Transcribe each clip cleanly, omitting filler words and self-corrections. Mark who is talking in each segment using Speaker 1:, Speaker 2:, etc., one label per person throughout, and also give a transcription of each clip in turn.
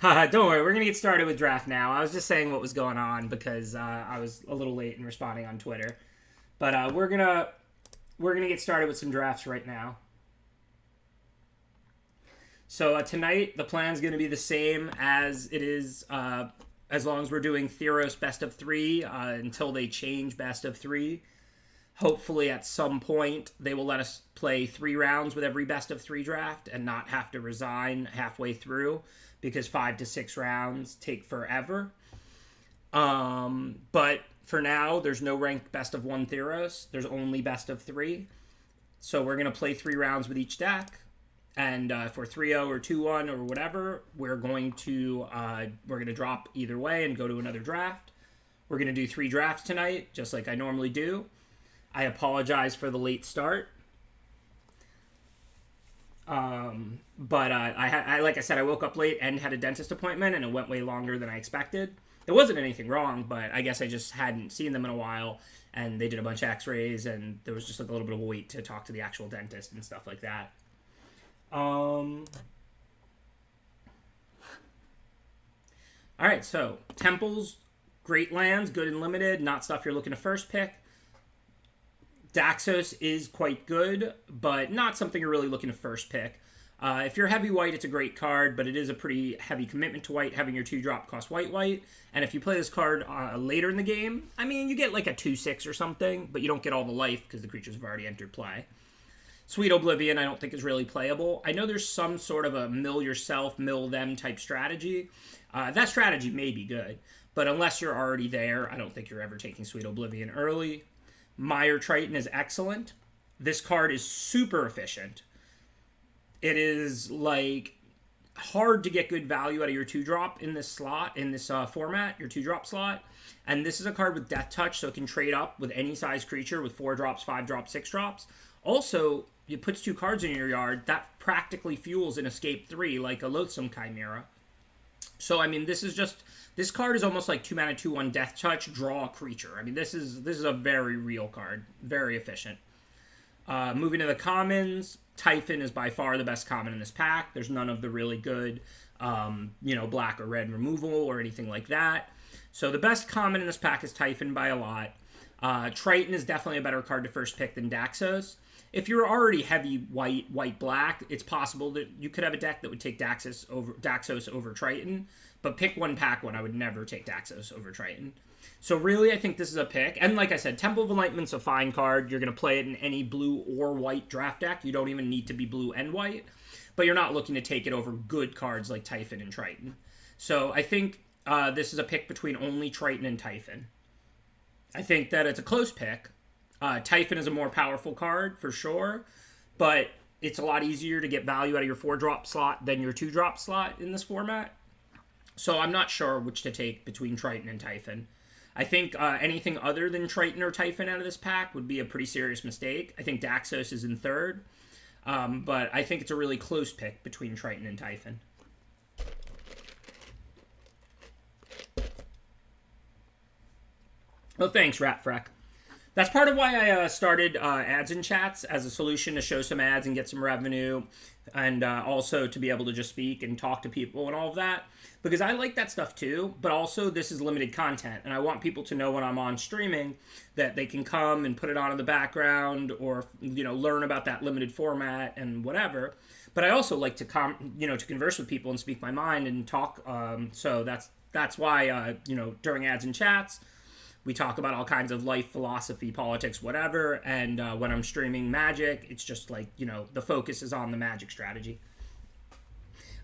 Speaker 1: Don't worry, we're gonna get started with draft now. I was just saying what was going on because I was a little late in responding on Twitter, but we're gonna get started with some drafts right now. So tonight the plan's gonna be the same as it is, as long as we're doing Theros best of three until they change best of three. Hopefully, at some point, they will let us play 3 rounds with every best of three draft and not have to resign halfway through because 5 to 6 rounds take forever. But for now, there's no ranked best of one Theros. There's only best of three. So we're going to play 3 rounds with each deck. And for 3-0 or 2-1 or whatever, we're going to drop either way and go to another draft. We're going to do 3 drafts tonight, just like I normally do. I apologize for the late start. But I like I said, I woke up late and had a dentist appointment, and it went way longer than I expected. There wasn't anything wrong, but I guess I just hadn't seen them in a while, and they did a bunch of x-rays, and there was just like a little bit of a wait to talk to the actual dentist and stuff like that. All right, so Temples, great lands, good and limited, not stuff you're looking to first pick. Daxos is quite good, but not something you're really looking to first pick. If you're heavy white, it's a great card, but it is a pretty heavy commitment to white, having your 2-drop cost white. And if you play this card later in the game, I mean, you get like a 2/6 or something, but you don't get all the life because the creatures have already entered play. Sweet Oblivion, I don't think is really playable. I know there's some sort of a mill yourself, mill them type strategy. That strategy may be good, but unless you're already there, I don't think you're ever taking Sweet Oblivion early. Mire Triton is excellent. This card is super efficient. It is like hard to get good value out of your 2-drop in this slot, in this format, your 2-drop slot. And this is a card with Death Touch, so it can trade up with any size creature with 4-drops, 5-drops, 6-drops. Also, it puts 2 cards in your yard. That practically fuels an Escape 3 like a Loathsome Chimera. So, I mean, this card is almost like 2 mana, 2/1 Death Touch, draw a creature. I mean, this is a very real card. Very efficient. Moving to the commons, Typhon is by far the best common in this pack. There's none of the really good, black or red removal or anything like that. So the best common in this pack is Typhon by a lot. Triton is definitely a better card to first pick than Daxos. If you're already heavy white-black, it's possible that you could have a deck that would take Daxos over Triton, but pick one, pack one. I would never take Daxos over Triton. So really, I think this is a pick. And like I said, Temple of Enlightenment's a fine card. You're going to play it in any blue or white draft deck. You don't even need to be blue and white, but you're not looking to take it over good cards like Typhon and Triton. So I think this is a pick between only Triton and Typhon. I think that it's a close pick. Typhon is a more powerful card, for sure, but it's a lot easier to get value out of your 4-drop slot than your 2-drop slot in this format. So I'm not sure which to take between Triton and Typhon. I think anything other than Triton or Typhon out of this pack would be a pretty serious mistake. I think Daxos is in third, but I think it's a really close pick between Triton and Typhon. Well, thanks, Ratfreck. That's part of why I started ads and chats as a solution to show some ads and get some revenue, and also to be able to just speak and talk to people and all of that, because I like that stuff too, but also this is limited content, and I want people to know when I'm on streaming that they can come and put it on in the background or, learn about that limited format and whatever. But I also like to to converse with people and speak my mind and talk, so that's why, during ads and chats, we talk about all kinds of life, philosophy, politics, whatever, and when I'm streaming Magic, it's just like, the focus is on the Magic strategy.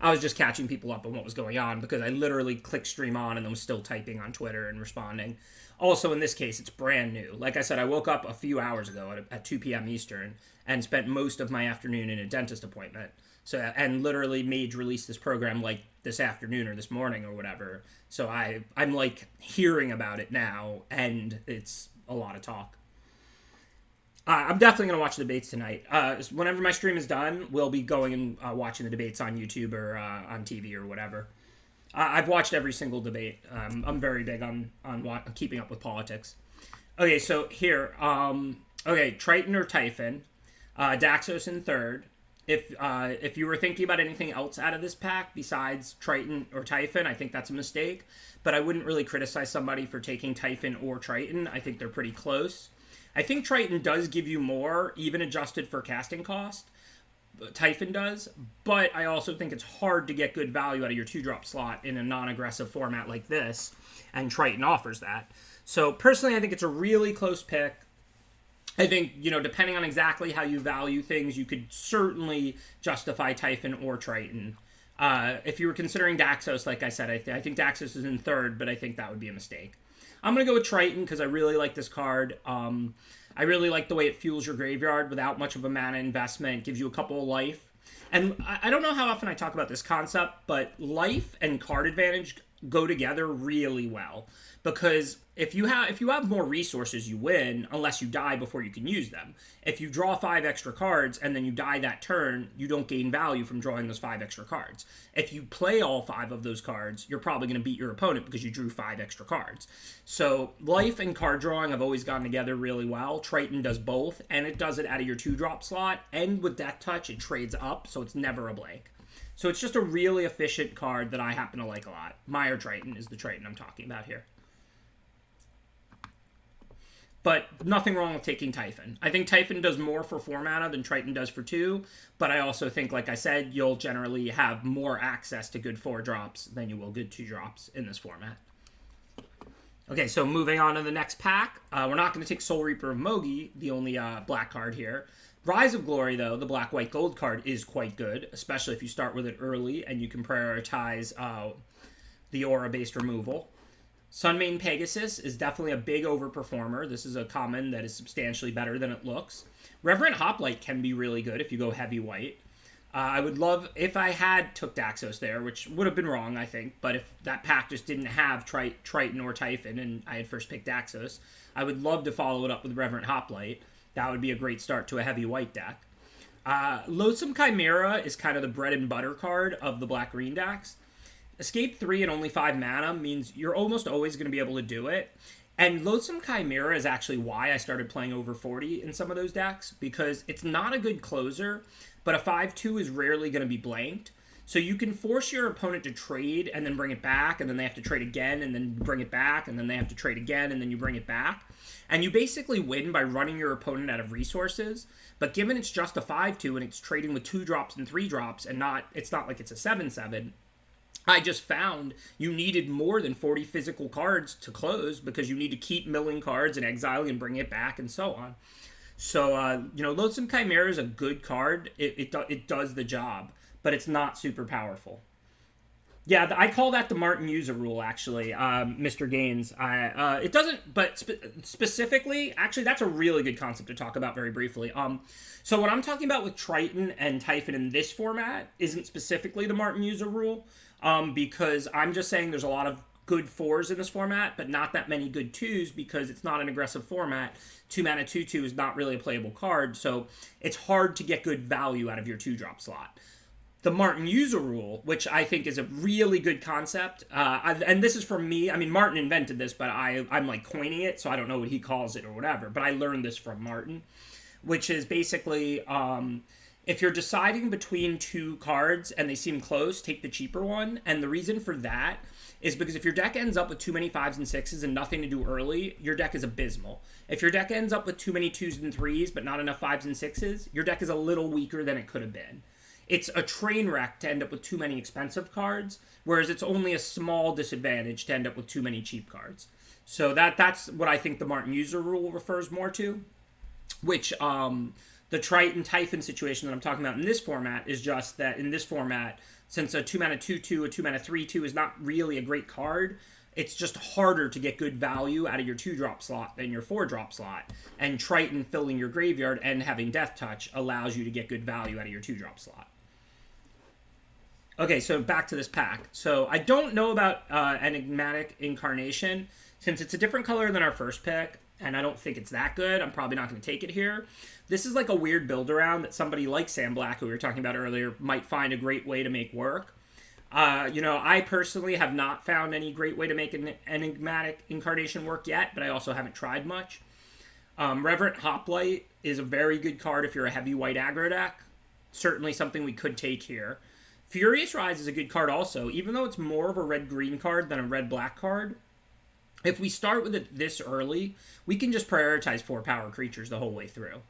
Speaker 1: I was just catching people up on what was going on because I literally clicked stream on and then was still typing on Twitter and responding. Also, in this case, it's brand new. Like I said, I woke up a few hours ago at 2 p.m. Eastern and spent most of my afternoon in a dentist appointment. So, and literally Mage released this program like this afternoon or this morning or whatever. So I'm like hearing about it now, and it's a lot of talk. I'm definitely going to watch the debates tonight. Whenever my stream is done, we'll be going and watching the debates on YouTube or on TV or whatever. I've watched every single debate. I'm very big on keeping up with politics. Okay, so here. Okay, Triton or Typhon. Daxos in third. If you were thinking about anything else out of this pack besides Triton or Typhon, I think that's a mistake. But I wouldn't really criticize somebody for taking Typhon or Triton. I think they're pretty close. I think Triton does give you more, even adjusted for casting cost. Typhon does, but I also think it's hard to get good value out of your 2-drop slot in a non-aggressive format like this, and Triton offers that. So personally, I think it's a really close pick. I think, depending on exactly how you value things, you could certainly justify Typhon or Triton. If you were considering Daxos, like I said, I think Daxos is in third, but I think that would be a mistake. I'm going to go with Triton because I really like this card. I really like the way it fuels your graveyard without much of a mana investment, gives you a couple of life. And I don't know how often I talk about this concept, but life and card advantage go together really well. Because if you have more resources, you win, unless you die before you can use them. If you draw 5 extra cards and then you die that turn, you don't gain value from drawing those 5 extra cards. If you play all 5 of those cards, you're probably going to beat your opponent because you drew 5 extra cards. So life and card drawing have always gone together really well. Triton does both, and it does it out of your 2-drop slot. And with Death Touch, it trades up, so it's never a blank. So it's just a really efficient card that I happen to like a lot. Meyer Triton is the Triton I'm talking about here. But nothing wrong with taking Typhon. I think Typhon does more for 4 mana than Triton does for 2, but I also think, like I said, you'll generally have more access to good 4-drops than you will good 2-drops in this format. Okay, so moving on to the next pack. We're not going to take Soul Reaper of Mogi, the only black card here. Rise of Glory, though, the black, white, gold card, is quite good, especially if you start with it early and you can prioritize the aura-based removal. Sunmane Pegasus is definitely a big overperformer. This is a common that is substantially better than it looks. Reverent Hoplite can be really good if you go heavy white. I would love, if I had took Daxos there, which would have been wrong, I think, but if that pack just didn't have Triton or Typhon and I had first picked Daxos, I would love to follow it up with Reverent Hoplite. That would be a great start to a heavy white deck. Loathsome Chimera is kind of the bread and butter card of the black-green decks. Escape 3 and only 5 mana means you're almost always going to be able to do it. And Loathsome Chimera is actually why I started playing over 40 in some of those decks, because it's not a good closer, but a 5-2 is rarely going to be blanked. So you can force your opponent to trade and then bring it back, and then they have to trade again and then bring it back, and then they have to trade again and then you bring it back. And you basically win by running your opponent out of resources. But given it's just a 5-2 and it's trading with 2-drops and 3-drops and it's not like it's a 7-7, I just found you needed more than 40 physical cards to close because you need to keep milling cards and exiling and bringing it back and so on. So, Loathsome Chimera is a good card. It does the job, but it's not super powerful. Yeah, I call that the Martin user rule, actually, Mr. Gaines. It doesn't, but specifically, actually, that's a really good concept to talk about very briefly. So what I'm talking about with Triton and Typhon in this format isn't specifically the Martin user rule, because I'm just saying there's a lot of good 4s in this format, but not that many good 2s because it's not an aggressive format. 2-mana 2-2 is not really a playable card, so it's hard to get good value out of your 2-drop slot. The Martin user rule, which I think is a really good concept, and this is from me. I mean, Martin invented this, but I'm like coining it, so I don't know what he calls it or whatever, but I learned this from Martin, which is basically if you're deciding between 2 cards and they seem close, take the cheaper one. And the reason for that is because if your deck ends up with too many 5s and 6s and nothing to do early, your deck is abysmal. If your deck ends up with too many 2s and 3s but not enough 5s and 6s, your deck is a little weaker than it could have been. It's a train wreck to end up with too many expensive cards, whereas it's only a small disadvantage to end up with too many cheap cards. So that's what I think the Martin user rule refers more to, which the Triton Typhon situation that I'm talking about in this format is just that in this format, since a 2-mana 2-2, a 2-mana 3-2 is not really a great card, it's just harder to get good value out of your 2-drop slot than your 4-drop slot. And Triton filling your graveyard and having Death Touch allows you to get good value out of your 2-drop slot. Okay, so back to this pack. So I don't know about Enigmatic Incarnation. Since it's a different color than our first pick, and I don't think it's that good, I'm probably not going to take it here. This is like a weird build-around that somebody like Sam Black, who we were talking about earlier, might find a great way to make work. I personally have not found any great way to make an Enigmatic Incarnation work yet, but I also haven't tried much. Reverent Hoplite is a very good card if you're a heavy white aggro deck. certainly something we could take here. Furious Rise is a good card also, even though it's more of a red-green card than a red-black card. If we start with it this early, we can just prioritize 4-power creatures the whole way through.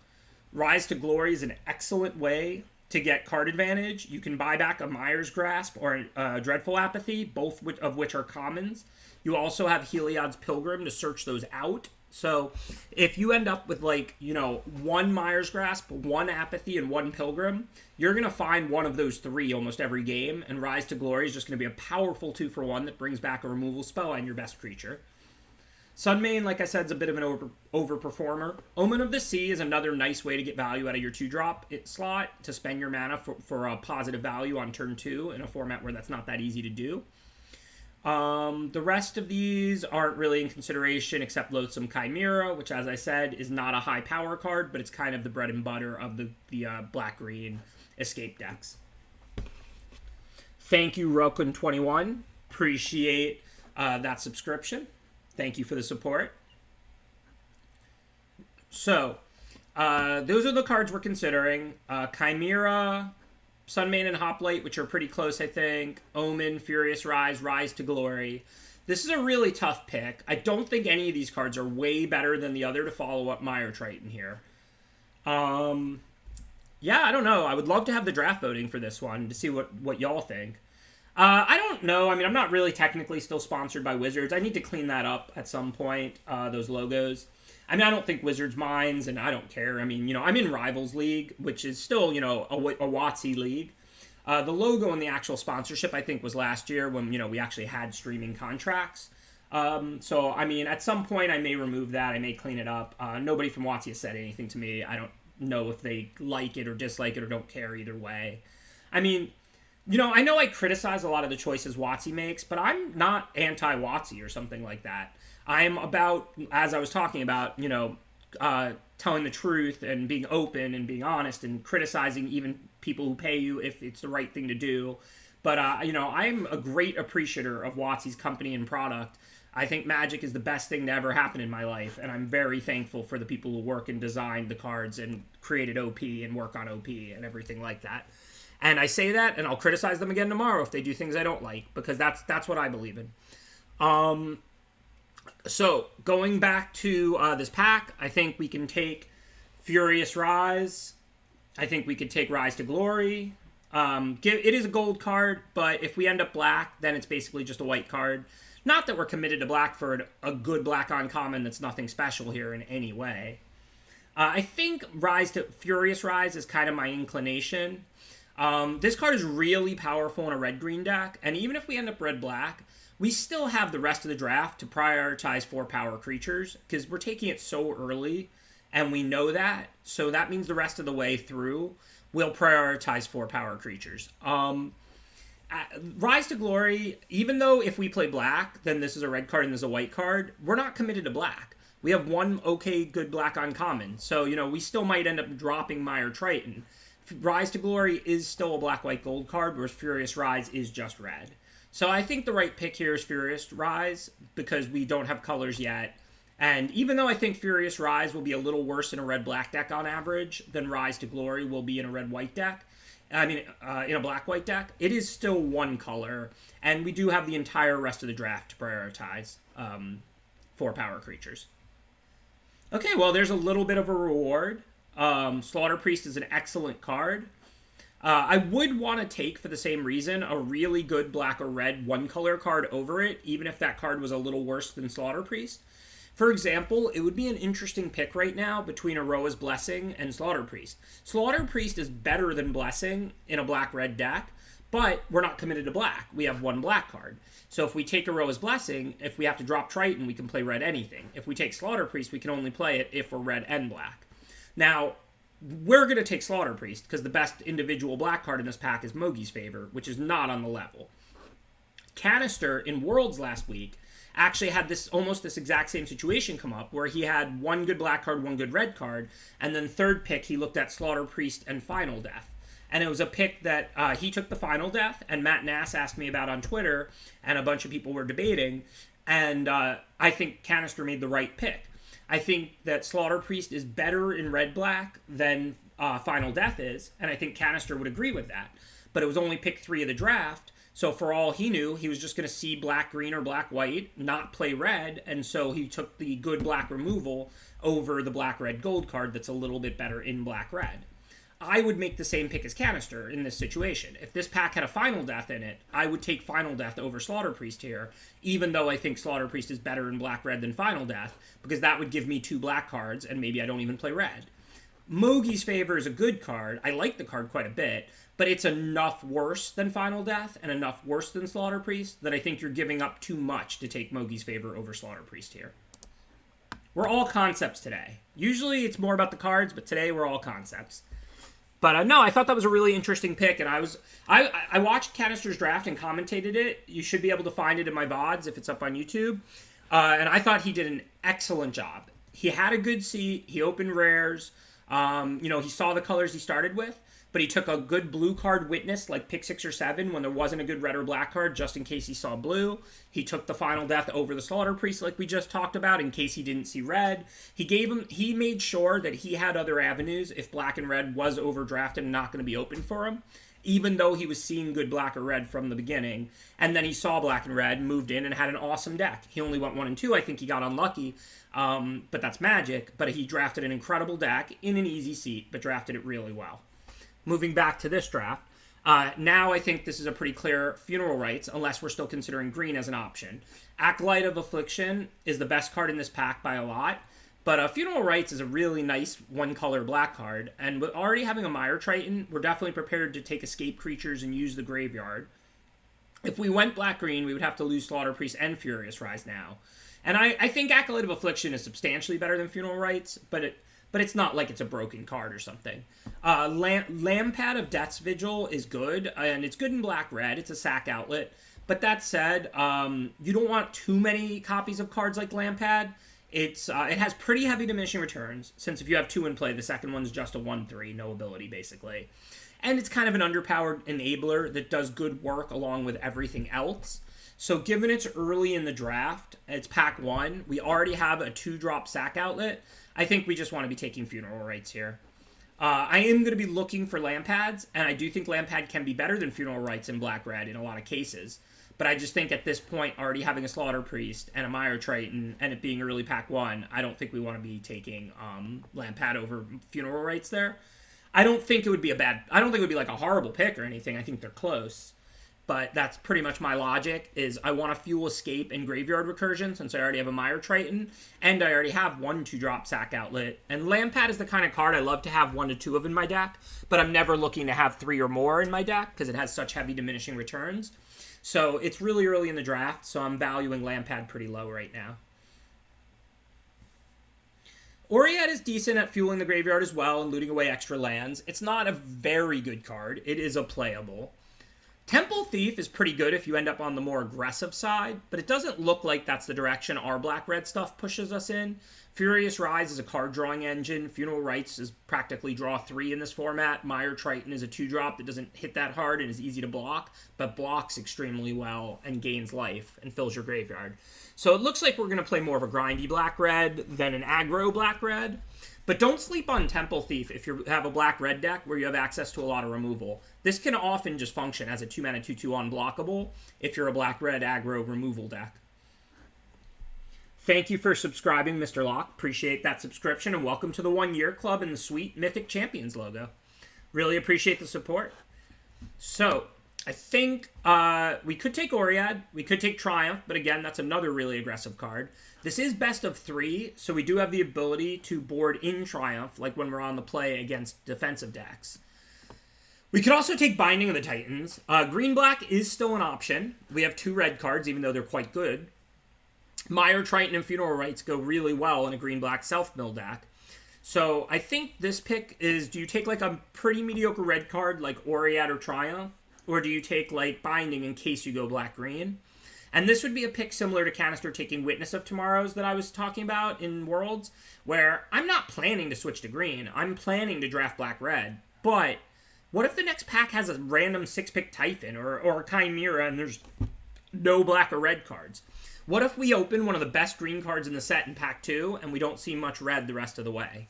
Speaker 1: Rise to Glory is an excellent way to get card advantage. You can buy back a Mire's Grasp or a Dreadful Apathy, both of which are commons. You also have Heliod's Pilgrim to search those out. So if you end up with, like, you know, 1 Mire's Grasp, 1 Apathy, and 1 Pilgrim, you're going to find one of those 3 almost every game, and Rise to Glory is just going to be a powerful 2-for-1 that brings back a removal spell and your best creature. Sunmane, like I said, is a bit of an overperformer. Omen of the Sea is another nice way to get value out of your 2-drop slot, to spend your mana for a positive value on turn 2 in a format where that's not that easy to do. The rest of these aren't really in consideration except Loathsome Chimera, which, as I said, is not a high power card, but it's kind of the bread and butter of the black-green escape decks. Thank you, Rokun21. Appreciate that subscription. Thank you for the support. So, those are the cards we're considering. Chimera, Sunmane, and Hoplite, which are pretty close, I think. Omen, Furious Rise, Rise to Glory. This is a really tough pick. I don't think any of these cards are way better than the other to follow up Mire Triton here. Yeah, I don't know. I would love to have the draft voting for this one to see what y'all think. I don't know. I mean, I'm not really technically still sponsored by Wizards. I need to clean that up at some point, those logos. I mean, I don't think Wizards minds, and I don't care. I mean, you know, I'm in Rivals League, which is still, you know, a WotC league. The logo and the actual sponsorship, I think, was last year when, you know, we actually had streaming contracts. So, I mean, at some point I may remove that. I may clean it up. Nobody from WotC has said anything to me. I don't know if they like it or dislike it or don't care either way. I mean, you know I criticize a lot of the choices WotC makes, but I'm not anti-WotC or something like that. I'm about, as I was talking about, you know, telling the truth and being open and being honest and criticizing even people who pay you if it's the right thing to do. But, you know, I'm a great appreciator of WotC's company and product. I think Magic is the best thing to ever happen in my life, and I'm very thankful for the people who work and designed the cards and created OP and work on OP and everything like that. And I say that, and I'll criticize them again tomorrow if they do things I don't like, because that's what I believe in. So, going back to this pack, I think we can take Furious Rise. I think we could take Rise to Glory. It is a gold card, but if we end up black, then it's basically just a white card. Not that we're committed to black for a good black uncommon that's nothing special here in any way. I think Furious Rise is kind of my inclination. This card is really powerful in a red-green deck, and even if we end up red-black, we still have the rest of the draft to prioritize 4-power creatures, because we're taking it so early, and we know that, so that means the rest of the way through, we'll prioritize 4-power creatures. Rise to Glory, even though if we play black, then this is a red card and this is a white card, we're not committed to black. We have one okay, good black uncommon, so, you know, we still might end up dropping Mire Triton. Rise to Glory is still a black-white gold card, whereas Furious Rise is just red. So I think the right pick here is Furious Rise, because we don't have colors yet. And even though I think Furious Rise will be a little worse in a red-black deck on average than Rise to Glory will be in a red-white deck, in a black-white deck, it is still one color, and we do have the entire rest of the draft to prioritize 4-power creatures. Okay, well, there's a little bit of a reward. Slaughter Priest is an excellent card. I would want to take, for the same reason, a really good black or red one-color card over it, even if that card was a little worse than Slaughter Priest. For example, it would be an interesting pick right now between Aroa's Blessing and Slaughter Priest. Slaughter Priest is better than Blessing in a black-red deck, but we're not committed to black. We have one black card. So if we take Aroa's Blessing, if we have to drop Triton, we can play red anything. If we take Slaughter Priest, we can only play it if we're red and black. Now, we're going to take Slaughter Priest because the best individual black card in this pack is Mogi's Favor, which is not on the level. Canister in Worlds last week actually had almost this exact same situation come up, where he had one good black card, one good red card, and then third pick he looked at Slaughter Priest and Final Death. And it was a pick that he took the Final Death, and Matt Nass asked me about on Twitter, and a bunch of people were debating, and I think Canister made the right pick. I think that Slaughter Priest is better in red-black than Final Death is, and I think Canister would agree with that. But it was only pick 3 of the draft, so for all he knew, he was just going to see black-green or black-white, not play red, and so he took the good black removal over the black-red gold card that's a little bit better in black-red. I would make the same pick as Canister in this situation. If this pack had a Final Death in it, I would take Final Death over Slaughter Priest here, even though I think Slaughter Priest is better in black-red than Final Death, because that would give me 2 black cards, and maybe I don't even play red. Mogi's Favor is a good card. I like the card quite a bit, but it's enough worse than Final Death and enough worse than Slaughter Priest that I think you're giving up too much to take Mogi's Favor over Slaughter Priest here. We're all concepts today. Usually it's more about the cards, but today we're all concepts. But no, I thought that was a really interesting pick, and I watched Canister's draft and commentated it. You should be able to find it in my VODs if it's up on YouTube. And I thought he did an excellent job. He had a good seat. He opened rares. He saw the colors he started with, but he took a good blue card Witness, like pick 6 or 7, when there wasn't a good red or black card, just in case he saw blue. He took the Final Death over the Slaughter Priest, like we just talked about, in case he didn't see red. He made sure that he had other avenues if black and red was overdrafted and not going to be open for him, even though he was seeing good black or red from the beginning. And then he saw black and red, moved in, and had an awesome deck. He only went 1 and 2. I think he got unlucky, but that's magic. But he drafted an incredible deck in an easy seat, but drafted it really well. Moving back to this draft, now I think this is a pretty clear Funeral Rites, unless we're still considering green as an option. Acolyte of Affliction is the best card in this pack by a lot, but Funeral Rites is a really nice one-color black card, and with already having a Mire Triton, we're definitely prepared to take escape creatures and use the graveyard. If we went black-green, we would have to lose Slaughter Priest and Furious Rise now. And I think Acolyte of Affliction is substantially better than Funeral Rites, but it's not like it's a broken card or something. Lampad of Death's Vigil is good, and it's good in black-red. It's a sack outlet. But that said, you don't want too many copies of cards like Lampad. It has pretty heavy diminishing returns, since if you have 2 in play, the second one's just a 1/3, no ability, basically. And it's kind of an underpowered enabler that does good work along with everything else. So given it's early in the draft, it's pack 1, we already have a 2-drop sack outlet. I think we just want to be taking Funeral Rites here. I am going to be looking for Lampads, and I do think Lampad can be better than Funeral Rites in black-red in a lot of cases. But I just think at this point, already having a Slaughter Priest and a Mire Triton, and it being early pack 1, I don't think we want to be taking Lampad over Funeral Rites there. I don't think it would be like a horrible pick or anything. I think they're close. But that's pretty much my logic, is I want to fuel escape and graveyard recursion since I already have a Mire Triton, and I already have 1 2-drop sack outlet. And Lampad is the kind of card I love to have 1 to 2 of in my deck, but I'm never looking to have 3 or more in my deck because it has such heavy diminishing returns. So it's really early in the draft, so I'm valuing Lampad pretty low right now. Oread is decent at fueling the graveyard as well and looting away extra lands. It's not a very good card. It is a playable. Temple Thief is pretty good if you end up on the more aggressive side, but it doesn't look like that's the direction our black-red stuff pushes us in. Furious Rise is a card-drawing engine. Funeral Rites is practically draw 3 in this format. Mire Triton is a 2-drop that doesn't hit that hard and is easy to block, but blocks extremely well and gains life and fills your graveyard. So it looks like we're going to play more of a grindy black-red than an aggro black-red. But don't sleep on Temple Thief if you have a black-red deck where you have access to a lot of removal. This can often just function as a 2-mana 2/2 unblockable if you're a black-red aggro removal deck. Thank you for subscribing, Mr. Locke. Appreciate that subscription, and welcome to the 1-year club and the sweet Mythic Champions logo. Really appreciate the support. So, I think we could take Oread, we could take Triumph, but again, that's another really aggressive card. This is best of 3, so we do have the ability to board in Triumph, like when we're on the play against defensive decks. We could also take Binding of the Titans. Green-black is still an option. We have 2 red cards, even though they're quite good. Mire Triton and Funeral Rites go really well in a green-black self-mill deck. So I think this pick is, do you take like a pretty mediocre red card like Oread or Triumph? Or do you take like Binding in case you go black-green? And this would be a pick similar to Canister taking Witness of Tomorrows that I was talking about in Worlds, where I'm not planning to switch to green. I'm planning to draft black-red. But what if the next pack has a random 6-pick Typhon or a Chimera and there's no black or red cards? What if we open one of the best green cards in the set in pack 2 and we don't see much red the rest of the way?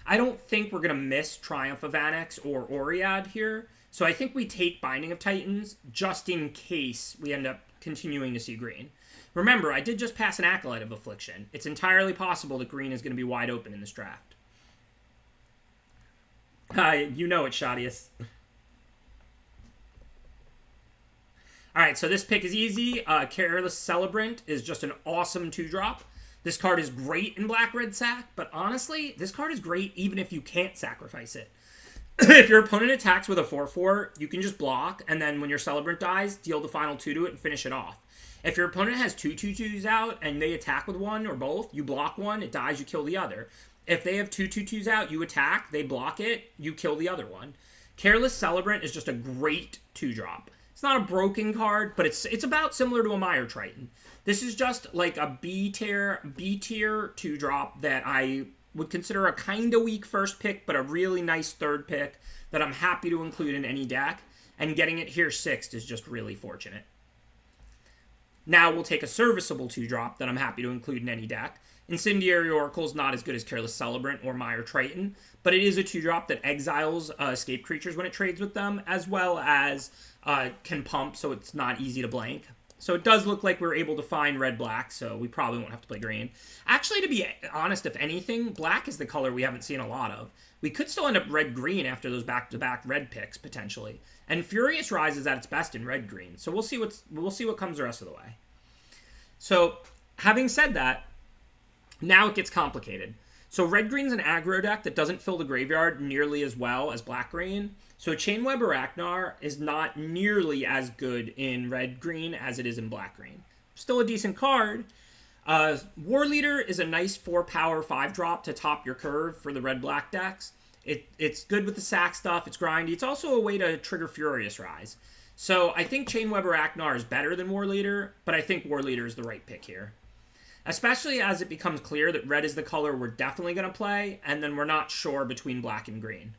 Speaker 1: I don't think we're going to miss Triumph of Annex or Oread here. So I think we take Binding of Titans just in case we end up continuing to see green. Remember, I did just pass an Acolyte of Affliction. It's entirely possible that green is going to be wide open in this draft. You know it, Shadius. Alright, so this pick is easy. Careless Celebrant is just an awesome 2-drop. This card is great in Black-Red Sack, but honestly, this card is great even if you can't sacrifice it. If your opponent attacks with a 4/4, you can just block, and then when your Celebrant dies, deal the final 2 to it and finish it off. If your opponent has 2 2/2s out and they attack with one or both, you block one, it dies, you kill the other. If they have 2 2/2s out, you attack, they block it, you kill the other one. Careless Celebrant is just a great 2-drop. It's not a broken card, but it's about similar to a Mire Triton. This is just like a B tier 2-drop that I would consider a kind of weak first pick, but a really nice third pick that I'm happy to include in any deck. And getting it here 6th is just really fortunate. Now we'll take a serviceable 2-drop that I'm happy to include in any deck. Incendiary Oracle is not as good as Careless Celebrant or Mire Triton, but it is a 2-drop that exiles escape creatures when it trades with them, as well as can pump, so it's not easy to blank. So it does look like we're able to find red-black, so we probably won't have to play green. Actually, to be honest, if anything, black is the color we haven't seen a lot of. We could still end up red-green after those back-to-back red picks, potentially. And Furious Rise is at its best in red-green, so we'll see what comes the rest of the way. So, having said that, now it gets complicated. So red-green's an aggro deck that doesn't fill the graveyard nearly as well as black-green. So Chainweb Arachnar is not nearly as good in red-green as it is in black-green. Still a decent card. War Leader is a nice 4-power 5-drop to top your curve for the red-black decks. It's good with the sack stuff. It's grindy. It's also a way to trigger Furious Rise. So I think Chainweb Arachnar is better than War Leader, but I think War Leader is the right pick here. Especially as it becomes clear that red is the color we're definitely going to play, and then we're not sure between black and green.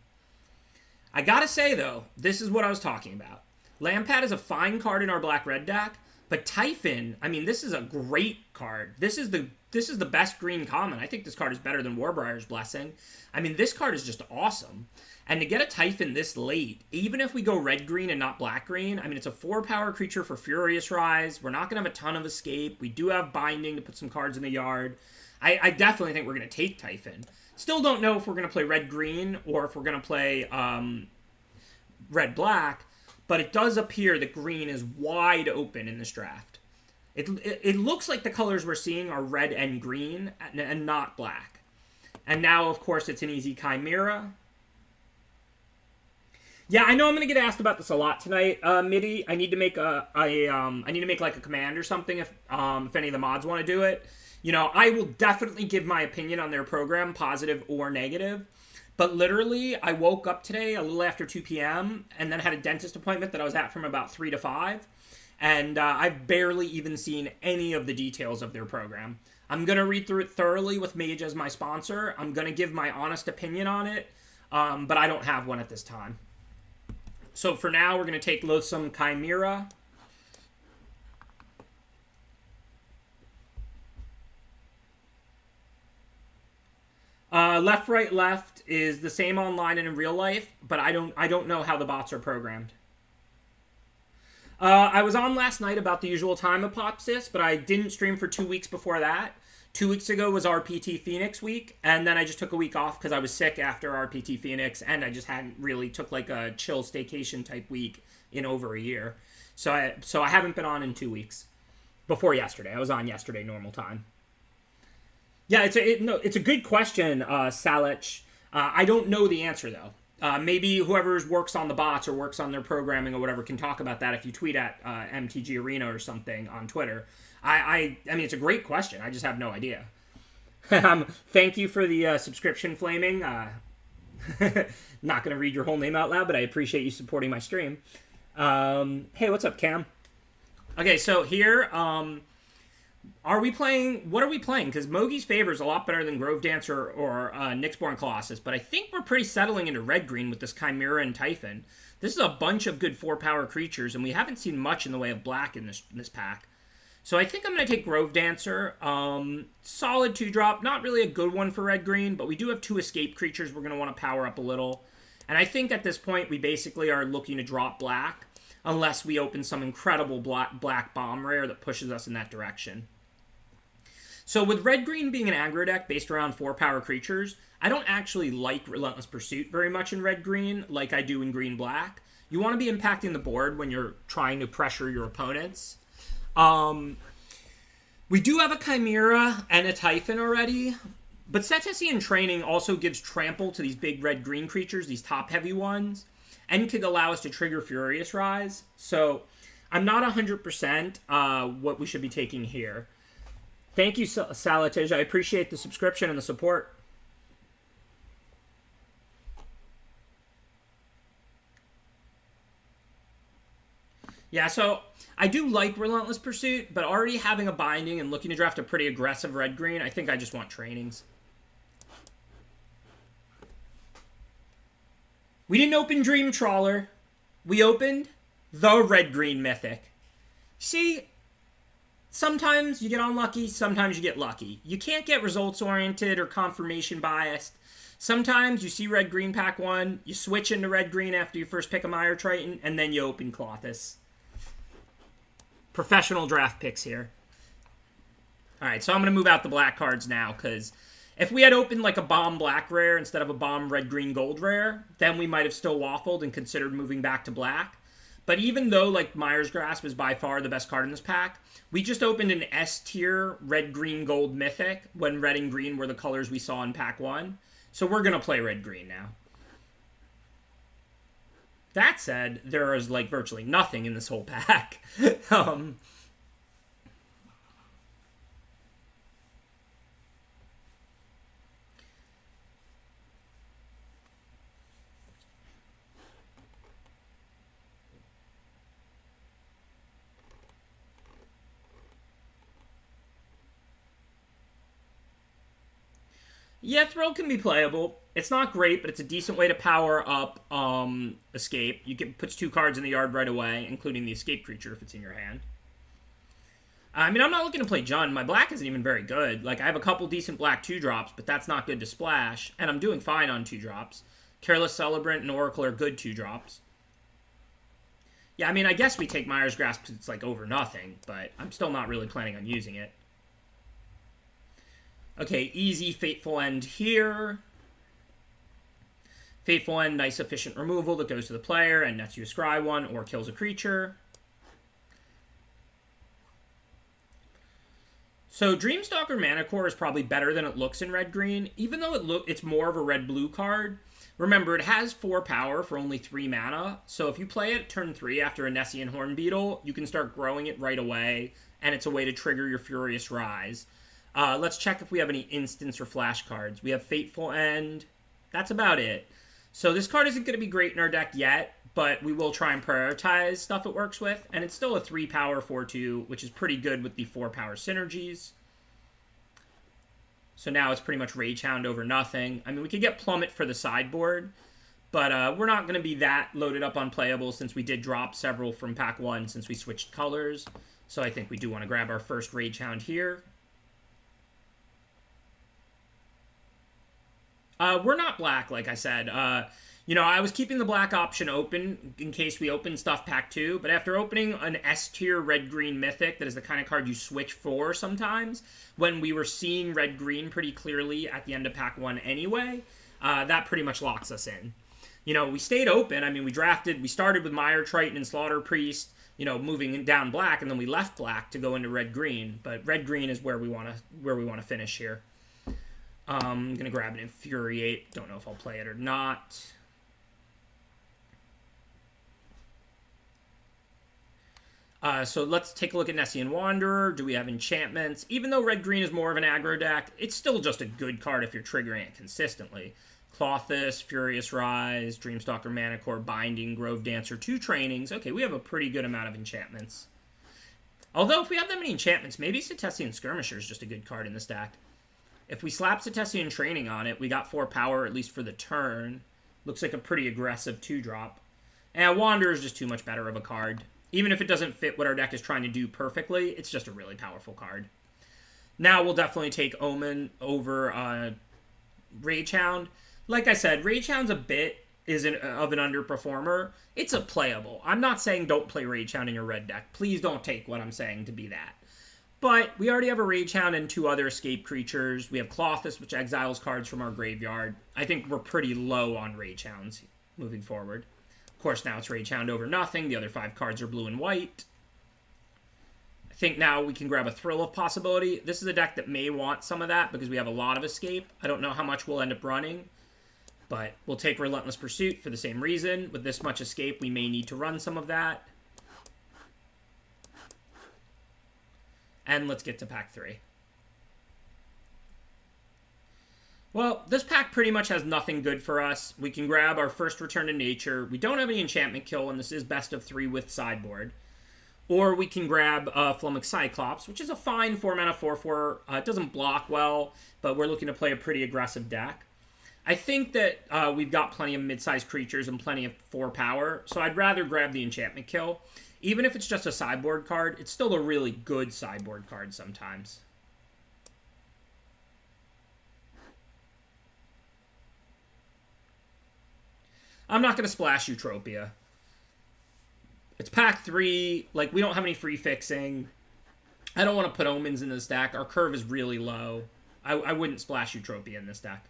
Speaker 1: I gotta say, though, this is what I was talking about. Lampad is a fine card in our black-red deck, but Typhon, I mean, this is a great card. This is the best green common. I think this card is better than Warbrier's Blessing. I mean, this card is just awesome. And to get a Typhon this late, even if we go red-green and not black-green, I mean, it's a 4-power creature for Furious Rise. We're not going to have a ton of escape. We do have Binding to put some cards in the yard. I definitely think we're going to take Typhon. Still don't know if we're going to play red-green or if we're going to play red-black, but it does appear that green is wide open in this draft. It looks like the colors we're seeing are red and green and not black. And now, of course, it's an easy Chimera. Yeah, I know I'm gonna get asked about this a lot tonight, Midi. I need to make like a command or something if any of the mods want to do it. You know, I will definitely give my opinion on their program, positive or negative. But literally, I woke up today a little after 2 p.m. and then had a dentist appointment that I was at from about 3 to 5. And I've barely even seen any of the details of their program. I'm going to read through it thoroughly with Mage as my sponsor. I'm going to give my honest opinion on it, but I don't have one at this time. So for now, we're going to take Loathsome Chimera. Left, right, left is the same online and in real life, but I don't know how the bots are programmed. I was on last night about the usual time Apopsis, but I didn't stream for 2 weeks before that. 2 weeks ago was RPT Phoenix week, and then I just took a week off because I was sick after RPT Phoenix, and I just hadn't really took like a chill staycation type week in over a year. So I haven't been on in 2 weeks. Before yesterday, I was on yesterday normal time. Yeah, it's a good question, Salich. I don't know the answer though. Maybe whoever works on the bots or works on their programming or whatever can talk about that if you tweet at MTG Arena or something on Twitter. I mean, it's a great question. I just have no idea. Thank you for the subscription, Flaming. Not going to read your whole name out loud, but I appreciate you supporting my stream. Hey, what's up, Cam? Okay, so here, what are we playing? Because Mogi's Favor is a lot better than Grove Dancer or Nyxborn Colossus, but I think we're pretty settling into red-green with this Chimera and Typhon. This is a bunch of good 4-power creatures, and we haven't seen much in the way of black in this pack. So I think I'm going to take Grove Dancer. Solid 2-drop. Not really a good one for red-green, but we do have 2 escape creatures we're going to want to power up a little. And I think at this point we basically are looking to drop black, unless we open some incredible black bomb rare that pushes us in that direction. So with red-green being an aggro deck based around 4-power creatures, I don't actually like Relentless Pursuit very much in red-green like I do in green-black. You want to be impacting the board when you're trying to pressure your opponents. We do have a Chimera and a Typhon already, but Cetacean Training also gives trample to these big red-green creatures, these top-heavy ones, and could allow us to trigger Furious Rise. So I'm not 100% what we should be taking here. Thank you, Salatij. I appreciate the subscription and the support. Yeah, so I do like Relentless Pursuit, but already having a binding and looking to draft a pretty aggressive red-green, I think I just want trainings. We didn't open Dream Trawler. We opened the red-green Mythic. See, sometimes you get unlucky, sometimes you get lucky. You can't get results-oriented or confirmation biased. Sometimes you see red-green pack 1, you switch into red-green after you first pick a Mire Triton, and then you open Clothis. Professional draft picks here. Alright, so I'm going to move out the black cards now, because if we had opened like a bomb black rare instead of a bomb red-green gold rare, then we might have still waffled and considered moving back to black. But even though like Mire's Grasp is by far the best card in this pack, we just opened an S-tier red-green gold mythic when red and green were the colors we saw in pack 1. So we're going to play red-green now. That said, there is like virtually nothing in this whole pack. Yeah, Thrill can be playable. It's not great, but it's a decent way to power up Escape. Puts 2 cards in the yard right away, including the Escape creature if it's in your hand. I mean, I'm not looking to play Jund. My black isn't even very good. Like, I have a couple decent black 2-drops, but that's not good to splash. And I'm doing fine on 2-drops. Careless Celebrant and Oracle are good 2-drops. Yeah, I mean, I guess we take Mire's Grasp because it's like over nothing, but I'm still not really planning on using it. Okay, easy Fateful End here. Fateful End, nice efficient removal that goes to the player and nets you a scry 1 or kills a creature. So Dreamstalker Manicore is probably better than it looks in red-green, even though it's more of a red-blue card. Remember, it has 4 power for only 3 mana, so if you play it turn 3 after a Nessian Hornbeetle, you can start growing it right away, and it's a way to trigger your Furious Rise. Let's check if we have any instants or flash cards. We have Fateful End. That's about it. So this card isn't going to be great in our deck yet, but we will try and prioritize stuff it works with. And it's still a 3-power 4/2, which is pretty good with the 4-power synergies. So now it's pretty much Rage Hound over nothing. I mean, we could get Plummet for the sideboard, but we're not going to be that loaded up on playable since we did drop several from pack 1 since we switched colors. So I think we do want to grab our first Rage Hound here. We're not black, like I said. You know, I was keeping the black option open in case we open stuff pack 2, but after opening an S-tier red-green mythic that is the kind of card you switch for sometimes, when we were seeing red-green pretty clearly at the end of pack 1 anyway, that pretty much locks us in. You know, we stayed open. I mean, we started with Mire Triton and Slaughter Priest, you know, moving down black, and then we left black to go into red-green, but red-green is where we want to finish here. I'm going to grab an Infuriate. Don't know if I'll play it or not. So let's take a look at Nessian Wanderer. Do we have enchantments? Even though red-green is more of an aggro deck, it's still just a good card if you're triggering it consistently. Clothis, Furious Rise, Dreamstalker Manicore, Binding, Grove Dancer, 2 trainings. Okay, we have a pretty good amount of enchantments. Although, if we have that many enchantments, maybe Cetacean Skirmisher is just a good card in this deck. If we slap Cetacean Training on it, we got 4 power, at least for the turn. Looks like a pretty aggressive 2-drop. And Wanderer is just too much better of a card. Even if it doesn't fit what our deck is trying to do perfectly, it's just a really powerful card. Now we'll definitely take Omen over Rage Hound. Like I said, Rage Hound's a bit of an underperformer. It's a playable. I'm not saying don't play Rage Hound in your red deck. Please don't take what I'm saying to be that. But we already have a Rage Hound and 2 other escape creatures. We have Klothys, which exiles cards from our graveyard. I think we're pretty low on Rage Hounds moving forward. Of course, now it's Rage Hound over nothing. The other 5 cards are blue and white. I think now we can grab a Thrill of Possibility. This is a deck that may want some of that because we have a lot of escape. I don't know how much we'll end up running, but we'll take Relentless Pursuit for the same reason. With this much escape, we may need to run some of that. And let's get to pack 3. Well, this pack pretty much has nothing good for us. We can grab our first Return to Nature. We don't have any enchantment kill, and this is best of 3 with sideboard. Or we can grab Flummox Cyclops, which is a fine 4-mana 4/4. It doesn't block well, but we're looking to play a pretty aggressive deck. I think that we've got plenty of mid-sized creatures and plenty of 4 power, so I'd rather grab the enchantment kill. Even if it's just a sideboard card, it's still a really good sideboard card sometimes. I'm not going to splash Eutropia. It's pack 3. Like, we don't have any free fixing. I don't want to put Omens in this deck. Our curve is really low. I wouldn't splash Eutropia in this deck.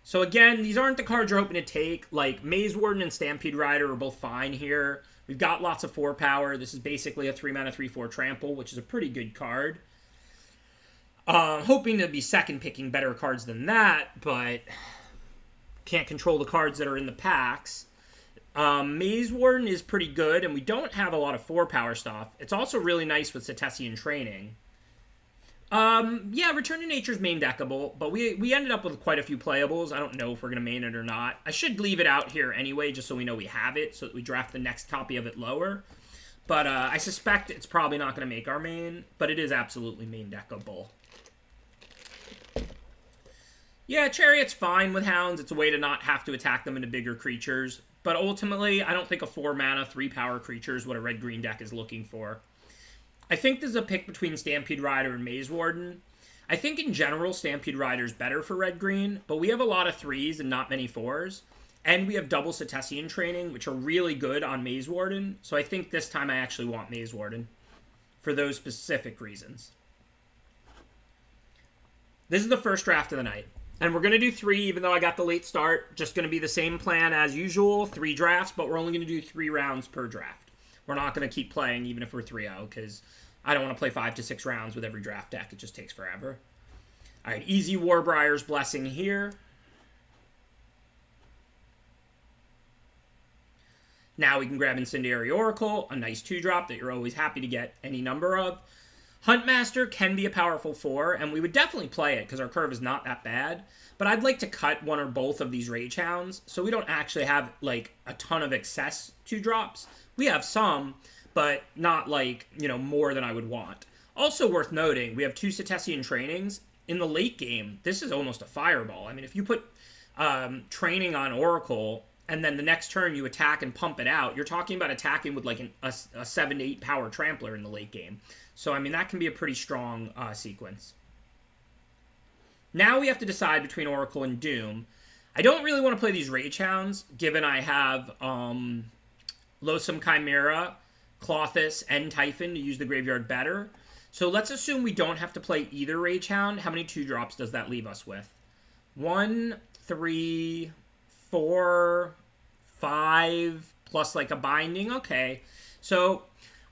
Speaker 1: So again, these aren't the cards you're hoping to take. Like, Maze Warden and Stampede Rider are both fine here. We've got lots of 4 power. This is basically a 3-mana 3/4 trample, which is a pretty good card. Hoping to be second picking better cards than that, but can't control the cards that are in the packs. Maze Warden is pretty good, and we don't have a lot of 4 power stuff. It's also really nice with Cetacean Training. Yeah, Return to Nature's main deckable, but we ended up with quite a few playables. I don't know if we're going to main it or not. I should leave it out here anyway, just so we know we have it, so that we draft the next copy of it lower. But I suspect it's probably not going to make our main, but it is absolutely main deckable. Yeah, Chariot's fine with Hounds. It's a way to not have to attack them into bigger creatures. But ultimately, I don't think a 4-mana, 3-power creature is what a red-green deck is looking for. I think this is a pick between Stampede Rider and Maze Warden. I think in general, Stampede Rider is better for red-green, but we have a lot of 3s and not many 4s. And we have double Cetacean Training, which are really good on Maze Warden. So I think this time I actually want Maze Warden for those specific reasons. This is the first draft of the night. And we're going to do 3, even though I got the late start. Just going to be the same plan as usual, 3 drafts, but we're only going to do 3 rounds per draft. We're not going to keep playing even if we're 3-0, because I don't want to play 5 to 6 rounds with every draft deck. It just takes forever. All right, easy Warbriar's Blessing here. Now we can grab Incendiary Oracle, a nice 2-drop that you're always happy to get any number of. Huntmaster can be a powerful 4, and we would definitely play it because our curve is not that bad. But I'd like to cut one or both of these Rage Hounds so we don't actually have, like, a ton of excess 2-drops. We have some, but not, like, you know, more than I would want. Also worth noting, we have 2 Cetacean Trainings. In the late game, this is almost a fireball. I mean, if you put Training on Oracle, and then the next turn you attack and pump it out, you're talking about attacking with, like, a 7 to 8 power Trampler in the late game. So, I mean, that can be a pretty strong sequence. Now we have to decide between Oracle and Doom. I don't really want to play these Rage Hounds, given I have Loathsome Chimera, Klothys, and Typhon to use the graveyard better. So let's assume we don't have to play either Rage Hound. How many 2-drops does that leave us with? 1, 3, 4, 5, plus like a binding. Okay. So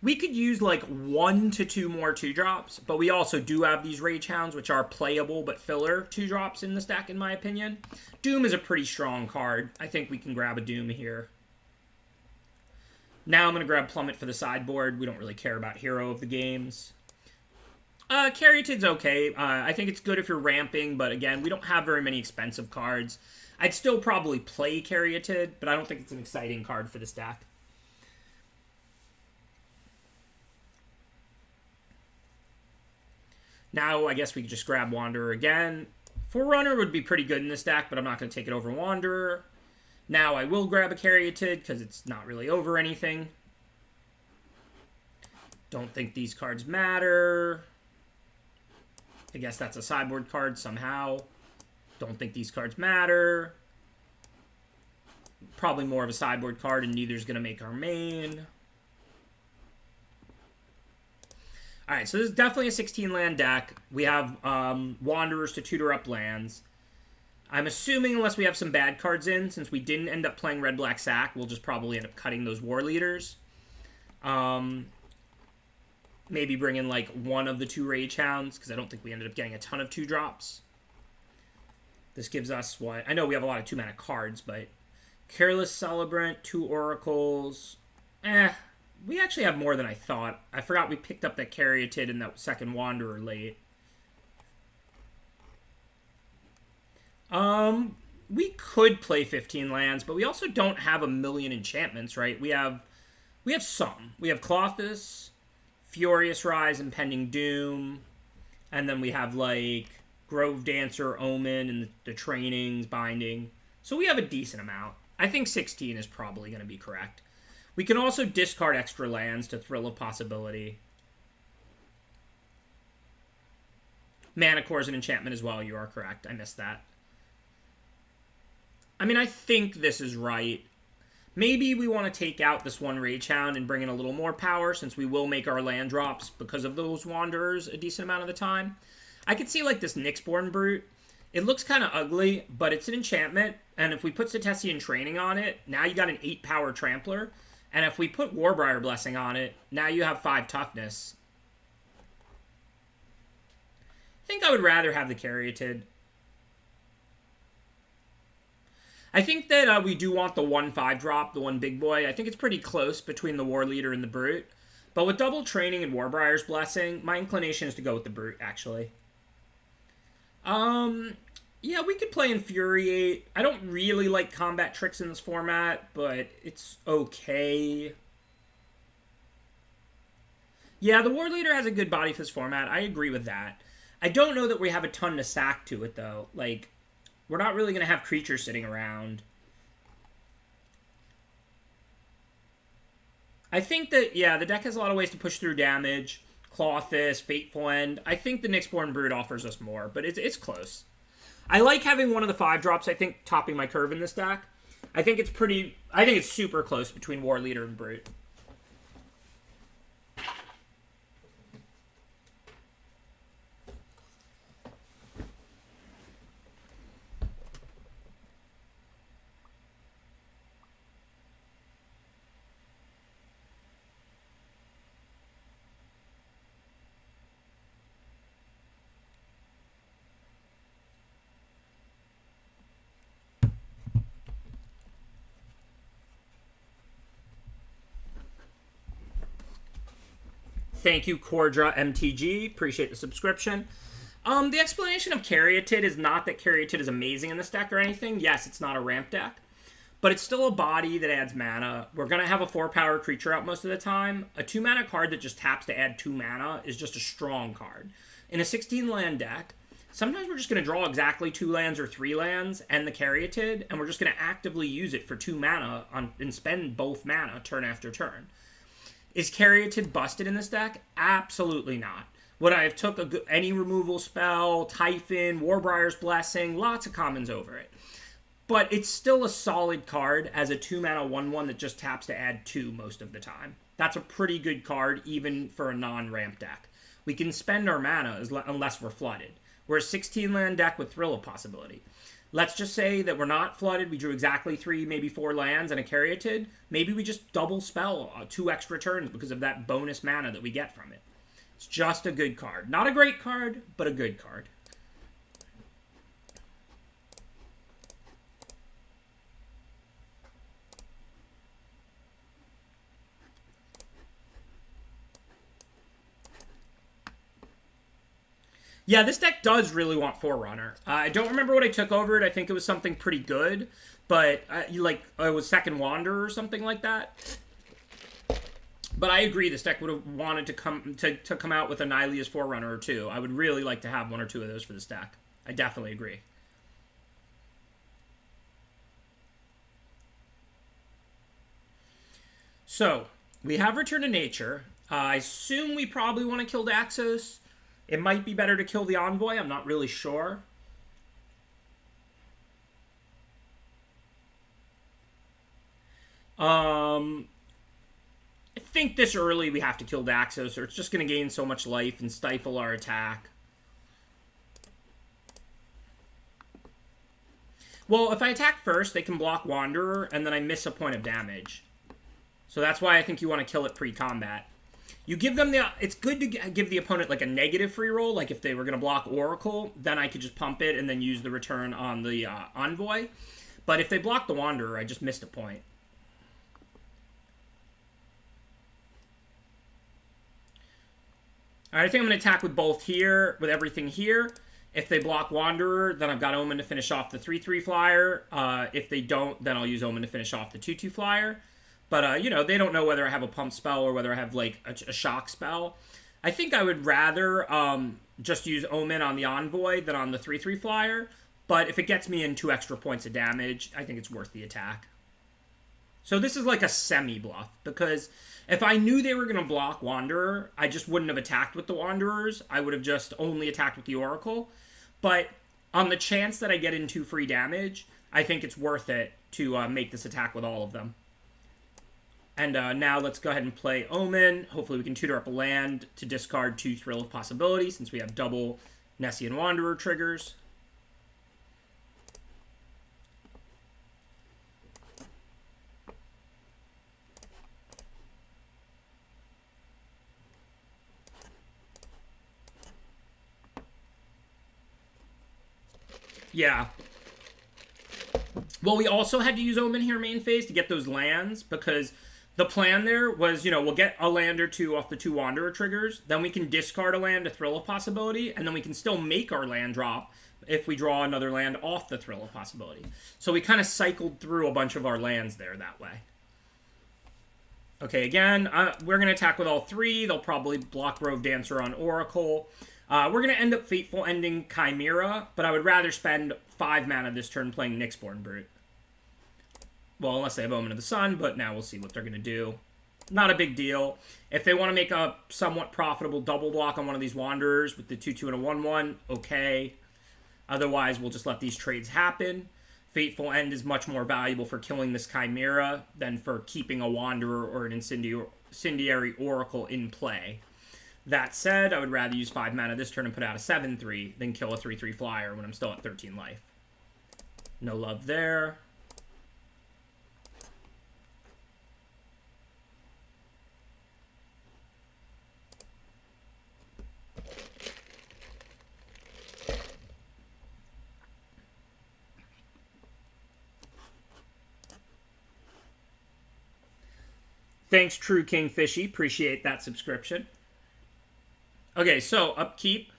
Speaker 1: we could use like 1 to 2 more 2-drops, but we also do have these Rage Hounds, which are playable but filler 2-drops in this deck, in my opinion. Doom is a pretty strong card. I think we can grab a Doom here. Now I'm going to grab Plummet for the sideboard. We don't really care about Hero of the Games. Caryatid's okay. I think it's good if you're ramping, but again, we don't have very many expensive cards. I'd still probably play Caryatid, but I don't think it's an exciting card for this deck. Now, I guess we could just grab Wanderer again. Forerunner would be pretty good in this deck, but I'm not going to take it over Wanderer. Now I will grab a Caryatid, because it's not really over anything. Don't think these cards matter. I guess that's a sideboard card somehow. Don't think these cards matter. Probably more of a sideboard card, and neither's going to make our main. Alright, so this is definitely a 16-land deck. We have Wanderers to tutor up lands. I'm assuming, unless we have some bad cards in, since we didn't end up playing Red-Black Sack, we'll just probably end up cutting those War Leaders. Maybe bring in, like, one of the 2 Rage Hounds, because I don't think we ended up getting a ton of 2-drops. This gives us what? I know we have a lot of 2-mana cards, but Careless Celebrant, 2 Oracles. We actually have more than I thought. I forgot we picked up that Caryatid and that second Wanderer late. We could play 15 lands, but we also don't have a million enchantments, right? We have some. We have Clothis, Furious Rise, Impending Doom, and then we have, like, Grove Dancer, Omen, and the Trainings, Binding. So we have a decent amount. I think 16 is probably going to be correct. We can also discard extra lands to Thrill of Possibility. Mana Core is an enchantment as well. You are correct. I missed that. I mean, I think this is right. Maybe we want to take out this one Rage Hound and bring in a little more power, since we will make our land drops because of those Wanderers a decent amount of the time. I could see, like, this Nyxborn Brute. It looks kind of ugly, but it's an enchantment, and if we put Setesian Training on it, now you got an 8-power Trampler, and if we put Warbriar Blessing on it, now you have 5 toughness. I think I would rather have the Caryatid. I think that we do want the 1/5 drop, the one big boy. I think it's pretty close between the War Leader and the Brute. But with double Training and Warbriar's Blessing, my inclination is to go with the Brute, actually. Yeah, we could play Infuriate. I don't really like combat tricks in this format, but it's okay. Yeah, the War Leader has a good body for this format. I agree with that. I don't know that we have a ton to sack to it, though. Like, we're not really going to have creatures sitting around. I think that, yeah, the deck has a lot of ways to push through damage. Clothis, Fateful End. I think the Nyxborn Brood offers us more, but it's close. I like having one of the 5-drops, I think, topping my curve in this deck. I think it's super close between War Leader and Brute. Thank you, Cordra MTG. Appreciate the subscription. The explanation of Caryatid is not that Caryatid is amazing in this deck or anything. Yes, it's not a ramp deck, but it's still a body that adds mana. We're going to have a 4-power creature out most of the time. A 2-mana card that just taps to add 2 mana is just a strong card. In a 16-land deck, sometimes we're just going to draw exactly 2 lands or 3 lands and the Caryatid, and we're just going to actively use it for 2 mana and spend both mana turn after turn. Is Caryatid busted in this deck? Absolutely not. Would I have took any removal spell, Typhon, Warbriar's Blessing, lots of commons over it. But it's still a solid card as a 2-mana 1/1 that just taps to add 2 most of the time. That's a pretty good card even for a non-ramp deck. We can spend our mana unless we're flooded. We're a 16-land deck with Thrill of Possibility. Let's just say that we're not flooded. We drew exactly 3, maybe 4 lands and a Caryatid. Maybe we just double spell 2 extra turns because of that bonus mana that we get from it. It's just a good card. Not a great card, but a good card. Yeah, this deck does really want Forerunner. I don't remember what I took over it. I think it was something pretty good, but it was Second Wanderer or something like that. But I agree, this deck would have wanted to come out with a Nylea's Forerunner or 2. I would really like to have 1 or 2 of those for this deck. I definitely agree. So, we have Return to Nature, I assume we probably want to kill Daxos. It might be better to kill the Envoy. I'm not really sure. I think this early we have to kill Daxos, or it's just going to gain so much life and stifle our attack. Well, if I attack first, they can block Wanderer, and then I miss a point of damage. So that's why I think you want to kill it pre-combat. You give them the... It's good to give the opponent, like, a negative free roll. Like, if they were going to block Oracle, then I could just pump it and then use the return on the Envoy. But if they block the Wanderer, I just missed a point. Alright, I think I'm going to attack with both here, with everything here. If they block Wanderer, then I've got Omen to finish off the 3/3 flyer. If they don't, then I'll use Omen to finish off the 2/2 flyer. But, you know, they don't know whether I have a pump spell or whether I have, like, a shock spell. I think I would rather just use Omen on the Envoy than on the 3/3 flyer. But if it gets me in 2 extra points of damage, I think it's worth the attack. So this is like a semi-bluff, because if I knew they were going to block Wanderer, I just wouldn't have attacked with the Wanderers. I would have just only attacked with the Oracle. But on the chance that I get in 2 free damage, I think it's worth it to make this attack with all of them. And now let's go ahead and play Omen. Hopefully we can tutor up a land to discard 2 Thrill of Possibility, since we have double Nessian Wanderer triggers. Yeah. Well, we also had to use Omen here main phase to get those lands, because the plan there was, you know, we'll get a land or 2 off the 2 Wanderer triggers, then we can discard a land to Thrill of Possibility, and then we can still make our land drop if we draw another land off the Thrill of Possibility. So we kind of cycled through a bunch of our lands there that way. Okay, again, we're going to attack with all 3. They'll probably block Rove Dancer on Oracle. We're going to end up Fateful Ending Chimera, but I would rather spend 5 mana this turn playing Nyxborn Brute. Well, unless they have Omen of the Sun, but now we'll see what they're going to do. Not a big deal. If they want to make a somewhat profitable double block on one of these Wanderers with the 2/2 and a 1/1, okay. Otherwise, we'll just let these trades happen. Fateful End is much more valuable for killing this Chimera than for keeping a Wanderer or an Incendiary Oracle in play. That said, I would rather use 5 mana this turn and put out a 7/3 than kill a 3/3 flyer when I'm still at 13 life. No love there. Thanks, True King Fishy. Appreciate that subscription. Okay, so upkeep.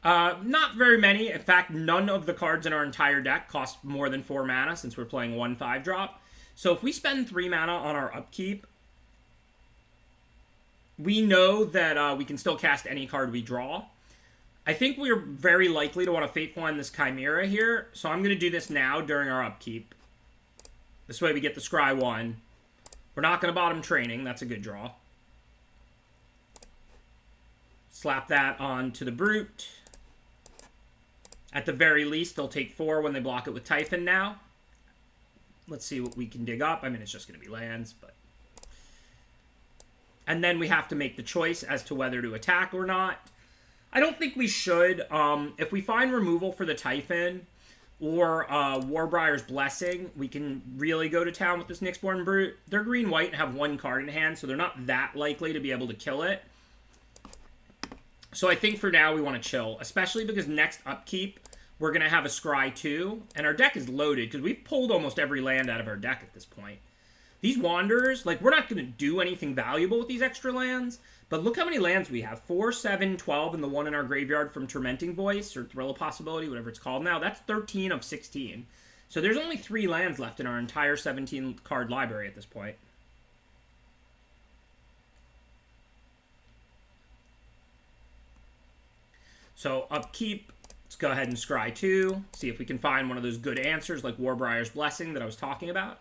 Speaker 1: Not very many. In fact, none of the cards in our entire deck cost more than 4 mana since we're playing 1 5-drop. So if we spend 3 mana on our upkeep, we know that we can still cast any card we draw. I think we're very likely to want to Fateful End this Chimera here, so I'm going to do this now during our upkeep. This way we get the Scry 1. We're not going to bottom Training. That's a good draw. Slap that onto the Brute. At the very least, they'll take 4 when they block it with Typhon now. Let's see what we can dig up. I mean, it's just going to be lands, but... And then we have to make the choice as to whether to attack or not. I don't think we should. If we find removal for the Typhon or Warbriar's Blessing, we can really go to town with this Nyxborn Brute. They're green-white and have 1 card in hand, so they're not that likely to be able to kill it. So I think for now we want to chill, especially because next upkeep we're going to have a Scry 2, and our deck is loaded because we've pulled almost every land out of our deck at this point. These Wanderers, like, we're not going to do anything valuable with these extra lands, but look how many lands we have. 4, 7, 12, and the one in our graveyard from Tormenting Voice, or Thrill of Possibility, whatever it's called now. That's 13 of 16. So there's only 3 lands left in our entire 17-card library at this point. So upkeep, let's go ahead and Scry 2, see if we can find one of those good answers like Warbriar's Blessing that I was talking about.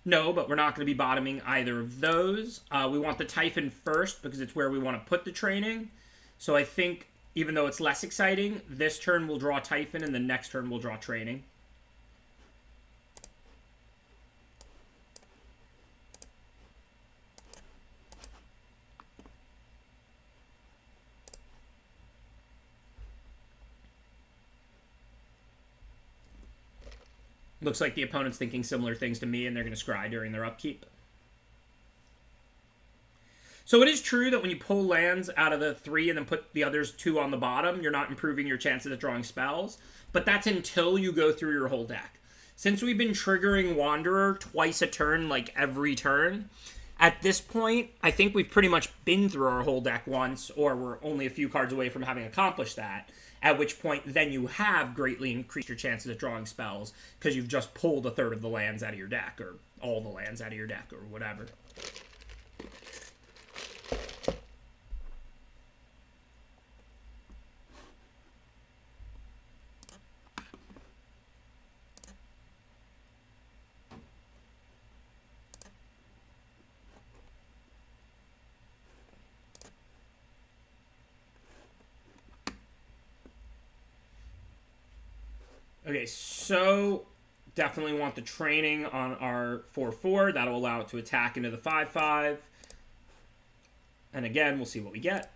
Speaker 1: No, but we're not going to be bottoming either of those. We want the Typhon first because it's where we want to put the training. So I think, even though it's less exciting, this turn we'll draw Typhon and the next turn we'll draw training. Looks like the opponent's thinking similar things to me, and they're going to scry during their upkeep. So it is true that when you pull lands out of the 3 and then put the others 2 on the bottom, you're not improving your chances at drawing spells. But that's until you go through your whole deck. Since we've been triggering Wanderer twice a turn, like every turn, at this point, I think we've pretty much been through our whole deck once, or we're only a few cards away from having accomplished that. At which point, then you have greatly increased your chances at drawing spells, because you've just pulled a third of the lands out of your deck, or all the lands out of your deck, or whatever. Okay, so definitely want the training on our 4/4. That'll allow it to attack into the 5/5. And again, we'll see what we get.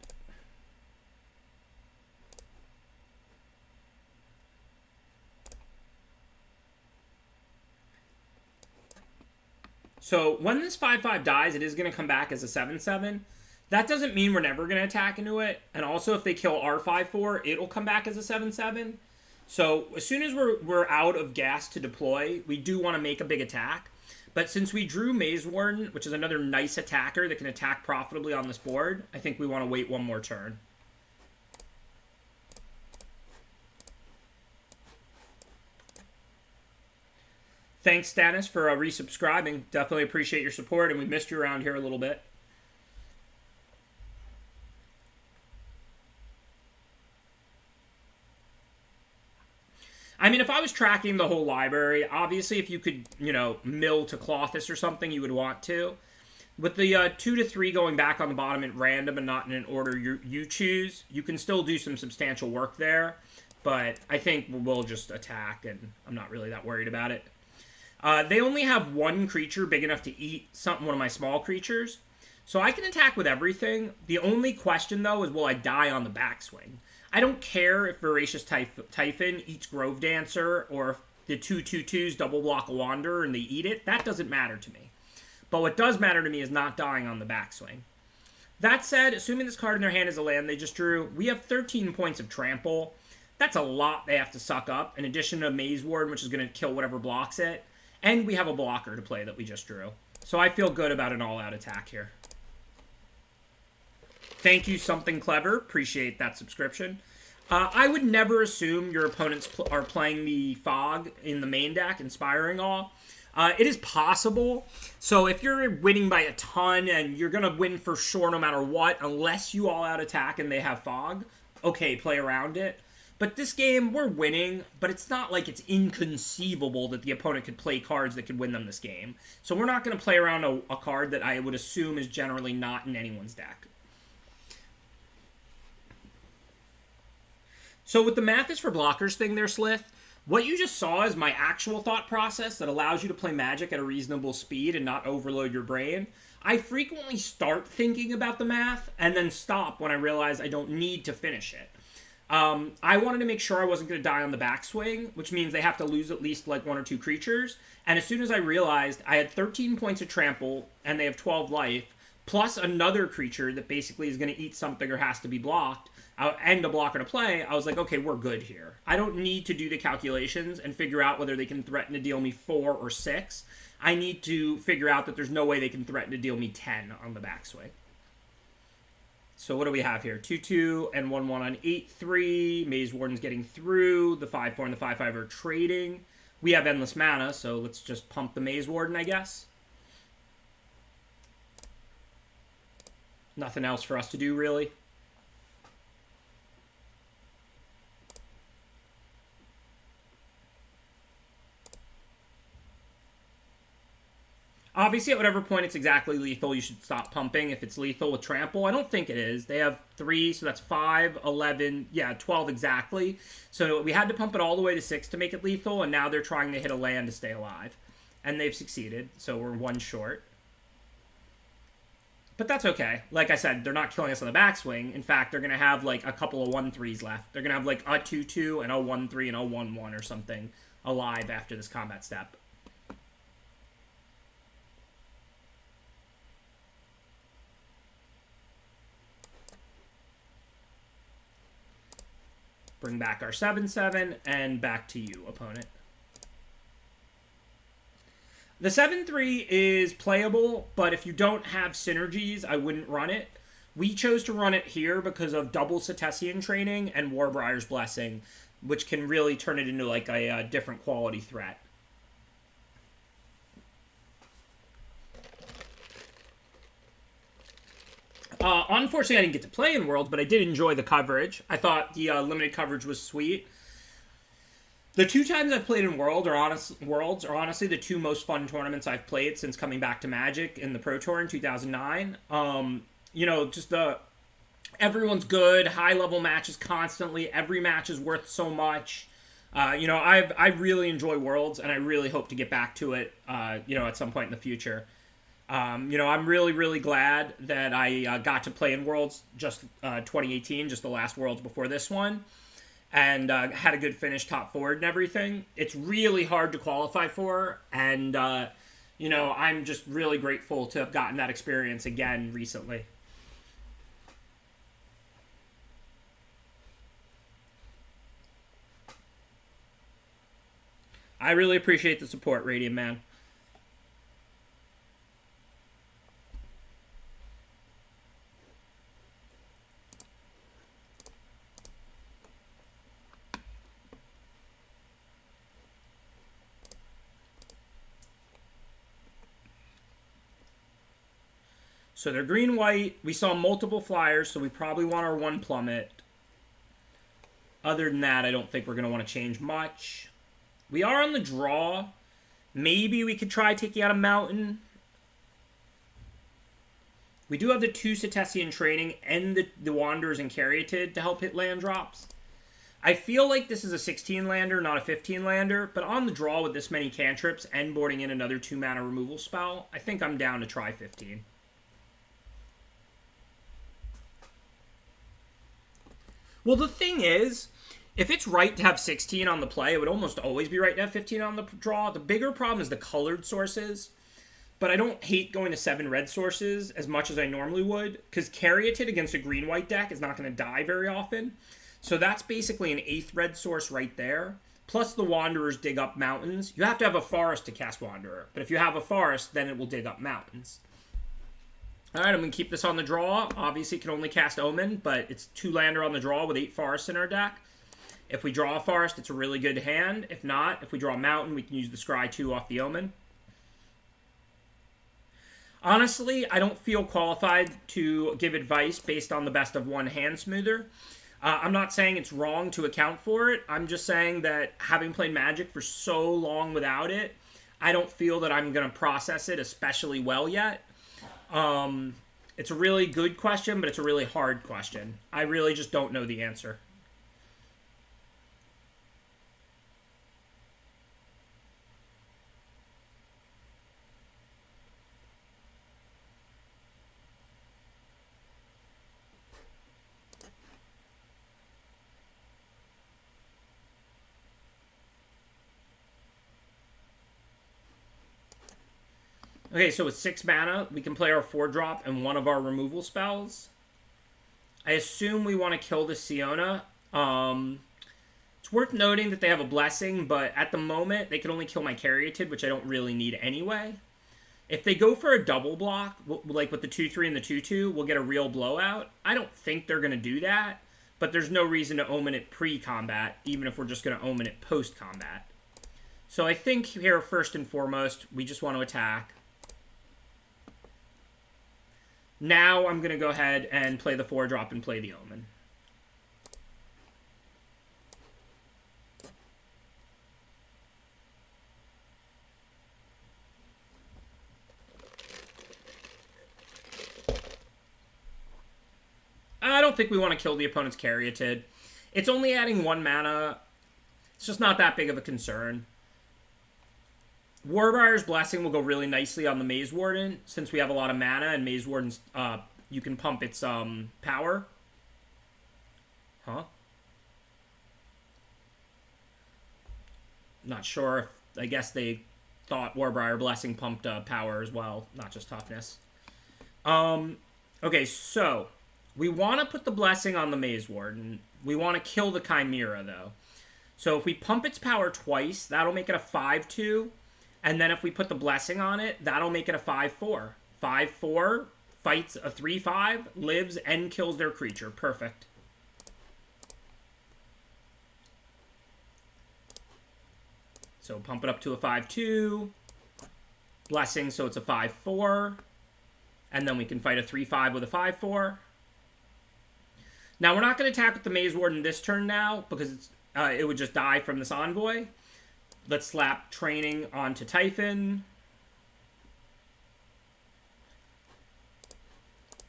Speaker 1: So when this 5/5 dies, it is going to come back as a 7/7. That doesn't mean we're never going to attack into it. And also, if they kill our 5/4, it'll come back as a 7/7. So as soon as we're out of gas to deploy, we do want to make a big attack. But since we drew Maze Warden, which is another nice attacker that can attack profitably on this board, I think we want to wait one more turn. Thanks, Stannis, for resubscribing. Definitely appreciate your support, and we missed you around here a little bit. I mean, if I was tracking the whole library, obviously if you could, mill to Clothis or something, you would want to. With the 2 to 3 going back on the bottom at random and not in an order you choose, you can still do some substantial work there. But I think we'll just attack, and I'm not really that worried about it. They only have one creature big enough to eat one of my small creatures. So I can attack with everything. The only question, though, is will I die on the backswing? I don't care if Voracious Typhon eats Grove Dancer or if the 2/2/2s double block a Wanderer and they eat it. That doesn't matter to me. But what does matter to me is not dying on the backswing. That said, assuming this card in their hand is a land they just drew, we have 13 points of trample. That's a lot they have to suck up, in addition to Maze Warden, which is going to kill whatever blocks it. And we have a blocker to play that we just drew. So I feel good about an all-out attack here. Thank you, Something Clever. Appreciate that subscription. I would never assume your opponents are playing the Fog in the main deck, Inspiring Awe. It is possible. So if you're winning by a ton and you're going to win for sure no matter what, unless you all-out attack and they have Fog, okay, play around it. But this game, we're winning, but it's not like it's inconceivable that the opponent could play cards that could win them this game. So we're not going to play around a card that I would assume is generally not in anyone's deck. So with the math is for blockers thing there, Slith, what you just saw is my actual thought process that allows you to play Magic at a reasonable speed and not overload your brain. I frequently start thinking about the math and then stop when I realize I don't need to finish it. I wanted to make sure I wasn't going to die on the backswing, which means they have to lose at least like 1 or 2 creatures. And as soon as I realized I had 13 points of trample and they have 12 life, plus another creature that basically is going to eat something or has to be blocked, and a blocker to play, I was like, okay, we're good here. I don't need to do the calculations and figure out whether they can threaten to deal me 4 or 6. I need to figure out that there's no way they can threaten to deal me 10 on the backswing. So what do we have here? 2/2 and 1/1 on 8/3. Maze Warden's getting through. The 5/4 and the 5/5 are trading. We have endless mana, so let's just pump the Maze Warden, I guess. Nothing else for us to do, really. Obviously, at whatever point it's exactly lethal, you should stop pumping if it's lethal with trample. I don't think it is. They have 3, so that's 5, 11, yeah, 12 exactly. So we had to pump it all the way to 6 to make it lethal, and now they're trying to hit a land to stay alive. And they've succeeded, so we're 1 short. But that's okay. Like I said, they're not killing us on the backswing. In fact, they're going to have like a couple of 1-3s left. They're going to have like a 2-2 and a 1-3 and a 1-1 or something alive after this combat step. Bring back our 7-7 and back to you, opponent. The 7-3 is playable, but if you don't have synergies, I wouldn't run it. We chose to run it here because of double Cetacean Training and Warbrier's Blessing, which can really turn it into like a different quality threat. Unfortunately, I didn't get to play in Worlds, but I did enjoy the coverage. I thought the limited coverage was sweet. The 2 times I've played in Worlds are honestly the 2 most fun tournaments I've played since coming back to Magic in the Pro Tour in 2009. You know, just everyone's good, high-level matches constantly. Every match is worth so much. You know, I really enjoy Worlds, and I really hope to get back to it, you know, at some point in the future. You know, I'm really, really glad that I got to play in Worlds just 2018, just the last Worlds before this one. And had a good finish, top forward and everything. It's really hard to qualify for, and, you know, I'm just really grateful to have gotten that experience again recently. I really appreciate the support, Radiant Man. So they're green-white. We saw multiple flyers, so we probably want our 1 plummet. Other than that, I don't think we're going to want to change much. We are on the draw. Maybe we could try taking out a mountain. We do have the 2 Cetacean Training and the Wanderers and Caryatid to help hit land drops. I feel like this is a 16-lander, not a 15-lander, but on the draw with this many cantrips and boarding in another 2-mana removal spell, I think I'm down to try 15. Well, the thing is, if it's right to have 16 on the play, it would almost always be right to have 15 on the draw. The bigger problem is the colored sources. But I don't hate going to 7 red sources as much as I normally would, because Caryatid against a green-white deck is not going to die very often. So that's basically an 8th red source right there. Plus the Wanderers dig up mountains. You have to have a forest to cast Wanderer. But if you have a forest, then it will dig up mountains. Alright, I'm going to keep this on the draw. Obviously, it can only cast Omen, but it's 2-lander on the draw with 8 forests in our deck. If we draw a forest, it's a really good hand. If not, if we draw a mountain, we can use the Scry 2 off the Omen. Honestly, I don't feel qualified to give advice based on the best of 1 hand smoother. I'm not saying it's wrong to account for it. I'm just saying that having played Magic for so long without it, I don't feel that I'm going to process it especially well yet. It's a really good question, but it's a really hard question. I really just don't know the answer. Okay, so with 6 mana, we can play our 4-drop and 1 of our removal spells. I assume we want to kill the Siona. It's worth noting that they have a Blessing, but at the moment, they can only kill my Caryatid, which I don't really need anyway. If they go for a double block, like with the 2-3 and the 2-2, we'll get a real blowout. I don't think they're going to do that, but there's no reason to Omen it pre-combat, even if we're just going to Omen it post-combat. So I think here, first and foremost, we just want to attack. Now I'm going to go ahead and play the 4-drop and play the Omen. don't think we want to kill the opponent's Caryatid. It's only adding 1 mana. It's just not that big of a concern. Warbriar's Blessing will go really nicely on the Maze Warden, since we have a lot of mana, and Maze Warden's, you can pump its power. Huh? Not sure. I guess they thought Warbriar Blessing pumped power as well, not just toughness. Okay, so we want to put the Blessing on the Maze Warden. We want to kill the Chimera, though. So if we pump its power twice, that'll make it a 5/2. And then if we put the Blessing on it, that'll make it a 5/4. 5/4, fights a 3/5, lives, and kills their creature. Perfect. So pump it up to a 5/2. Blessing, so it's a 5/4. And then we can fight a 3/5 with a 5/4. Now, we're not going to attack with the Maze Warden this turn now, because it's, it would just die from this Envoy. Let's slap Training onto Typhon.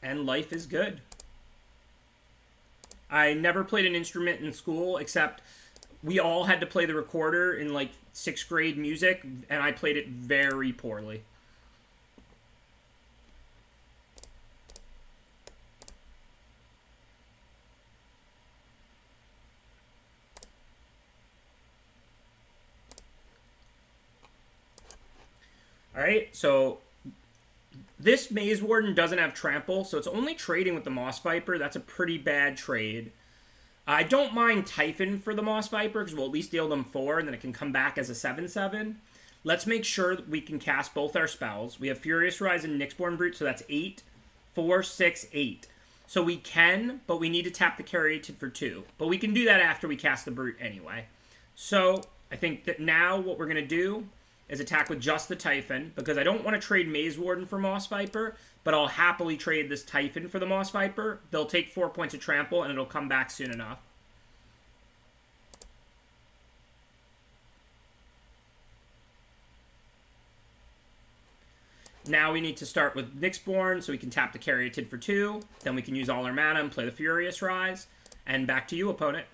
Speaker 1: And life is good. I never played an instrument in school, except we all had to play the recorder in, like, 6th grade music, and I played it very poorly. Alright, so this Maze Warden doesn't have Trample, so it's only trading with the Moss Viper. That's a pretty bad trade. I don't mind Typhon for the Moss Viper, because we'll at least deal them 4, and then it can come back as a 7/7. Let's make sure that we can cast both our spells. We have Furious Rise and Nyxborn Brute, so that's 8, 4, 6, 8. So we can, but we need to tap the Caryatid for 2. But we can do that after we cast the Brute anyway. So I think that now what we're going to do is attack with just the Typhon, because I don't want to trade Maze Warden for Moss Viper, but I'll happily trade this Typhon for the Moss Viper. They'll take 4 points of trample, and it'll come back soon enough. Now we need to start with Nyxborn, so we can tap the Caryatid for 2. Then we can use all our mana and play the Furious Rise. And back to you, opponent.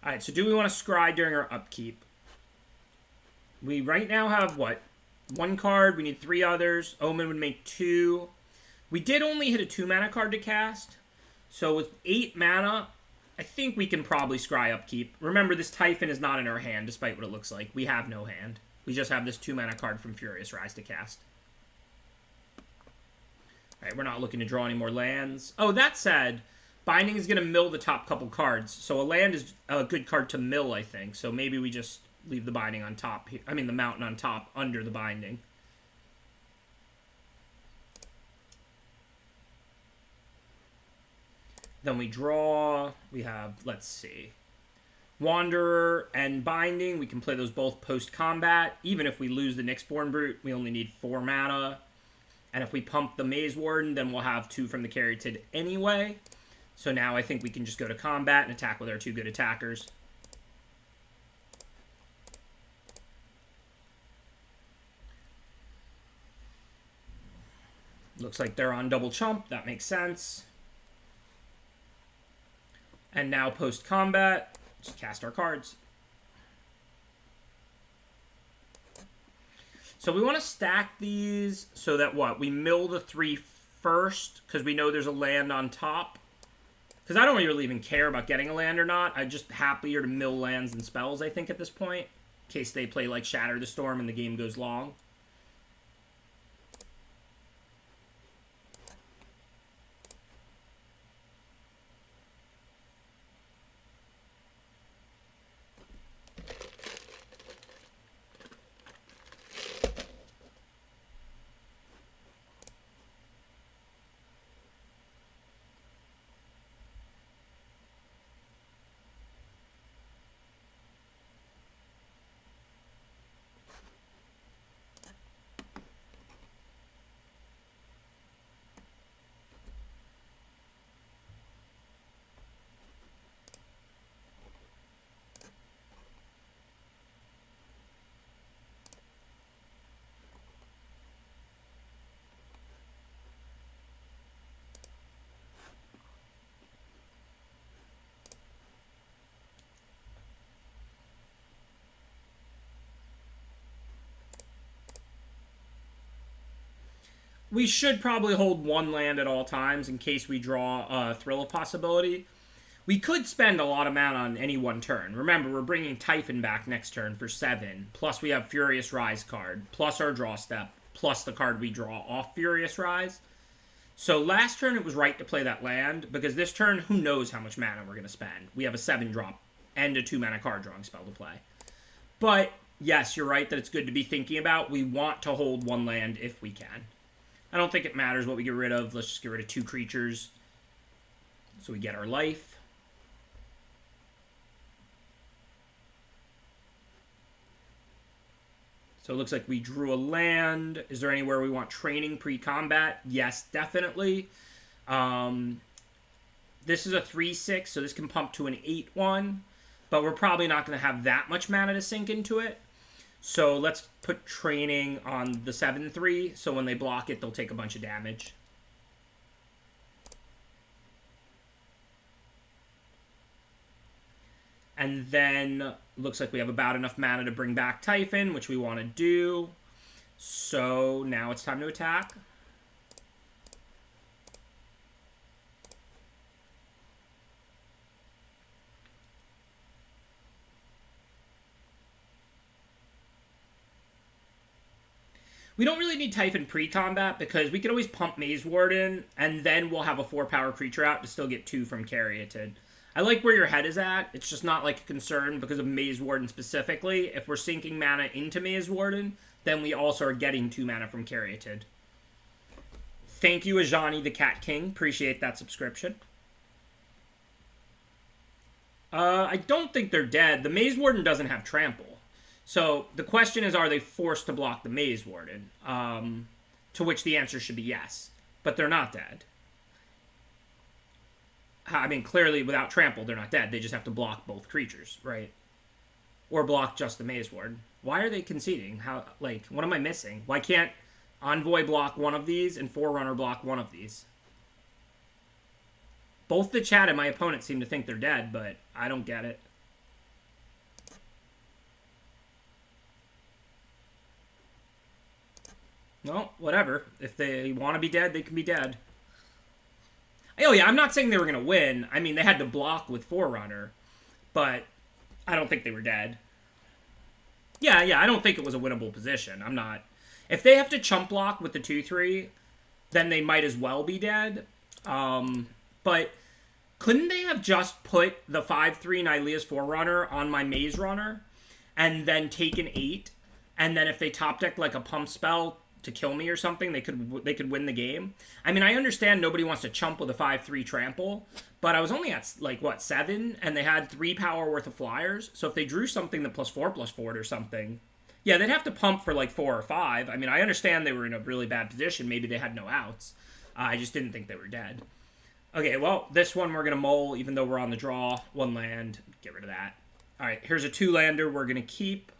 Speaker 1: Alright, so do we want to scry during our upkeep? We right now have, what? 1 card, we need 3 others. Omen would make 2. We did only hit a 2-mana card to cast. So with 8 mana, I think we can probably scry upkeep. Remember, this Typhon is not in our hand, despite what it looks like. We have no hand. We just have this 2-mana card from Furious Rise to cast. Alright, we're not looking to draw any more lands. Oh, that said, Binding is going to mill the top couple cards. So a land is a good card to mill, I think. So maybe we just leave the Binding on top. I mean, the Mountain on top under the Binding. Then we draw. We have, let's see, Wanderer and Binding. We can play those both post-combat. Even if we lose the Nyxborn Brute, we only need 4 mana. And if we pump the Maze Warden, then we'll have 2 from the Caryatid anyway. So now I think we can just go to combat and attack with our 2 good attackers. Looks like they're on double chump. That makes sense. And now post-combat, just cast our cards. So we want to stack these so that what? We mill the 3 first, because we know there's a land on top. Because I don't really even care about getting a land or not. I'm just happier to mill lands and spells, I think, at this point. In case they play, like, Shatter the Storm and the game goes long. we should probably hold one land at all times in case we draw a Thrill of Possibility. We could spend a lot of mana on any one turn. Remember, we're bringing Typhon back next turn for 7. Plus we have Furious Rise card. Plus our draw step. Plus the card we draw off Furious Rise. So last turn it was right to play that land. Because this turn, who knows how much mana we're going to spend. We have a 7-drop and a 2-mana card drawing spell to play. But, yes, you're right that it's good to be thinking about. We want to hold one land if we can. I don't think it matters what we get rid of. Let's just get rid of 2 creatures. So we get our life. So it looks like we drew a land. Is there anywhere we want training pre-combat? Yes, definitely. This is a 3/6, so this can pump to an 8/1. But we're probably not going to have that much mana to sink into it. So let's put training on the 7/3, so when they block it, they'll take a bunch of damage. And then, looks like we have about enough mana to bring back Typhon, which we want to do. So, now it's time to attack. We don't really need Typhon pre-combat because we can always pump Maze Warden, and then we'll have a 4-power creature out to still get 2 from Caryatid. I like where your head is at. It's just not like a concern because of Maze Warden specifically. If we're sinking mana into Maze Warden, then we also are getting 2 mana from Caryatid. Thank you, Ajani the Cat King. Appreciate that subscription. I don't think they're dead. The Maze Warden doesn't have trample. So the question is, are they forced to block the Maze Warden? To which the answer should be yes. But they're not dead. I mean, clearly, without trample, they're not dead. They just have to block both creatures, right? Or block just the Maze Warden. Why are they conceding? How, like, what am I missing? Why can't Envoy block one of these and Forerunner block one of these? Both the chat and my opponent seem to think they're dead, but I don't get it. Well, whatever. If they want to be dead, they can be dead. Oh, yeah, I'm not saying they were going to win. I mean, they had to block with Forerunner, but I don't think they were dead. Yeah, I don't think it was a winnable position. I'm not. If they have to chump block with the 2/3, then they might as well be dead. But couldn't they have just put the 5/3 Nylea's Forerunner on my Maze Runner and then taken 8? And then if they top deck like a pump spell to kill me or something, they could win the game. I mean, I understand nobody wants to chump with a 5/3 trample, but I was only at, like, what, 7? And they had 3 power worth of flyers. So if they drew something that +4/+4 or something, yeah, they'd have to pump for, like, 4 or 5. I mean, I understand they were in a really bad position. Maybe they had no outs. I just didn't think they were dead. Okay, well, this one we're going to mull, even though we're on the draw. 1 land. Get rid of that. All right, here's a 2-lander we're going to keep.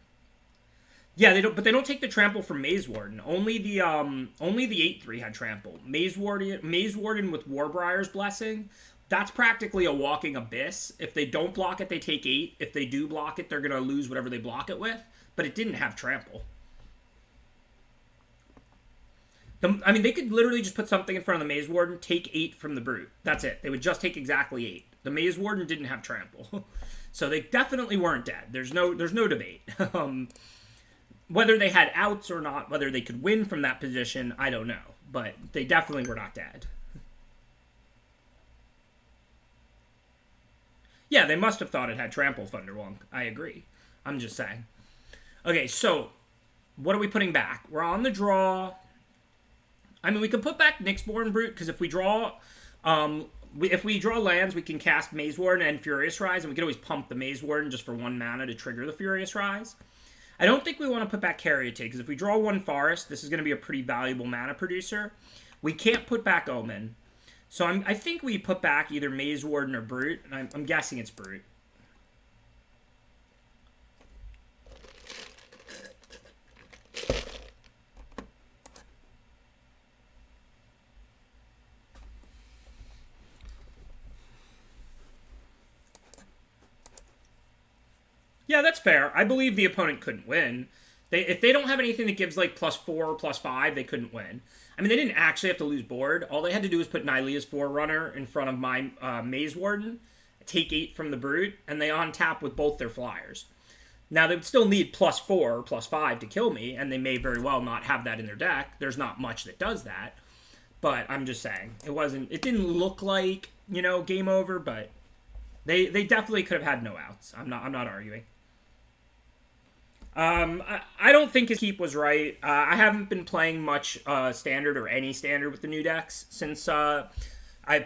Speaker 1: Yeah, they don't take the trample from Maze Warden. Only the 8/3 had trample. Maze Warden with Warbriar's Blessing, that's practically a walking abyss. If they don't block it, they take 8. If they do block it, they're gonna lose whatever they block it with. But it didn't have trample. I mean, they could literally just put something in front of the Maze Warden, take 8 from the Brute. That's it. They would just take exactly 8. The Maze Warden didn't have trample, so they definitely weren't dead. There's no debate. Whether they had outs or not, whether they could win from that position, I don't know. But they definitely were not dead. Yeah, they must have thought it had trample, Thunderwonk. I agree. I'm just saying. Okay, so what are we putting back? We're on the draw. I mean, we could put back Nyxborn Brute, because if we draw lands, we can cast Maze Warden and Furious Rise, and we can always pump the Maze Warden just for 1 mana to trigger the Furious Rise. I don't think we want to put back Caryatid, because if we draw 1 Forest, this is going to be a pretty valuable mana producer. We can't put back Omen. So I think we put back either Maze Warden or Brute, and I'm guessing it's Brute. Yeah, that's fair. I believe the opponent couldn't win. If they don't have anything that gives like +4 or +5, they couldn't win. I mean, they didn't actually have to lose board. All they had to do was put Nylea's Forerunner in front of my Maze Warden, take 8 from the Brute, and they on-tap with both their flyers. Now, they would still need +4 or +5 to kill me, and they may very well not have that in their deck. There's not much that does that. But I'm just saying, it didn't look like, game over, but they definitely could have had no outs. I'm not arguing. I don't think his keep was right. I haven't been playing much standard or any standard with the new decks since I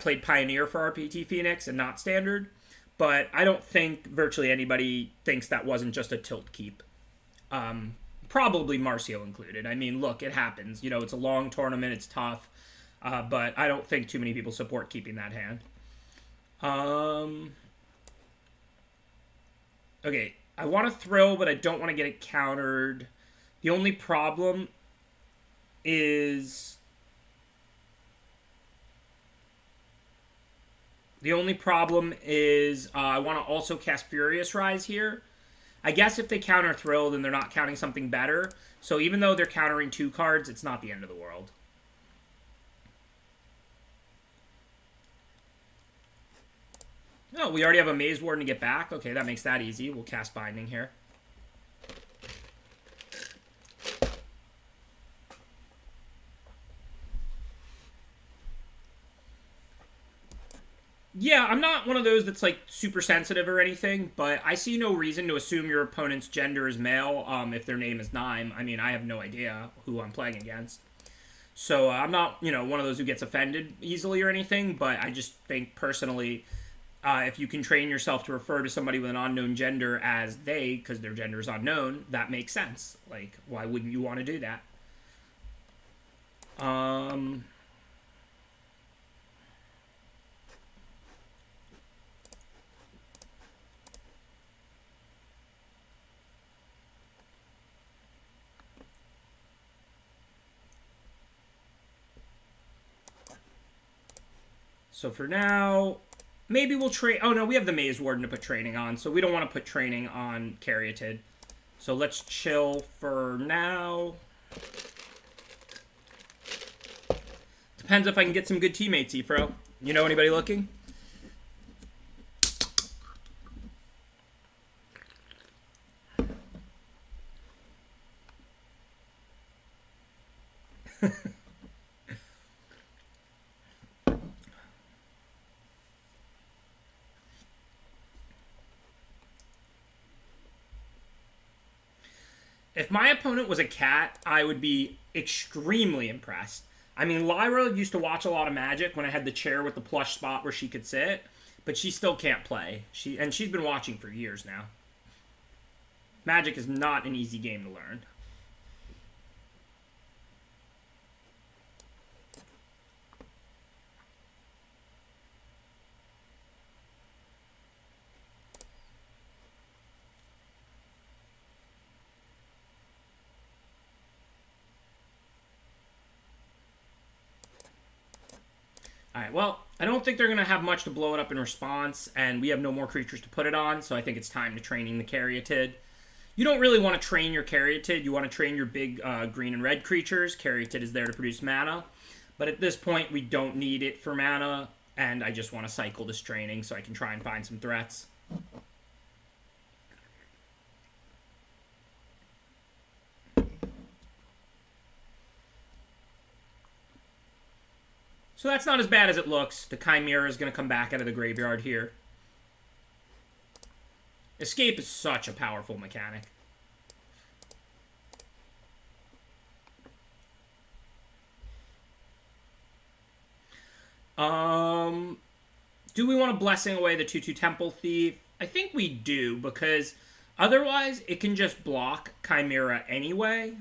Speaker 1: played Pioneer for RPT Phoenix and not standard. But I don't think virtually anybody thinks that wasn't just a tilt keep. Probably Marcio included. I mean, look, it happens. It's a long tournament. It's tough. But I don't think too many people support keeping that hand. Okay, I want to thrill, but I don't want to get it countered. The only problem is... I want to also cast Furious Rise here. I guess if they counter Thrill, then they're not counting something better. So even though they're countering 2 cards, it's not the end of the world. Oh, we already have a Maze Warden to get back. Okay, that makes that easy. We'll cast Binding here. Yeah, I'm not one of those that's like super sensitive or anything, but I see no reason to assume your opponent's gender is male if their name is Nime. I mean, I have no idea who I'm playing against. So I'm not, one of those who gets offended easily or anything, but I just think personally, if you can train yourself to refer to somebody with an unknown gender as they, because their gender is unknown, that makes sense. Like, why wouldn't you want to do that? So for now, maybe we'll train... Oh, no, we have the Maze Warden to put training on, so we don't want to put training on Caryatid. So let's chill for now. Depends if I can get some good teammates, Efro. You know anybody looking? If my opponent was a cat, I would be extremely impressed. I mean, Lyra used to watch a lot of Magic when I had the chair with the plush spot where she could sit, but she still can't play. She's been watching for years now. Magic is not an easy game to learn. Alright, well, I don't think they're going to have much to blow it up in response, and we have no more creatures to put it on, so I think it's time to training the Caryatid. You don't really want to train your Caryatid, you want to train your big green and red creatures. Caryatid is there to produce mana, but at this point we don't need it for mana, and I just want to cycle this training so I can try and find some threats. So that's not as bad as it looks. The Chimera is going to come back out of the graveyard here. Escape is such a powerful mechanic. Do we want to Blessing away the 2/2 Temple Thief? I think we do, because otherwise it can just block Chimera anyway.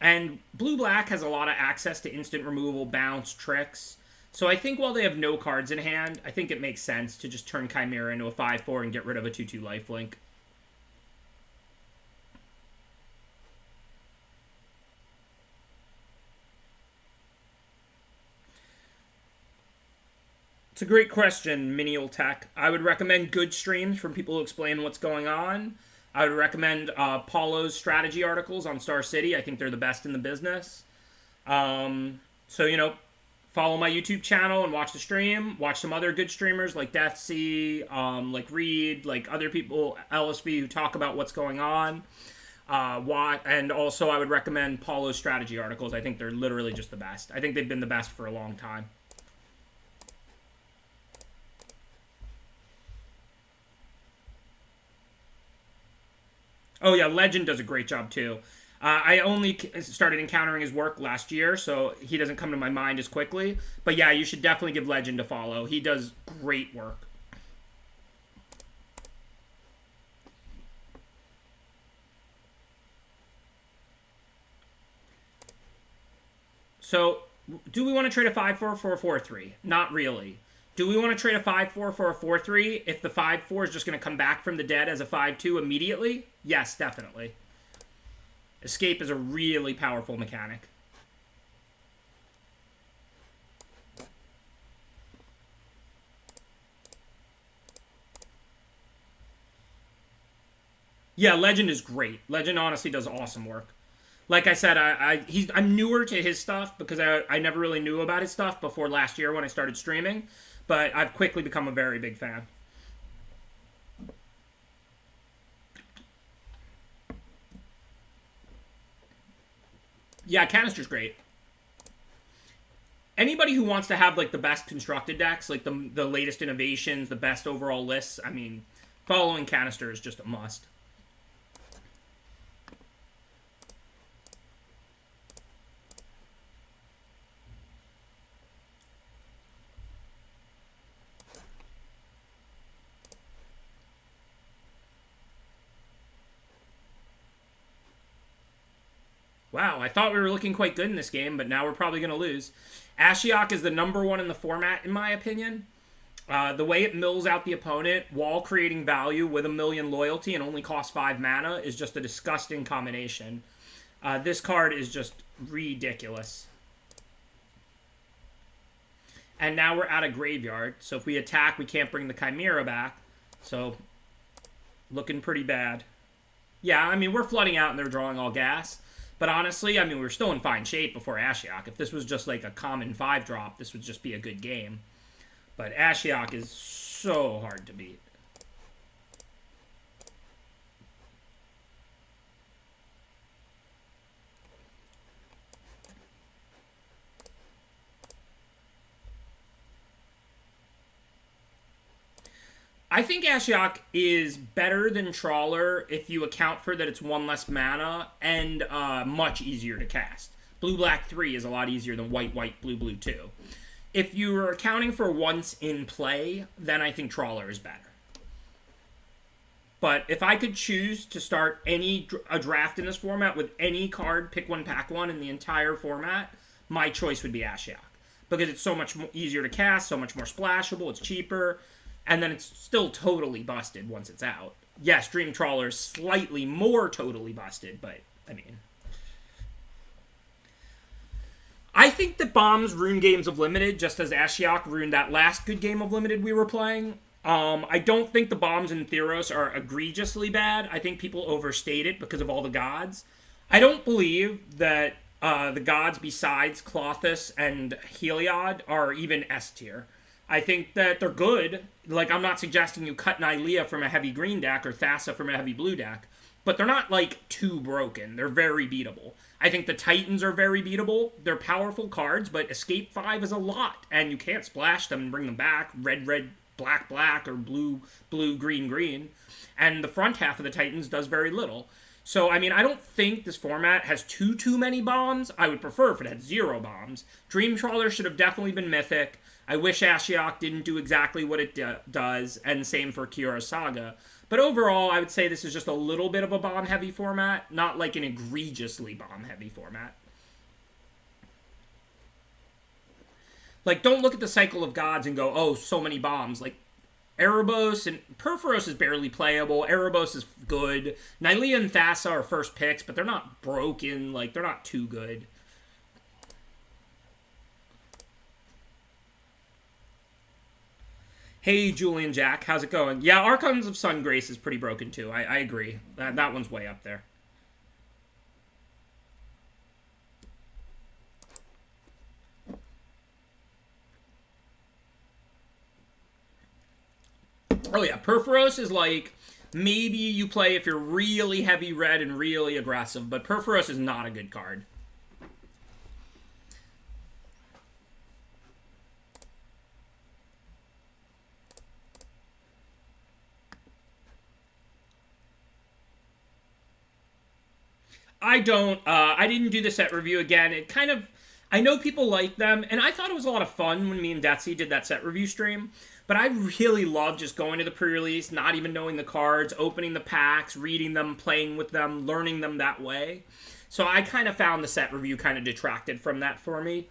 Speaker 1: And Blue-Black has a lot of access to instant removal, bounce, tricks. So I think while they have no cards in hand, I think it makes sense to just turn Chimera into a 5/4 and get rid of a 2/2 lifelink. It's a great question, Minial Tech. I would recommend good streams from people who explain what's going on. I would recommend Paulo's strategy articles on Star City. I think they're the best in the business. So, you know, follow my YouTube channel and watch the stream. Watch some other good streamers like Deathsea, like Reed, like other people, LSV, who talk about what's going on. And also I would recommend Paulo's strategy articles. I think they're literally just the best. I think they've been the best for a long time. Oh yeah, Legend does a great job too. I only started encountering his work last year, so he doesn't come to my mind as quickly. But yeah, you should definitely give Legend a follow. He does great work. So, do we want to trade a 5-4 for a 4-3? Not really. Do we want to trade a 5-4 for a 4-3 if the 5-4 is just going to come back from the dead as a 5-2 immediately? Yes, definitely. Escape is a really powerful mechanic. Yeah, Legend is great. Legend honestly does awesome work. Like I said, I'm newer to his stuff because I never really knew about his stuff before last year when I started streaming, but I've quickly become a very big fan. Yeah, Canister's great. Anybody who wants to have like the best constructed decks, like the latest innovations, the best overall lists, I mean, following Canister is just a must. Wow, I thought we were looking quite good in this game, but now we're probably going to lose. Ashiok is the #1 in the format, in my opinion. The way it mills out the opponent while creating value with 1,000,000 loyalty and only costs 5 mana is just a disgusting combination. This card is just ridiculous. And now we're out of graveyard, so if we attack, we can't bring the Chimera back. So, looking pretty bad. Yeah, I mean, we're flooding out and they're drawing all gas. But honestly, I mean, we're still in fine shape before Ashiok. If this was just like a common 5-drop, this would just be a good game. But Ashiok is so hard to beat. I think Ashiok is better than Trawler if you account for that it's 1 less mana and much easier to cast. Blue-Black 3 is a lot easier than White-White, Blue-Blue 2. If you're accounting for once in play, then I think Trawler is better. But if I could choose to start a draft in this format with any card, pick one, pack one in the entire format, my choice would be Ashiok. Because it's so much easier to cast, so much more splashable, it's cheaper, and then it's still totally busted once it's out. Yes, Dream Trawler is slightly more totally busted, but, I mean... I think that Bombs ruin games of Limited, just as Ashiok ruined that last good game of Limited we were playing. I don't think the Bombs in Theros are egregiously bad. I think people overstate it because of all the gods. I don't believe that the gods besides Klothys and Heliod are even S tier. I think that they're good. Like, I'm not suggesting you cut Nylea from a heavy green deck or Thassa from a heavy blue deck, but they're not, like, too broken. They're very beatable. I think the Titans are very beatable. They're powerful cards, but Escape 5 is a lot, and you can't splash them and bring them back. Red, red, black, black, or blue, blue, green, green. And the front half of the Titans does very little. So, I mean, I don't think this format has too many bombs. I would prefer if it had 0 bombs. Dream Trawler should have definitely been Mythic. I wish Ashiok didn't do exactly what it does, and same for Kiora Saga. But overall, I would say this is just a little bit of a bomb-heavy format, not like an egregiously bomb-heavy format. Like, don't look at the Cycle of Gods and go, oh, so many bombs. Like, Erebos and Perforos is barely playable. Erebos is good. Nylea and Thassa are first picks, but they're not broken. Like, they're not too good. Hey, Julian Jack, how's it going? Yeah, Archons of Sun Grace is pretty broken too. I agree. That one's way up there. Oh yeah, Perforos is like, maybe you play if you're really heavy red and really aggressive, but Perforos is not a good card. I didn't do the set review again. It kind of, I know people like them, and I thought it was a lot of fun when me and Detsy did that set review stream. But I really love just going to the pre-release, not even knowing the cards, opening the packs, reading them, playing with them, learning them that way. So I kind of found the set review kind of detracted from that for me.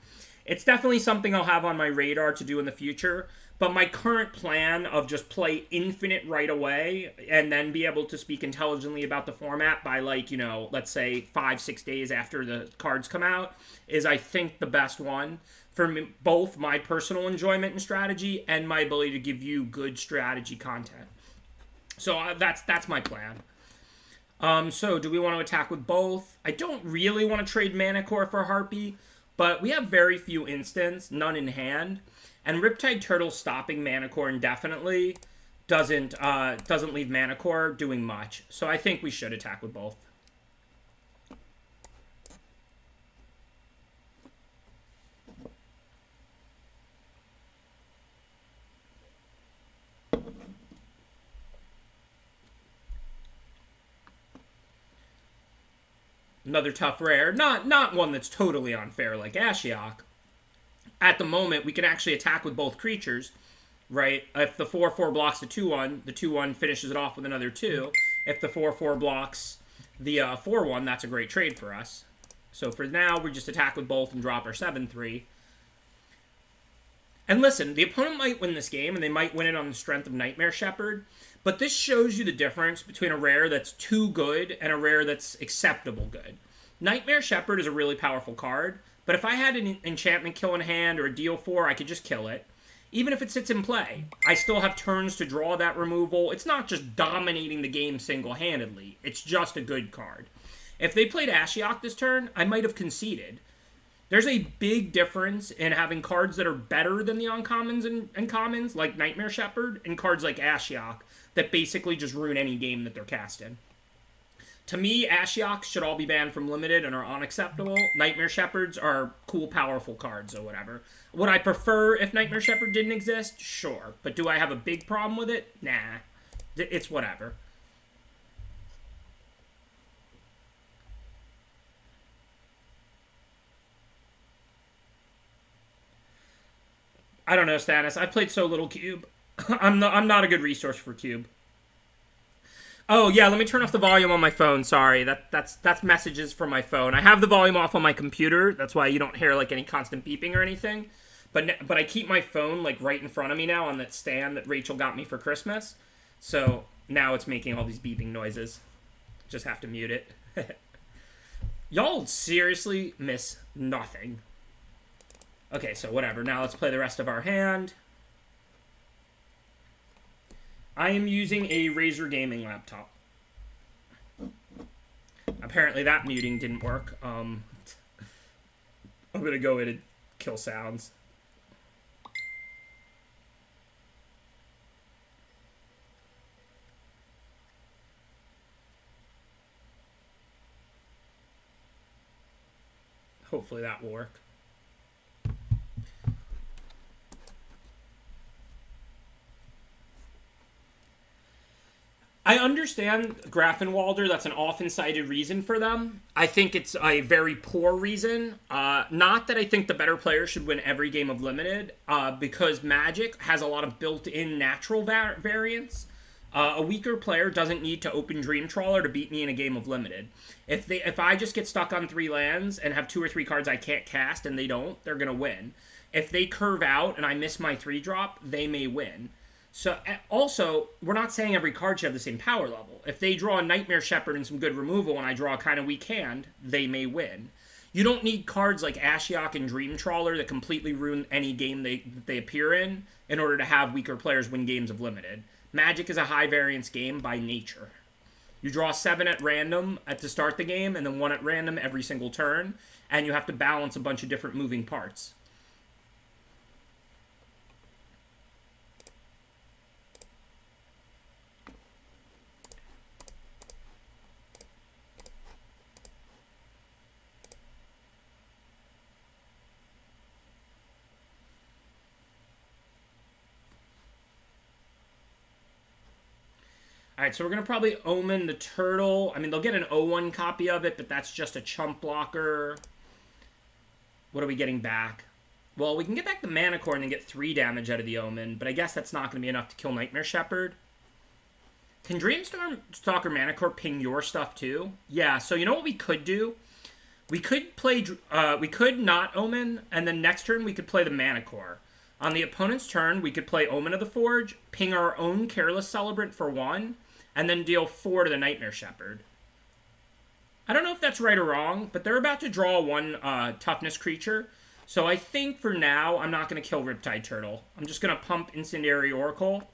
Speaker 1: It's definitely something I'll have on my radar to do in the future. But my current plan of just play Infinite right away and then be able to speak intelligently about the format by, like, you know, let's say 5-6 days after the cards come out is, I think, the best one for me, both my personal enjoyment and strategy and my ability to give you good strategy content. So that's my plan. So do we want to attack with both? I don't really want to trade Mana Core for Harpy, but we have very few instants, none in hand. And Riptide Turtle stopping Mana Core indefinitely doesn't leave Mana Core doing much. So I think we should attack with both. Another tough rare. Not one that's totally unfair like Ashiok. At the moment, we can actually attack with both creatures, right? If the 4/4 blocks the 2/1, the 2/1 finishes it off with another 2. If the 4/4 blocks the 4/1, that's a great trade for us. So for now, we just attack with both and drop our 7/3. And listen, the opponent might win this game, and they might win it on the strength of Nightmare Shepherd, but this shows you the difference between a rare that's too good and a rare that's acceptable good. Nightmare Shepherd is a really powerful card, but if I had an enchantment kill in hand or a deal 4, I could just kill it. Even if it sits in play, I still have turns to draw that removal. It's not just dominating the game single-handedly. It's just a good card. If they played Ashiok this turn, I might have conceded. There's a big difference in having cards that are better than the uncommons and commons, like Nightmare Shepherd, and cards like Ashiok that basically just ruin any game that they're cast in. To me, Ashioks should all be banned from Limited and are unacceptable. Nightmare Shepherds are cool, powerful cards or whatever. Would I prefer if Nightmare Shepherd didn't exist? Sure. But do I have a big problem with it? Nah. It's whatever. I don't know, Stannis. I've played so little Cube. I'm not a good resource for Cube. Oh, yeah, let me turn off the volume on my phone. Sorry, that's messages from my phone. I have the volume off on my computer. That's why you don't hear, like, any constant beeping or anything. But I keep my phone, like, right in front of me now on that stand that Rachel got me for Christmas. So now it's making all these beeping noises. Just have to mute it. Y'all seriously miss nothing. Okay, so whatever. Now let's play the rest of our hand. I am using a Razer gaming laptop. Apparently that muting didn't work. I'm gonna go in and kill sounds. Hopefully that will work. I understand Grafenwalder. That's an often cited reason for them. I think it's a very poor reason. Not that I think the better player should win every game of Limited, because Magic has a lot of built-in natural variants. A weaker player doesn't need to open Dream Trawler to beat me in a game of Limited. If I just get stuck on 3 lands and have 2 or 3 cards I can't cast and they don't, they're going to win. If they curve out and I miss my 3-drop, they may win. So, also, we're not saying every card should have the same power level. If they draw a Nightmare Shepherd and some good removal and I draw a kind of weak hand, they may win. You don't need cards like Ashiok and Dream Trawler that completely ruin any game they appear in order to have weaker players win games of Limited. Magic is a high variance game by nature. You draw 7 at random to start the game, and then 1 at random every single turn, and you have to balance a bunch of different moving parts. Alright, so we're going to probably Omen the Turtle. I mean, they'll get an 0-1 copy of it, but that's just a chump blocker. What are we getting back? Well, we can get back the Mana Core and then get 3 damage out of the Omen, but I guess that's not going to be enough to kill Nightmare Shepherd. Can Dreamstalker Mana Core ping your stuff too? Yeah, so you know what we could do? We could play, we could not Omen, and then next turn we could play the Mana Core. On the opponent's turn, we could play Omen of the Forge, ping our own Careless Celebrant for 1, and then deal 4 to the Nightmare Shepherd. I don't know if that's right or wrong, but they're about to draw 1 toughness creature. So I think for now, I'm not going to kill Riptide Turtle. I'm just going to pump Incendiary Oracle.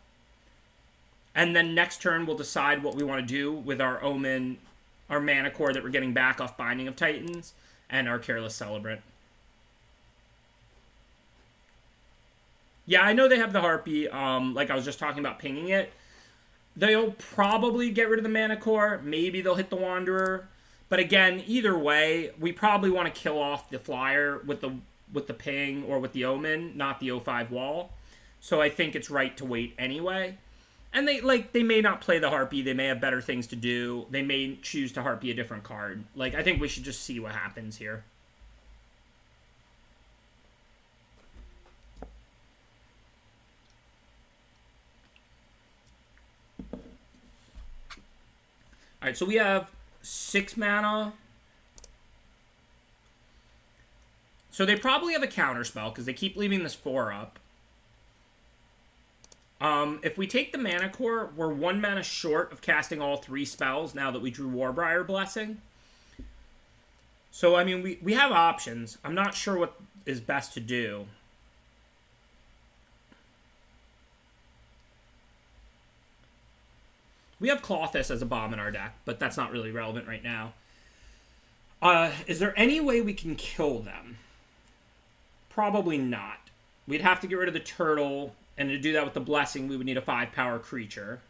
Speaker 1: And then next turn, we'll decide what we want to do with our Omen, our Mana Core that we're getting back off Binding of Titans, and our Careless Celebrant. Yeah, I know they have the Harpy, like I was just talking about pinging it. They'll probably get rid of the Mana Core. Maybe they'll hit the Wanderer. But again, either way, we probably want to kill off the Flyer with the ping or with the Omen, not the 0-5 wall. So I think it's right to wait anyway. And they may not play the Harpy. They may have better things to do. They may choose to Harpy a different card. Like, I think we should just see what happens here. Alright, so we have 6 mana. So they probably have a counterspell, because they keep leaving this 4 up. If we take the Mana Core, we're 1 mana short of casting all 3 spells now that we drew Warbriar Blessing. So, I mean, we have options. I'm not sure what is best to do. We have Klothys as a bomb in our deck, but that's not really relevant right now. Is there any way we can kill them? Probably not. We'd have to get rid of the turtle, and to do that with the Blessing, we would need a 5-power creature.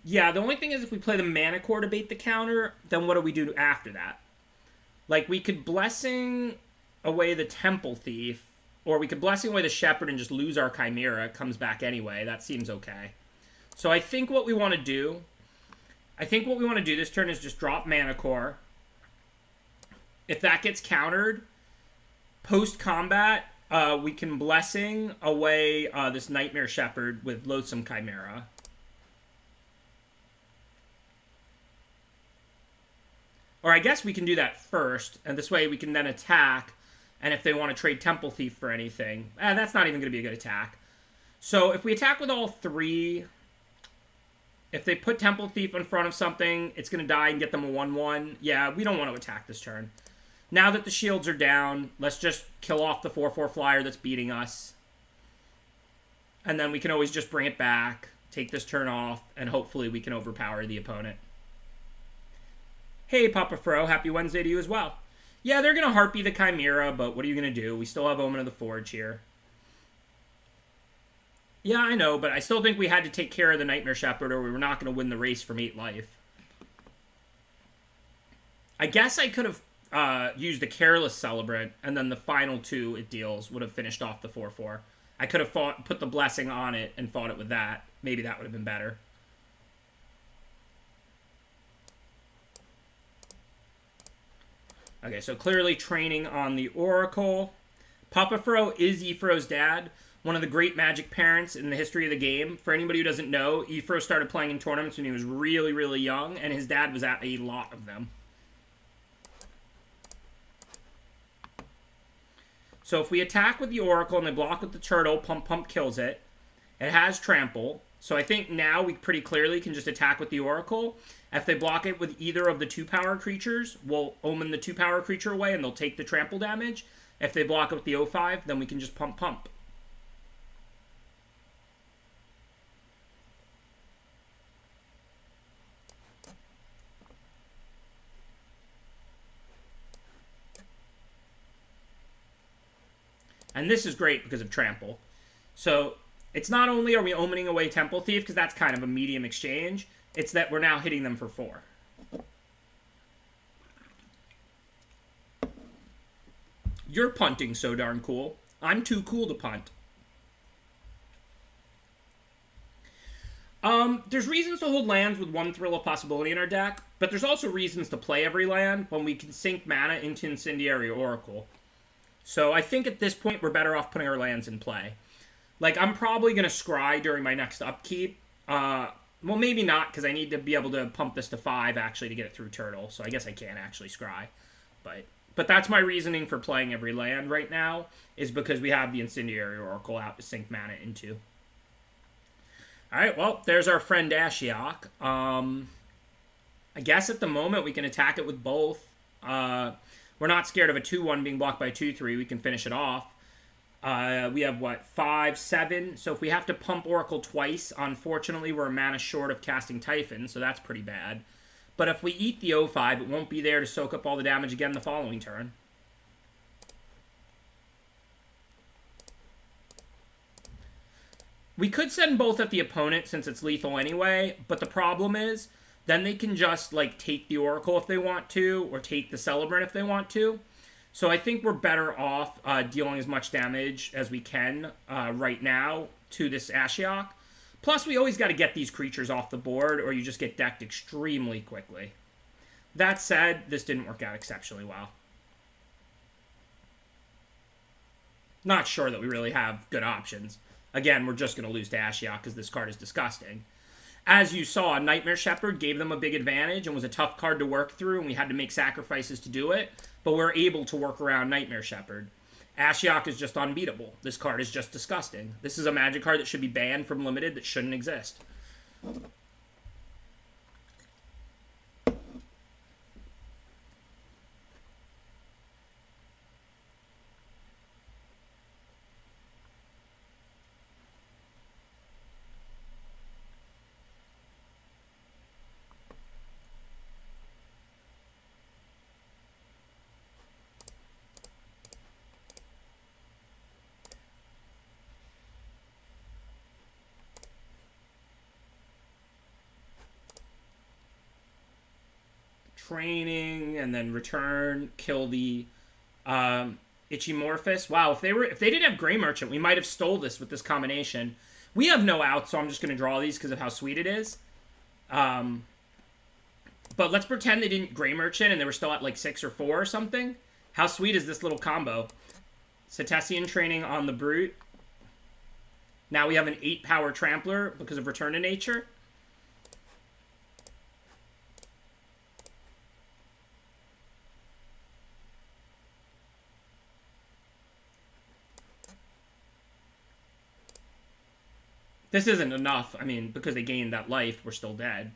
Speaker 1: Yeah, the only thing is if we play the Mana Core to bait the counter, then what do we do after that? Like, we could Blessing away the Temple Thief, or we could Blessing away the Shepherd and just lose our Chimera. It comes back anyway. That seems okay. So I think what we want to do... this turn is just drop Mana Core. If that gets countered, post-combat, we can Blessing away this Nightmare Shepherd with Loathsome Chimera. Or I guess we can do that first, and this way we can then attack, and if they want to trade Temple Thief for anything... that's not even going to be a good attack. So if we attack with all 3... If they put Temple Thief in front of something, it's going to die and get them a 1-1. Yeah, we don't want to attack this turn. Now that the shields are down, let's just kill off the 4/4 flyer that's beating us. And then we can always just bring it back, take this turn off, and hopefully we can overpower the opponent. Hey, Papa Fro, happy Wednesday to you as well. Yeah, they're going to Harpy the Chimera, but what are you going to do? We still have Omen of the Forge here. Yeah, I know, but I still think we had to take care of the Nightmare Shepherd or we were not going to win the race from 8 life. I guess I could have used the Careless Celebrant, and then the final 2 it deals would have finished off the 4/4. I could have put the Blessing on it and fought it with that. Maybe that would have been better. Okay, so clearly training on the Oracle. Papa Fro is Ephro's dad. One of the great Magic parents in the history of the game. For anybody who doesn't know, Ephro started playing in tournaments when he was really, really young, and his dad was at a lot of them. So if we attack with the Oracle and they block with the Turtle, Pump Pump kills it. It has Trample, So I think now we pretty clearly can just attack with the Oracle. If they block it with either of the 2-power creatures, we'll omen the 2-power creature away and they'll take the trample damage. If they block it with the 0/5, then we can just pump. And this is great because of trample. So it's not only are we omening away Temple Thief, because that's kind of a medium exchange, it's that we're now hitting them for 4. You're punting so darn cool. I'm too cool to punt. There's reasons to hold lands with 1 Thrill of Possibility in our deck, but there's also reasons to play every land when we can sink mana into Incendiary Oracle. So I think at this point we're better off putting our lands in play. Like, I'm probably going to scry during my next upkeep. Well, maybe not, because I need to be able to pump this to 5, actually, to get it through Turtle. So I guess I can't actually scry. But that's my reasoning for playing every land right now, is because we have the Incendiary Oracle out to sink mana into. Alright, well, there's our friend Ashiok. I guess at the moment we can attack it with both. We're not scared of a 2-1 being blocked by a 2-3. We can finish it off. We have, what, 5, 7? So if we have to pump Oracle twice, unfortunately, we're a mana short of casting Typhon, so that's pretty bad. But if we eat the 0/5, it won't be there to soak up all the damage again the following turn. We could send both at the opponent since it's lethal anyway, but the problem is, then they can just, like, take the Oracle if they want to, or take the Celebrant if they want to. So I think we're better off dealing as much damage as we can right now to this Ashiok. Plus, we always got to get these creatures off the board, or you just get decked extremely quickly. That said, this didn't work out exceptionally well. Not sure that we really have good options. Again, we're just going to lose to Ashiok because this card is disgusting. As you saw, Nightmare Shepherd gave them a big advantage and was a tough card to work through, and we had to make sacrifices to do it, but we're able to work around Nightmare Shepherd. Ashiok is just unbeatable. This card is just disgusting. This is a Magic card that should be banned from Limited, that shouldn't exist. Training, and then return, kill the Ichimorphous. Wow, if they didn't have Grey Merchant, we might have stole this with this combination. We have no out, so I'm just going to draw these because of how sweet it is. But let's pretend they didn't Grey Merchant and they were still at like 6 or 4 or something. How sweet is this little combo? Cetacean Training on the Brute. Now we have an 8-power Trampler because of Return to Nature. This isn't enough. I mean, because they gained that life, we're still dead.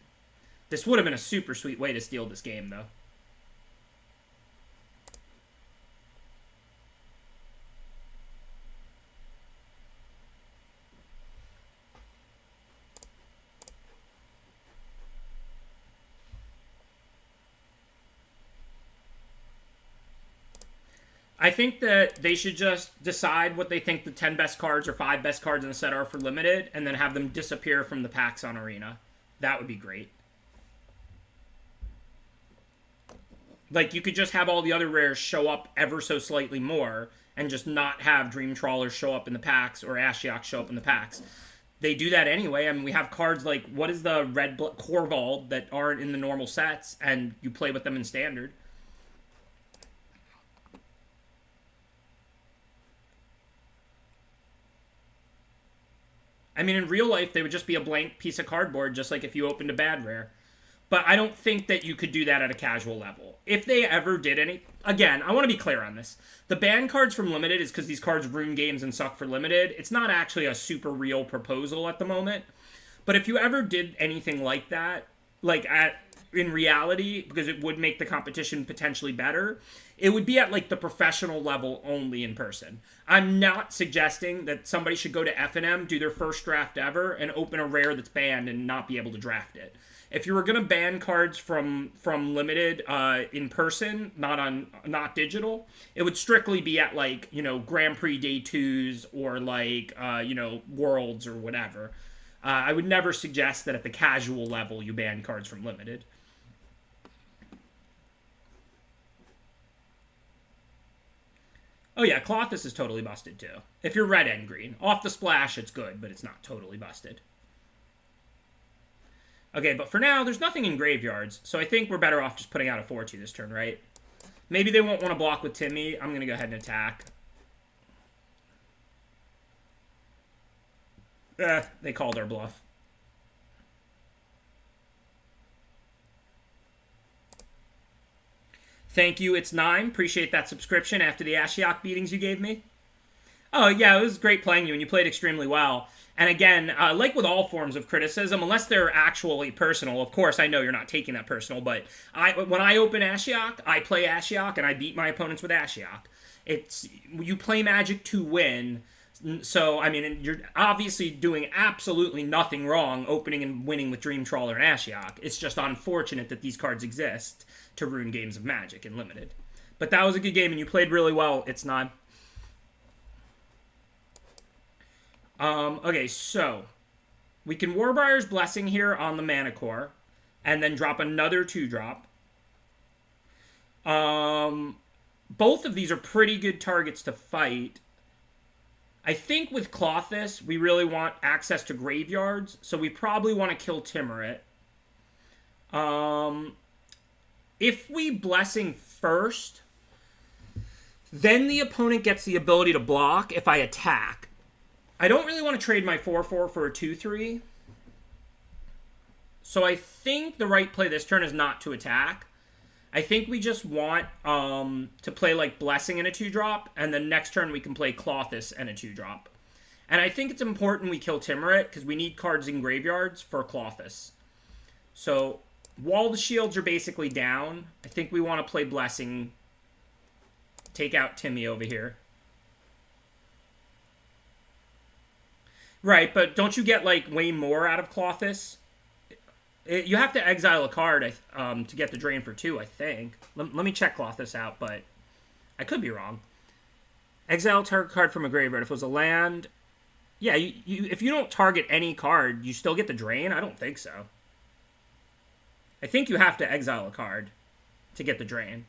Speaker 1: This would have been a super sweet way to steal this game, though. I think that they should just decide what they think the 10 best cards or 5 best cards in the set are for Limited, and then have them disappear from the packs on Arena. That would be great. Like, you could just have all the other rares show up ever so slightly more, and just not have Dream Trawlers show up in the packs, or Ashiok show up in the packs. They do that anyway. I mean, we have cards like, what is the Red Corvald that aren't in the normal sets, and you play with them in Standard. I mean, in real life, they would just be a blank piece of cardboard, just like if you opened a bad rare. But I don't think that you could do that at a casual level. If they ever did any... Again, I want to be clear on this. The ban cards from Limited is because these cards ruin games and suck for Limited. It's not actually a super real proposal at the moment. But if you ever did anything like that, like in reality, because it would make the competition potentially better, it would be at like the professional level only in person. I'm not suggesting that somebody should go to F&M, do their first draft ever, and open a rare that's banned and not be able to draft it. If you were gonna ban cards from limited in person, not digital, it would strictly be at like, you know, Grand Prix Day 2s or like you know, Worlds or whatever. I would never suggest that at the casual level you ban cards from limited. Oh yeah, Clothis is totally busted too. If you're red and green. Off the splash, it's good, but it's not totally busted. Okay, but for now, there's nothing in graveyards, so I think we're better off just putting out a 4-2 this turn, right? Maybe they won't want to block with Timmy. I'm going to go ahead and attack. They called our bluff. Thank you, it's 9. Appreciate that subscription after the Ashiok beatings you gave me. Oh, yeah, it was great playing you, and you played extremely well. And again, like with all forms of criticism, unless they're actually personal, of course, I know you're not taking that personal, but when I open Ashiok, I play Ashiok, and I beat my opponents with Ashiok. You play Magic to win, so, I mean, you're obviously doing absolutely nothing wrong opening and winning with Dream Trawler and Ashiok. It's just unfortunate that these cards exist to ruin games of Magic in Limited. But that was a good game, and you played really well. It's not... Okay, so we can Warbriar's Blessing here on the Mana Core, and then drop another 2-drop. Both of these are pretty good targets to fight. I think with Clothis, we really want access to graveyards, so we probably want to kill Timurit. If we Blessing first, then the opponent gets the ability to block if I attack. I don't really want to trade my 4-4 for a 2-3. So I think the right play this turn is not to attack. I think we just want to play like Blessing and a 2-drop, and then next turn we can play Clothis and a 2-drop. And I think it's important we kill Timurit, because we need cards in graveyards for Clothis. So Walled Shields are basically down. I think we want to play Blessing. Take out Timmy over here. Right, but don't you get, like, way more out of Clothis? You have to exile a card to get the drain for 2, I think. Let me check Clothis out, but I could be wrong. Exile target card from a graveyard. If it was a land... Yeah, if you don't target any card, you still get the drain? I don't think so. I think you have to exile a card to get the drain.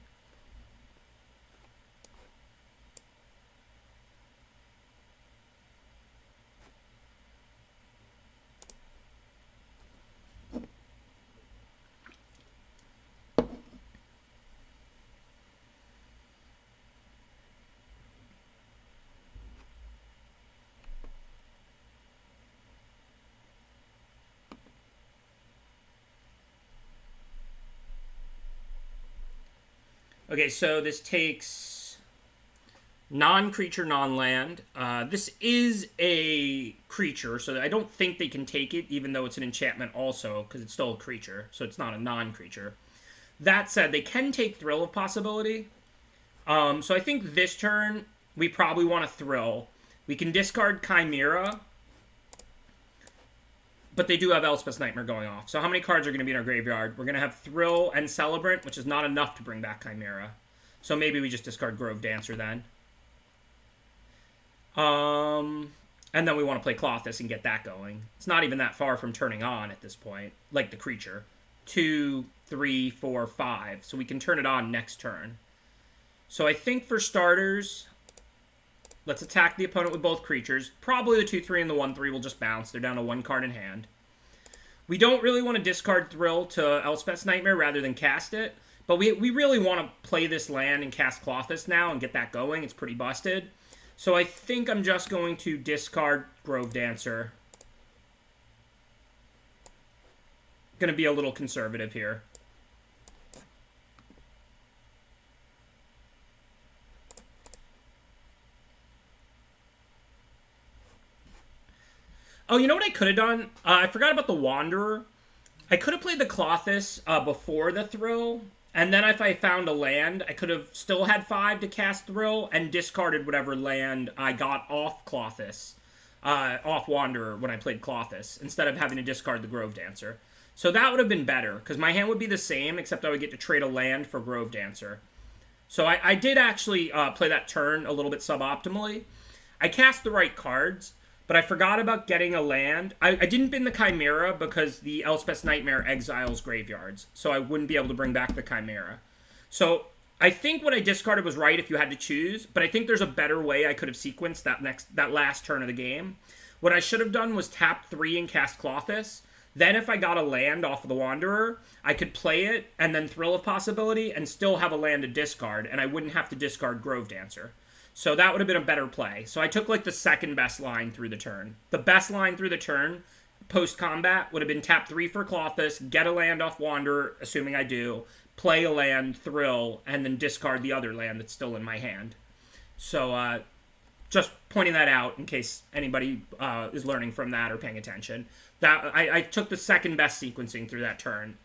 Speaker 1: Okay, so this takes non-creature, non-land. This is a creature, so I don't think they can take it, even though it's an enchantment also, because it's still a creature, so it's not a non-creature. That said, they can take Thrill of Possibility. So I think this turn, we probably want to Thrill. We can discard Chimera, but they do have Elspeth's Nightmare going off. So how many cards are going to be in our graveyard? We're going to have Thrill and Celebrant, which is not enough to bring back Chimera. So maybe we just discard Grove Dancer then. And then we want to play Clothis and get that going. It's not even that far from turning on at this point, like the creature. 2, 3, 4, 5. So we can turn it on next turn. So I think for starters, let's attack the opponent with both creatures. Probably the 2-3 and the 1-3 will just bounce. They're down to 1 card in hand. We don't really want to discard Thrill to Elspeth's Nightmare rather than cast it. But we really want to play this land and cast Clothis now and get that going. It's pretty busted. So I think I'm just going to discard Grove Dancer. Going to be a little conservative here. Oh, you know what I could have done? I forgot about the Wanderer. I could have played the Klothys before the Thrill, and then if I found a land, I could have still had 5 to cast Thrill and discarded whatever land I got off Klothys, off Wanderer when I played Klothys, instead of having to discard the Grove Dancer. So that would have been better, because my hand would be the same, except I would get to trade a land for Grove Dancer. So I did actually play that turn a little bit suboptimally. I cast the right cards, but I forgot about getting a land. I didn't bin the Chimera because the Elspeth's Nightmare exiles graveyards, so I wouldn't be able to bring back the Chimera. So I think what I discarded was right if you had to choose, but I think there's a better way I could have sequenced that last turn of the game. What I should have done was tap 3 and cast Klothys. Then if I got a land off of the Wanderer, I could play it and then Thrill of Possibility and still have a land to discard, and I wouldn't have to discard Grove Dancer. So that would have been a better play. So I took like the second best line through the turn. The best line through the turn, post-combat, would have been tap 3 for Klothys, get a land off Wanderer, assuming I do, play a land, Thrill, and then discard the other land that's still in my hand. So just pointing that out in case anybody is learning from that or paying attention. That I took the second best sequencing through that turn.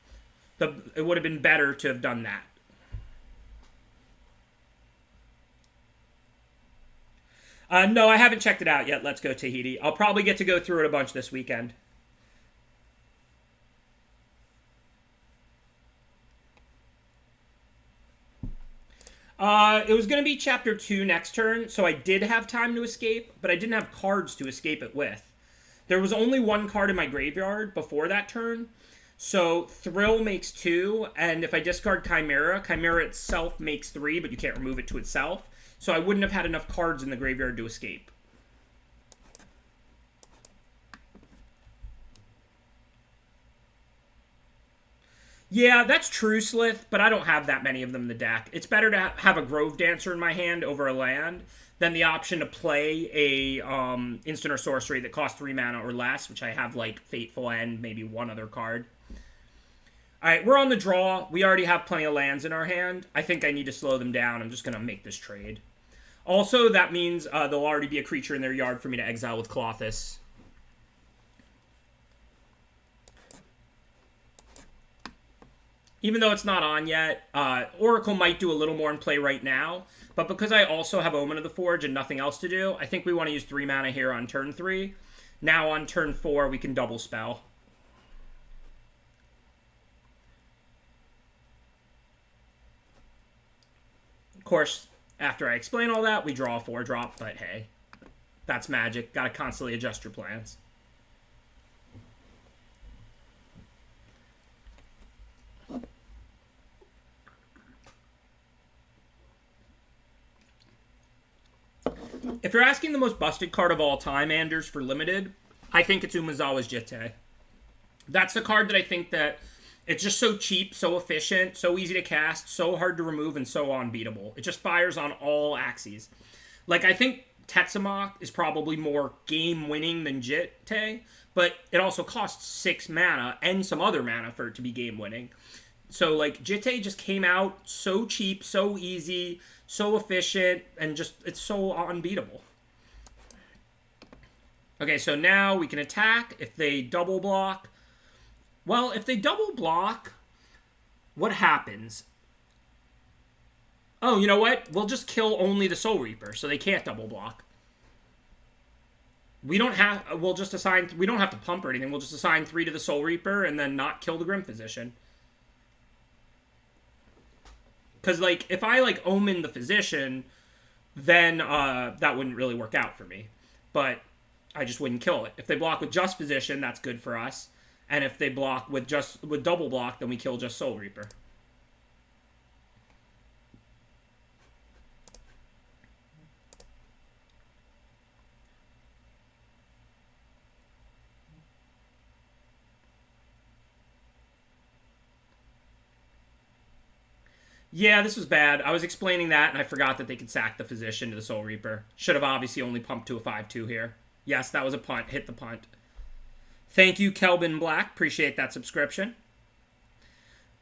Speaker 1: It would have been better to have done that. No, I haven't checked it out yet. Let's go, Tahiti. I'll probably get to go through it a bunch this weekend. It was going to be Chapter 2 next turn, so I did have time to escape, but I didn't have cards to escape it with. There was only 1 card in my graveyard before that turn, so Thrill makes 2, and if I discard Chimera, Chimera itself makes 3, but you can't remove it to itself, so I wouldn't have had enough cards in the graveyard to escape. Yeah, that's true, Slith, but I don't have that many of them in the deck. It's better to have a Grove Dancer in my hand over a land than the option to play a instant or sorcery that costs 3 mana or less, which I have like Fateful End, maybe 1 other card. Alright, we're on the draw. We already have plenty of lands in our hand. I think I need to slow them down. I'm just going to make this trade. Also, that means there'll already be a creature in their yard for me to exile with Klothys. Even though it's not on yet, Oracle might do a little more in play right now, but because I also have Omen of the Forge and nothing else to do, I think we want to use 3 mana here on turn 3. Now on turn 4, we can double spell. Of course, after I explain all that, we draw a 4-drop, but hey, that's Magic. Gotta constantly adjust your plans. If you're asking the most busted card of all time, Anders, for Limited, I think it's Umezawa's Jitte. That's the card that I think that it's just so cheap, so efficient, so easy to cast, so hard to remove, and so unbeatable. It just fires on all axes. Like, I think Tetsamok is probably more game-winning than Jitte, but it also costs 6 mana and some other mana for it to be game-winning. So, like, Jitte just came out so cheap, so easy, so efficient, and just, it's so unbeatable. Okay, so now we can attack. If they double block... Well, if they double block, what happens? Oh, you know what? We'll just kill only the Soul Reaper, so they can't double block. We don't have... We'll just assign... We don't have to pump or anything. We'll just assign 3 to the Soul Reaper and then not kill the Grim Physician. Because, like, if I, like, Omen the Physician, then that wouldn't really work out for me. But I just wouldn't kill it. If they block with just Physician, that's good for us. And if they block with double block, then we kill just Soul Reaper. Yeah, this was bad. I was explaining that, and I forgot that they could sack the Physician to the Soul Reaper. Should have obviously only pumped to a 5/2 here. Yes, that was a punt. Hit the punt. Thank you, Kelvin Black. Appreciate that subscription.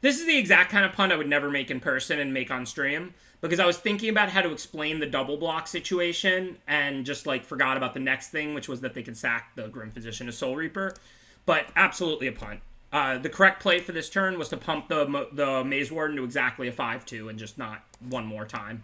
Speaker 1: This is the exact kind of punt I would never make in person and make on stream, because I was thinking about how to explain the double block situation and just like forgot about the next thing, which was that they could sack the Grim Physician as Soul Reaper. But absolutely a punt. The correct play for this turn was to pump the Maze Warden to exactly a 5/2 and just not one more time.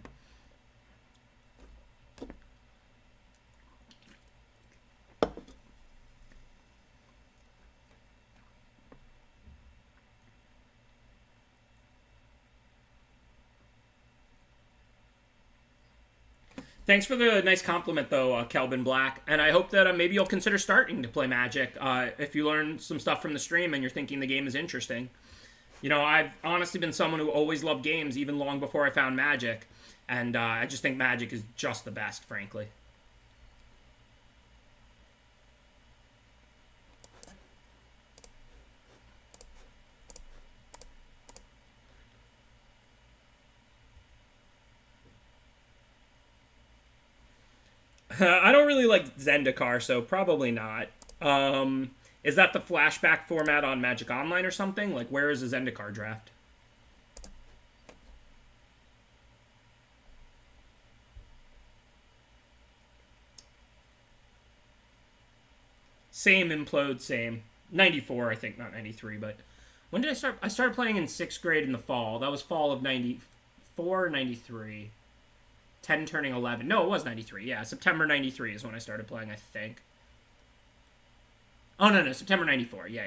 Speaker 1: Thanks for the nice compliment, though, Kelvin Black. And I hope that maybe you'll consider starting to play Magic if you learn some stuff from the stream and you're thinking the game is interesting. You know, I've honestly been someone who always loved games, even long before I found Magic. And I just think Magic is just the best, frankly. I don't really like Zendikar, so probably not. Is that the flashback format on Magic Online or something? Like, where is the Zendikar draft? Same Implode, same. 94, I think, not 93, but... When did I start? I started playing in 6th grade in the fall. That was fall of 94 or 93. 10 turning 11. No, it was 93. Yeah, September 93 is when I started playing, I think. Oh, no, September 94. Yeah.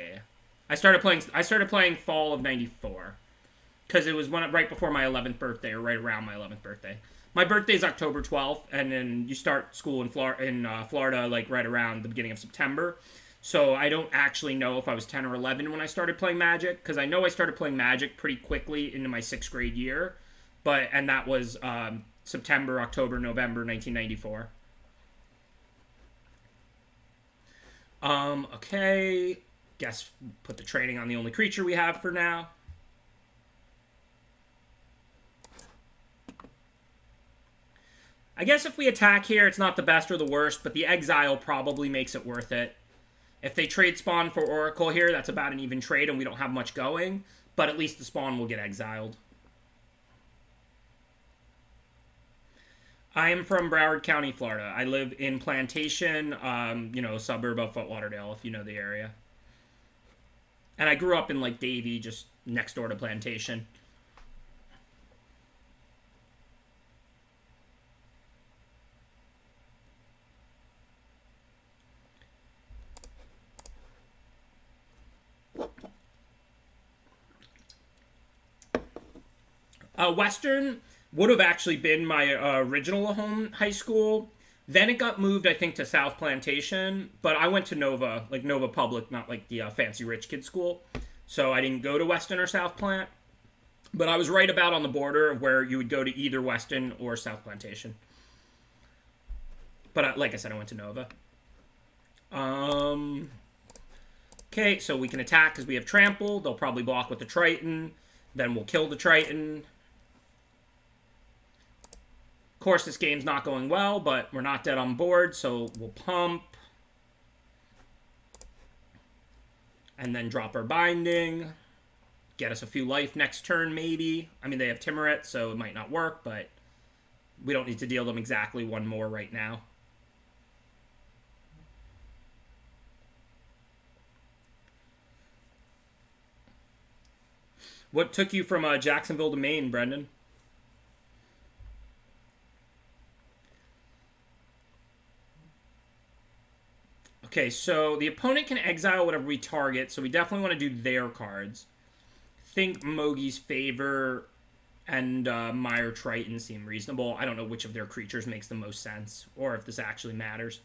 Speaker 1: I started playing fall of 94. Because it was right before my 11th birthday, or right around my 11th birthday. My birthday is October 12th, and then you start school in Florida, like, right around the beginning of September. So I don't actually know if I was 10 or 11 when I started playing Magic, because I know I started playing Magic pretty quickly into my 6th grade year. And that was September, October, November 1994. Okay. Guess put the training on the only creature we have for now. I guess if we attack here, it's not the best or the worst, but the exile probably makes it worth it. If they trade Spawn for Oracle here, that's about an even trade, and we don't have much going, but at least the Spawn will get exiled. I am from Broward County, Florida. I live in Plantation, a suburb of Fort Lauderdale, if you know the area. And I grew up in, like, Davie, just next door to Plantation. Western would have actually been my original home high school. Then it got moved, I think, to South Plantation. But I went to Nova, like Nova Public, not like the fancy rich kid school. So I didn't go to Weston or South Plant. But I was right about on the border of where you would go to either Weston or South Plantation. But like I said, I went to Nova. Okay, so we can attack because we have Trample. They'll probably block with the Triton. Then we'll kill the Triton. Of course, this game's not going well, but we're not dead on board, so we'll pump. And then drop our Binding. Get us a few life next turn, maybe. I mean, they have Timuret, so it might not work, but we don't need to deal them exactly one more right now. What took you from Jacksonville to Maine, Brendan? Okay, so the opponent can exile whatever we target, so we definitely want to do their cards. Think Mogi's Favor and Mire Triton seem reasonable. I don't know which of their creatures makes the most sense, or if this actually matters.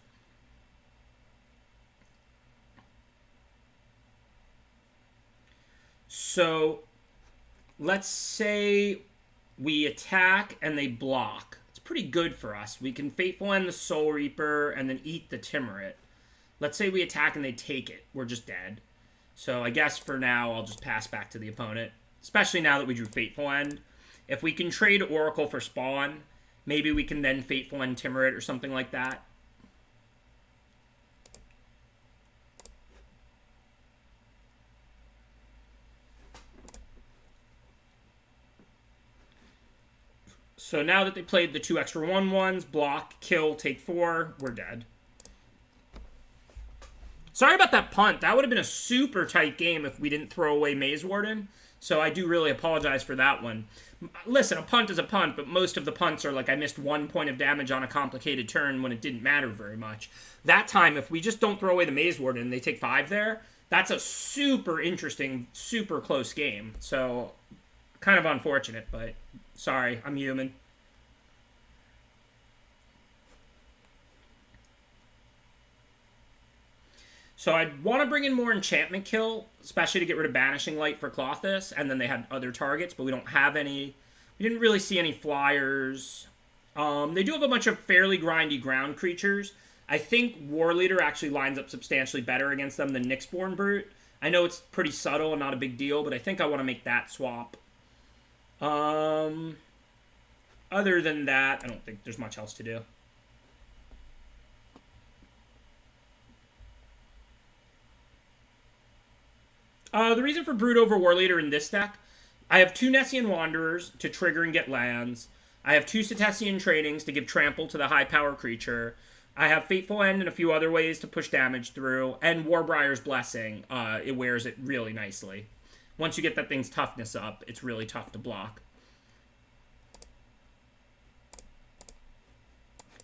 Speaker 1: So, let's say we attack and they block. It's pretty good for us. We can Fateful End the Soul Reaper and then eat the Timuret. Let's say we attack and they take it. We're just dead. So I guess for now, I'll just pass back to the opponent. Especially now that we drew Fateful End. If we can trade Oracle for Spawn, maybe we can then Fateful End Timuret or something like that. So now that they played the 2 extra 1/1s, block, kill, take 4, we're dead. Sorry about that punt. That would have been a super tight game if we didn't throw away Maze Warden. So I do really apologize for that one. Listen, a punt is a punt, but most of the punts are like I missed 1 point of damage on a complicated turn when it didn't matter very much. That time, if we just don't throw away the Maze Warden and they take 5 there, that's a super interesting, super close game. So, kind of unfortunate, but sorry, I'm human. So I'd want to bring in more enchantment kill, especially to get rid of Banishing Light for Klothys, and then they had other targets, but we don't have any. We didn't really see any flyers. They do have a bunch of fairly grindy ground creatures. I think War Leader actually lines up substantially better against them than Nyxborn Brute. I know it's pretty subtle and not a big deal, but I think I want to make that swap. Other than that, I don't think there's much else to do. The reason for Brute over War Leader in this deck, I have 2 Nessian Wanderers to trigger and get lands. I have 2 Setessian Trainings to give trample to the high power creature. I have Fateful End and a few other ways to push damage through. And Warbriar's Blessing, it wears it really nicely. Once you get that thing's toughness up, it's really tough to block.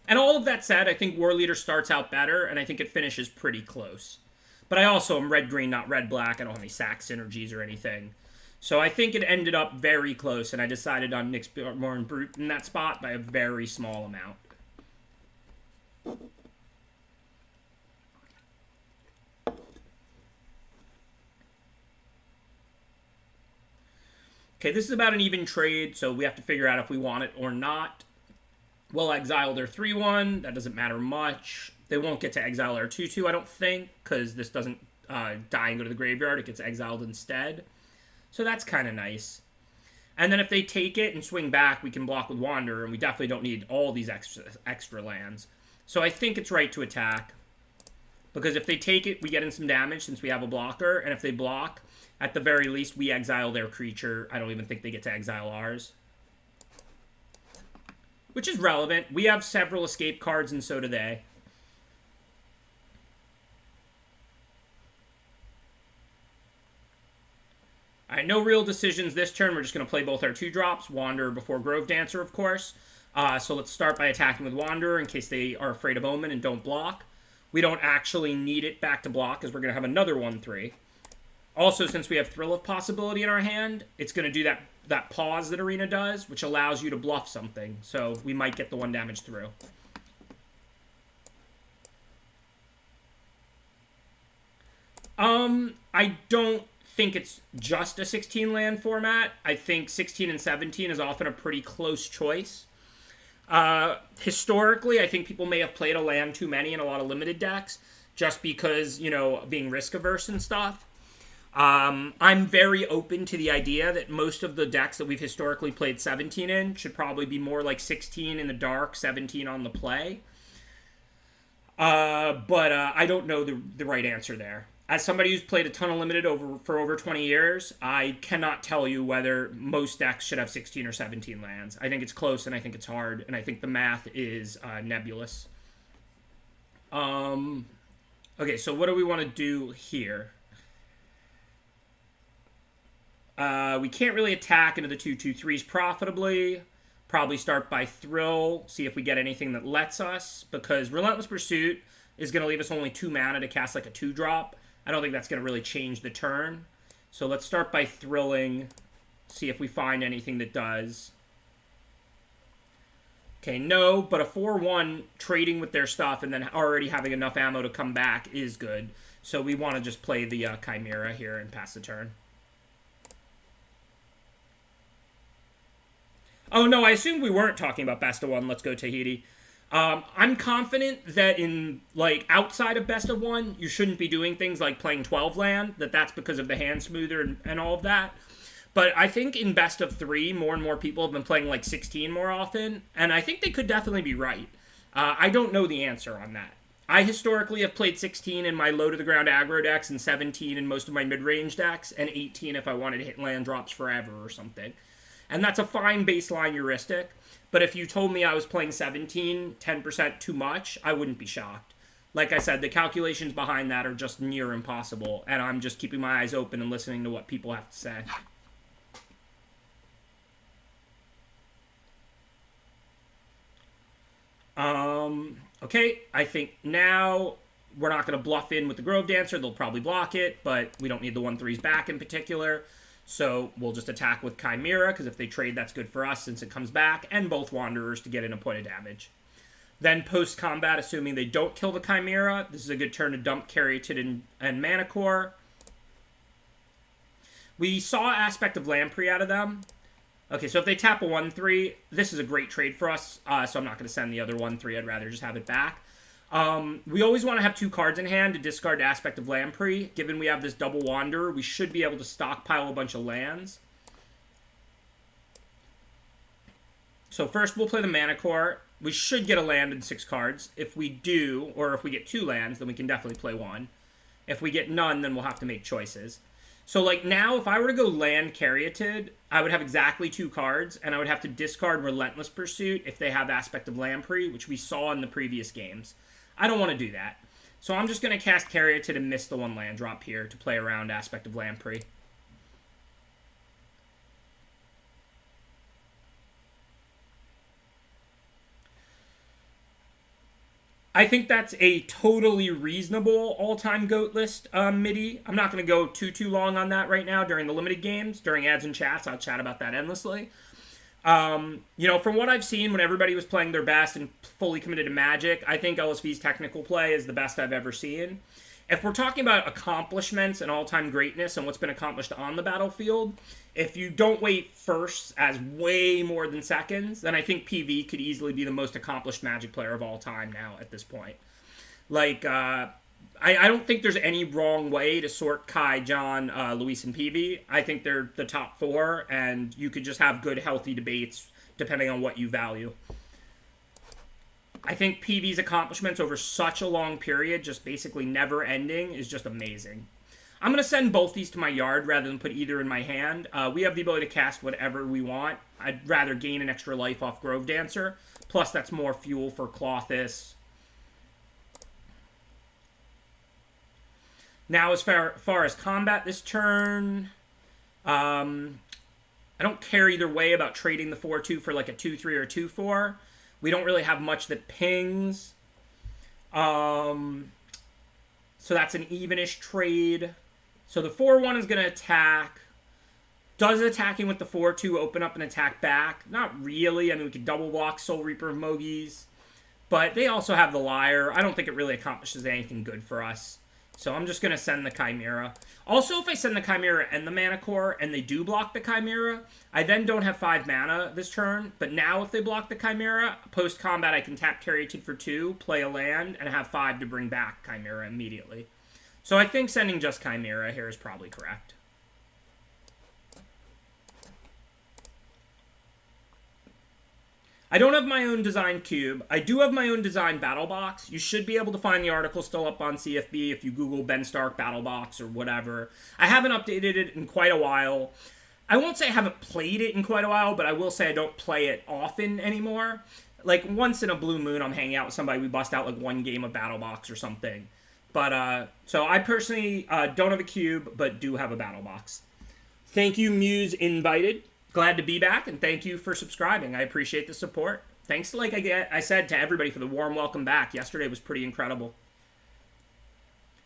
Speaker 1: And all of that said, I think War Leader starts out better, and I think it finishes pretty close. But I also am red-green, not red-black. I don't have any sack synergies or anything. So I think it ended up very close, and I decided on Nyxborn Brute in that spot by a very small amount. Okay, this is about an even trade, so we have to figure out if we want it or not. We'll exile their 3/1. That doesn't matter much. They won't get to exile our 2/2, I don't think, because this doesn't die and go to the graveyard. It gets exiled instead. So that's kind of nice. And then if they take it and swing back, we can block with Wanderer, and we definitely don't need all these extra lands. So I think it's right to attack. Because if they take it, we get in some damage since we have a blocker. And if they block, at the very least, we exile their creature. I don't even think they get to exile ours. Which is relevant. We have several escape cards, and so do they. Alright, no real decisions this turn. We're just going to play both our 2-drops. Wanderer before Grove Dancer, of course. So let's start by attacking with Wanderer in case they are afraid of Omen and don't block. We don't actually need it back to block because we're going to have another 1/3. Also, since we have Thrill of Possibility in our hand, it's going to do that pause that Arena does, which allows you to bluff something. So we might get the 1 damage through. I don't think it's just a 16 land format. I think 16 and 17 is often a pretty close choice. Historically, I think people may have played a land too many in a lot of limited decks just because, you know, being risk averse and stuff. I'm very open to the idea that most of the decks that we've historically played 17 in should probably be more like 16 in the dark, 17 on the play. But I don't know the right answer there. As somebody who's played a ton of limited for over 20 years, I cannot tell you whether most decks should have 16 or 17 lands. I think it's close, and I think it's hard, and I think the math is nebulous. Okay, so what do we want to do here? We can't really attack into the 2/2/3s profitably. Probably start by Thrill, see if we get anything that lets us, because Relentless Pursuit is going to leave us only 2 mana to cast like a 2-drop. I don't think that's going to really change the turn. So let's start by thrilling, see if we find anything that does. Okay, no, but a 4/1 trading with their stuff and then already having enough ammo to come back is good. So we want to just play the Chimera here and pass the turn. Oh, no, I assumed we weren't talking about Best of 1. Let's go Tahiti. I'm confident that in, like, outside of Best of 1, you shouldn't be doing things like playing 12 land, that's because of the hand smoother and all of that. But I think in Best of 3, more and more people have been playing, like, 16 more often, and I think they could definitely be right. I don't know the answer on that. I historically have played 16 in my low-to-the-ground aggro decks and 17 in most of my mid-range decks, and 18 if I wanted to hit land drops forever or something. And that's a fine baseline heuristic, But if you told me I was playing 17, 10% too much, I wouldn't be shocked. Like I said, the calculations behind that are just near impossible, and I'm just keeping my eyes open and listening to what people have to say. Okay, I think now we're not going to bluff in with the Grove Dancer. They'll probably block it, but we don't need the 1/3s back in particular. So we'll just attack with Chimera, because if they trade, that's good for us since it comes back, and both Wanderers to get in a point of damage. Then post-combat, assuming they don't kill the Chimera, this is a good turn to dump Caryatid and Mana Core. We saw Aspect of Lamprey out of them. Okay, so if they tap a 1/3, this is a great trade for us, so I'm not going to send the other 1/3. I'd rather just have it back. We always want to have 2 cards in hand to discard Aspect of Lamprey. Given we have this double Wanderer, we should be able to stockpile a bunch of lands. So first we'll play the Mana Core. We should get a land in 6 cards. If we do, or if we get 2 lands, then we can definitely play 1. If we get none, then we'll have to make choices. So like now, if I were to go land Caryatid, I would have exactly 2 cards, and I would have to discard Relentless Pursuit if they have Aspect of Lamprey, which we saw in the previous games. I don't want to do that. So I'm just going to cast Caryatid and miss the 1 land drop here to play around Aspect of Lamprey. I think that's a totally reasonable all-time GOAT list MIDI. I'm not going to go too long on that right now during the limited games. During ads and chats, I'll chat about that endlessly. You know, from what I've seen when everybody was playing their best and fully committed to Magic, I think LSV's technical play is the best I've ever seen. If we're talking about accomplishments and all-time greatness and what's been accomplished on the battlefield, if you don't weight firsts as way more than seconds, then I think PV could easily be the most accomplished Magic player of all time now at this point. Like, I don't think there's any wrong way to sort Kai, John, Luis, and PV. I think they're the top 4, and you could just have good, healthy debates depending on what you value. I think PV's accomplishments over such a long period, just basically never ending, is just amazing. I'm going to send both these to my yard rather than put either in my hand. We have the ability to cast whatever we want. I'd rather gain an extra life off Grove Dancer. Plus, that's more fuel for Klothys. Now, as far as combat this turn, I don't care either way about trading the 4/2 for like a 2/3 or 2/4. We don't really have much that pings. So that's an evenish trade. So the 4/1 is going to attack. Does attacking with the 4/2 open up an attack back? Not really. I mean, we could double block Soul Reaper of Mogies. But they also have the Liar. I don't think it really accomplishes anything good for us. So I'm just going to send the Chimera. Also, if I send the Chimera and the Mana Core, and they do block the Chimera, I then don't have 5 mana this turn. But now if they block the Chimera, post-combat I can tap Caryatid for 2, play a land, and have 5 to bring back Chimera immediately. So I think sending just Chimera here is probably correct. I don't have my own design cube. I do have my own design battle box. You should be able to find the article still up on CFB if you Google Ben Stark battle box or whatever. I haven't updated it in quite a while. I won't say I haven't played it in quite a while, but I will say I don't play it often anymore. Like, once in a blue moon, I'm hanging out with somebody, we bust out like 1 game of battle box or something. But, so I personally don't have a cube, but do have a battle box. Thank you, Muse Invited. Glad to be back, and thank you for subscribing. I appreciate the support. Thanks, like I said, to everybody for the warm welcome back. Yesterday was pretty incredible.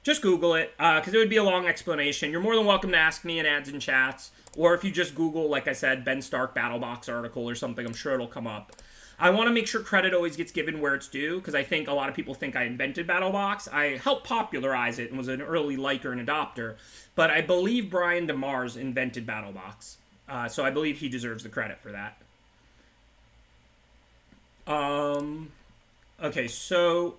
Speaker 1: Just Google it, because it would be a long explanation. You're more than welcome to ask me in ads and chats, or if you just Google, like I said, Ben Stark Battle Box article or something, I'm sure it'll come up. I want to make sure credit always gets given where it's due, because I think a lot of people think I invented Battle Box. I helped popularize it and was an early liker and adopter, but I believe Brian DeMars invented Battle Box. So I believe he deserves the credit for that. Okay, so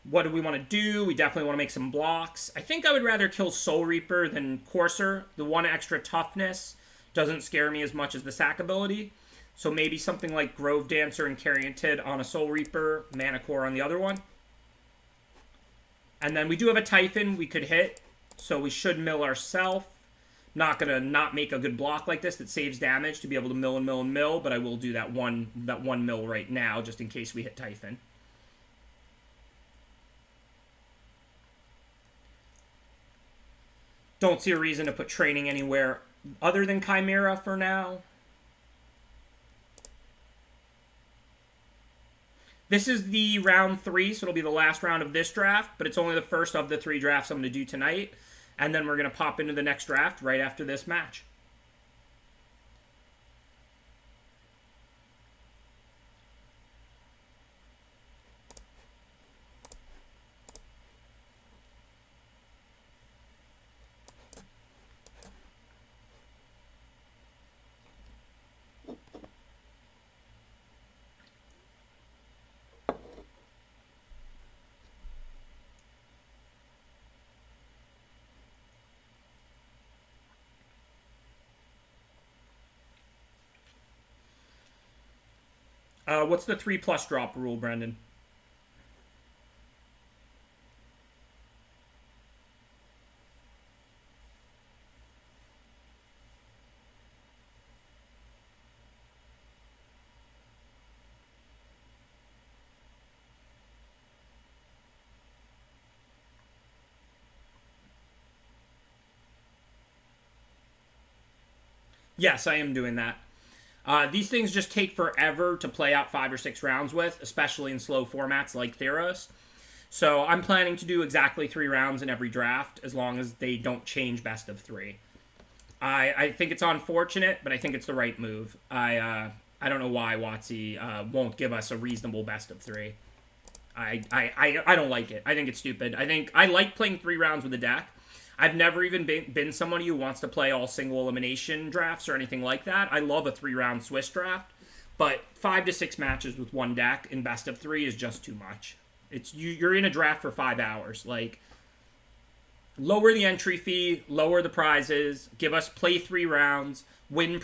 Speaker 1: what do we want to do? We definitely want to make some blocks. I think I would rather kill Soul Reaper than Courser. The 1 extra toughness doesn't scare me as much as the sack ability. So maybe something like Grove Dancer and Caryatid on a Soul Reaper, Mana Core on the other one. And then we do have a Typhon we could hit, so we should mill ourselves. Not going to not make a good block like this that saves damage to be able to mill and mill and mill, but I will do that one mill right now just in case we hit Typhon. Don't see a reason to put training anywhere other than Chimera for now. This is the round 3, so it'll be the last round of this draft, but it's only the first of the 3 drafts I'm going to do tonight. And then we're going to pop into the next draft right after this match. What's the 3+ drop rule, Brendan? Yes, I am doing that. These things just take forever to play out 5 or 6 rounds with, especially in slow formats like Theros. So I'm planning to do exactly 3 rounds in every draft, as long as they don't change best of 3. I think it's unfortunate, but I think it's the right move. I don't know why WotC won't give us a reasonable best of 3. I don't like it. I think it's stupid. I like playing 3 rounds with a deck. I've never even been somebody who wants to play all single elimination drafts or anything like that. I love a 3-round Swiss draft, but 5 to 6 matches with one deck in best of 3 is just too much. You're in a draft for 5 hours. Like, lower the entry fee, lower the prizes, play 3 rounds, win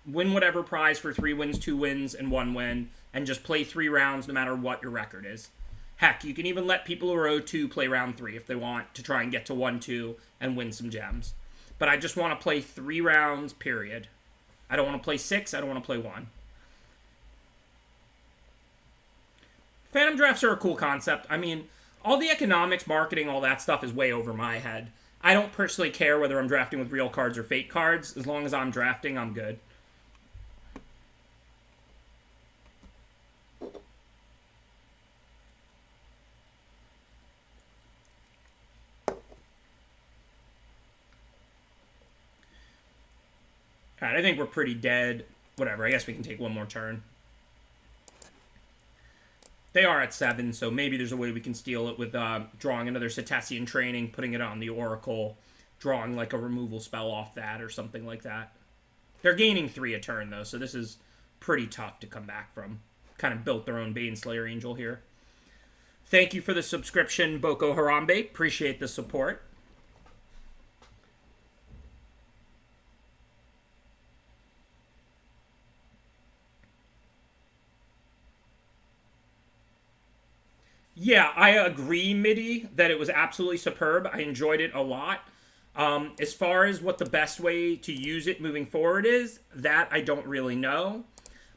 Speaker 1: whatever prize for 3 wins, 2 wins, and 1 win, and just play 3 rounds no matter what your record is. Heck, you can even let people who are 0-2 play round 3 if they want to try and get to 1-2 and win some gems. But I just want to play 3 rounds, period. I don't want to play 6, I don't want to play 1. Phantom drafts are a cool concept. I mean, all the economics, marketing, all that stuff is way over my head. I don't personally care whether I'm drafting with real cards or fake cards. As long as I'm drafting, I'm good. Alright, I think we're pretty dead. Whatever, I guess we can take one more turn. They are at 7, so maybe there's a way we can steal it with drawing another Cetacean Training, putting it on the Oracle, drawing like a removal spell off that or something like that. They're gaining 3 a turn, though, so this is pretty tough to come back from. Kind of built their own Baneslayer Angel here. Thank you for the subscription, Boko Harambe. Appreciate the support. Yeah, I agree, Midi, that it was absolutely superb. I enjoyed it a lot. As far as what the best way to use it moving forward is, that I don't really know.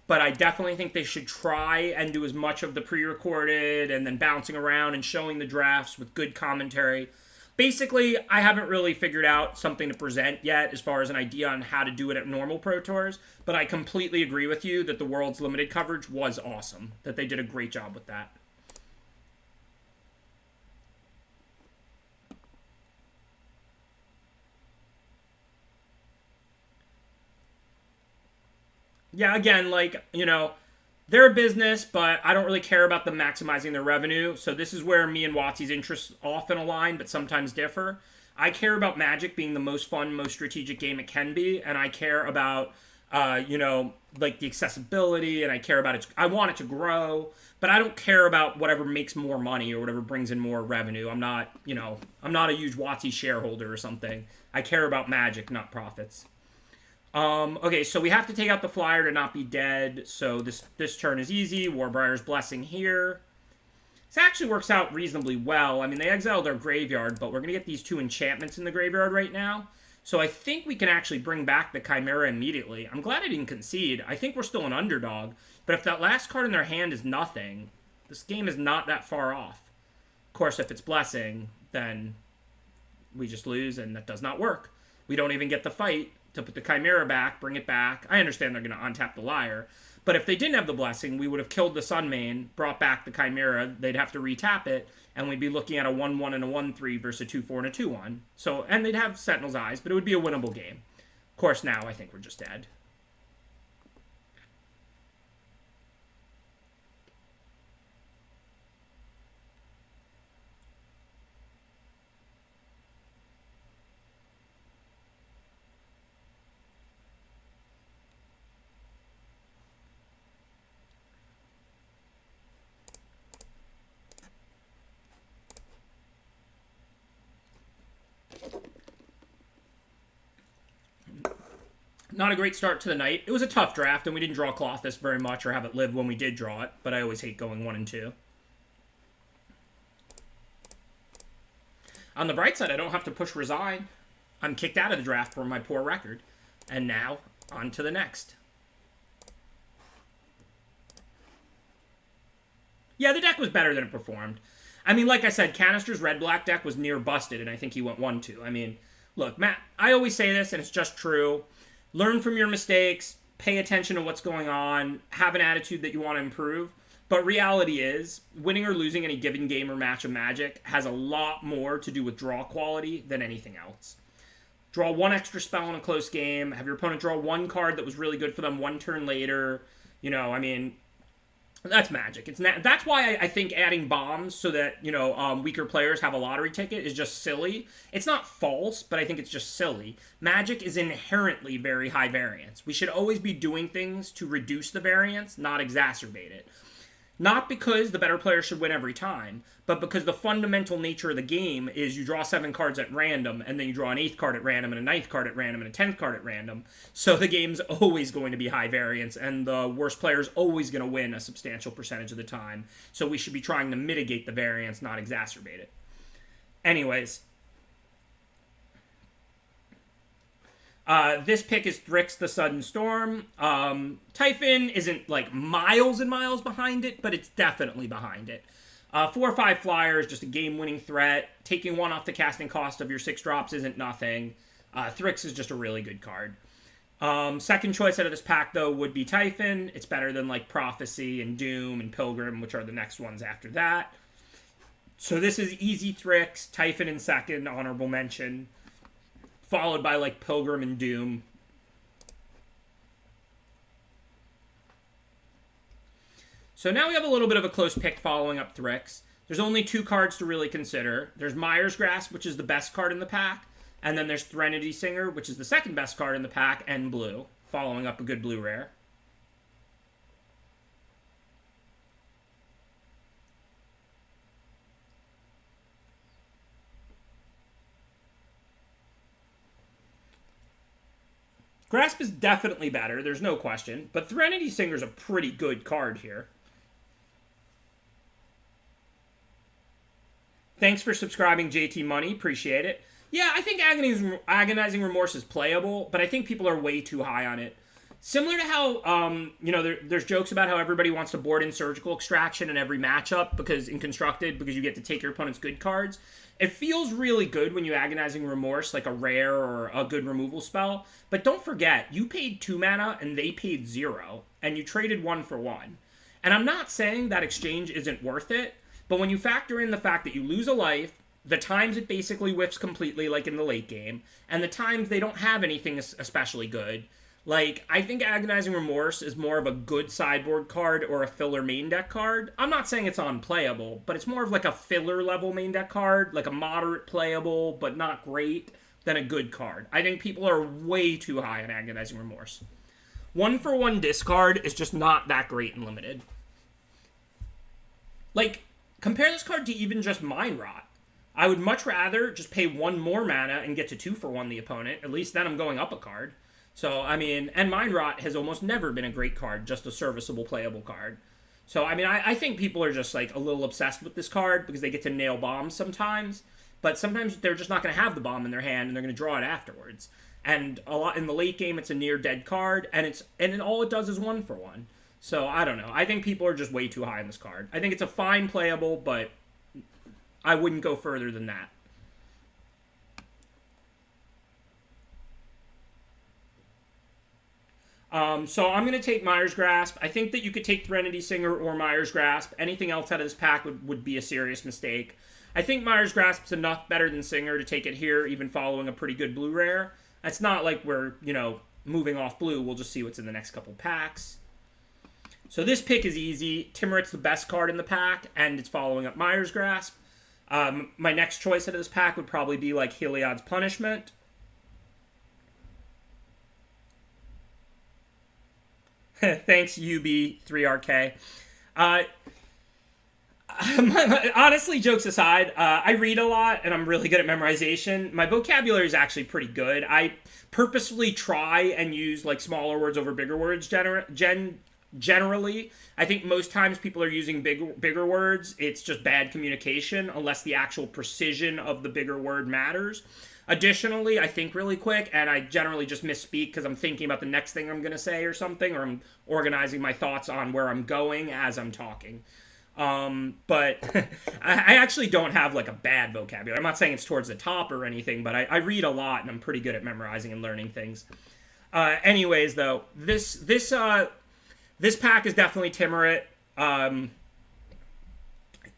Speaker 1: But I definitely think they should try and do as much of the pre-recorded and then bouncing around and showing the drafts with good commentary. Basically, I haven't really figured out something to present yet as far as an idea on how to do it at normal Pro Tours. But I completely agree with you that the World's Limited coverage was awesome. That they did a great job with that. Yeah, again, like, you know, they're a business, but I don't really care about them maximizing their revenue. So this is where me and WotC's interests often align, but sometimes differ. I care about Magic being the most fun, most strategic game it can be, and I care about, you know, like the accessibility, and I care about it. I want it to grow, but I don't care about whatever makes more money or whatever brings in more revenue. I'm not, you know, I'm not a huge WotC shareholder or something. I care about Magic, not profits. Okay, so we have to take out the flyer to not be dead. So this turn is easy. Warbriar's Blessing here. This actually works out reasonably well. I mean, they exiled their graveyard, but we're going to get these 2 enchantments in the graveyard right now. So I think we can actually bring back the Chimera immediately. I'm glad I didn't concede. I think we're still an underdog. But if that last card in their hand is nothing, this game is not that far off. Of course, if it's Blessing, then we just lose, and that does not work. We don't even get the fight to put the Chimera back, bring it back. I understand they're going to untap the Liar. But if they didn't have the Blessing, we would have killed the Sunmane, brought back the Chimera. They'd have to retap it, and we'd be looking at a 1-1 and a 1-3 versus a 2-4 and a 2-1. So, and they'd have Sentinel's Eyes, but it would be a winnable game. Of course, now I think we're just dead. Not a great start to the night. It was a tough draft, and we didn't draw Cloth this very much or have it live when we did draw it, but I always hate going 1 and 2. On the bright side, I don't have to push Resign. I'm kicked out of the draft for my poor record. And now, on to the next. Yeah, the deck was better than it performed. I mean, like I said, Canister's red-black deck was near busted, and I think he went 1-2. I mean, look, Matt, I always say this, and it's just true. Learn from your mistakes, pay attention to what's going on, have an attitude that you want to improve. But reality is, winning or losing any given game or match of Magic has a lot more to do with draw quality than anything else. Draw 1 extra spell in a close game, have your opponent draw 1 card that was really good for them 1 turn later. You know, I mean, that's Magic. That's why I think adding bombs so that, you know, weaker players have a lottery ticket is just silly. It's not false, but I think it's just silly. Magic is inherently very high variance. We should always be doing things to reduce the variance, not exacerbate it. Not because the better player should win every time, but because the fundamental nature of the game is you draw 7 cards at random, and then you draw an 8th card at random, and a 9th card at random, and a 10th card at random. So the game's always going to be high variance, and the worst player's always going to win a substantial percentage of the time. So we should be trying to mitigate the variance, not exacerbate it. Anyways. This pick is Thrix the Sudden Storm. Typhon isn't like miles and miles behind it, but it's definitely behind it. 4 or 5 flyers, just a game-winning threat. Taking 1 off the casting cost of your 6 drops isn't nothing. Thrix is just a really good card. Second choice out of this pack, though, would be Typhon. It's better than like Prophecy and Doom and Pilgrim, which are the next ones after that. So this is easy Thrix, Typhon in second, honorable mention. Followed by, like, Pilgrim and Doom. So now we have a little bit of a close pick following up Thrix. There's only 2 cards to really consider. There's Mire's Grasp, which is the best card in the pack. And then there's Threnody Singer, which is the second best card in the pack, and blue. Following up a good blue rare. Grasp is definitely better, there's no question, but Threnody Singer's a pretty good card here. Thanks for subscribing, JT Money, appreciate it. Yeah, I think Agonizing Remorse is playable, but I think people are way too high on it. Similar to how, you know, there's jokes about how everybody wants to board in Surgical Extraction in every matchup because in Constructed, because you get to take your opponent's good cards. It feels really good when you Agonizing Remorse, like a rare or a good removal spell. But don't forget, you paid 2 mana and they paid 0, and you traded 1 for 1. And I'm not saying that exchange isn't worth it, but when you factor in the fact that you lose a life, the times it basically whiffs completely, like in the late game, and the times they don't have anything especially good, like, I think Agonizing Remorse is more of a good sideboard card or a filler main deck card. I'm not saying it's unplayable, but it's more of like a filler level main deck card, like a moderate playable, but not great, than a good card. I think people are way too high on Agonizing Remorse. 1 for 1 discard is just not that great in Limited. Like, compare this card to even just Mind Rot. I would much rather just pay 1 more mana and get to 2 for 1 the opponent. At least then I'm going up a card. So, I mean, and Mind Rot has almost never been a great card, just a serviceable, playable card. So, I mean, I think people are just, like, a little obsessed with this card because they get to nail bombs sometimes. but sometimes they're just not going to have the bomb in their hand and they're going to draw it afterwards. And a lot in the late game, it's a near dead card, and all it does is 1-for-1. So I don't know. I think people are just way too high on this card. I think it's a fine playable, but I wouldn't go further than that. So I'm going to take Mire's Grasp. I think that you could take Threnody Singer or Mire's Grasp. Anything else out of this pack would be a serious mistake. I think Mire's Grasp is enough better than Singer to take it here, even following a pretty good blue rare. It's not like we're, moving off blue. We'll just see what's in the next couple packs. So this pick is easy. Timurit's the best card in the pack, and it's following up Mire's Grasp. My next choice out of this pack would probably be like Heliod's Punishment. Thanks, UB3RK. Honestly, jokes aside, I read a lot and I'm really good at memorization. My vocabulary is actually pretty good. I purposefully try and use like smaller words over bigger words generally. I think most times people are using bigger words. It's just bad communication unless the actual precision of the bigger word matters. Additionally, I think really quick, and I generally just misspeak because I'm thinking about the next thing I'm going to say or something, or I'm organizing my thoughts on where I'm going as I'm talking. But I actually don't have like a bad vocabulary. I'm not saying it's towards the top or anything, but I read a lot and I'm pretty good at memorizing and learning things. Anyways, though, this pack is definitely Timurit.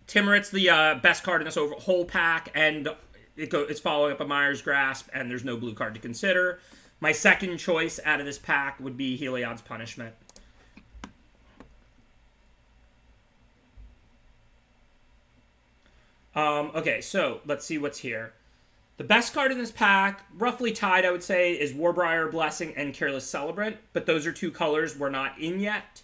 Speaker 1: Timurit's the best card in this whole pack, and it's following up a Mire's Grasp, and there's no blue card to consider. My second choice out of this pack would be Heliod's Punishment. Okay, so let's see what's here. The best card in this pack, roughly tied, I would say, is Warbriar Blessing and Careless Celebrant, but those are two colors we're not in yet.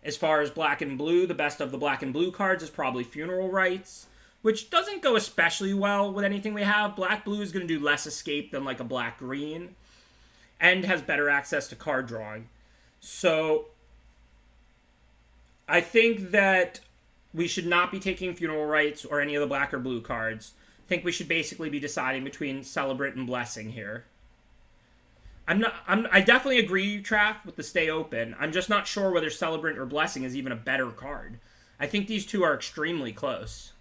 Speaker 1: As far as black and blue, the best of the black and blue cards is probably Funeral Rites, which doesn't go especially well with anything we have. Black-blue is going to do less escape than like a black-green, and has better access to card drawing. So I think that we should not be taking Funeral Rites or any of the black or blue cards. I think we should basically be deciding between Celebrant and Blessing here. I definitely agree, Traff, with the Stay Open. I'm just not sure whether Celebrant or Blessing is even a better card. I think these two are extremely close.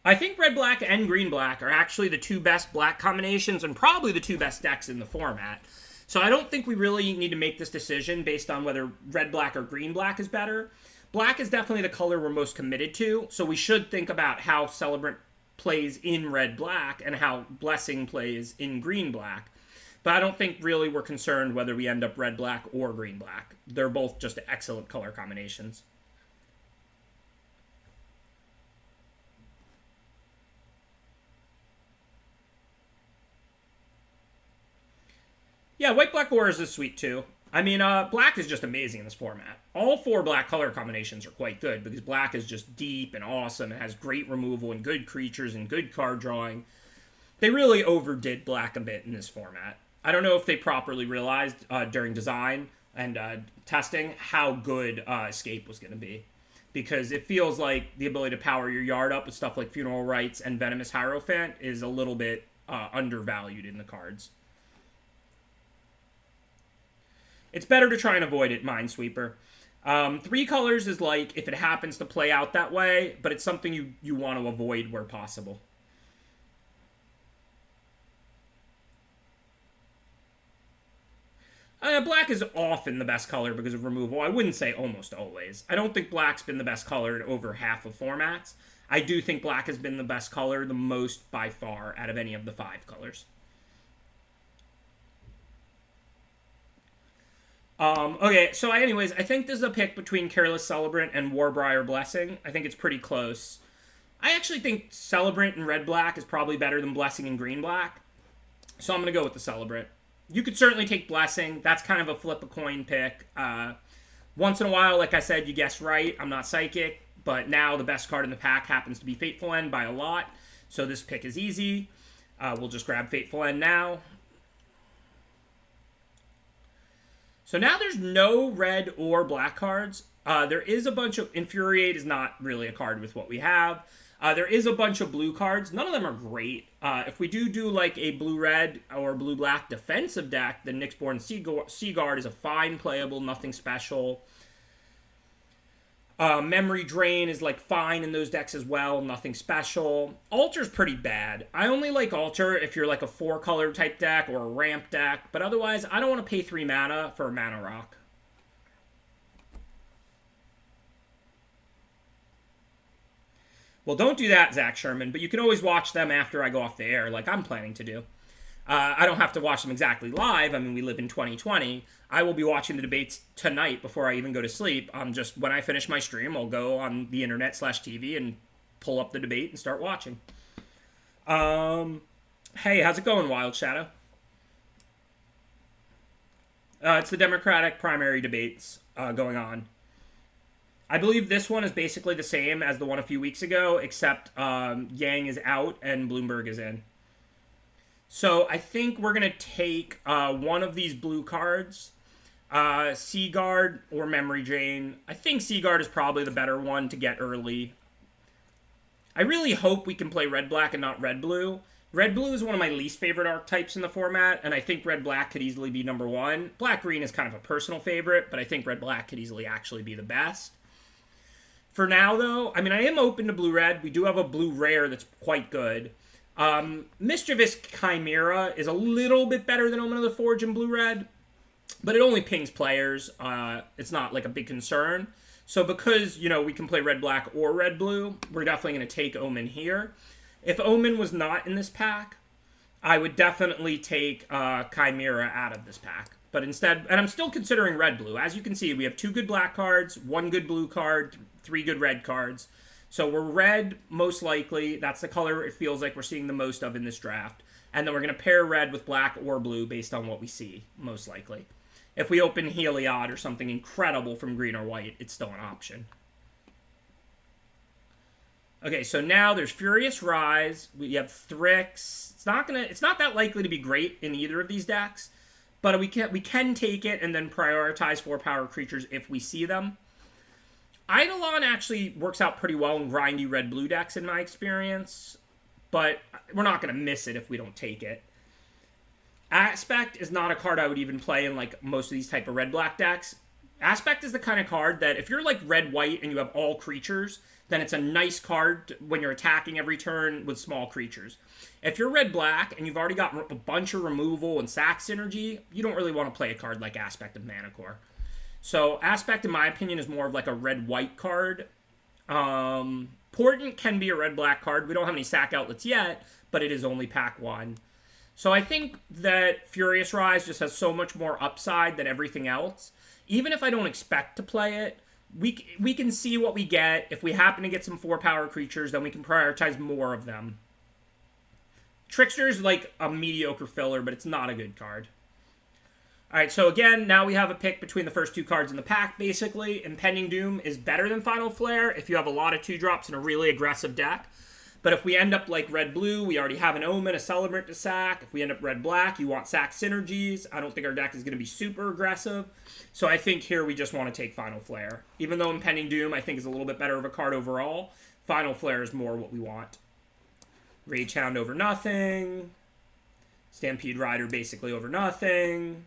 Speaker 1: I think red-black and green-black are actually the two best black combinations and probably the two best decks in the format. So I don't think we really need to make this decision based on whether red-black or green-black is better. Black is definitely the color we're most committed to, so we should think about how Celebrant plays in red-black and how Blessing plays in green-black. But I don't think really we're concerned whether we end up red-black or green-black. They're both just excellent color combinations. Yeah, White-Black Horrors is sweet too. I mean, black is just amazing in this format. All four black color combinations are quite good because black is just deep and awesome. It has great removal and good creatures and good card drawing. They really overdid black a bit in this format. I don't know if they properly realized during design and testing how good Escape was going to be. Because it feels like the ability to power your yard up with stuff like Funeral Rites and Venomous Hierophant is a little bit undervalued in the cards. It's better to try and avoid it, Minesweeper. 3 colors is like if it happens to play out that way, but it's something you want to avoid where possible. Black is often the best color because of removal. I wouldn't say almost always. I don't think black's been the best color in over half of formats. I do think black has been the best color the most by far out of any of the 5 colors. Okay, so anyways, I think this is a pick between Careless Celebrant and Warbriar Blessing. I think it's pretty close. I actually think Celebrant in red-black is probably better than Blessing in green-black. So I'm going to go with the Celebrant. You could certainly take Blessing. That's kind of a flip a coin pick. Once in a while, like I said, you guess right. I'm not psychic, but now the best card in the pack happens to be Fateful End by a lot. So this pick is easy. We'll just grab Fateful End now. So now there's no red or black cards. There is a bunch of... Infuriate is not really a card with what we have. There is a bunch of blue cards. None of them are great. If we do like a blue-red or blue-black defensive deck, then Nyxborn Seaguard is a fine playable, nothing special. Memory Drain is like fine in those decks as well, nothing special. Alter's pretty bad. I only like Alter if you're like a 4-color type deck or a ramp deck, but otherwise I don't want to pay 3 mana for a mana rock. Well, don't do that, Zach Sherman, but you can always watch them after I go off the air, like I'm planning to do. I don't have to watch them exactly live. I mean, we live in 2020. I will be watching the debates tonight before I even go to sleep. Just when I finish my stream, I'll go on the internet/TV and pull up the debate and start watching. Hey, how's it going, Wild Shadow? It's the Democratic primary debates going on. I believe this one is basically the same as the one a few weeks ago, except Yang is out and Bloomberg is in. So I think we're going to take one of these blue cards, Seaguard or Memory Drain. I think Seaguard is probably the better one to get early. I really hope we can play red-black and not red-blue. Red-blue is one of my least favorite archetypes in the format, and I think red-black could easily be number 1. Black-green is kind of a personal favorite, but I think red-black could easily actually be the best. For now, though, I mean, I am open to blue-red. We do have a blue rare that's quite good. Mischievous Chimera is a little bit better than Omen of the Forge in blue-red, but it only pings players. It's not like a big concern. So because, you know, we can play red-black or red-blue, we're definitely going to take Omen here. If Omen was not in this pack, I would definitely take Chimera out of this pack. But instead, and I'm still considering red-blue. As you can see, we have 2 good black cards, 1 good blue card, 3 good red cards. So we're red, most likely. That's the color it feels like we're seeing the most of in this draft. And then we're going to pair red with black or blue based on what we see, most likely. If we open Heliod or something incredible from green or white, it's still an option. Okay, so now there's Furious Rise. We have Thrix. It's not that likely to be great in either of these decks, but we can take it and then prioritize 4-power creatures if we see them. Eidolon actually works out pretty well in grindy red-blue decks in my experience, but we're not going to miss it if we don't take it. Aspect is not a card I would even play in like most of these type of red-black decks. Aspect is the kind of card that if you're like red-white and you have all creatures, then it's a nice card when you're attacking every turn with small creatures. If you're red-black and you've already got a bunch of removal and sack synergy, you don't really want to play a card like Aspect of Manticore. So Aspect, in my opinion, is more of like a red-white card. Portent can be a red-black card. We don't have any sack outlets yet, but it is only pack 1. So I think that Furious Rise just has so much more upside than everything else. Even if I don't expect to play it, we can see what we get. If we happen to get some 4-power creatures, then we can prioritize more of them. Trickster is like a mediocre filler, but it's not a good card. Alright, so again, now we have a pick between the first 2 cards in the pack, basically. Impending Doom is better than Final Flare if you have a lot of 2-drops in a really aggressive deck. But if we end up like red-blue, we already have an Omen, a Celebrant to sack. If we end up red-black, you want sack synergies. I don't think our deck is going to be super aggressive. So I think here we just want to take Final Flare. Even though Impending Doom, I think, is a little bit better of a card overall, Final Flare is more what we want. Rage Hound over nothing. Stampede Rider basically over nothing.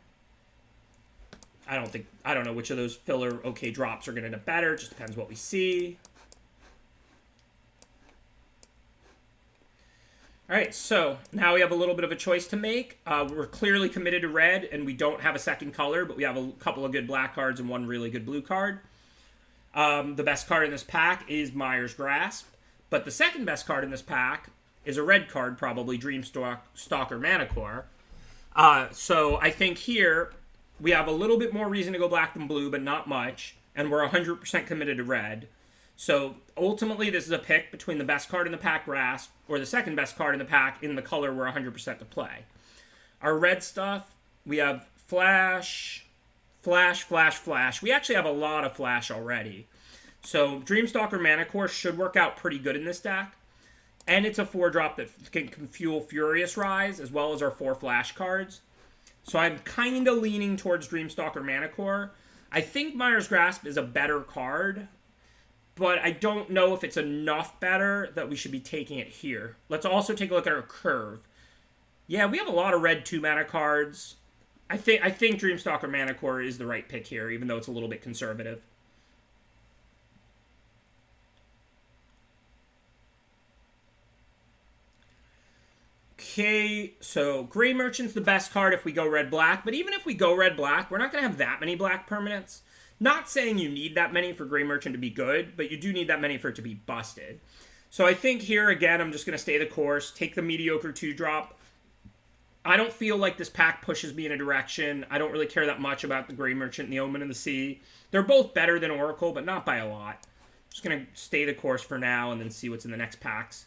Speaker 1: I don't know which of those filler okay drops are going to end up better. It just depends what we see. All right, so now we have a little bit of a choice to make. We're clearly committed to red, and we don't have a second color, but we have a couple of good black cards and 1 really good blue card. The best card in this pack is Mire's Grasp, but the second best card in this pack is a red card, probably Dreamstalker Manticore. So I think here we have a little bit more reason to go black than blue, but not much, and we're 100% committed to red. So ultimately, this is a pick between the best card in the pack, Grasp, or the second best card in the pack in the color we're 100% to play. Our red stuff, We have Flash, Flash, Flash, Flash. We actually have a lot of Flash already. So Dreamstalker Mana Core should work out pretty good in this deck. And it's a 4-drop that can fuel Furious Rise, as well as our 4 Flash cards. So I'm kind of leaning towards Dreamstalker Mana Core. I think Mire's Grasp is a better card, but I don't know if it's enough better that we should be taking it here. Let's also take a look at our curve. Yeah, we have a lot of red 2-mana cards. I think Dreamstalker Mana Core is the right pick here, even though it's a little bit conservative. Okay, so Gray Merchant's the best card if we go red-black, but even if we go red-black, we're not going to have that many black permanents. Not saying you need that many for Gray Merchant to be good, but you do need that many for it to be busted. So I think here, again, I'm just going to stay the course, take the mediocre 2-drop. I don't feel like this pack pushes me in a direction. I don't really care that much about the Gray Merchant and the Omen of the Sea. They're both better than Oracle, but not by a lot. I'm just going to stay the course for now and then see what's in the next packs.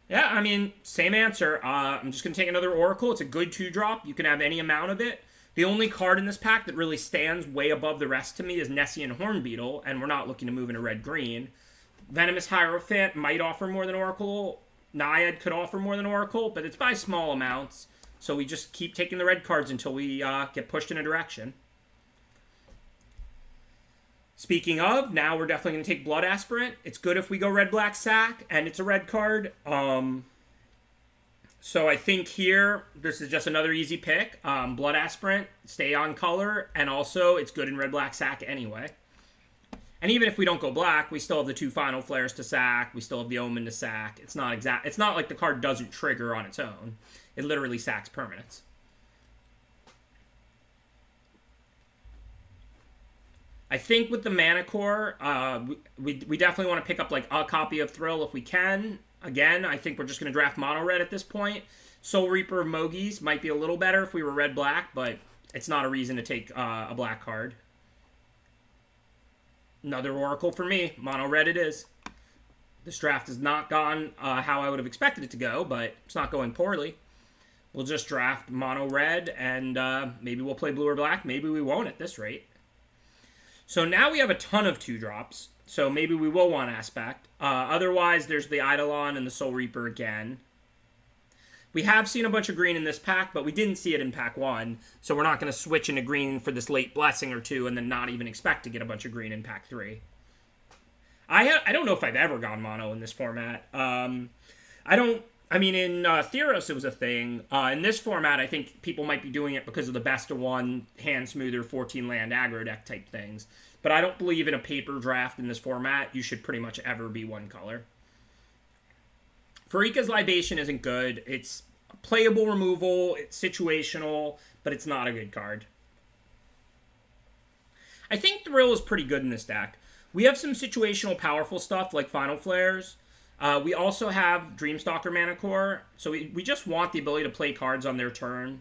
Speaker 1: Yeah, I mean, same answer. I'm just going to take another Oracle. It's a good 2-drop. You can have any amount of it. The only card in this pack that really stands way above the rest to me is Nessian Hornbeetle, and we're not looking to move into red-green. Venomous Hierophant might offer more than Oracle. Naiad could offer more than Oracle, but it's by small amounts. So we just keep taking the red cards until we get pushed in a direction. Speaking of, now we're definitely going to take Blood Aspirant. It's good if we go red-black sack, and it's a red card. So I think here, this is just another easy pick. Blood Aspirant, stay on color, and also it's good in red-black sack anyway. And even if we don't go black, we still have the 2 Final Flares to sack. We still have the Omen to sack. It's not like the card doesn't trigger on its own. It literally sacks permanents. I think with the Mana Core, we definitely want to pick up like a copy of Thrill if we can. Again, I think we're just going to draft mono red at this point. Soul Reaper of Mogies might be a little better if we were red-black, but it's not a reason to take a black card. Another Oracle for me. Mono red it is. This draft has not gone how I would have expected it to go, but it's not going poorly. We'll just draft mono red, and maybe we'll play blue or black. Maybe we won't at this rate. So now we have a ton of 2-drops, so maybe we will want Aspect. Otherwise, there's the Eidolon and the Soul Reaper again. We have seen a bunch of green in this pack, but we didn't see it in pack 1, so we're not going to switch into green for this late blessing or 2 and then not even expect to get a bunch of green in pack 3. I don't know if I've ever gone mono in this format. In Theros it was a thing. In this format, I think people might be doing it because of the best of 1, hand smoother, 14 land aggro deck type things. But I don't believe in a paper draft in this format. You should pretty much ever be 1 color. Farika's Libation isn't good. It's playable removal, it's situational, but it's not a good card. I think Thrill is pretty good in this deck. We have some situational powerful stuff like Final Flares. We also have Dreamstalker Mana Core, so we just want the ability to play cards on their turn.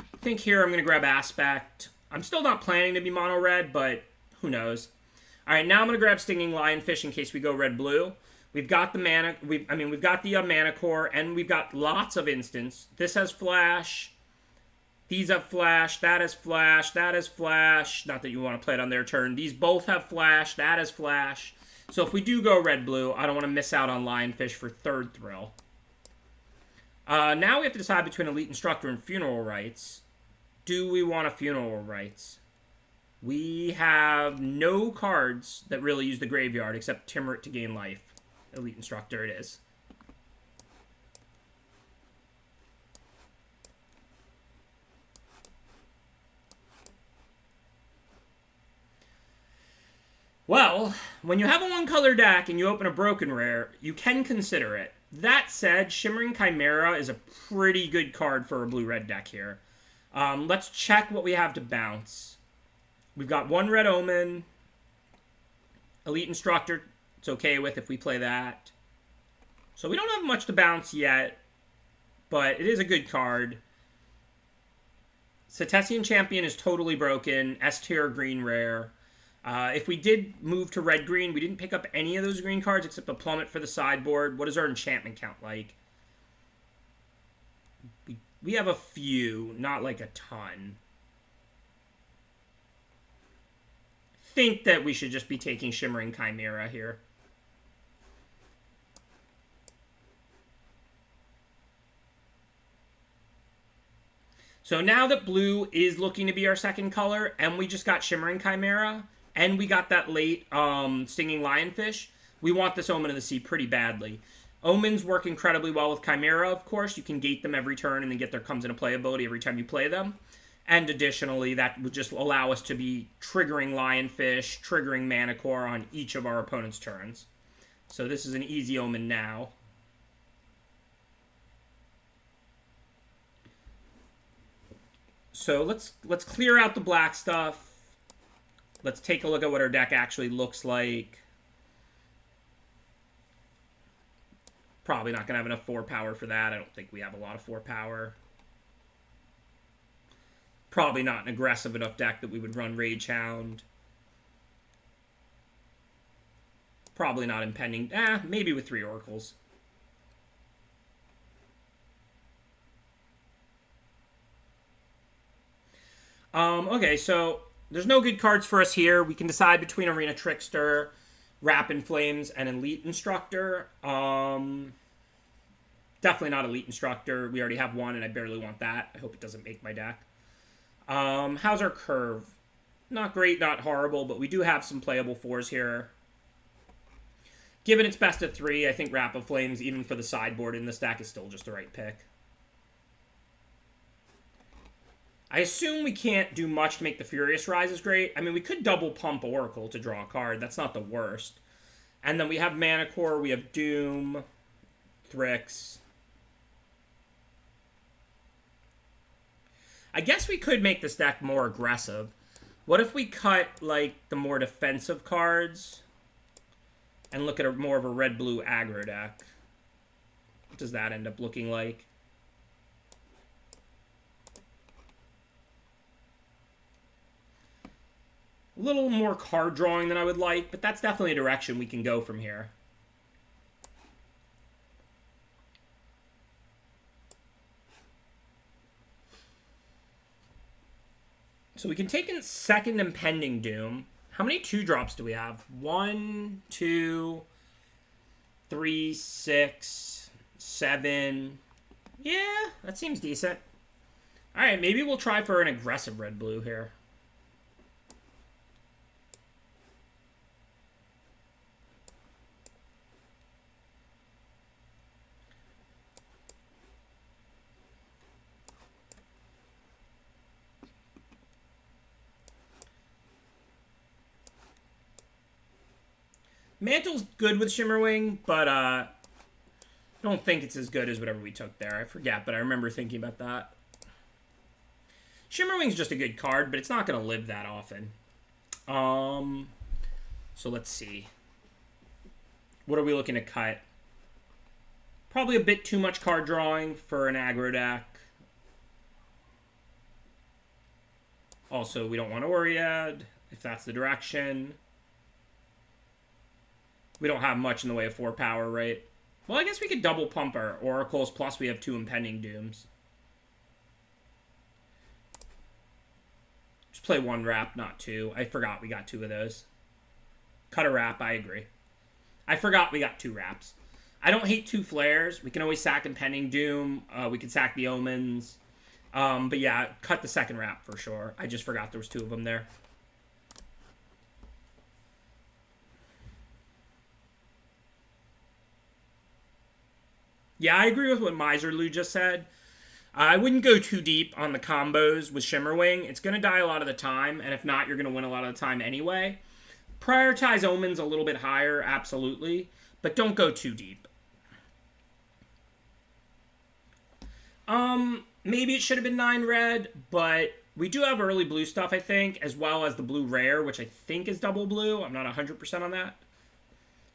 Speaker 1: I think here I'm going to grab Aspect. I'm still not planning to be mono red, but who knows. All right, now I'm going to grab Stinging Lionfish in case we go red-blue. We've got the mana. We've got the Mana Core, and we've got lots of instants. This has Flash. These have Flash. That has Flash. That has Flash. Not that you want to play it on their turn. These both have Flash. That has Flash. So if we do go red-blue, I don't want to miss out on Lionfish for 3rd Thrill. Now we have to decide between Elite Instructor and Funeral Rites. Do we want a Funeral Rites? We have no cards that really use the graveyard except Timber It to gain life. Elite Instructor it is. Well, when you have a 1-color deck and you open a Broken Rare, you can consider it. That said, Shimmering Chimera is a pretty good card for a blue-red deck here. Let's check what we have to bounce. We've got 1 Red Omen. Elite Instructor, it's okay with if we play that. So we don't have much to bounce yet, but it is a good card. Cetesian Champion is totally broken. S-tier green rare. If we did move to red-green, we didn't pick up any of those green cards except a Plummet for the sideboard. What is our enchantment count like? We have a few, not like a ton. Think that we should just be taking Shimmering Chimera here. So now that blue is looking to be our second color, and we just got Shimmering Chimera, and we got that late Stinging Lionfish, we want this Omen of the Sea pretty badly. Omens work incredibly well with Chimera, of course. You can gate them every turn and then get their comes into play ability every time you play them. And additionally, that would just allow us to be triggering Lionfish, triggering Manicore on each of our opponent's turns. So this is an easy Omen now. So let's clear out the black stuff. Let's take a look at what our deck actually looks like. Probably not going to have enough 4 power for that. I don't think we have a lot of 4 power. Probably not an aggressive enough deck that we would run Rage Hound. Probably not Impending. Maybe with 3 Oracles. Okay, so there's no good cards for us here. We can decide between Arena Trickster, Wrap in Flames, and Elite Instructor. Definitely not Elite Instructor. We already have one, and I barely want that. I hope it doesn't make my deck. How's our curve? Not great, not horrible, but we do have some playable 4s here. Given it's best of 3, I think Wrap of Flames, even for the sideboard in this deck, is still just the right pick. I assume we can't do much to make the Furious Rises great. I mean, we could double pump Oracle to draw a card. That's not the worst. And then we have Manicore, we have Doom, Thrix. I guess we could make this deck more aggressive. What if we cut, like, the more defensive cards and look at more of a red-blue aggro deck? What does that end up looking like? A little more card drawing than I would like, but that's definitely a direction we can go from here. So we can take in second Impending Doom. How many 2-drops do we have? 1, 2, 3, 6, 7. Yeah, that seems decent. All right, maybe we'll try for an aggressive red-blue here. Mantle's good with Shimmerwing, but I don't think it's as good as whatever we took there. I forget, but I remember thinking about that. Shimmerwing's just a good card, but it's not going to live that often. So let's see. What are we looking to cut? Probably a bit too much card drawing for an aggro deck. Also, we don't want Oread, if that's the direction. We don't have much in the way of 4 power, right? Well, I guess we could double pump our Oracles, plus we have 2 Impending Dooms. Just play 1 Wrap, not 2. I forgot we got 2 of those. Cut a Wrap, I agree. I forgot we got 2 Wraps. I don't hate 2 Flares. We can always sack Impending Doom. We can sack the Omens. But yeah, cut the second Wrap for sure. I just forgot there was 2 of them there. Yeah, I agree with what Miserloo just said. I wouldn't go too deep on the combos with Shimmerwing. It's going to die a lot of the time, and if not, you're going to win a lot of the time anyway. Prioritize Omens a little bit higher, absolutely, but don't go too deep. Maybe it should have been 9 red, but we do have early blue stuff, I think, as well as the blue rare, which I think is double blue. I'm not 100% on that.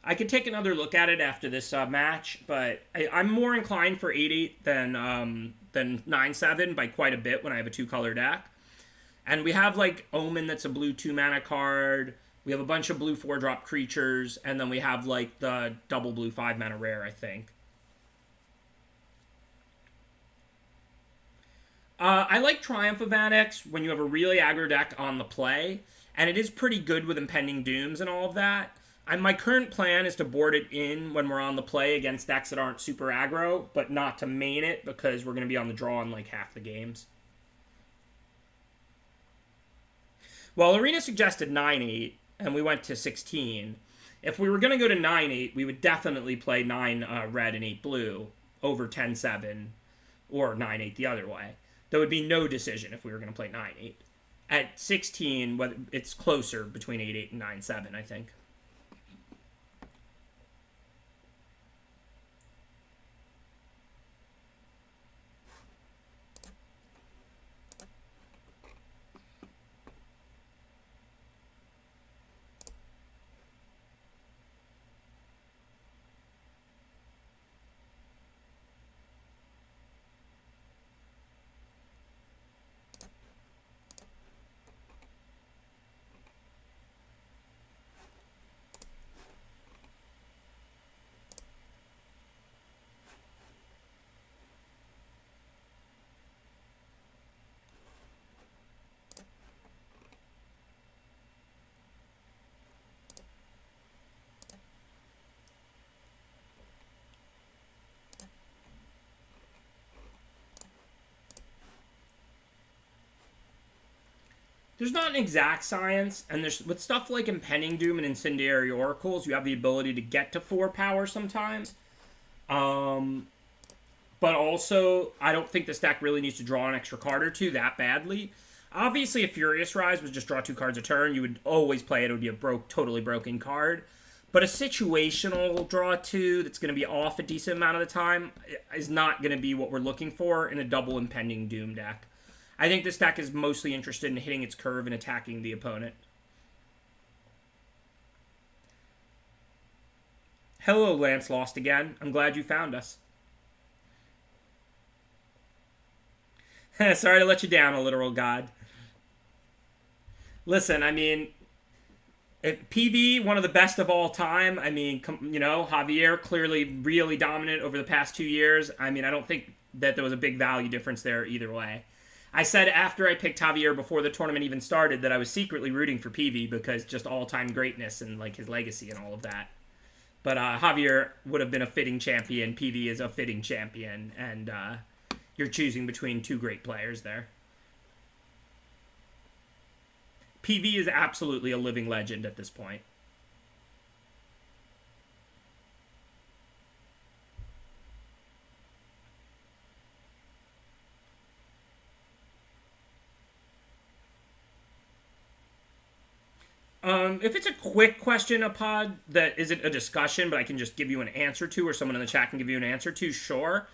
Speaker 1: I could take another look at it after this match, but I'm more inclined for 8-8 than 9-7 by quite a bit when I have a 2-color deck. And we have, like, Omen that's a blue 2-mana card. We have a bunch of blue 4-drop creatures, and then we have, like, the double blue 5-mana rare, I think. I like Triumph of Annex when you have a really aggro deck on the play, and it is pretty good with Impending Dooms and all of that. My current plan is to board it in when we're on the play against decks that aren't super aggro, but not to main it because we're going to be on the draw in like half the games. Well, Arena suggested 9-8, and we went to 16. If we were going to go to 9-8, we would definitely play 9 red and 8 blue over 10-7 or 9-8 the other way. There would be no decision if we were going to play 9-8. At 16, it's closer between 8-8 and 9-7, I think. There's not an exact science, and there's with stuff like Impending Doom and Incendiary Oracles, you have the ability to get to 4 power sometimes. But also, I don't think this deck really needs to draw an extra card or two that badly. Obviously, if Furious Rise was just draw 2 cards a turn, you would always play it. It would be a totally broken card. But a situational draw 2 that's going to be off a decent amount of the time is not going to be what we're looking for in a double Impending Doom deck. I think this deck is mostly interested in hitting its curve and attacking the opponent. Hello, Lance Lost again. I'm glad you found us. Sorry to let you down, a literal god. Listen, I mean, PV, one of the best of all time. I mean, you know, Javier clearly really dominant over the past 2 years. I mean, I don't think that there was a big value difference there either way. I said after I picked Javier before the tournament even started that I was secretly rooting for PV because just all-time greatness and like his legacy and all of that. But Javier would have been a fitting champion. PV is a fitting champion, and you're choosing between 2 great players there. PV is absolutely a living legend at this point. If it's a quick question, a pod that isn't a discussion, but I can just give you an answer to, or someone in the chat can give you an answer to, sure.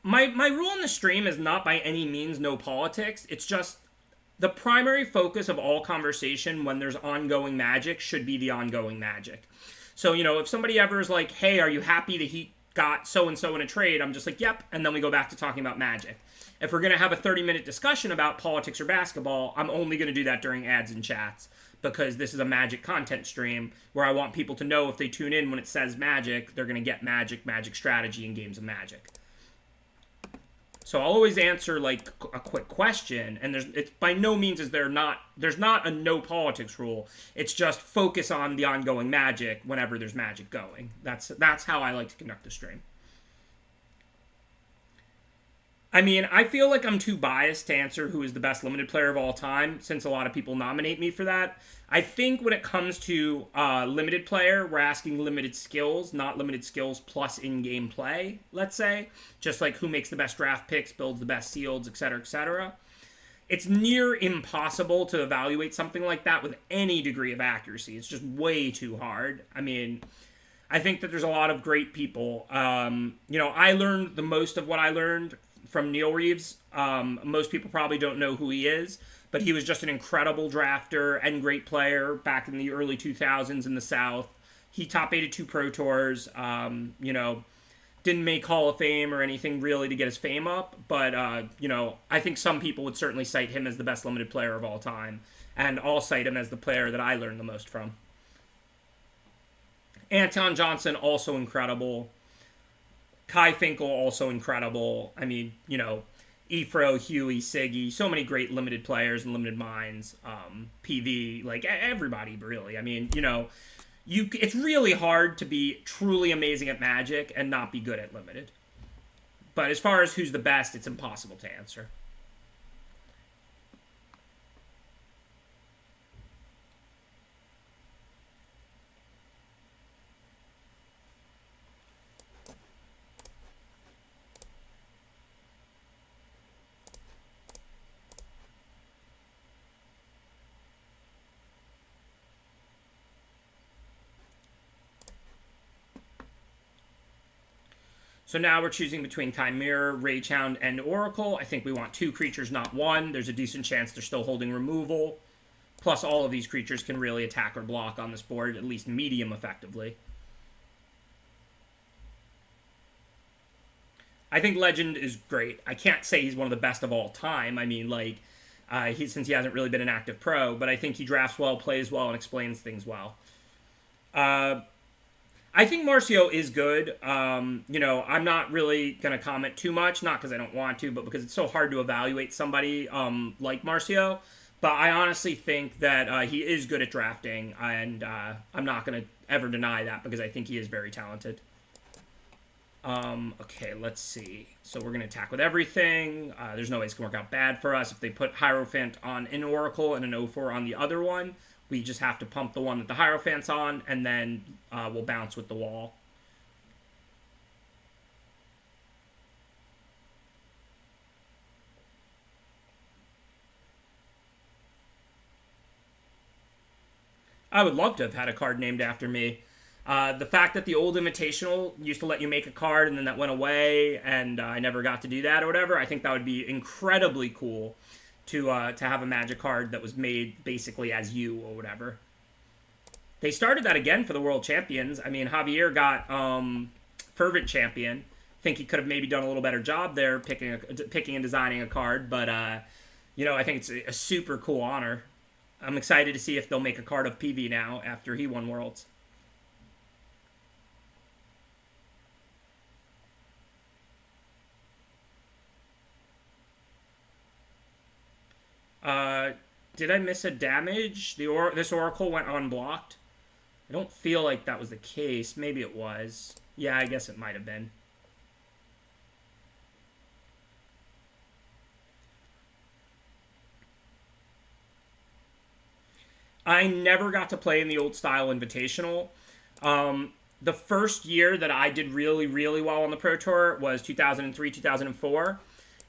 Speaker 1: My rule in the stream is not by any means no politics. It's just the primary focus of all conversation when there's ongoing Magic should be the ongoing Magic. So, you know, if somebody ever is like, hey, are you happy the Heat got so-and-so in a trade? I'm just like, yep, and then we go back to talking about Magic. If we're going to have a 30-minute discussion about politics or basketball, I'm only going to do that during ads and chats, because this is a Magic content stream where I want people to know if they tune in when it says Magic, they're going to get Magic, Magic strategy, and games of Magic. So I'll always answer like a quick question, and it's by no means there's not a no politics rule. It's just focus on the ongoing Magic whenever there's Magic going. That's how I like to conduct the stream. I mean, I feel like I'm too biased to answer who is the best limited player of all time, since a lot of people nominate me for that. I think when it comes to limited player, we're asking limited skills, not limited skills plus in-game play, let's say. Just like who makes the best draft picks, builds the best seals, etc., etc. It's near impossible to evaluate something like that with any degree of accuracy. It's just way too hard. I mean, I think that there's a lot of great people. You know, I learned the most of what I learned from Neil Reeves. Most people probably don't know who he is, but he was just an incredible drafter and great player back in the early 2000s in the South. He top-8 2 Pro Tours, you know, didn't make Hall of Fame or anything really to get his fame up, but, you know, I think some people would certainly cite him as the best limited player of all time, and I'll cite him as the player that I learned the most from. Anton Johnson, also incredible. Kai Finkel, also incredible. I mean, you know, Efro, Huey, Siggy, so many great limited players and limited minds. PV, like everybody really. I mean, you know, it's really hard to be truly amazing at Magic and not be good at limited. But as far as who's the best, it's impossible to answer. So now we're choosing between Chimera, Ragehound, and Oracle. I think we want 2 creatures, not 1. There's a decent chance they're still holding removal. Plus, all of these creatures can really attack or block on this board, at least medium effectively. I think Legend is great. I can't say he's one of the best of all time. I mean, like, since he hasn't really been an active pro, but I think he drafts well, plays well, and explains things well. I think Marcio is good. You know, I'm not really going to comment too much, not because I don't want to, but because it's so hard to evaluate somebody like Marcio. But I honestly think that he is good at drafting, and I'm not going to ever deny that because I think he is very talented. Okay, let's see. So we're going to attack with everything. There's no way it's going to work out bad for us. If they put Hierophant on an Oracle and an 0/4 on the other one, we just have to pump the one that the Hierophant's on, and then we'll bounce with the wall. I would love to have had a card named after me. The fact that the old Invitational used to let you make a card and then that went away and I never got to do that or whatever, I think that would be incredibly cool to have a Magic card that was made basically as you or whatever. They started that again for the World Champions. I mean, Javier got Fervent Champion. I think he could have maybe done a little better job there picking and designing a card, but you know, I think it's a super cool honor. I'm excited to see if they'll make a card of PV now after he won Worlds. Did I miss a damage? This Oracle went unblocked. I don't feel like that was the case. Maybe it was. Yeah, I guess it might have been. I never got to play in the old style Invitational. The first year that I did really, really well on the Pro Tour was 2003, 2004.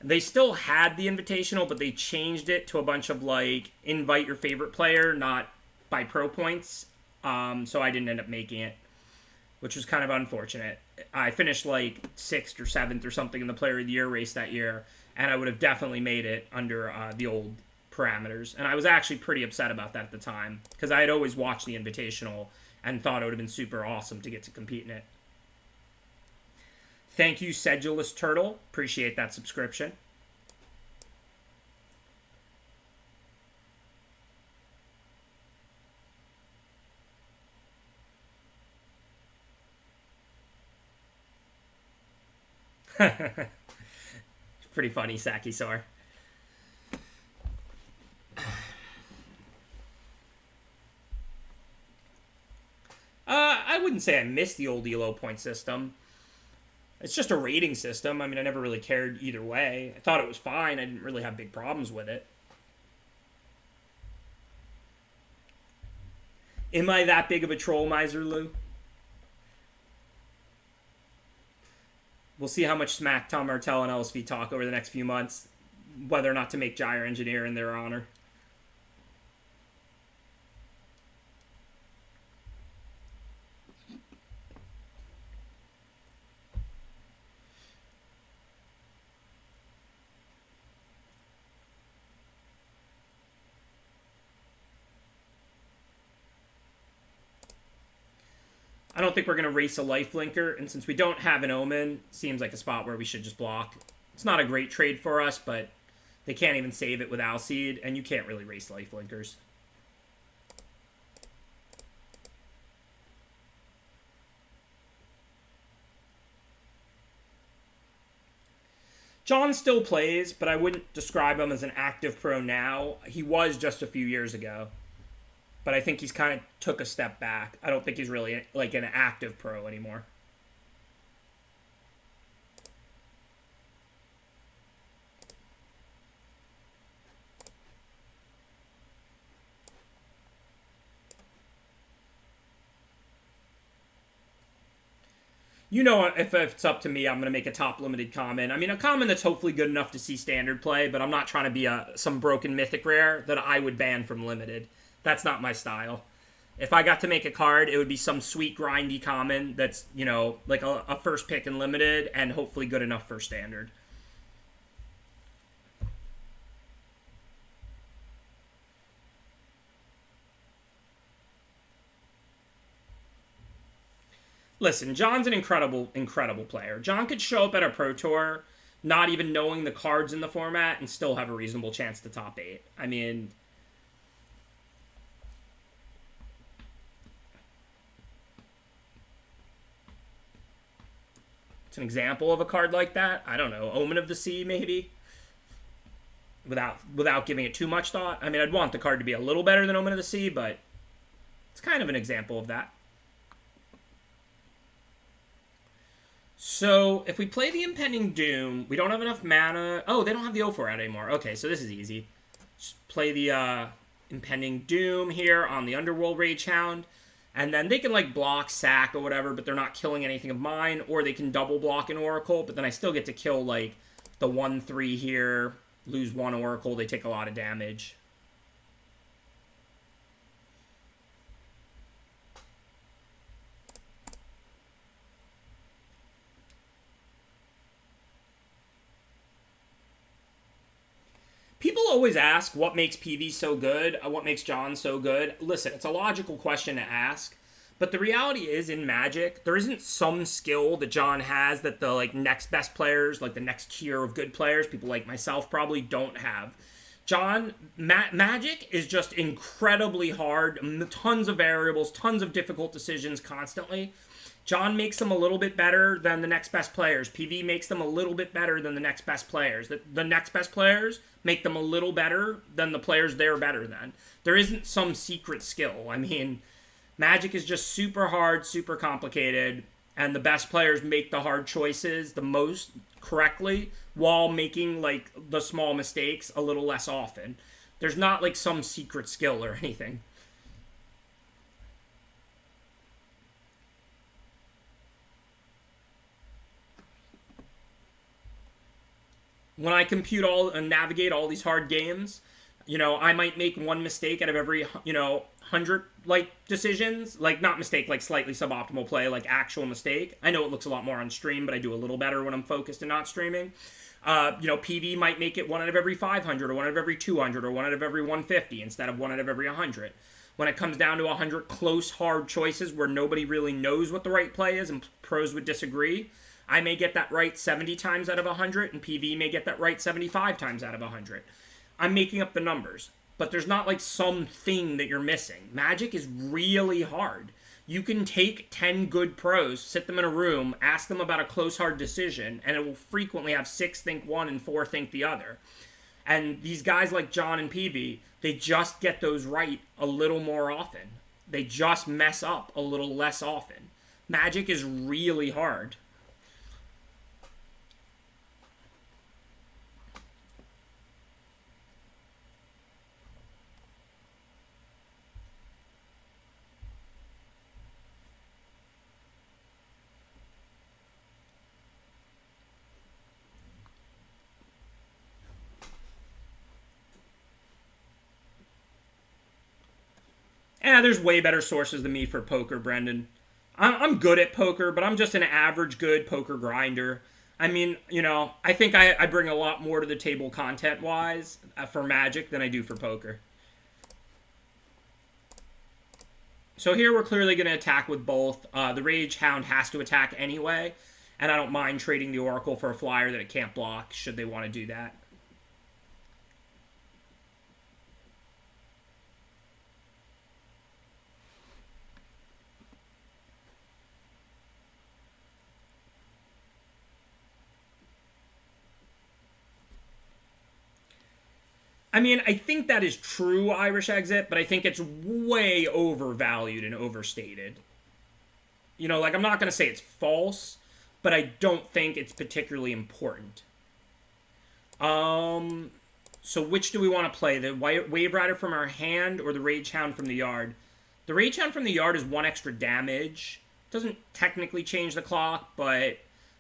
Speaker 1: They still had the Invitational, but they changed it to a bunch of, like, invite your favorite player, not by pro points. So I didn't end up making it, which was kind of unfortunate. I finished, like, 6th or 7th or something in the Player of the Year race that year, and I would have definitely made it under the old parameters. And I was actually pretty upset about that at the time, because I had always watched the Invitational and thought it would have been super awesome to get to compete in it. Thank you, Sedulous Turtle. Appreciate that subscription. Pretty funny, Sakisar. I wouldn't say I missed the old ELO point system. It's just a rating system. I mean, I never really cared either way. I thought it was fine. I didn't really have big problems with it. Am I that big of a troll miser, Lou? We'll see how much smack Tom Martell and LSV talk over the next few months, whether or not to make Gyre Engineer in their honor. I don't think we're going to race a lifelinker, and since we don't have an Omen, it seems like a spot where we should just block. It's not a great trade for us, but they can't even save it with Alseed, and you can't really race lifelinkers. John still plays, but I wouldn't describe him as an active pro now. He was just a few years ago. But I think he's kind of took a step back. I don't think he's really like an active pro anymore. You know, if it's up to me, I'm going to make a top limited common. I mean, a common that's hopefully good enough to see standard play, but I'm not trying to be some broken mythic rare that I would ban from limited. That's not my style. If I got to make a card, it would be some sweet grindy common that's, you know, like a first pick in limited and hopefully good enough for standard. Listen, John's an incredible player. John could show up at a Pro Tour not even knowing the cards in the format and still have a reasonable chance to top 8. I mean, it's an example of a card like that. I don't know, Omen of the Sea maybe? Without giving it too much thought. I mean, I'd want the card to be a little better than Omen of the Sea, but it's kind of an example of that. So, if we play the Impending Doom, we don't have enough mana. Oh, they don't have the O4 out anymore. Okay, so this is easy. Just play the Impending Doom here on the Underworld Rage Hound. And then they can, like, block, sack, or whatever, but they're not killing anything of mine. Or they can double block an Oracle, but then I still get to kill, like, the 1-3 here. Lose 1 Oracle. They take a lot of damage. People always ask what makes PV so good, what makes John so good. Listen, it's a logical question to ask, but the reality is in Magic, there isn't some skill that John has that the like next best players, like the next tier of good players, people like myself probably don't have. John, Magic is just incredibly hard, tons of variables, tons of difficult decisions constantly. John makes them a little bit better than the next best players. PV makes them a little bit better than the next best players. The next best players make them a little better than the players they're better than. There isn't some secret skill. I mean, Magic is just super hard, super complicated, and the best players make the hard choices the most correctly while making, like, the small mistakes a little less often. There's not, like, some secret skill or anything. When I compute all and navigate all these hard games, you know, I might make one mistake out of every, 100, like, decisions. Like, not mistake, like, slightly suboptimal play, like, actual mistake. I know it looks a lot more on stream, but I do a little better when I'm focused and not streaming. PV might make it one out of every 500, or one out of every 200, or one out of every 150, instead of one out of every 100. When it comes down to 100 close, hard choices where nobody really knows what the right play is and pros would disagree, I may get that right 70 times out of 100, and PV may get that right 75 times out of 100. I'm making up the numbers, but there's not like some thing that you're missing. Magic is really hard. You can take 10 good pros, sit them in a room, ask them about a close, hard decision, and it will frequently have 6 think one and 4 think the other. And these guys like John and PV, they just get those right a little more often. They just mess up a little less often. Magic is really hard. There's way better sources than me for poker, Brendan. I'm good at poker, but I'm just an average good poker grinder. I mean, I think I bring a lot more to the table content-wise for Magic than I do for poker. So here we're clearly going to attack with both. The Rage Hound has to attack anyway, and I don't mind trading the Oracle for a flyer that it can't block, should they want to do that. I mean, I think that is true Irish Exit, but I think it's way overvalued and overstated. You know, like, I'm not going to say it's false, but I don't think it's particularly important. So which do we want to play? The Wave Rider from our hand or the Rage Hound from the yard? The Rage Hound from the yard is 1 extra damage. Doesn't technically change the clock, but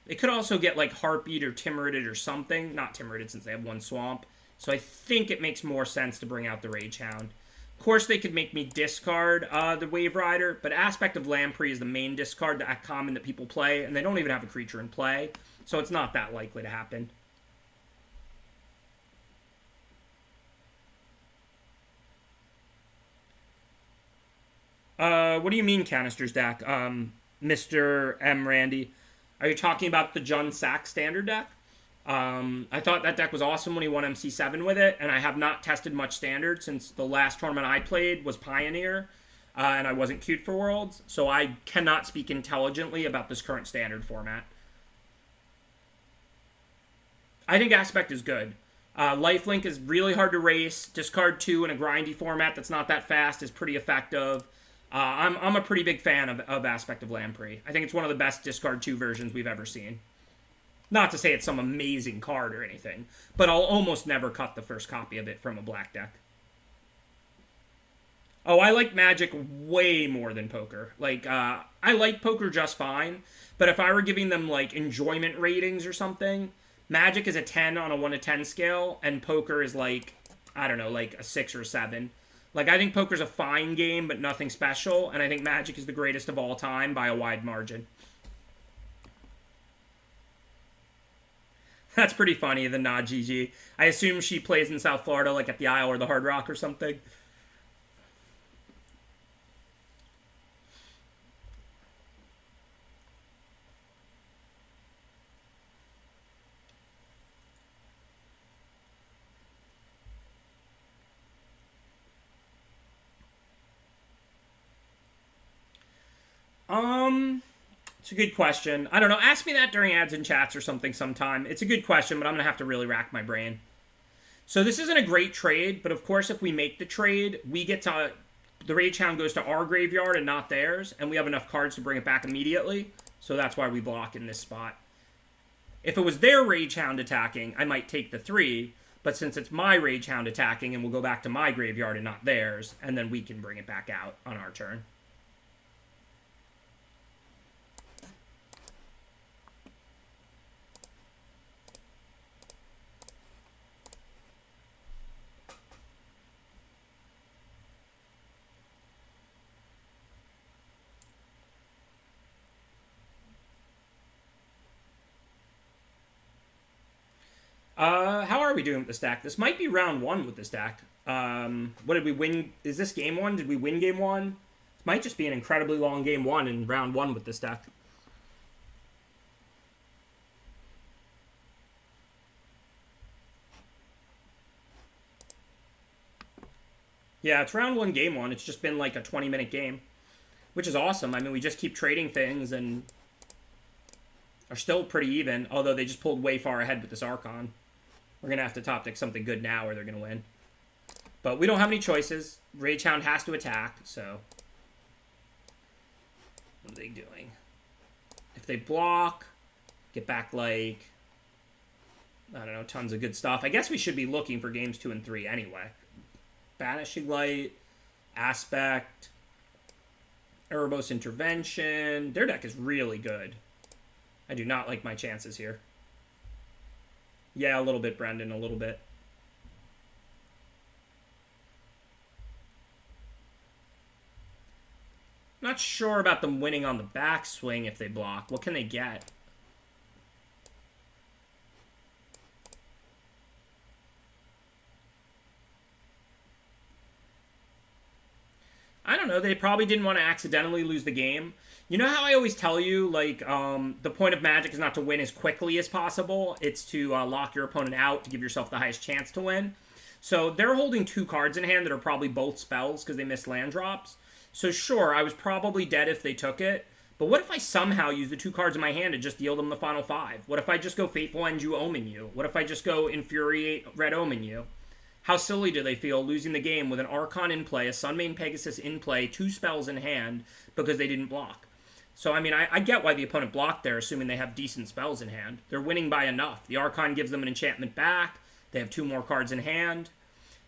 Speaker 1: it could also get, like, Heartbeat or Timorided or something. Not Timorided since they have 1 swamp. So I think it makes more sense to bring out the Rage Hound. Of course, they could make me discard the Wave Rider, but Aspect of Lamprey is the main discard that common that people play, and they don't even have a creature in play, so it's not that likely to happen. What do you mean, Canisters deck? Mr. M. Randy. Are you talking about the Jun Sack standard deck? I thought that deck was awesome when he won MC7 with it, and I have not tested much standard since the last tournament I played was Pioneer, and I wasn't queued for Worlds, so I cannot speak intelligently about this current standard format. I think Aspect is good. Lifelink is really hard to race. Discard 2 in a grindy format that's not that fast is pretty effective. I'm a pretty big fan of Aspect of Lamprey. I think it's one of the best discard 2 versions we've ever seen. Not to say it's some amazing card or anything, but I'll almost never cut the first copy of it from a black deck. Oh, I like Magic way more than Poker. Like, I like Poker just fine, but if I were giving them, like, enjoyment ratings or something, Magic is a 10 on a 1 to 10 scale, and Poker is, like, I don't know, like a 6 or a 7. Like, I think Poker's a fine game, but nothing special, and I think Magic is the greatest of all time by a wide margin. That's pretty funny, the nod GG. I assume she plays in South Florida, like at the Isle or the Hard Rock or something. It's a good question. I don't know. Ask me that during ads and chats or something sometime. It's a good question, but I'm going to have to really rack my brain. So this isn't a great trade, but of course if we make the trade, we get to... The Rage Hound goes to our graveyard and not theirs, and we have enough cards to bring it back immediately, so that's why we block in this spot. If it was their Rage Hound attacking, I might take the 3, but since it's my Rage Hound attacking, and we'll go back to my graveyard and not theirs, and then we can bring it back out on our turn. How are we doing with this deck? This might be round 1 with this deck. What did we win? Is this game 1? Did we win game 1? It might just be an incredibly long game 1 in round 1 with this deck. Yeah, it's round 1, game 1. It's just been like a 20-minute game, which is awesome. I mean, we just keep trading things and are still pretty even, although they just pulled way far ahead with this Archon. We're going to have to top deck something good now or they're going to win. But we don't have any choices. Rage Hound has to attack, so... What are they doing? If they block, get back, like... I don't know, tons of good stuff. I guess we should be looking for games 2 and 3 anyway. Banishing Light, Aspect, Erebos Intervention. Their deck is really good. I do not like my chances here. Yeah, a little bit, Brendan, a little bit. Not sure about them winning on the backswing if they block. What can they get? I don't know. They probably didn't want to accidentally lose the game. You know how I always tell you, like, the point of Magic is not to win as quickly as possible. It's to lock your opponent out to give yourself the highest chance to win. So they're holding 2 cards in hand that are probably both spells because they missed land drops. So sure, I was probably dead if they took it. But what if I somehow use the 2 cards in my hand to just deal them the final 5? What if I just go Fateful End You, Omen You? What if I just go Infuriate, Red Omen You? How silly do they feel losing the game with an Archon in play, a Sunmane Pegasus in play, 2 spells in hand because they didn't block? So, I mean, I get why the opponent blocked there, assuming they have decent spells in hand. They're winning by enough. The Archon gives them an enchantment back. They have 2 more cards in hand.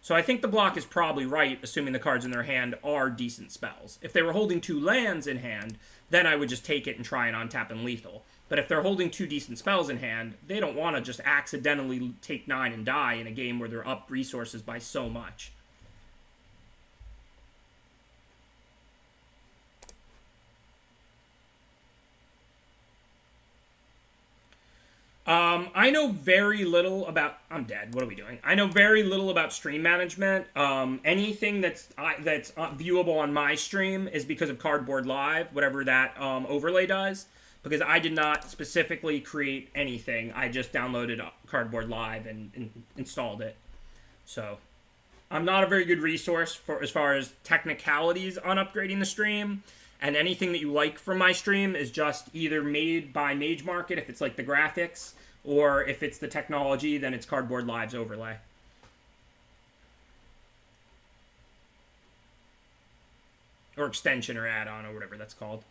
Speaker 1: So I think the block is probably right, assuming the cards in their hand are decent spells. If they were holding 2 lands in hand, then I would just take it and try and untap and lethal. But if they're holding 2 decent spells in hand, they don't want to just accidentally take 9 and die in a game where they're up resources by so much. I know very little about... I'm dead. What are we doing? I know very little about stream management. Anything that's viewable on my stream is because of Cardboard Live, whatever that overlay does. Because I did not specifically create anything. I just downloaded Cardboard Live and installed it. So, I'm not a very good resource for as far as technicalities on upgrading the stream. And anything that you like from my stream is just either made by Mage Market, if it's like the graphics, or if it's the technology, then it's Cardboard Live's overlay. Or extension or add-on or whatever that's called.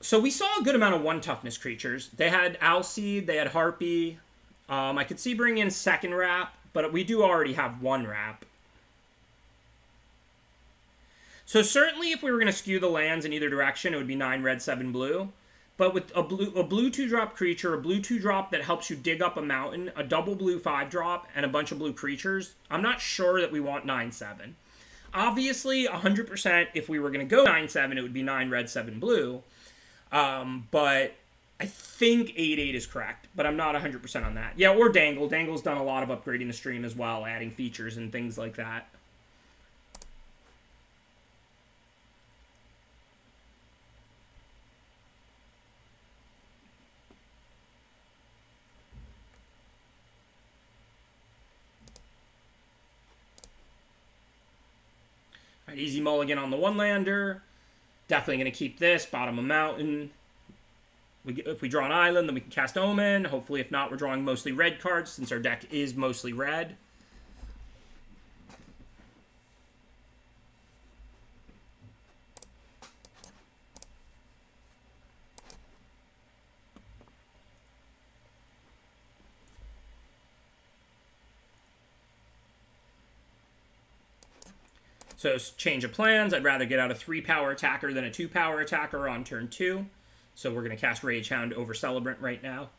Speaker 1: So we saw a good amount of 1 toughness creatures. They had Alseed, they had Harpy. I could see bringing in second wrap, but we do already have 1 wrap. So certainly if we were going to skew the lands in either direction, it would be 9 red, 7 blue. But with a blue 2-drop creature, a blue 2-drop that helps you dig up a mountain, a double blue 5-drop, and a bunch of blue creatures, I'm not sure that we want 9-7. Obviously, 100% if we were going to go 9-7, it would be 9 red, 7 blue. But I think 8-8 is correct, but I'm not 100% on that. Yeah, or Dangle. Dangle's done a lot of upgrading the stream as well, adding features and things like that. All right, easy mulligan on the 1-lander. Definitely going to keep this, bottom a mountain. If we draw an island, then we can cast Omen. Hopefully, if not, we're drawing mostly red cards, since our deck is mostly red. So, change of plans. I'd rather get out a 3-power attacker than a 2-power attacker on turn 2. So we're going to cast Rage Hound over Celebrant right now.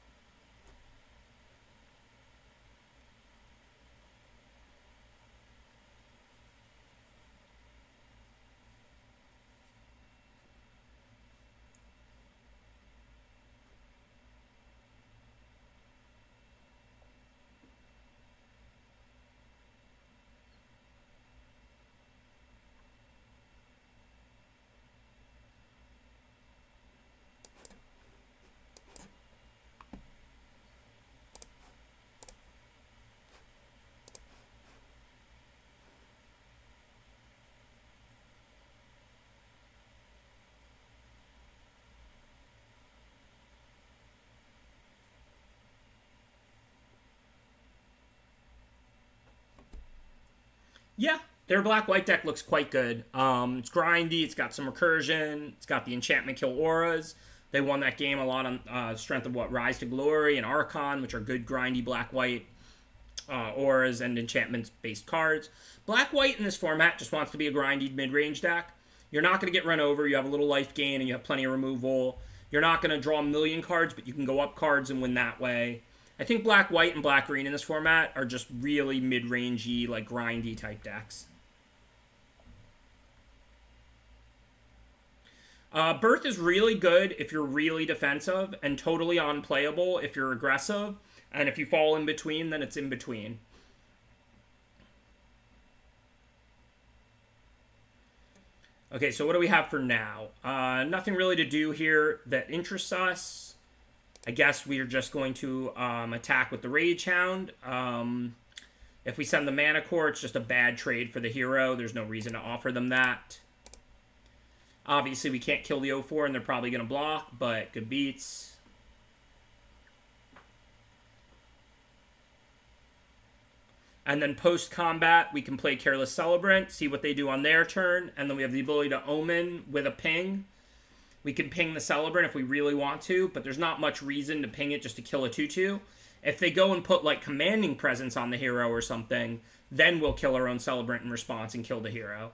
Speaker 1: Yeah, their black-white deck looks quite good. It's grindy, it's got some recursion, it's got the enchantment kill auras. They won that game a lot on strength of what Rise to Glory and Archon, which are good grindy black-white auras and enchantments-based cards. Black-white in this format just wants to be a grindy mid-range deck. You're not going to get run over, you have a little life gain, and you have plenty of removal. You're not going to draw a million cards, but you can go up cards and win that way. I think black-white and black-green in this format are just really mid-rangey, like grindy type decks. Birth is really good if you're really defensive, and totally unplayable if you're aggressive. And if you fall in between, then it's in between. Okay, so what do we have for now? Nothing really to do here that interests us. I guess we are just going to attack with the Rage Hound. If we send the Mana Core, it's just a bad trade for the hero. There's no reason to offer them that. Obviously, we can't kill the 0-4, and they're probably going to block, but good beats. And then post-combat, we can play Careless Celebrant, see what they do on their turn, and then we have the ability to Omen with a ping. We can ping the Celebrant if we really want to, but there's not much reason to ping it just to kill a 2/2. If they go and put, like, Commanding Presence on the hero or something, then we'll kill our own Celebrant in response and kill the hero.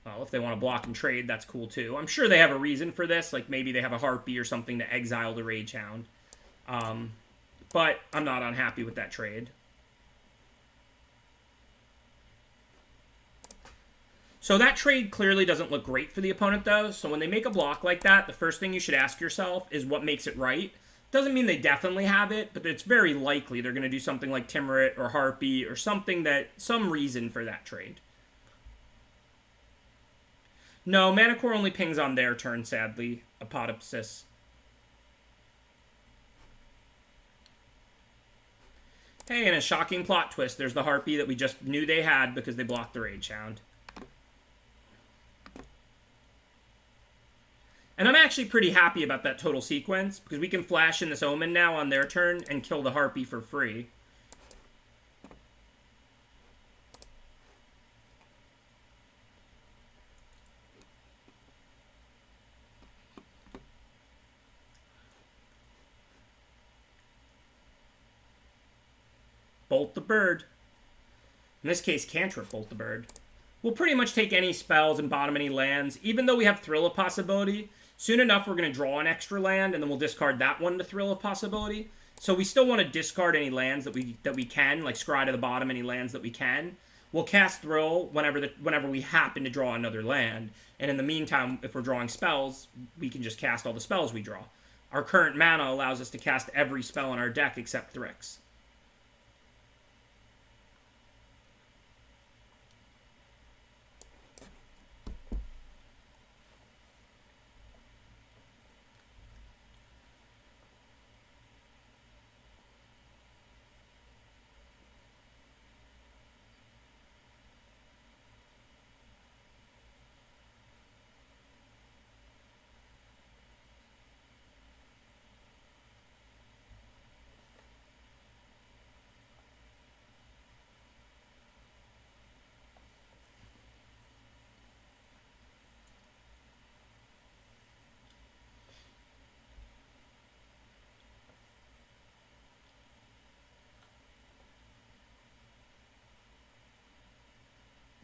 Speaker 1: Well, if they want to block and trade, that's cool too. I'm sure they have a reason for this, like maybe they have a Harpy or something to exile the Rage Hound. But I'm not unhappy with that trade. So that trade clearly doesn't look great for the opponent, though. So when they make a block like that, the first thing you should ask yourself is what makes it right. Doesn't mean they definitely have it, but it's very likely they're going to do something like Timurit or Harpy or something that, some reason for that trade. No, Mana Core only pings on their turn, sadly. Apodopsis. Hey, and a shocking plot twist. There's the Harpy that we just knew they had because they blocked the Rage Hound. And I'm actually pretty happy about that total sequence, because we can flash in this Omen now on their turn and kill the Harpy for free. Bolt the Bird. In this case, Cantrip Bolt the Bird. We'll pretty much take any spells and bottom any lands, even though we have Thrill of Possibility. Soon enough, we're going to draw an extra land, and then we'll discard that one to Thrill of Possibility. So we still want to discard any lands that we can, like scry to the bottom any lands that we can. We'll cast Thrill whenever we happen to draw another land. And in the meantime, if we're drawing spells, we can just cast all the spells we draw. Our current mana allows us to cast every spell in our deck except Thrix.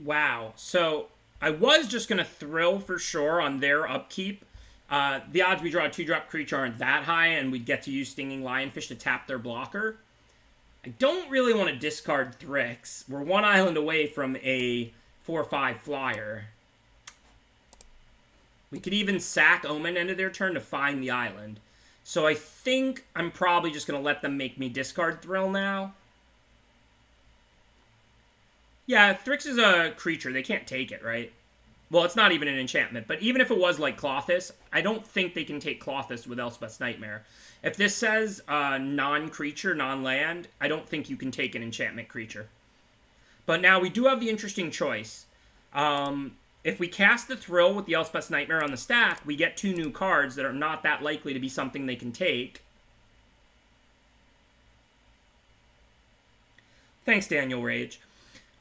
Speaker 1: Wow. So I was just going to Thrill for sure on their upkeep. The odds we draw a 2-drop creature aren't that high, and we'd get to use Stinging Lionfish to tap their blocker. I don't really want to discard Thrix. We're one island away from a 4/5 flyer. We could even sack Omen end of their turn to find the island. So I think I'm probably just going to let them make me discard Thrill now. Yeah, Thrix is a creature. They can't take it, right? Well, it's not even an enchantment, but even if it was like Klothys, I don't think they can take Klothys with Elspeth's Nightmare. If this says non-creature, non-land, I don't think you can take an enchantment creature. But now we do have the interesting choice. If we cast the Thrill with the Elspeth's Nightmare on the stack, we get 2 new cards that are not that likely to be something they can take. Thanks, Daniel Rage.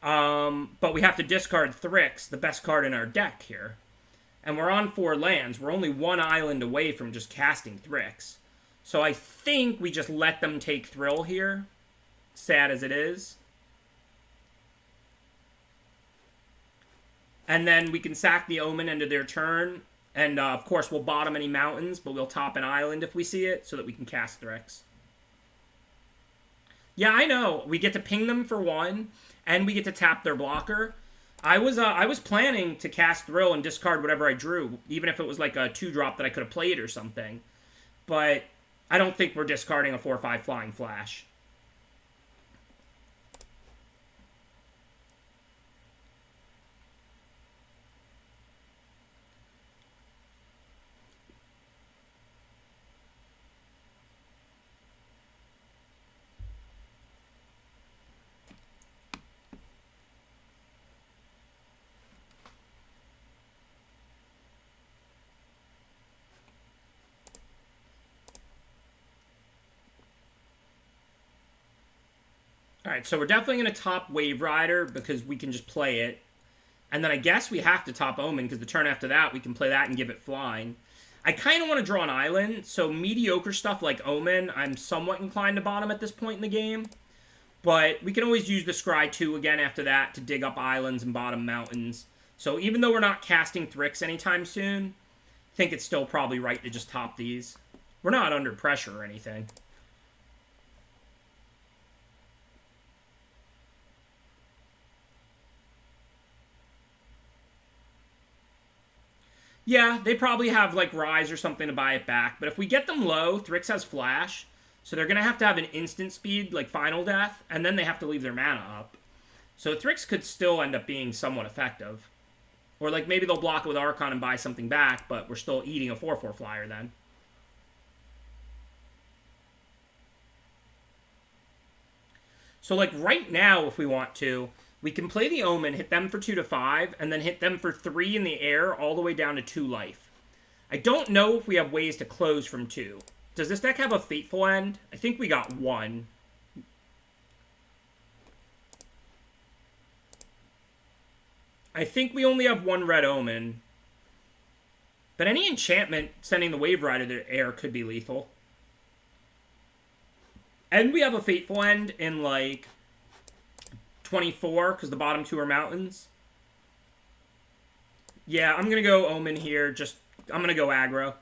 Speaker 1: But we have to discard Thrix, the best card in our deck here. And we're on 4 lands. We're only 1 island away from just casting Thrix. So I think we just let them take Thrill here. Sad as it is. And then we can sack the Omen end of their turn. And, of course, we'll bottom any mountains, but we'll top an island if we see it, so that we can cast Thrix. Yeah, I know. We get to ping them for 1, and we get to tap their blocker. I was planning to cast Thrill and discard whatever I drew, even if it was like a 2-drop that I could have played or something. But I don't think we're discarding a 4/5 Flying Flash. Alright, so we're definitely going to top Wave Rider because we can just play it. And then I guess we have to top Omen because the turn after that we can play that and give it flying. I kind of want to draw an island, so mediocre stuff like Omen I'm somewhat inclined to bottom at this point in the game. But we can always use the Scry 2 again after that to dig up islands and bottom mountains. So even though we're not casting Thrix anytime soon, I think it's still probably right to just top these. We're not under pressure or anything. Yeah, they probably have, like, Rise or something to buy it back. But if we get them low, Thrix has Flash. So they're going to have an instant speed, like Final Death. And then they have to leave their mana up. So Thrix could still end up being somewhat effective. Or, like, maybe they'll block it with Archon and buy something back. But we're still eating a 4/4 flyer then. So, like, right now, if we want to, we can play the Omen, hit them for 2 to 5, and then hit them for 3 in the air all the way down to 2 life. I don't know if we have ways to close from 2. Does this deck have a Fateful End? I think we got 1. I think we only have 1 Red Omen. But any enchantment sending the Wave Rider to the air could be lethal. And we have a Fateful End in, like, 24, because the bottom 2 are mountains. Yeah, I'm going to go Omen here. I'm going to go aggro.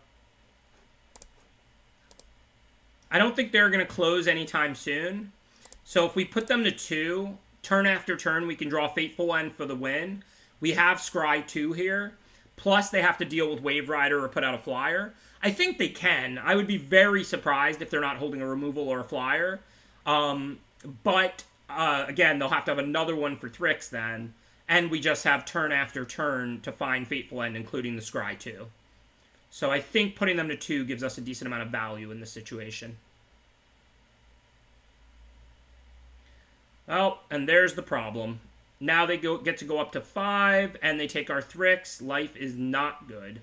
Speaker 1: I don't think they're going to close anytime soon. So if we put them to 2, turn after turn, we can draw Fateful End for the win. We have Scry 2 here. Plus, they have to deal with Wave Rider or put out a flyer. I think they can. I would be very surprised if they're not holding a removal or a flyer. But again, they'll have to have another one for Thrix then. And we just have turn after turn to find Fateful End, including the Scry 2. So I think putting them to 2 gives us a decent amount of value in this situation. Well, and there's the problem. Now they get to go up to 5, and they take our Thrix. Life is not good.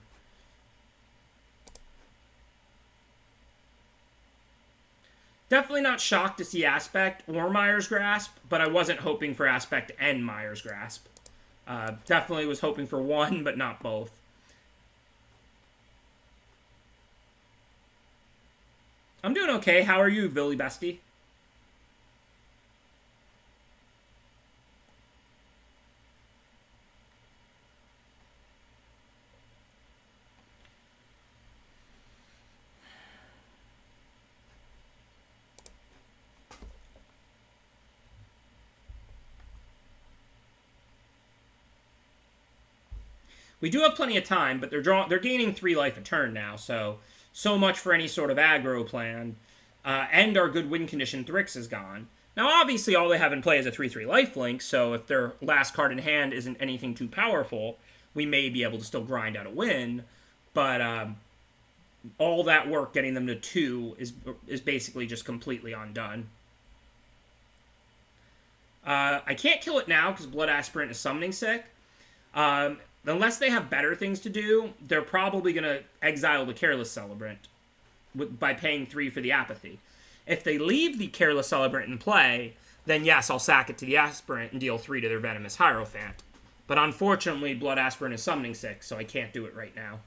Speaker 1: Definitely not shocked to see Aspect or Mire's Grasp, but I wasn't hoping for Aspect and Mire's Grasp. Definitely was hoping for one, but not both. I'm doing okay. How are you, Billy Bestie? We do have plenty of time, but they're gaining 3 life a turn now, so much for any sort of aggro plan. And our good win condition Thrix is gone. Now, obviously, all they have in play is a 3/3 lifelink, so if their last card in hand isn't anything too powerful, we may be able to still grind out a win. But all that work getting them to 2 is basically just completely undone. I can't kill it now because Blood Aspirant is summoning sick. Unless they have better things to do, they're probably going to exile the Careless Celebrant by paying 3 for the Apathy. If they leave the Careless Celebrant in play, then yes, I'll sack it to the Aspirant and deal 3 to their Venomous Hierophant. But unfortunately, Blood Aspirant is summoning sick, so I can't do it right now.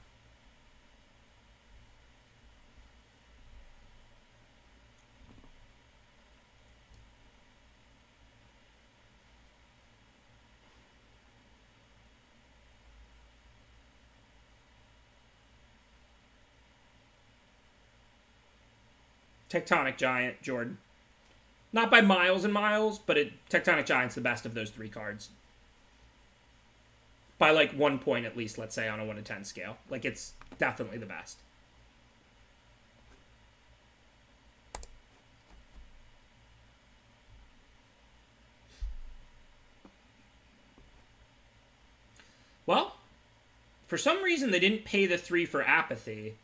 Speaker 1: Tectonic Giant, Jordan. Not by miles and miles, but Tectonic Giant's the best of those 3 cards. By like 1 point at least, let's say, on a 1 to 10 scale. Like, it's definitely the best. Well, for some reason they didn't pay the 3 for Apathy.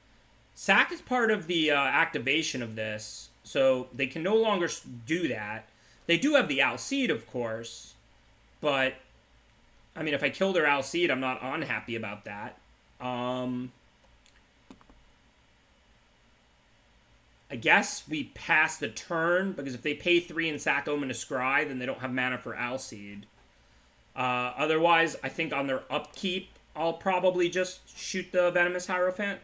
Speaker 1: Sack is part of the activation of this, so they can no longer do that. They do have the Alseid, of course, but, I mean, if I kill their Alseid, I'm not unhappy about that. I guess we pass the turn, because if they pay 3 and sack Omen to Scry, then they don't have mana for Alseid. Otherwise, I think on their upkeep, I'll probably just shoot the Venomous Hierophant.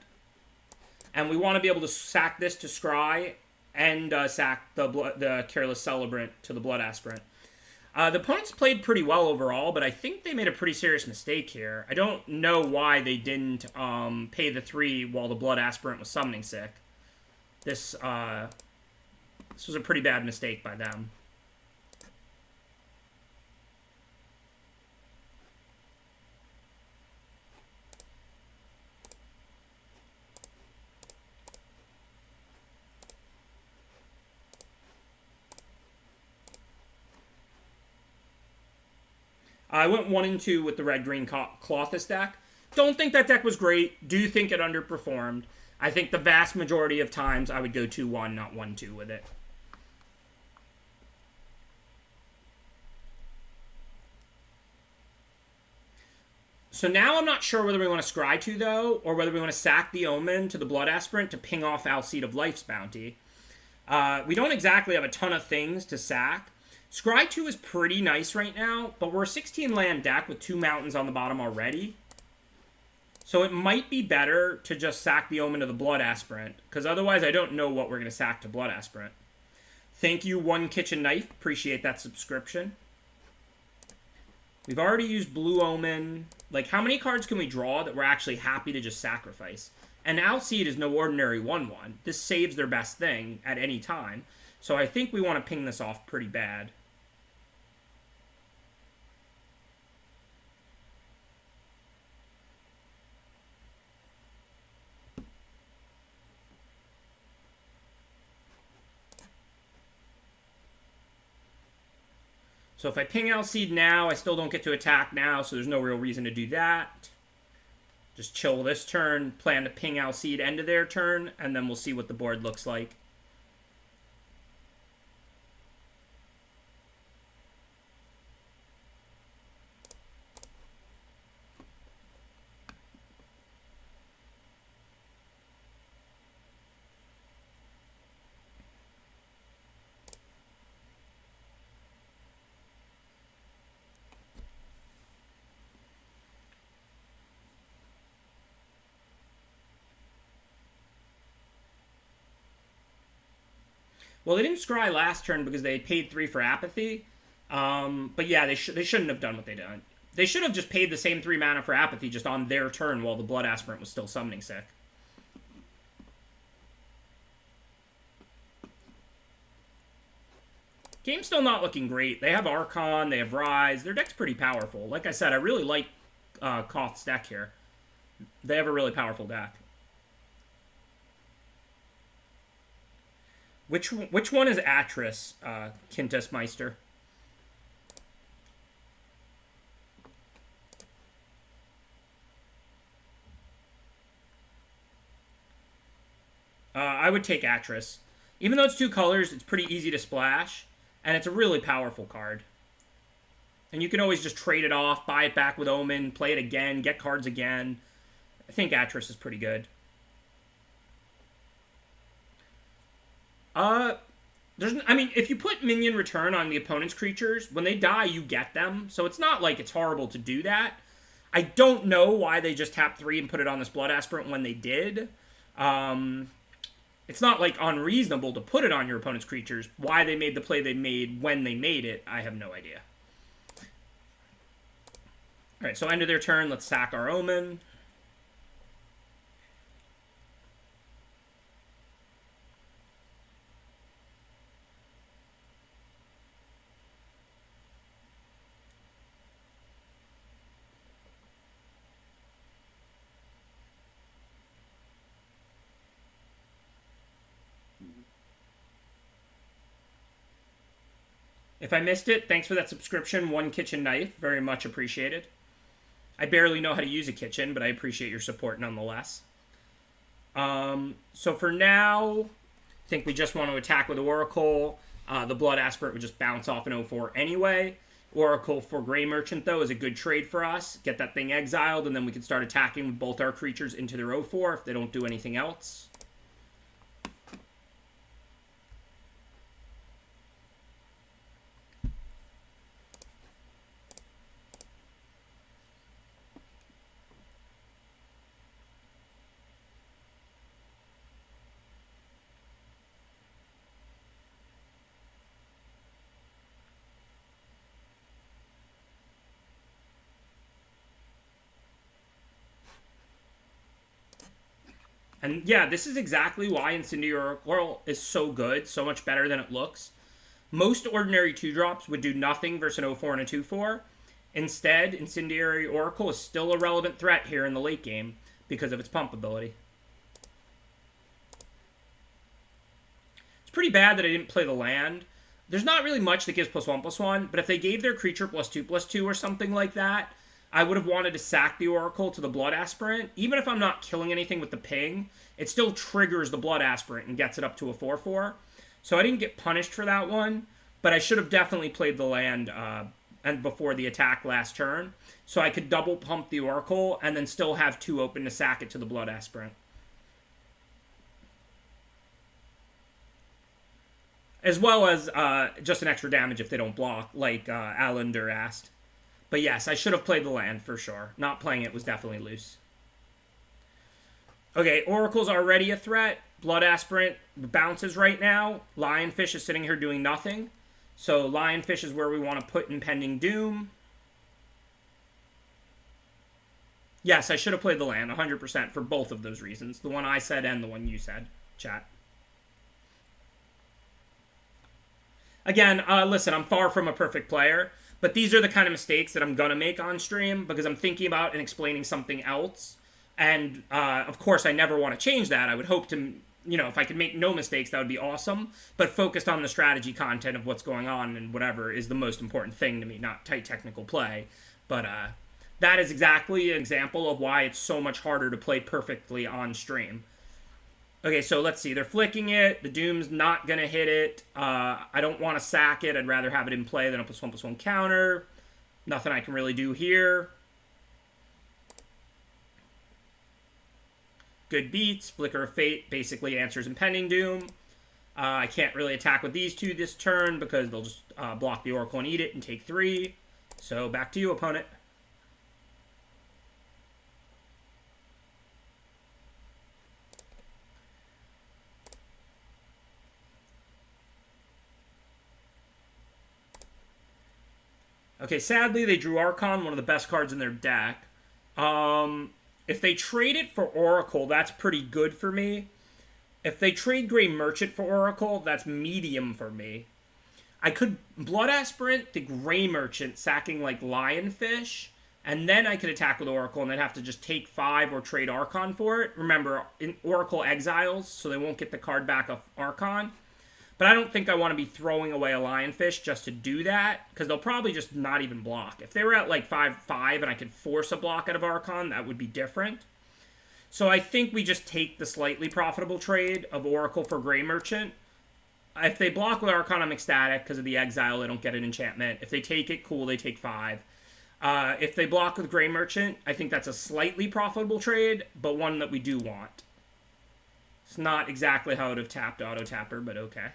Speaker 1: And we want to be able to sack this to Scry and sack the Careless Celebrant to the Blood Aspirant. The opponents played pretty well overall, but I think they made a pretty serious mistake here. I don't know why they didn't pay the 3 while the Blood Aspirant was summoning sick. This was a pretty bad mistake by them. I went 1 and 2 with the red-green Clothis deck. Don't think that deck was great. Do think it underperformed. I think the vast majority of times I would go 2-1, not 1-2 with it. So now I'm not sure whether we want to Scry 2, though, or whether we want to sack the Omen to the Blood Aspirant to ping off Alseid of Life's Bounty. We don't exactly have a ton of things to sack. Scry 2 is pretty nice right now, but we're a 16-land deck with 2 mountains on the bottom already. So it might be better to just sack the Omen to the Blood Aspirant, because otherwise I don't know what we're going to sack to Blood Aspirant. Thank you, One Kitchen Knife. Appreciate that subscription. We've already used Blue Omen. Like, how many cards can we draw that we're actually happy to just sacrifice? And Alseid is no ordinary 1-1. This saves their best thing at any time. So I think we want to ping this off pretty bad. So if I ping Alseid now, I still don't get to attack now, so there's no real reason to do that. Just chill this turn, plan to ping Alseid end of their turn, and then we'll see what the board looks like. Well, they didn't scry last turn because they paid 3 for Apathy. But yeah, they shouldn't have done what they done. They should have just paid the same 3 mana for Apathy just on their turn while the Blood Aspirant was still summoning sick. Game's still not looking great. They have Archon, they have Rise. Their deck's pretty powerful. Like I said, I really like Koth's deck here. They have a really powerful deck. Which one is Atris, Quintus Meister? I would take Atris. Even though it's 2 colors, it's pretty easy to splash, and it's a really powerful card. And you can always just trade it off, buy it back with Omen, play it again, get cards again. I think Atris is pretty good. I mean, if you put minion return on the opponent's creatures, when they die, you get them. So it's not like it's horrible to do that. I don't know why they just tapped 3 and put it on this Blood Aspirant when they did. It's not, like, unreasonable to put it on your opponent's creatures. Why they made the play they made when they made it, I have no idea. Alright, so end of their turn, let's sack our Omen. If I missed it, thanks for that subscription, One Kitchen Knife. Very much appreciated. I barely know how to use a kitchen, but I appreciate your support nonetheless. So for now, I think we just want to attack with Oracle. The Blood Aspirant would just bounce off an 0-4 anyway. Oracle for Grey Merchant, though, is a good trade for us. Get that thing exiled, and then we can start attacking with both our creatures into their 0-4 if they don't do anything else. And yeah, this is exactly why Incendiary Oracle is so good, so much better than it looks. Most ordinary 2-drops would do nothing versus an 0-4 and a 2-4. Instead, Incendiary Oracle is still a relevant threat here in the late game because of its pump ability. It's pretty bad that I didn't play the land. There's not really much that gives +1/+1, but if they gave their creature +2/+2 or something like that, I would have wanted to sack the Oracle to the Blood Aspirant. Even if I'm not killing anything with the ping, it still triggers the Blood Aspirant and gets it up to a 4/4. So I didn't get punished for that one, but I should have definitely played the land and before the attack last turn, so I could double pump the Oracle and then still have 2 open to sack it to the Blood Aspirant. As well as just an extra damage if they don't block, like Alander asked. But yes, I should have played the land for sure. Not playing it was definitely loose. Okay, Oracle's already a threat. Blood Aspirant bounces right now. Lionfish is sitting here doing nothing. So Lionfish is where we want to put Impending Doom. Yes, I should have played the land 100% for both of those reasons. The one I said and the one you said, chat. Again, listen, I'm far from a perfect player, but these are the kind of mistakes that I'm going to make on stream because I'm thinking about and explaining something else. And, of course, I never want to change that. I would hope to, if I could make no mistakes, that would be awesome. But focused on the strategy content of what's going on and whatever is the most important thing to me, not tight technical play. But that is exactly an example of why it's so much harder to play perfectly on stream. Okay, so let's see. They're flicking it. The Doom's not going to hit it. I don't want to sack it. I'd rather have it in play than a +1/+1 counter. Nothing I can really do here. Good beats. Flicker of Fate basically answers Impending Doom. I can't really attack with these two this turn because they'll just block the Oracle and eat it and take 3. So back to you, opponent. Okay, sadly, they drew Archon, one of the best cards in their deck. If they trade it for Oracle, that's pretty good for me. If they trade Grey Merchant for Oracle, that's medium for me. I could Blood Aspirant the Grey Merchant, sacking like Lionfish, and then I could attack with Oracle and then have to just take 5 or trade Archon for it. Remember, Oracle exiles, so they won't get the card back of Archon. But I don't think I want to be throwing away a Lionfish just to do that, because they'll probably just not even block. If they were at like 5/5 and I could force a block out of Archon, that would be different. So I think we just take the slightly profitable trade of Oracle for Grey Merchant. If they block with Archon, I'm ecstatic because of the exile. They don't get an enchantment. If they take it, cool, they take 5. If they block with Grey Merchant, I think that's a slightly profitable trade, but one that we do want. It's not exactly how I would have tapped Auto Tapper, but okay.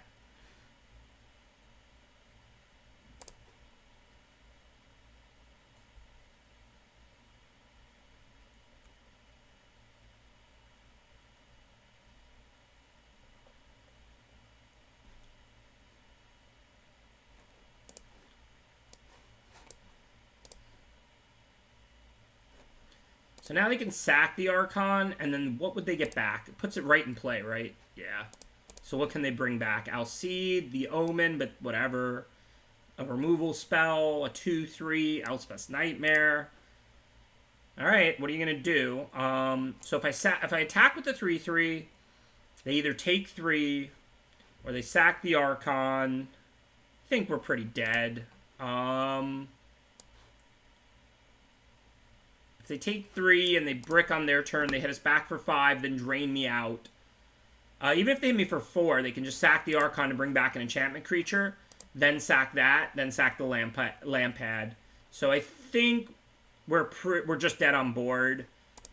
Speaker 1: So now they can sack the Archon, and then what would they get back? It puts it right in play, right? Yeah. So what can they bring back? Alcide, the Omen, but whatever. A removal spell, a 2/3, Elspeth's Nightmare. All right, what are you gonna do? So if I attack with the 3/3, they either take 3 or they sack the Archon. I think we're pretty dead. If they take 3 and they brick on their turn, they hit us back for 5, then drain me out. Even if they hit me for 4, they can just sack the Archon to bring back an enchantment creature, then sack that, then sack the Lampad. So I think we're just dead on board.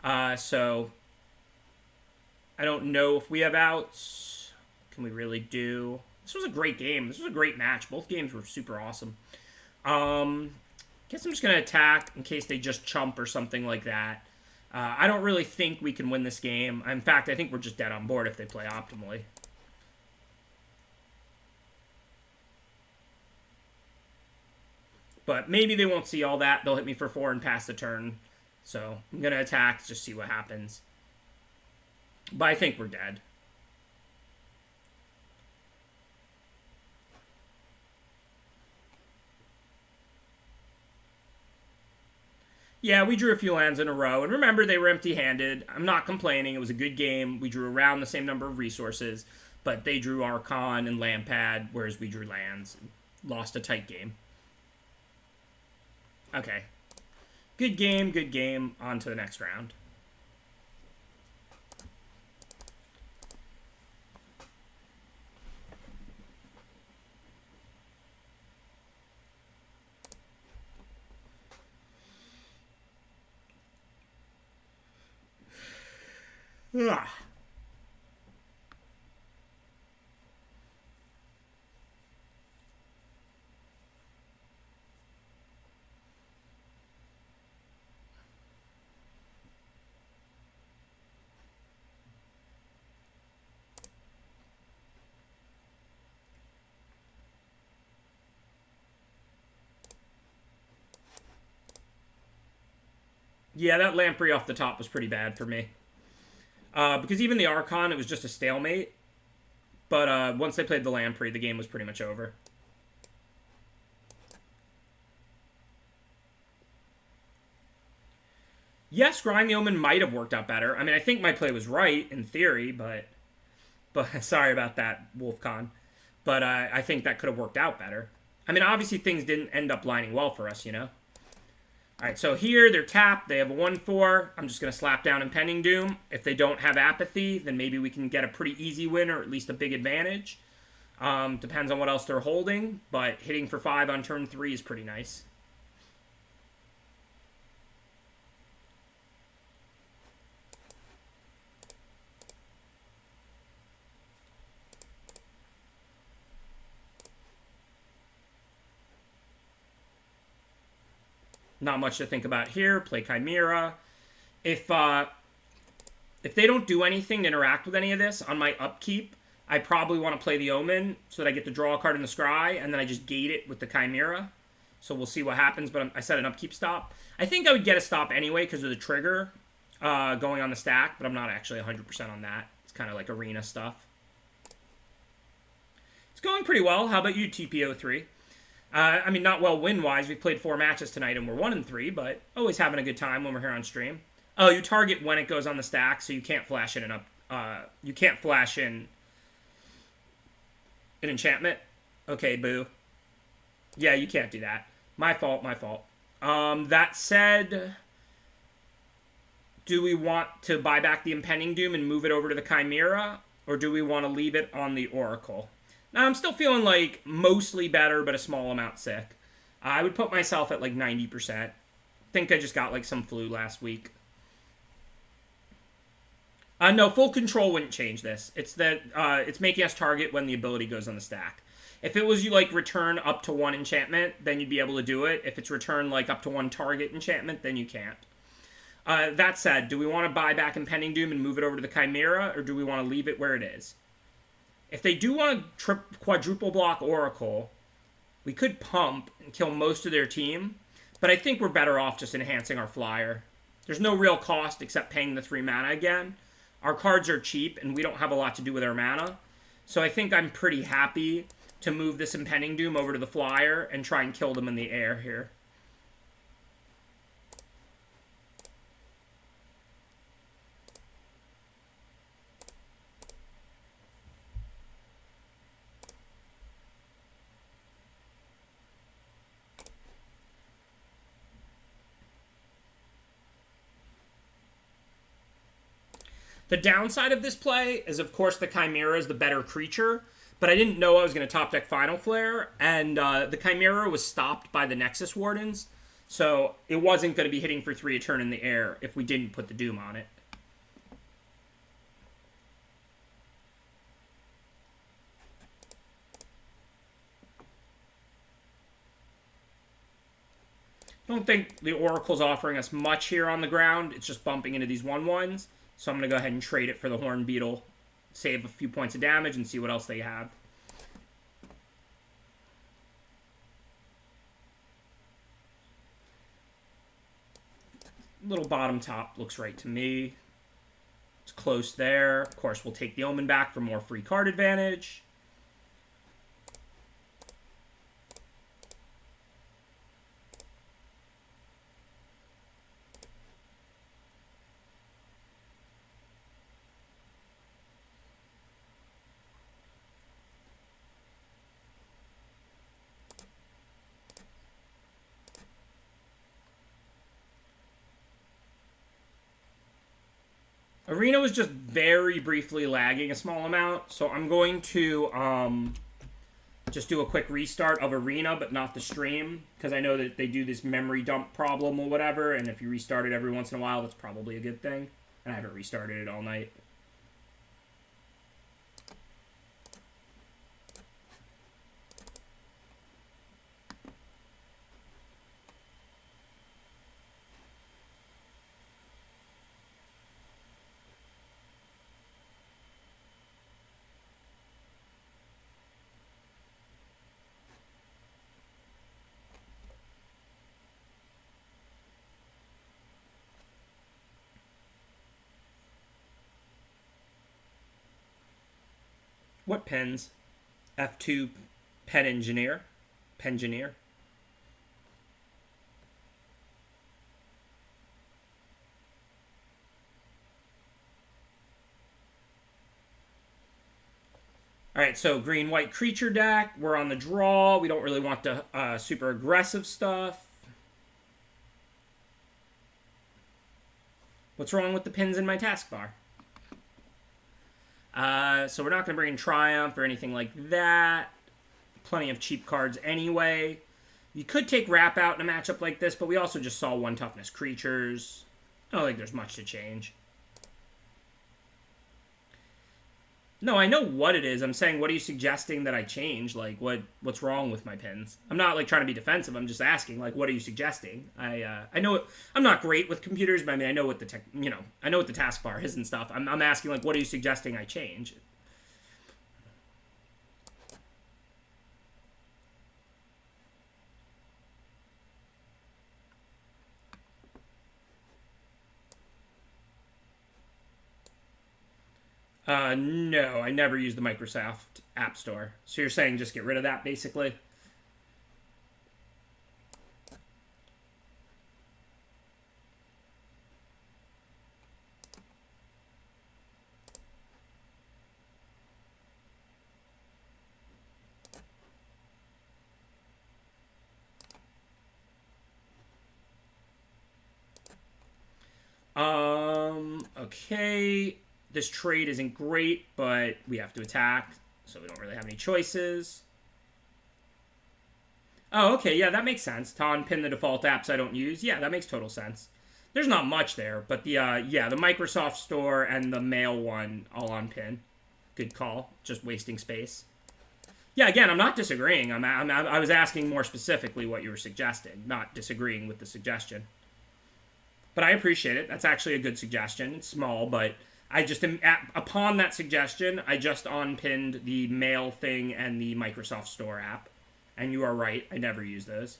Speaker 1: So I don't know if we have outs. Can we really do? This was a great game. This was a great match. Both games were super awesome. Guess I'm just going to attack in case they just chump or something like that. I don't really think we can win this game. In fact, I think we're just dead on board if they play optimally. But maybe they won't see all that. They'll hit me for 4 and pass the turn. So I'm going to attack, just see what happens. But I think we're dead. Yeah, we drew a few lands in a row. And remember, they were empty-handed. I'm not complaining. It was a good game. We drew around the same number of resources. But they drew Archon and Land Pad, whereas we drew lands. Lost a tight game. Okay. Good game, good game. On to the next round. Ugh. Yeah, that Lamprey off the top was pretty bad for me. Because even the Archon, it was just a stalemate. But once they played the Lamprey, the game was pretty much over. Yes, Scrying the Omen might have worked out better. I mean, I think my play was right in theory, but sorry about that, Wolfcon. But I think that could have worked out better. I mean, obviously things didn't end up lining well for us, you know? Alright, so here they're tapped. They have a 1-4. I'm just going to slap down Impending Doom. If they don't have Apathy, then maybe we can get a pretty easy win or at least a big advantage. Depends on what else they're holding, but hitting for 5 on turn 3 is pretty nice. Not much to think about here. Play Chimera. If they don't do anything to interact with any of this on my upkeep, I probably want to play the Omen so that I get to draw a card in the scry, and then I just gate it with the Chimera. So we'll see what happens, but I set an upkeep stop. I think I would get a stop anyway because of the trigger going on the stack, but I'm not actually 100% on that. It's kind of like arena stuff. It's going pretty well. How about you, TPO3? I mean, not well win-wise. We've played 4 matches tonight, and we're 1-3, but always having a good time when we're here on stream. Oh, you target when it goes on the stack, so you can't flash in you can't flash in an enchantment? Okay, boo. Yeah, you can't do that. My fault, my fault. That said, do we want to buy back the Impending Doom and move it over to the Chimera, or do we want to leave it on the Oracle? Now, I'm still feeling like mostly better, but a small amount sick. I would put myself at like 90%. Think I just got like some flu last week. No, full control wouldn't change this. It's that it's making us target when the ability goes on the stack. If it was you like return up to 1 enchantment, then you'd be able to do it. If it's return like up to 1 target enchantment, then you can't. That said, do we want to buy back Impending Doom and move it over to the Chimera, or do we want to leave it where it is? If they do want to quadruple block Oracle, we could pump and kill most of their team, but I think we're better off just enhancing our flyer. There's no real cost except paying the 3 mana again. Our cards are cheap, and we don't have a lot to do with our mana, so I think I'm pretty happy to move this Impending Doom over to the flyer and try and kill them in the air here. The downside of this play is, of course, the Chimera is the better creature, but I didn't know I was going to top deck Final Flare, and the Chimera was stopped by the Nexus Wardens, so it wasn't going to be hitting for 3 a turn in the air if we didn't put the Doom on it. I don't think the Oracle's offering us much here on the ground. It's just bumping into these 1/1s. So I'm going to go ahead and trade it for the Horn Beetle, save a few points of damage, and see what else they have. Little bottom top looks right to me. It's close there. Of course, we'll take the Omen back for more free card advantage. Arena was just very briefly lagging a small amount, so I'm going to just do a quick restart of Arena, but not the stream, because I know that they do this memory dump problem or whatever, and if you restart it every once in a while, that's probably a good thing. And I haven't restarted it all night. What pens? F2 Pen Engineer. Pengineer. Alright, so green-white creature deck. We're on the draw. We don't really want the super aggressive stuff. What's wrong with the pins in my taskbar? So we're not going to bring in Triumph or anything like that. Plenty of cheap cards anyway. You could take Wrap out in a matchup like this, but we also just saw 1 toughness creatures. I don't think there's much to change. No, I know what it is. I'm saying, what are you suggesting that I change? Like, what's wrong with my pins? I'm not, like, trying to be defensive. I'm just asking, like, what are you suggesting? I know I'm not great with computers, but I mean, I know what the I know what the taskbar is and stuff. I'm asking, like, what are you suggesting I change? No, I never use the Microsoft App Store. So you're saying just get rid of that, basically? Okay. This trade isn't great, but we have to attack, so we don't really have any choices. Oh, okay, yeah, that makes sense. To unpin the default apps I don't use. Yeah, that makes total sense. There's not much there, but the the Microsoft Store and the mail one all unpin. Good call. Just wasting space. Yeah, again, I'm not disagreeing. I was asking more specifically what you were suggesting, not disagreeing with the suggestion. But I appreciate it. That's actually a good suggestion. It's small, but I just am upon that suggestion, I just unpinned the mail thing and the Microsoft Store app. And you are right, I never use those.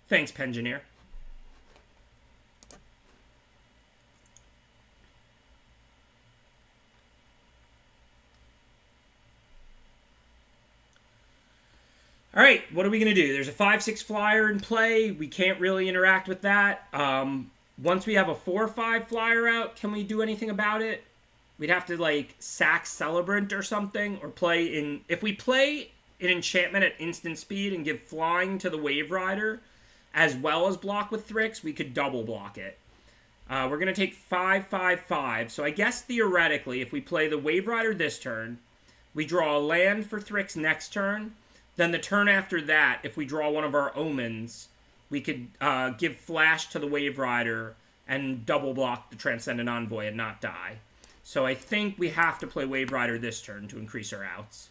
Speaker 1: Thanks, Pengineer. All right, what are we going to do? There's a 5/6 flyer in play. We can't really interact with that. Once we have a 4/5 flyer out, can we do anything about it? We'd have to, like, sack Celebrant or something, or play in... If we play an enchantment at instant speed and give flying to the Wave Rider, as well as block with Thrix, we could double block it. We're going to take 5/5/5. So I guess theoretically, if we play the Wave Rider this turn, we draw a land for Thrix next turn. Then the turn after that, if we draw one of our Omens, we could give Flash to the Wave Rider and double block the Transcendent Envoy and not die. So I think we have to play Wave Rider this turn to increase our outs.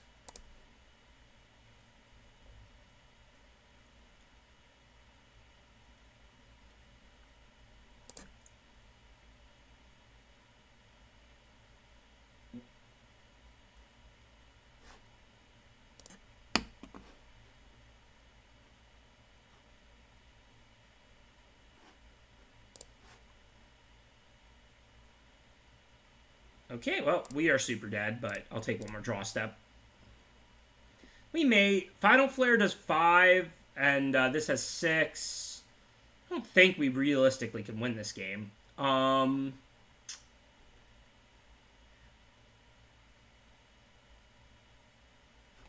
Speaker 1: Okay, well, we are super dead, but I'll take one more draw step. We may... Final Flare does 5, and this has 6. I don't think we realistically can win this game. I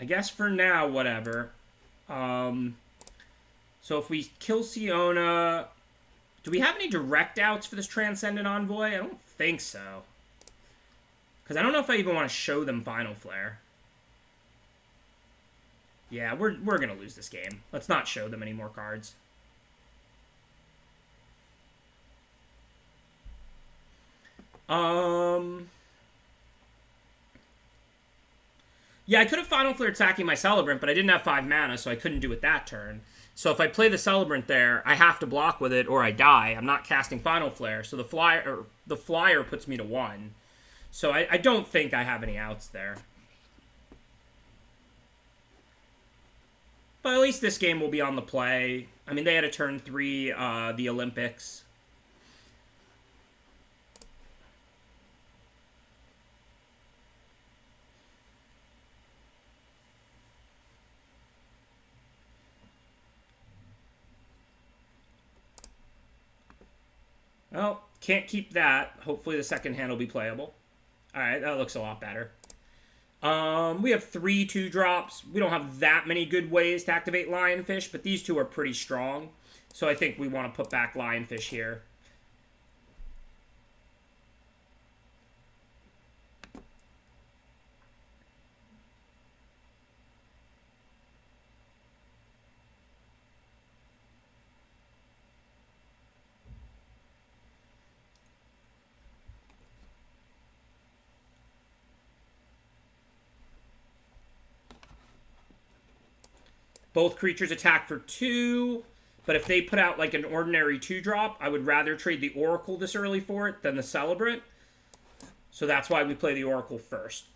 Speaker 1: guess for now, whatever. So if we kill Siona... Do we have any direct outs for this Transcendent Envoy? I don't think so. Because I don't know if I even want to show them Final Flare. Yeah, we're going to lose this game. Let's not show them any more cards. Yeah, I could have Final Flare attacking my Celebrant, but I didn't have 5 mana, so I couldn't do it that turn. So if I play the Celebrant there, I have to block with it or I die. I'm not casting Final Flare, so the flyer puts me to 1. So I don't think I have any outs there. But at least this game will be on the play. I mean, they had a turn 3, the Olympics. Well, can't keep that. Hopefully the second hand will be playable. Alright, that looks a lot better. We have 3 2-drops. We don't have that many good ways to activate Lionfish, but these two are pretty strong. So I think we want to put back Lionfish here. Both creatures attack for 2, but if they put out like an ordinary 2-drop, I would rather trade the Oracle this early for it than the Celebrant. So that's why we play the Oracle first.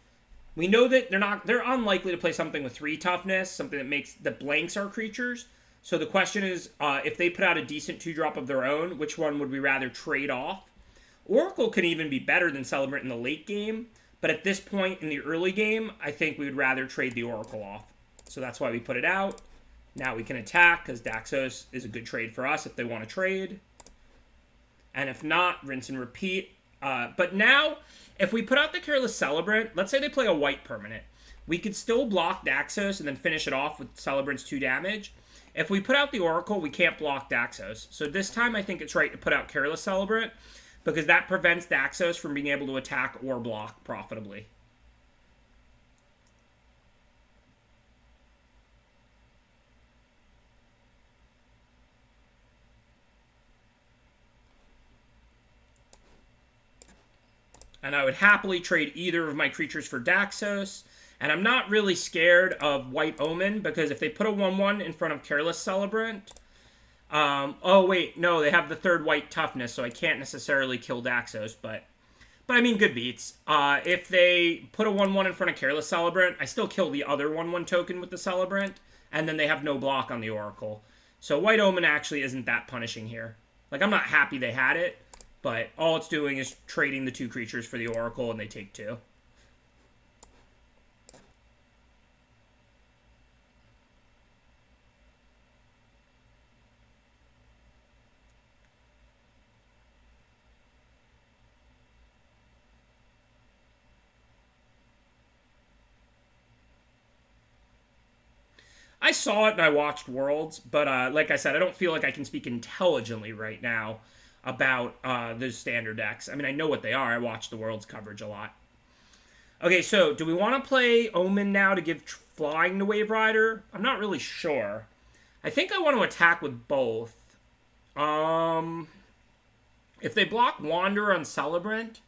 Speaker 1: We know that they're unlikely to play something with 3 toughness, something that blanks our creatures. So the question is, if they put out a decent 2-drop of their own, which one would we rather trade off? Oracle can even be better than Celebrant in the late game, but at this point in the early game, I think we would rather trade the Oracle off. So that's why we put it out. Now we can attack, because Daxos is a good trade for us if they want to trade. And if not, rinse and repeat. But now, if we put out the Careless Celebrant, let's say they play a white permanent. We could still block Daxos and then finish it off with Celebrant's 2 damage. If we put out the Oracle, we can't block Daxos. So this time I think it's right to put out Careless Celebrant, because that prevents Daxos from being able to attack or block profitably. And I would happily trade either of my creatures for Daxos. And I'm not really scared of White Omen, because if they put a 1/1 in front of Careless Celebrant... oh, wait, no, they have the 3rd white toughness, so I can't necessarily kill Daxos, but I mean, good beats. If they put a 1/1 in front of Careless Celebrant, I still kill the other 1/1 token with the Celebrant, and then they have no block on the Oracle. So White Omen actually isn't that punishing here. Like, I'm not happy they had it, but all it's doing is trading the 2 creatures for the Oracle, and they take 2. I saw it and I watched Worlds, but like I said, I don't feel like I can speak intelligently right now about those standard decks. I mean, I know what they are. I watched the Worlds coverage a lot. Okay, so do we want to play Omen now to give flying to Wave Rider? I'm not really sure. I think I want to attack with both. If they block Wanderer on Celebrant,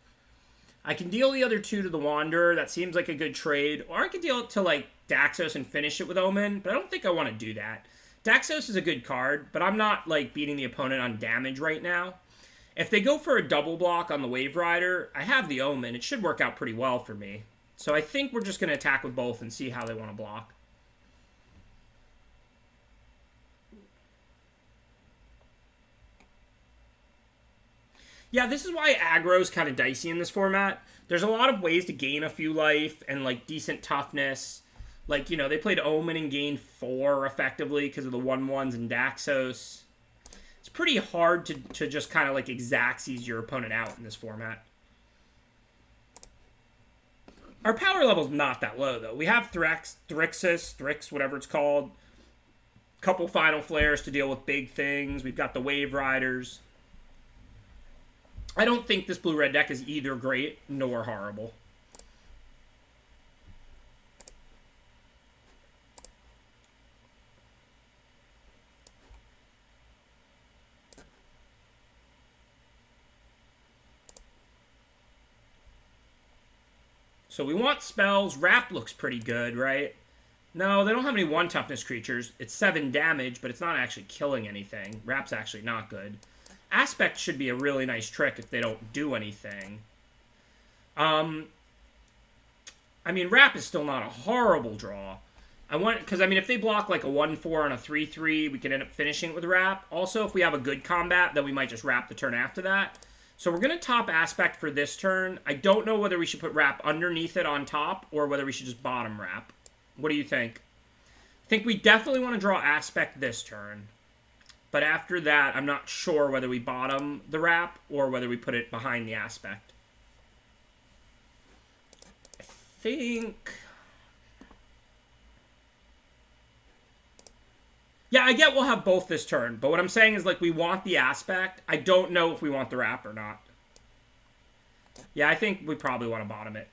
Speaker 1: I can deal the other 2 to the Wanderer. That seems like a good trade. Or I could deal it to, like, Daxos and finish it with Omen, but I don't think I want to do that. Daxos is a good card, but I'm not, like, beating the opponent on damage right now. If they go for a double block on the Wave Rider, I have the Omen. It should work out pretty well for me. So I think we're just going to attack with both and see how they want to block. Yeah, this is why aggro's kind of dicey in this format. There's a lot of ways to gain a few life and like decent toughness. Like, you know, they played Omen and gained 4 effectively because of the 1/1s and Daxos. It's pretty hard to just kind of like Xaxes your opponent out in this format. Our power level's not that low, though. We have Thrix, whatever it's called. Couple Final Flares to deal with big things. We've got the Wave Riders. I don't think this blue-red deck is either great nor horrible. So we want spells. Wrap looks pretty good, right? No, they don't have any 1 toughness creatures. It's 7 damage, but it's not actually killing anything. Wrap's actually not good. Aspect should be a really nice trick if they don't do anything. I mean, Wrap is still not a horrible draw. Because, I mean, if they block like a 1/4 on a 3/3, we can end up finishing it with Wrap. Also, if we have a good combat, then we might just Wrap the turn after that. So we're going to top Aspect for this turn. I don't know whether we should put Wrap underneath it on top or whether we should just bottom Wrap. What do you think? I think we definitely want to draw Aspect this turn. But after that, I'm not sure whether we bottom the Wrap or whether we put it behind the Aspect. I think... Yeah, I get we'll have both this turn, but what I'm saying is, like, we want the Aspect. I don't know if we want the Wrap or not. Yeah, I think we probably want to bottom it.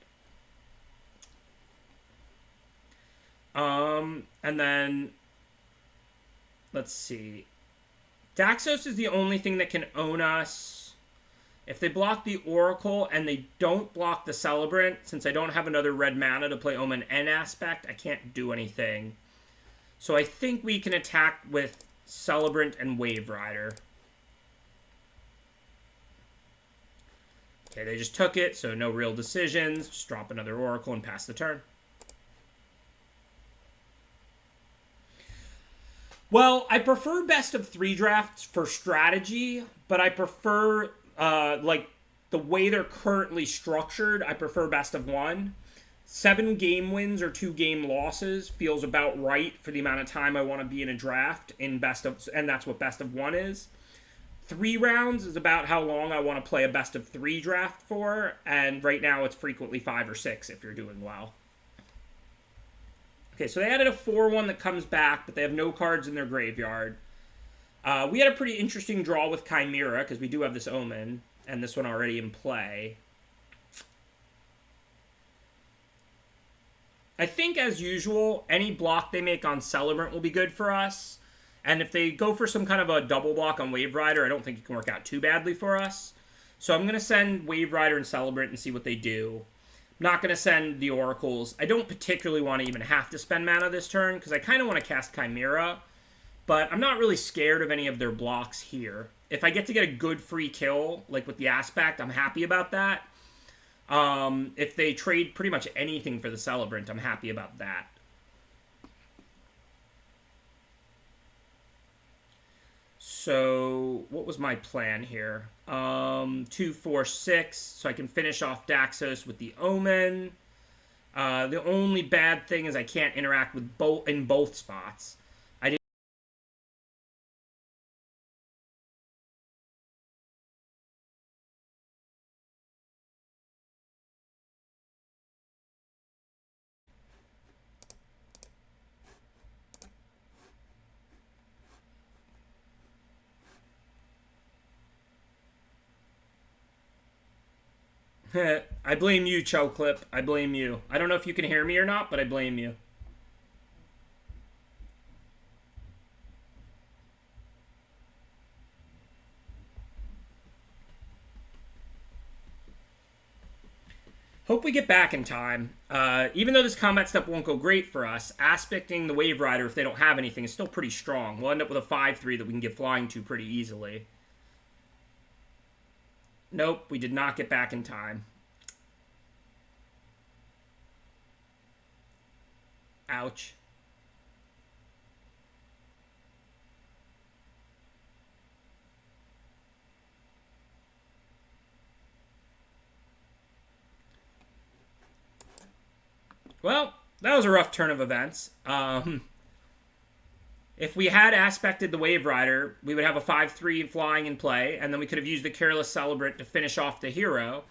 Speaker 1: And then, let's see. Daxos is the only thing that can own us. If they block the Oracle and they don't block the Celebrant, since I don't have another red mana to play Omen and Aspect, I can't do anything. So I think we can attack with Celebrant and Wave Rider. Okay, they just took it, so no real decisions. Just drop another Oracle and pass the turn. Well, I prefer best of 3 drafts for strategy, but I prefer, like, the way they're currently structured, I prefer best of 1. 7 game wins or 2 game losses feels about right for the amount of time I want to be in a draft in best of, and that's what best of 1 is. 3 rounds is about how long I want to play a best of 3 draft for, and right now it's frequently 5 or 6 if you're doing well. Okay, so they added a 4/1 that comes back, but they have no cards in their graveyard. We had a pretty interesting draw with Chimera, because we do have this Omen, and this one already in play. I think, as usual, any block they make on Celebrant will be good for us. And if they go for some kind of a double block on Wave Rider, I don't think it can work out too badly for us. So I'm going to send Wave Rider and Celebrant and see what they do. I'm not going to send the Oracles. I don't particularly want to even have to spend mana this turn, because I kind of want to cast Chimera. But I'm not really scared of any of their blocks here. If I get to get a good free kill, like with the Aspect, I'm happy about that. If they trade pretty much anything for the Celebrant, I'm happy about that. So, what was my plan here? 2, 4, 6, so I can finish off Daxos with the Omen. The only bad thing is I can't interact with both spots. I blame you, Choclip. I blame you. I don't know if you can hear me or not, but I blame you. Hope we get back in time. Even though this combat step won't go great for us, aspecting the Wave Rider if they don't have anything is still pretty strong. We'll end up with a 5/3 that we can get flying to pretty easily. Nope, we did not get back in time. Ouch. Well, that was a rough turn of events. If we had aspected the Wave Rider, we would have a 5-3 flying in play, and then we could have used the Careless Celebrant to finish off the hero,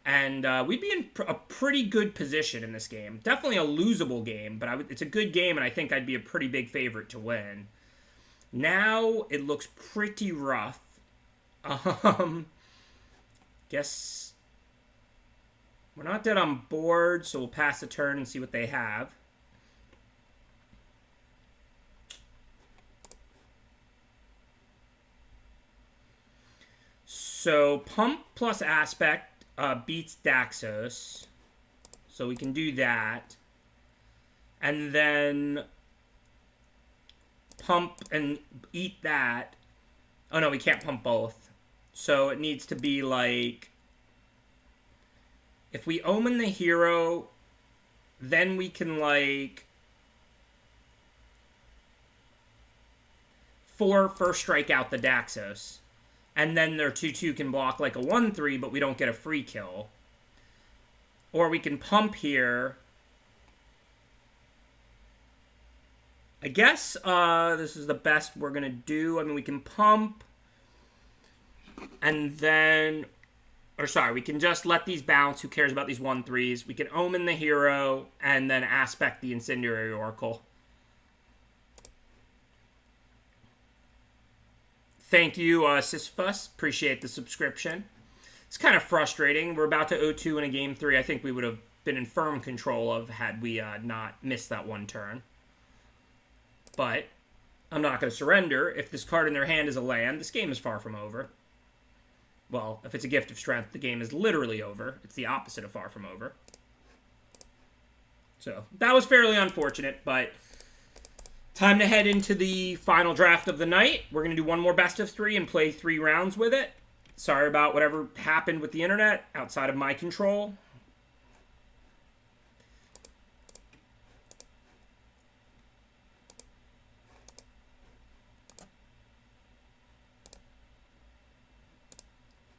Speaker 1: and we'd be in a pretty good position in this game. Definitely a losable game, but it's a good game, and I think I'd be a pretty big favorite to win. Now, it looks pretty rough. Guess we're not dead on board, so we'll pass the turn and see what they have. So, Pump plus Aspect beats Daxos. So we can do that. And then Pump and eat that. Oh no, we can't pump both. So it needs to be like, if we Omen the hero, then we can like 4 first strike out the Daxos. And then their 2/2 can block like a 1/3, but we don't get a free kill. Or we can pump here. I guess this is the best we're going to do. I mean, we can pump. And then, or sorry, we can just let these bounce. Who cares about these 1/3s? We can Omen the hero and then Aspect the Incendiary Oracle. Thank you, Sisyphus. Appreciate the subscription. It's kind of frustrating. We're about to 0-2 in a game 3. I think we would have been in firm control of had we not missed that one turn. But I'm not going to surrender. If this card in their hand is a land, this game is far from over. Well, if it's a Gift of Strength, the game is literally over. It's the opposite of far from over. So that was fairly unfortunate, but time to head into the final draft of the night. We're going to do one more best of 3 and play 3 rounds with it. Sorry about whatever happened with the internet outside of my control.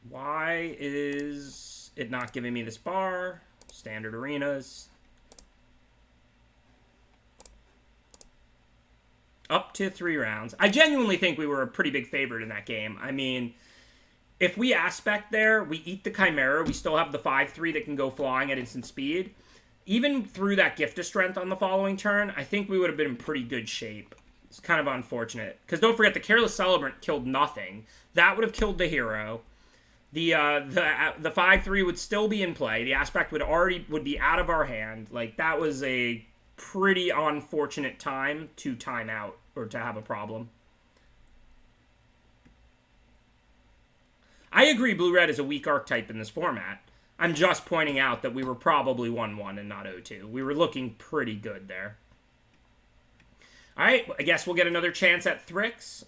Speaker 1: Why is it not giving me this bar? Standard arenas. Up to 3 rounds. I genuinely think we were a pretty big favorite in that game. I mean, if we Aspect there, we eat the Chimera, we still have the 5/3 that can go flying at instant speed. Even through that Gift of Strength on the following turn, I think we would have been in pretty good shape. It's kind of unfortunate. Because don't forget, the Careless Celebrant killed nothing. That would have killed the hero. The 5/3 would still be in play. The Aspect would be out of our hand. Like, that was a pretty unfortunate time to time out or to have a problem. I agree Blue-Red is a weak archetype in this format. I'm just pointing out that we were probably 1-1 and not 0-2. We were looking pretty good there. Alright, I guess we'll get another chance at Thrix.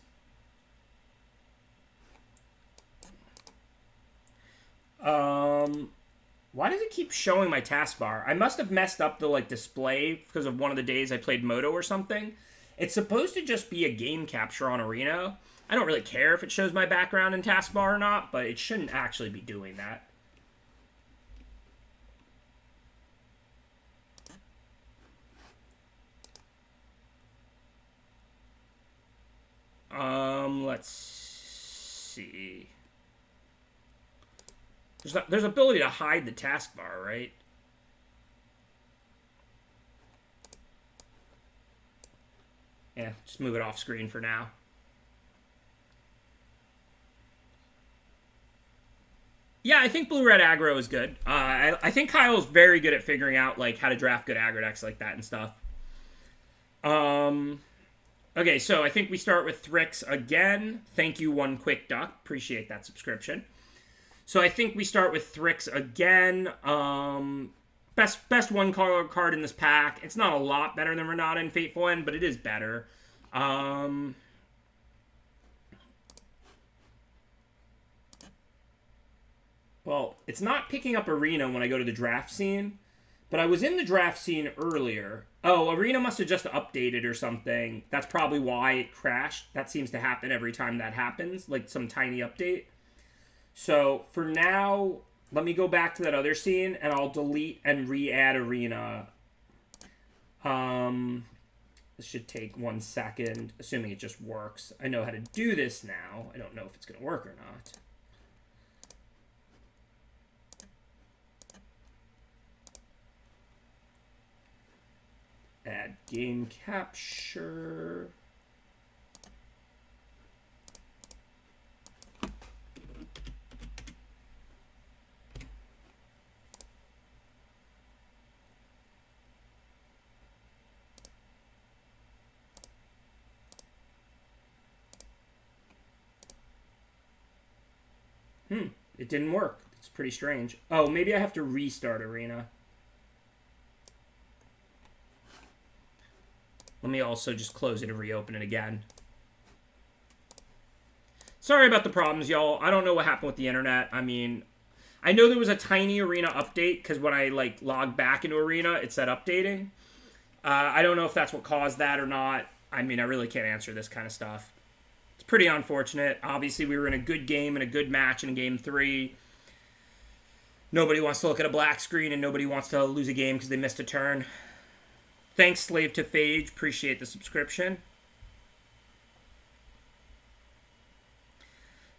Speaker 1: Why does it keep showing my taskbar? I must have messed up the display because of one of the days I played Moto or something. It's supposed to just be a game capture on Arena. I don't really care if it shows my background in taskbar or not, but it shouldn't actually be doing that. Let's see. There's ability to hide the taskbar, right? Yeah, just move it off screen for now. Yeah, I think blue-red aggro is good. I think Kyle's very good at figuring out how to draft good aggro decks like that and stuff. Okay, so I think we start with Thrix again. Thank you, One Quick Duck. Appreciate that subscription. So I think we start with Thrix again. Best one color card in this pack. It's not a lot better than Renata and Fateful End, but it is better. Well, it's not picking up Arena when I go to the draft scene, but I was in the draft scene earlier. Oh, Arena must have just updated or something. That's probably why it crashed. That seems to happen every time that happens, like some tiny update. So for now, let me go back to that other scene, and I'll delete and re-add Arena This should take 1 second, assuming it just works. I know how to do this now. I don't know if it's going to work or not. Add game capture. It didn't work. It's pretty strange. Oh, maybe I have to restart Arena. Let me also just close it and reopen it again. Sorry about the problems, y'all. I don't know what happened with the internet. I mean, I know there was a tiny Arena update because when I like logged back into Arena, it said updating. I don't know if that's what caused that or not. I mean, I really can't answer this kind of stuff. It's pretty unfortunate. Obviously, we were in a good game and a good match in Game 3. Nobody wants to look at a black screen and nobody wants to lose a game because they missed a turn. Thanks, Slave to Phage. Appreciate the subscription.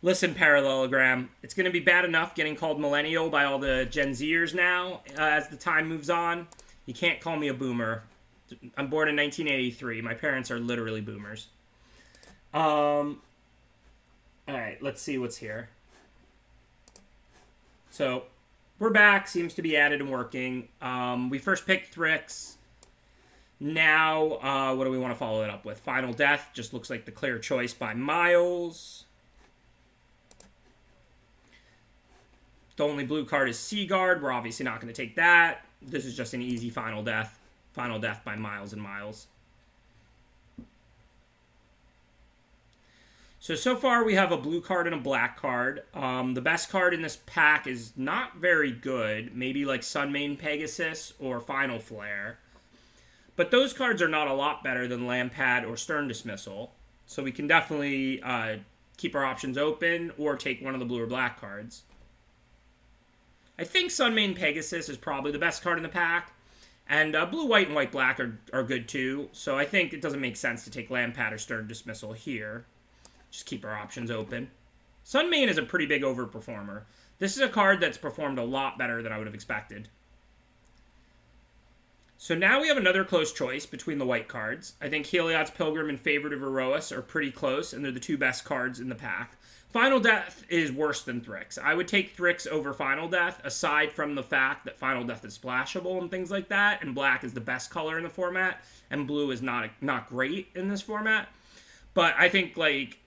Speaker 1: Listen, Parallelogram. It's going to be bad enough getting called millennial by all the Gen Zers now as the time moves on. You can't call me a boomer. I'm born in 1983. My parents are literally boomers. All right, let's see what's here. So, we're back. Seems to be added and working. We first picked Thrix. Now, what do we want to follow it up with? Final Death just looks like the clear choice by miles. The only blue card is Seaguard. We're obviously not going to take that. This is just an easy Final Death. Final Death by miles and miles. So far we have a blue card and a black card. The best card in this pack is not very good. Maybe like Sunmane Pegasus or Final Flare. But those cards are not a lot better than Lampad or Stern Dismissal. So we can definitely keep our options open or take one of the blue or black cards. I think Sunmane Pegasus is probably the best card in the pack. And blue, white, and white, black are good too. So I think it doesn't make sense to take Lampad or Stern Dismissal here. Just keep our options open. Sunmane is a pretty big overperformer. This is a card that's performed a lot better than I would have expected. So now we have another close choice between the white cards. I think Heliod's Pilgrim and Favorite of Erois are pretty close, and they're the two best cards in the pack. Final Death is worse than Thrix. I would take Thrix over Final Death, aside from the fact that Final Death is splashable and things like that, and black is the best color in the format, and blue is not great in this format. But I think, like,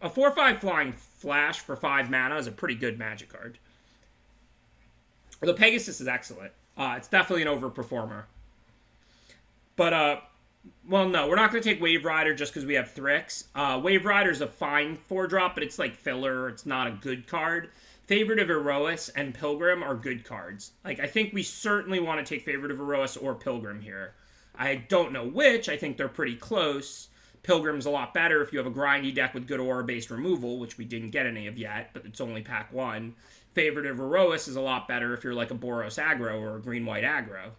Speaker 1: a 4/5 Flying Flash for 5 mana is a pretty good Magic card. The Pegasus is excellent. It's definitely an overperformer. But, well, no, we're not going to take Wave Rider just because we have Thrix. Wave Rider is a fine 4-drop, but it's like filler. It's not a good card. Favorite of Erois and Pilgrim are good cards. Like, I think we certainly want to take Favorite of Erois or Pilgrim here. I don't know which. I think they're pretty close. Pilgrim's a lot better if you have a grindy deck with good aura-based removal, which we didn't get any of yet, but it's only pack 1. Favorite of Erois is a lot better if you're like a Boros aggro or a green-white aggro.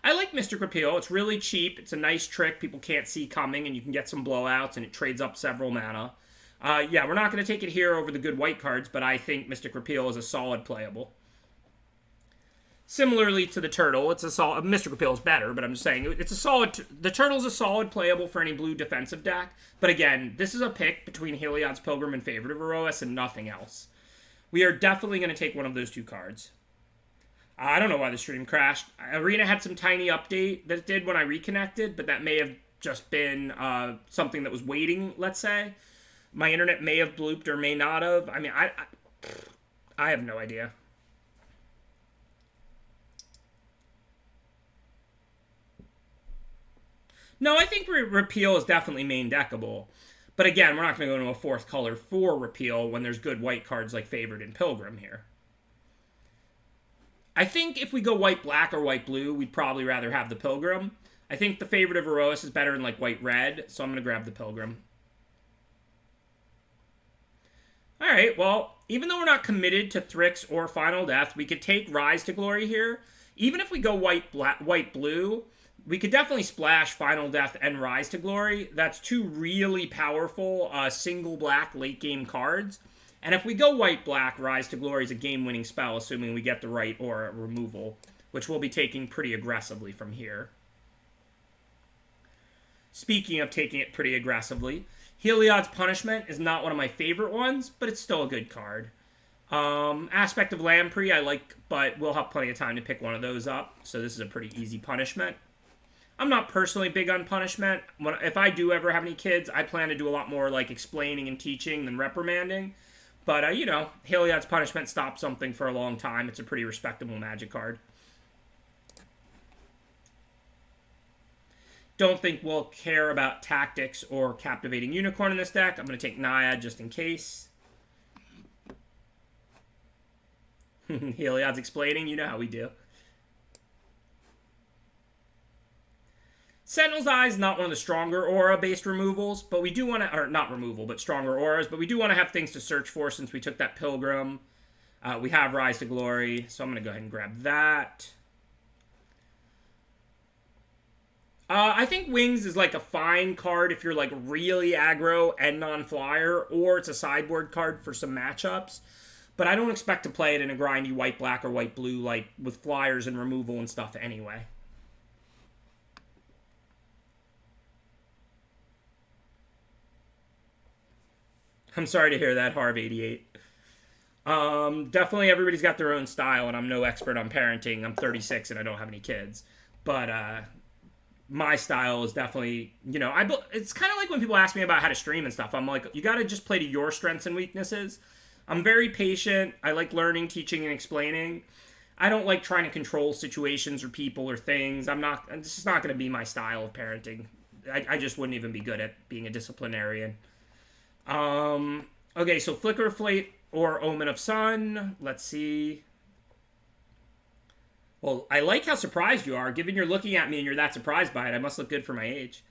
Speaker 1: I like Mystic Repeal. It's really cheap. It's a nice trick people can't see coming, and you can get some blowouts, and it trades up several mana. Yeah, we're not going to take it here over the good white cards, but I think Mystic Repeal is a solid playable. Similarly to the Turtle, it's a solid. Mystic Repeal is better, but I'm just saying it's a solid. The Turtle's a solid playable for any blue defensive deck. But again, this is a pick between Heliod's Pilgrim and Favorite of Erois and nothing else. We are definitely going to take one of those two cards. I don't know why the stream crashed. Arena had some tiny update that it did when I reconnected, but that may have just been something that was waiting, let's say. My internet may have blooped or may not have. I mean, I have no idea. No, I think Repeal is definitely main deckable. But again, we're not going to go into a fourth color for Repeal when there's good white cards like Favorite and Pilgrim here. I think if we go white-black or white-blue, we'd probably rather have the Pilgrim. I think the Favorite of Erois is better than like white-red, so I'm going to grab the Pilgrim. Alright, well, even though we're not committed to Thrix or Final Death, we could take Rise to Glory here. Even if we go white, blue, we could definitely splash Final Death and Rise to Glory. That's two really powerful single black late game cards. And if we go white, black, Rise to Glory is a game-winning spell, assuming we get the right aura removal, which we'll be taking pretty aggressively from here. Speaking of taking it pretty aggressively, Heliod's Punishment is not one of my favorite ones, but it's still a good card. Aspect of Lamprey I like, but we'll have plenty of time to pick one of those up, so this is a pretty easy punishment. I'm not personally big on punishment. If I do ever have any kids, I plan to do a lot more like explaining and teaching than reprimanding. But, you know, Heliod's Punishment stopped something for a long time. It's a pretty respectable Magic card. Don't think we'll care about Tactics or Captivating Unicorn in this deck. I'm going to take Naiad just in case. Heliod's explaining. You know how we do. Sentinel's Eye is not one of the stronger aura-based removals, but we do want to, or not removal, but stronger auras, but we do want to have things to search for since we took that Pilgrim. We have Rise to Glory, so I'm going to go ahead and grab that. I think Wings is like a fine card if you're like really aggro and non-flyer, or it's a sideboard card for some matchups. But I don't expect to play it in a grindy white-black or white-blue like with flyers and removal and stuff anyway. I'm sorry to hear that, Harv88. Definitely everybody's got their own style, and I'm no expert on parenting. I'm 36 and I don't have any kids. But my style is definitely, you know, it's kind of like when people ask me about how to stream and stuff. I'm like, you got to just play to your strengths and weaknesses. I'm very patient. I like learning, teaching, and explaining. I don't like trying to control situations or people or things. This is not going to be my style of parenting. I just wouldn't even be good at being a disciplinarian. Okay, so Flicker of Fate or Omen of Sun. Let's see. Well, I like how surprised you are. Given you're looking at me and you're that surprised by it, I must look good for my age.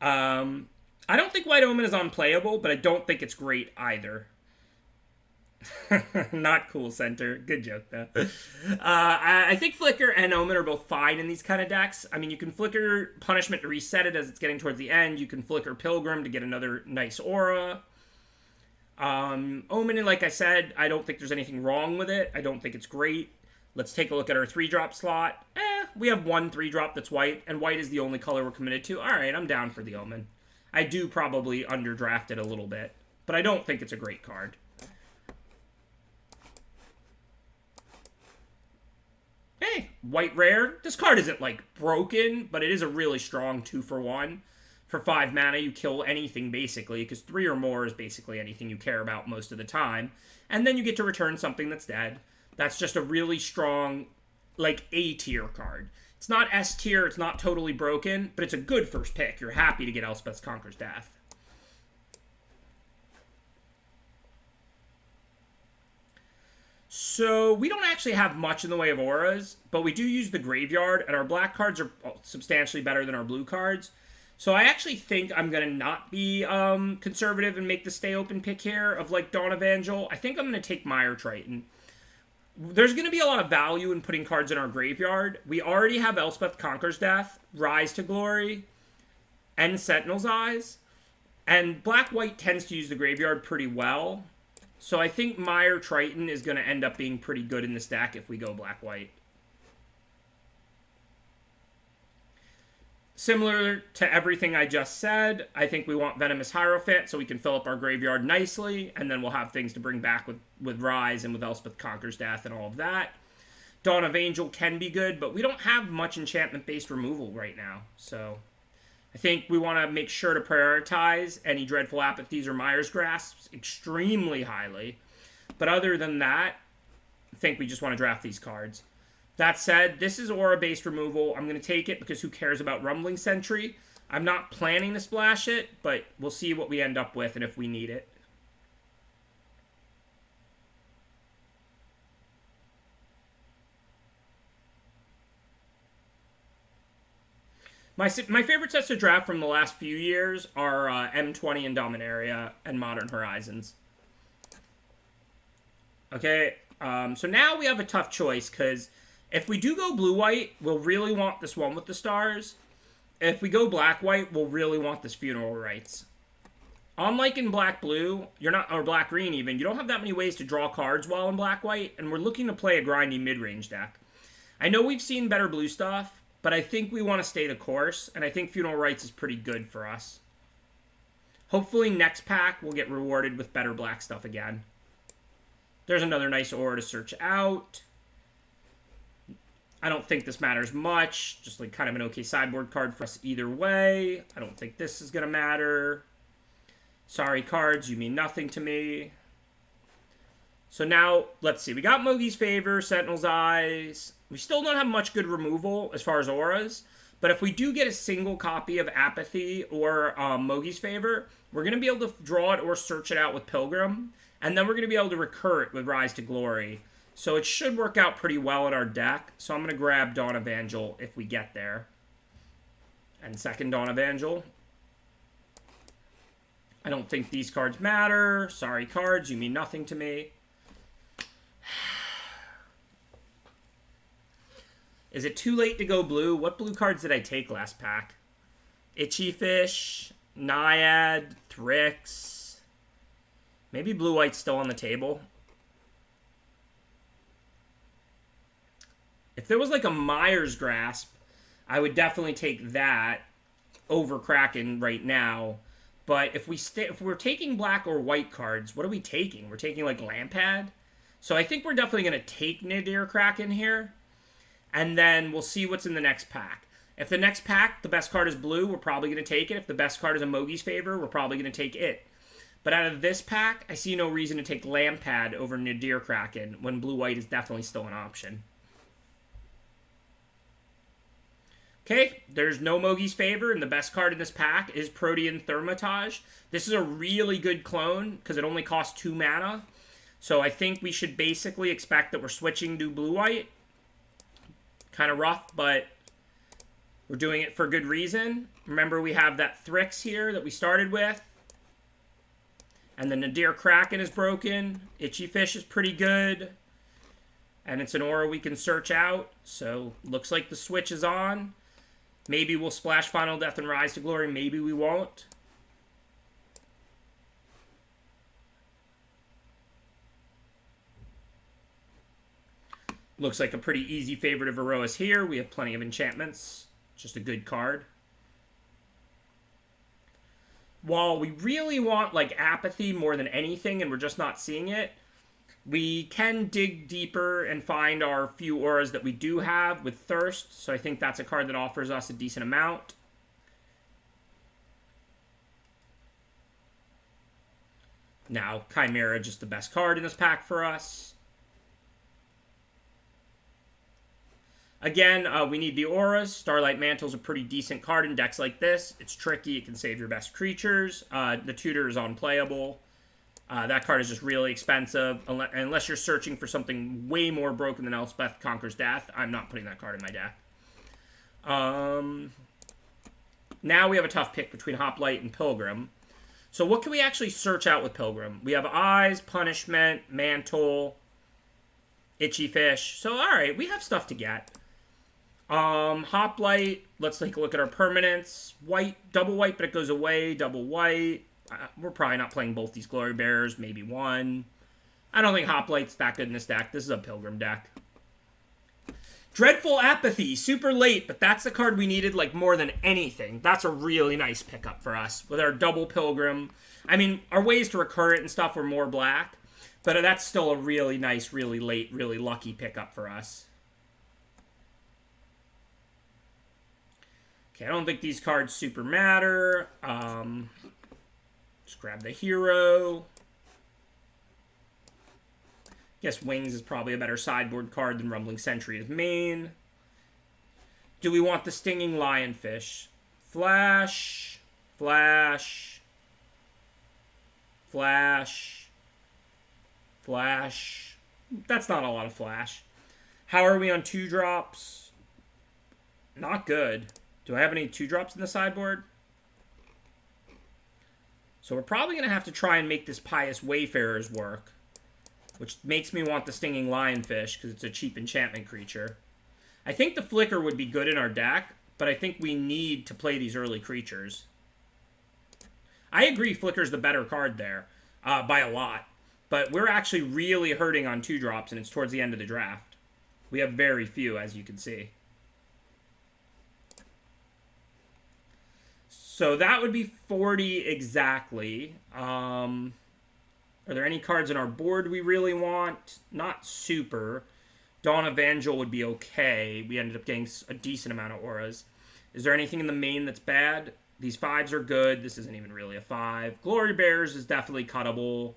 Speaker 1: I don't think White Omen is unplayable, but I don't think it's great either. Not cool, Center. Good joke, though. I think Flicker and Omen are both fine in these kind of decks. I mean, you can Flicker Punishment to reset it as it's getting towards the end. You can Flicker Pilgrim to get another nice aura. Omen, like I said, I don't think there's anything wrong with it. I don't think it's great. Let's take a look at our 3-drop slot. We have one 3-drop that's white, and white is the only color we're committed to. All right, I'm down for the Omen. I do probably underdraft it a little bit, but I don't think it's a great card. Hey, white rare. This card isn't, like, broken, but it is a really strong 2-for-1. For 5 mana, you kill anything, basically, because 3 or more is basically anything you care about most of the time. And then you get to return something that's dead. That's just a really strong, like, A-tier card. It's not S-tier, it's not totally broken, but it's a good first pick. You're happy to get Elspeth Conquers Death. So, we don't actually have much in the way of auras, but we do use the graveyard, and our black cards are substantially better than our blue cards. So I actually think I'm going to not be conservative and make the stay open pick here of, like, Dawn Evangel. I think I'm going to take Mire Triton. There's going to be a lot of value in putting cards in our graveyard. We already have Elspeth Conquers Death, Rise to Glory, and Sentinel's Eyes. And black-white tends to use the graveyard pretty well. So I think Mire Triton is going to end up being pretty good in this deck if we go black-white. Similar to everything I just said, I think we want Venomous Hierophant so we can fill up our graveyard nicely, and then we'll have things to bring back with Rise and with Elspeth Conquers Death and all of that. Dawn of Angel can be good, but we don't have much enchantment-based removal right now, so I think we want to make sure to prioritize any Dreadful Apathies or Mire's Grasps extremely highly. But other than that, I think we just want to draft these cards. That said, this is aura-based removal. I'm going to take it because who cares about Rumbling Sentry? I'm not planning to splash it, but we'll see what we end up with and if we need it. My favorite sets to draft from the last few years are M20 and Dominaria and Modern Horizons. Okay, so now we have a tough choice because If we do go blue-white, we'll really want this one with the stars. If we go black-white, we'll really want this Funeral Rites. Unlike in black-blue, you're not, or black-green even, you don't have that many ways to draw cards while in black-white, and we're looking to play a grindy mid-range deck. I know we've seen better blue stuff, but I think we want to stay the course, and I think Funeral Rites is pretty good for us. Hopefully next pack we'll get rewarded with better black stuff again. There's another nice aura to search out. I don't think this matters much. Just like kind of an okay sideboard card for us either way. I don't think this is going to matter. Sorry, cards, you mean nothing to me. So now, let's see. We got Mogi's Favor, Sentinel's Eyes. We still don't have much good removal as far as auras. But if we do get a single copy of Apathy or Mogi's Favor, we're going to be able to draw it or search it out with Pilgrim. And then we're going to be able to recur it with Rise to Glory. So it should work out pretty well in our deck. So I'm going to grab Dawn Evangel if we get there. And second Dawn Evangel. I don't think these cards matter. Sorry, cards. You mean nothing to me. Is it too late to go blue? What blue cards did I take last pack? Itchy Fish, Naiad, Thrix. Maybe blue-white's still on the table. If there was like a Myers Grasp, I would definitely take that over Kraken right now. But if we're taking black or white cards, what are we taking? We're taking like Lampad. So I think we're definitely going to take Nadir Kraken here. And then we'll see what's in the next pack. If the next pack, the best card is blue, we're probably going to take it. If the best card is a Mogi's Favor, we're probably going to take it. But out of this pack, I see no reason to take Lampad over Nadir Kraken when blue-white is definitely still an option. Okay, there's no Mogi's Favor, and the best card in this pack is Protean Thermitage. This is a really good clone because it only costs 2 mana. So I think we should basically expect that we're switching to blue-white. Kind of rough, but we're doing it for good reason. Remember, we have that Thrix here that we started with. And the Nadir Kraken is broken. Itchy Fish is pretty good. And it's an aura we can search out. So, looks like the switch is on. Maybe we'll splash Final Death and Rise to Glory. Maybe we won't. Looks like a pretty easy favorite of Aroa's here. We have plenty of enchantments. Just a good card. While we really want like Apathy more than anything and we're just not seeing it, we can dig deeper and find our few auras that we do have with Thirst. So I think that's a card that offers us a decent amount. Now, Chimera, just the best card in this pack for us. Again, we need the auras. Starlight Mantle's a pretty decent card in decks like this. It's tricky. It can save your best creatures. The Tutor is unplayable. That card is just really expensive. Unless you're searching for something way more broken than Elspeth Conquers Death, I'm not putting that card in my deck. Now we have a tough pick between Hoplite and Pilgrim. So what can we actually search out with Pilgrim? We have Eyes, Punishment, Mantle, Itchy Fish. So, alright, we have stuff to get. Hoplite, let's take a look at our permanents. White, double white, but it goes away. Double white. We're probably not playing both these Glory Bearers. Maybe one. I don't think Hoplite's that good in this deck. This is a Pilgrim deck. Dreadful Apathy. Super late, but that's the card we needed like more than anything. That's a really nice pickup for us with our double Pilgrim. I mean, our ways to recur it and stuff were more black, but that's still a really nice, really late, really lucky pickup for us. Okay, I don't think these cards super matter. Just grab the hero. Guess Wings is probably a better sideboard card than Rumbling Sentry as main. Do we want the Stinging Lionfish? Flash. Flash. Flash. Flash. That's not a lot of flash. How are we on 2-drops? Not good. Do I have any 2-drops in the sideboard? So we're probably going to have to try and make this Pious Wayfarers work. Which makes me want the Stinging Lionfish, because it's a cheap enchantment creature. I think the Flicker would be good in our deck, but I think we need to play these early creatures. I agree Flicker's the better card there, by a lot. But we're actually really hurting on 2-drops, and it's towards the end of the draft. We have very few, as you can see. So that would be 40 exactly. Are there any cards in our board we really want? Not super. Dawn Evangel would be okay. We ended up getting a decent amount of auras. Is there anything in the main that's bad? These 5s are good. This isn't even really a 5. Glory Bears is definitely cuttable.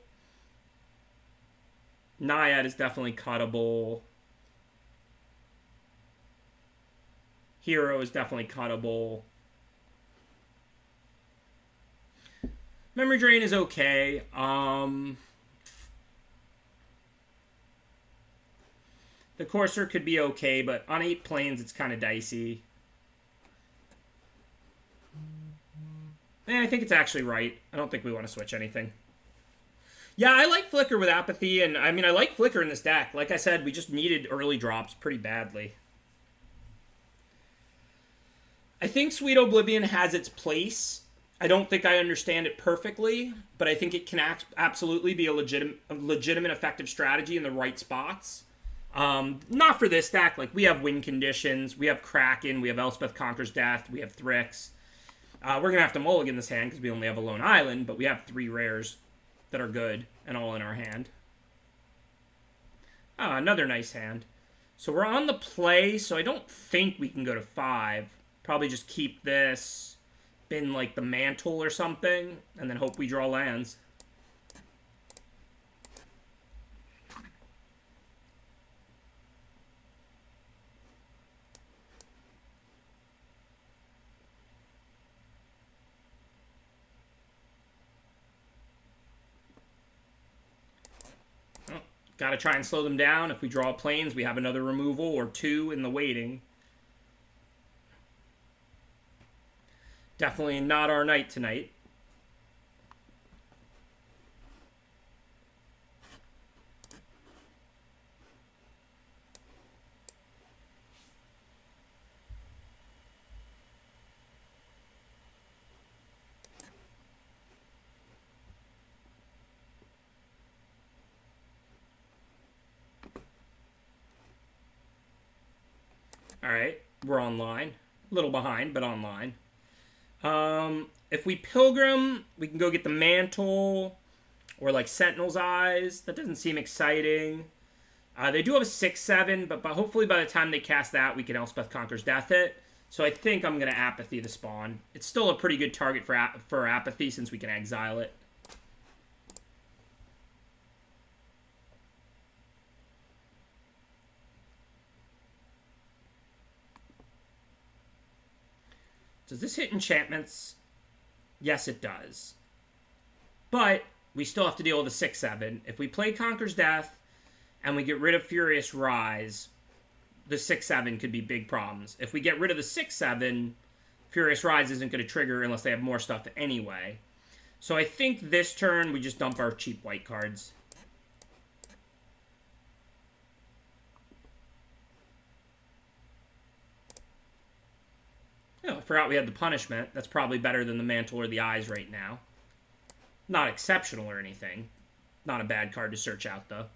Speaker 1: Naiad is definitely cuttable. Hero is definitely cuttable. Memory Drain is okay. The Courser could be okay, but on 8 planes, it's kind of dicey. I think it's actually right. I don't think we want to switch anything. Yeah, I like Flicker with Apathy, and I mean, I like Flicker in this deck. Like I said, we just needed early drops pretty badly. I think Sweet Oblivion has its place. I don't think I understand it perfectly, but I think it can absolutely be a legitimate effective strategy in the right spots. Not for this deck. Like, we have win conditions, we have Kraken, we have Elspeth Conquers Death, we have Thrix. We're going to have to mulligan this hand because we only have a Lone Island, but we have 3 rares that are good and all in our hand. Another nice hand. So we're on the play, so I don't think we can go to 5. Probably just keep this, bin like the Mantle or something, and then hope we draw lands. Got to try and slow them down. If we draw planes, we have another removal or 2 in the waiting. Definitely not our night tonight. Alright, we're online. A little behind, but online. If we Pilgrim, we can go get the Mantle or like Sentinel's Eyes. That doesn't seem exciting. They do have a 6/7, but hopefully by the time they cast that, we can Elspeth Conquers Death it. So I think I'm going to Apathy the Spawn. It's still a pretty good target for Apathy since we can exile it. Does this hit enchantments? Yes, it does. But we still have to deal with a 6/7. If we play Conquer's Death and we get rid of Furious Rise, the 6/7 could be big problems. If we get rid of the 6/7, Furious Rise isn't going to trigger unless they have more stuff anyway. So I think this turn we just dump our cheap white cards. Oh, I forgot we had the Punishment. That's probably better than the Mantle or the Eyes right now. Not exceptional or anything. Not a bad card to search out, though.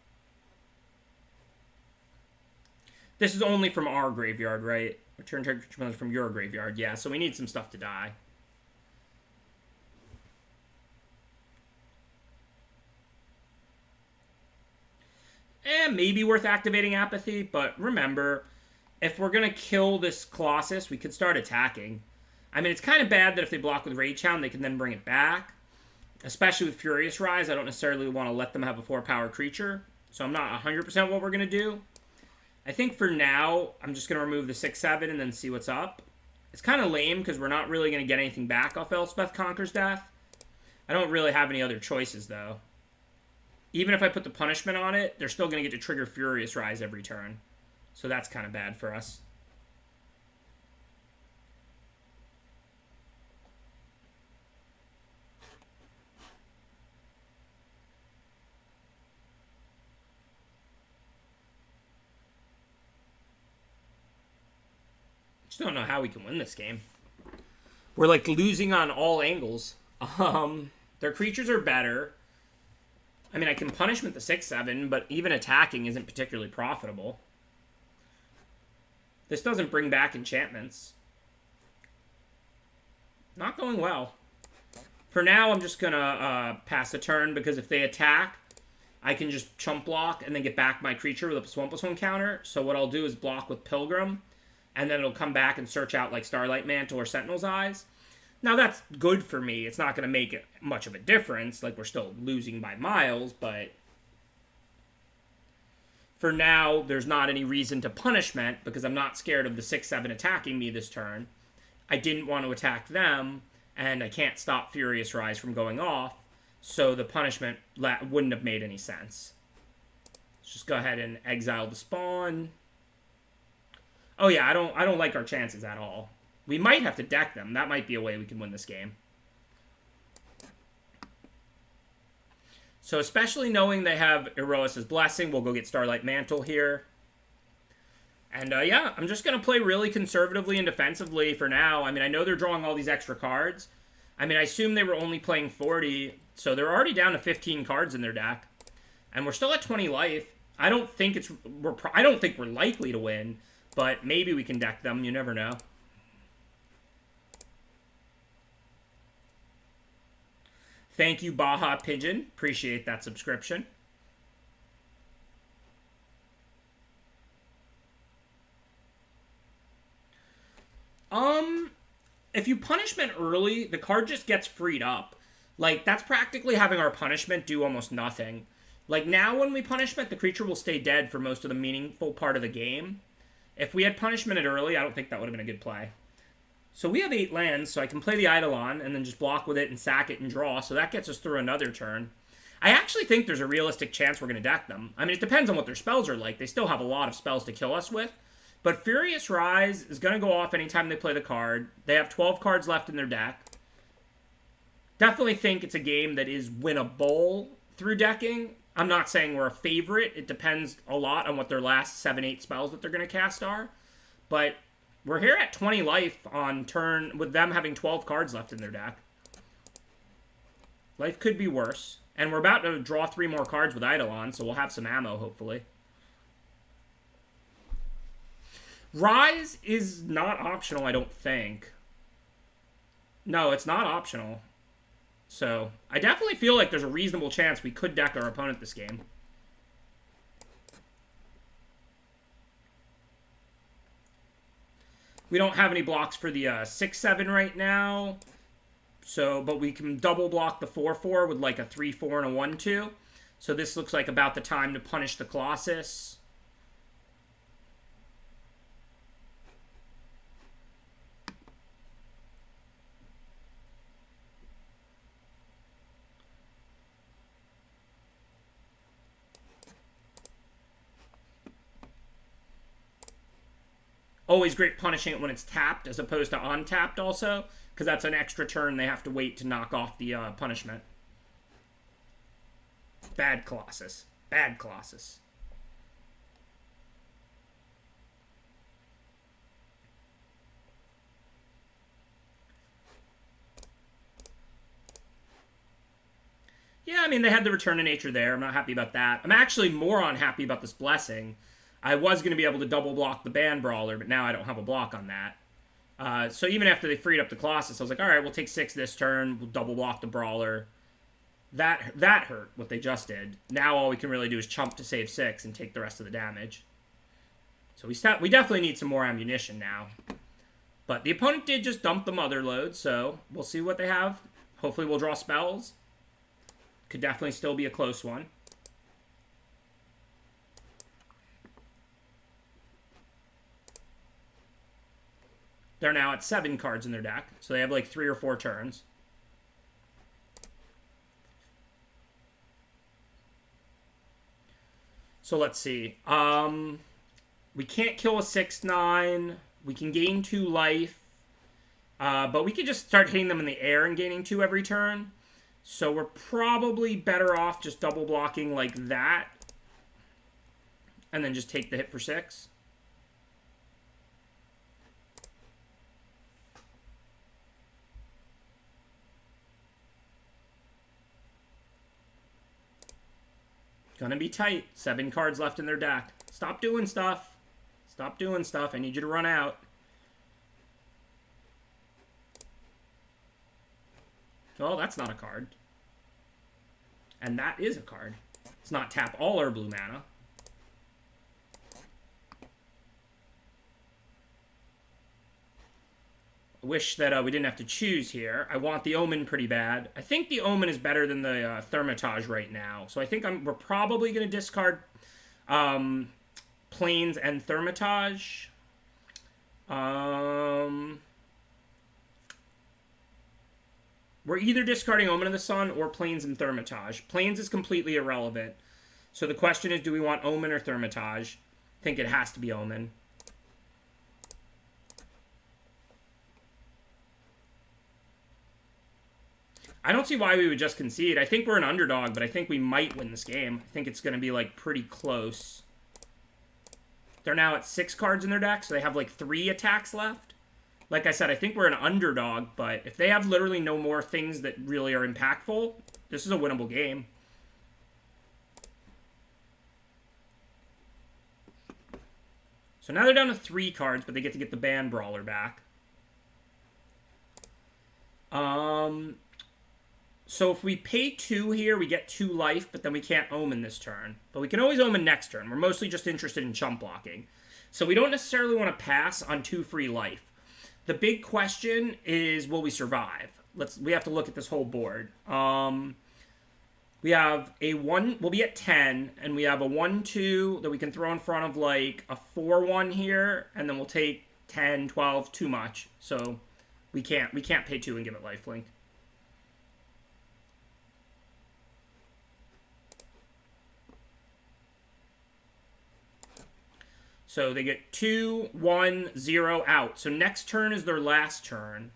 Speaker 1: This is only from our graveyard, right? Return target from your graveyard. Yeah, so we need some stuff to die. Maybe worth activating Apathy, but remember, if we're going to kill this Colossus, we could start attacking. I mean, it's kind of bad that if they block with Rage Hound, they can then bring it back. Especially with Furious Rise, I don't necessarily want to let them have a 4-power creature. So I'm not 100% what we're going to do. I think for now, I'm just going to remove the 6/7 and then see what's up. It's kind of lame because we're not really going to get anything back off Elspeth Conquers Death. I don't really have any other choices, though. Even if I put the Punishment on it, they're still going to get to trigger Furious Rise every turn. So that's kind of bad for us. Just don't know how we can win this game. We're like losing on all angles. Their creatures are better. I mean, I can punishment the 6/7, but even attacking isn't particularly profitable. This doesn't bring back enchantments. Not going well. For now, I'm just gonna pass the turn, because if they attack, I can just chump block and then get back my creature with a +1/+1 counter. So what I'll do is block with Pilgrim, and then it'll come back and search out like Starlight Mantle or Sentinel's Eyes. Now that's good for me. It's not going to make much of a difference. Like, we're still losing by miles, but for now, there's not any reason to punishment, because I'm not scared of the 6/7 attacking me this turn. I didn't want to attack them, and I can't stop Furious Rise from going off, so the punishment wouldn't have made any sense. Let's just go ahead and exile the spawn. Oh yeah, I don't like our chances at all. We might have to deck them. That might be a way we can win this game. So especially knowing they have Erois' Blessing, we'll go get Starlight Mantle here. And yeah, I'm just going to play really conservatively and defensively for now. I mean, I know they're drawing all these extra cards. I mean, I assume they were only playing 40, so they're already down to 15 cards in their deck. And we're still at 20 life. I don't think we're likely to win, but maybe we can deck them. You never know. Thank you, Baja Pigeon. Appreciate that subscription. If you punishment early, the card just gets freed up. Like, that's practically having our punishment do almost nothing. Like, now when we punishment, the creature will stay dead for most of the meaningful part of the game. If we had punishmented early, I don't think that would have been a good play. So we have 8 lands, so I can play the Eidolon and then just block with it and sack it and draw. So that gets us through another turn. I actually think there's a realistic chance we're going to deck them. I mean, it depends on what their spells are like. They still have a lot of spells to kill us with. But Furious Rise is going to go off anytime they play the card. They have 12 cards left in their deck. Definitely think it's a game that is winnable through decking. I'm not saying we're a favorite. It depends a lot on what their last 7-8 spells that they're going to cast are. But we're here at 20 life on turn with them having 12 cards left in their deck. Life could be worse. And we're about to draw 3 more cards with Eidolon, so we'll have some ammo, hopefully. Rise is not optional, I don't think. No, it's not optional. So, I definitely feel like there's a reasonable chance we could deck our opponent this game. We don't have any blocks for the 6/7 right now. So, but we can double block the 4/4 with like a 3/4 and a 1/2. So this looks like about the time to punish the Colossus. Always great punishing it when it's tapped as opposed to untapped also, because that's an extra turn they have to wait to knock off the punishment. Bad Colossus. Bad Colossus. Yeah, I mean, they had the Return to Nature there. I'm not happy about that. I'm actually more unhappy about this Blessing. I was going to be able to double block the Band Brawler, but now I don't have a block on that. So even after they freed up the Colossus, I was like, all right, we'll take 6 this turn. We'll double block the Brawler. That hurt, what they just did. Now all we can really do is chump to save 6 and take the rest of the damage. So we definitely need some more ammunition now. But the opponent did just dump the Mother Load, so we'll see what they have. Hopefully we'll draw spells. Could definitely still be a close one. They're now at 7 cards in their deck, so they have like 3 or 4 turns. So let's see. We can't kill a 6/9. We can gain 2 life. But we could just start hitting them in the air and gaining 2 every turn. So we're probably better off just double blocking like that. And then just take the hit for 6. Gonna be tight. 7 cards left in their deck. Stop doing stuff. Stop doing stuff. I need you to run out. Well, that's not a card. And that is a card. It's not tap all our blue mana. I wish that we didn't have to choose here. I want the Omen pretty bad. I think the Omen is better than the Thermitage right now. So I think we're probably going to discard Plains and Thermitage. We're either discarding Omen of the Sun or Plains and Thermitage. Plains is completely irrelevant. So the question is, do we want Omen or Thermitage? I think it has to be Omen. I don't see why we would just concede. I think we're an underdog, but I think we might win this game. I think it's going to be, like, pretty close. They're now at 6 cards in their deck, so they have, like, 3 attacks left. Like I said, I think we're an underdog, but if they have literally no more things that really are impactful, this is a winnable game. So now they're down to 3 cards, but they get to get the Band Brawler back. So if we pay 2 here, we get 2 life, but then we can't Omen this turn. But we can always Omen next turn. We're mostly just interested in chump blocking. So we don't necessarily want to pass on 2 free life. The big question is, will we survive? We have to look at this whole board. We have a 1, we'll be at 10, and we have a 1-2 that we can throw in front of like a 4-1 here, and then we'll take 10, 12, too much. So we can't pay 2 and give it lifelink. So they get 2, 1, 0 out. So next turn is their last turn.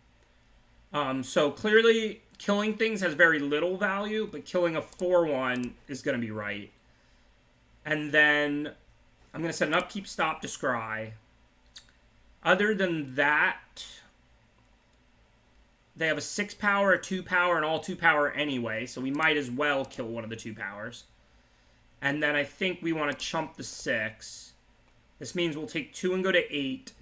Speaker 1: So clearly killing things has very little value, but killing a 4-1 is going to be right. And then I'm going to set an upkeep, stop, to scry. Other than that, they have a 6 power, a 2 power, and all 2 power anyway, so we might as well kill one of the 2 powers. And then I think we want to chump the 6. This means we'll take 2 and go to 8.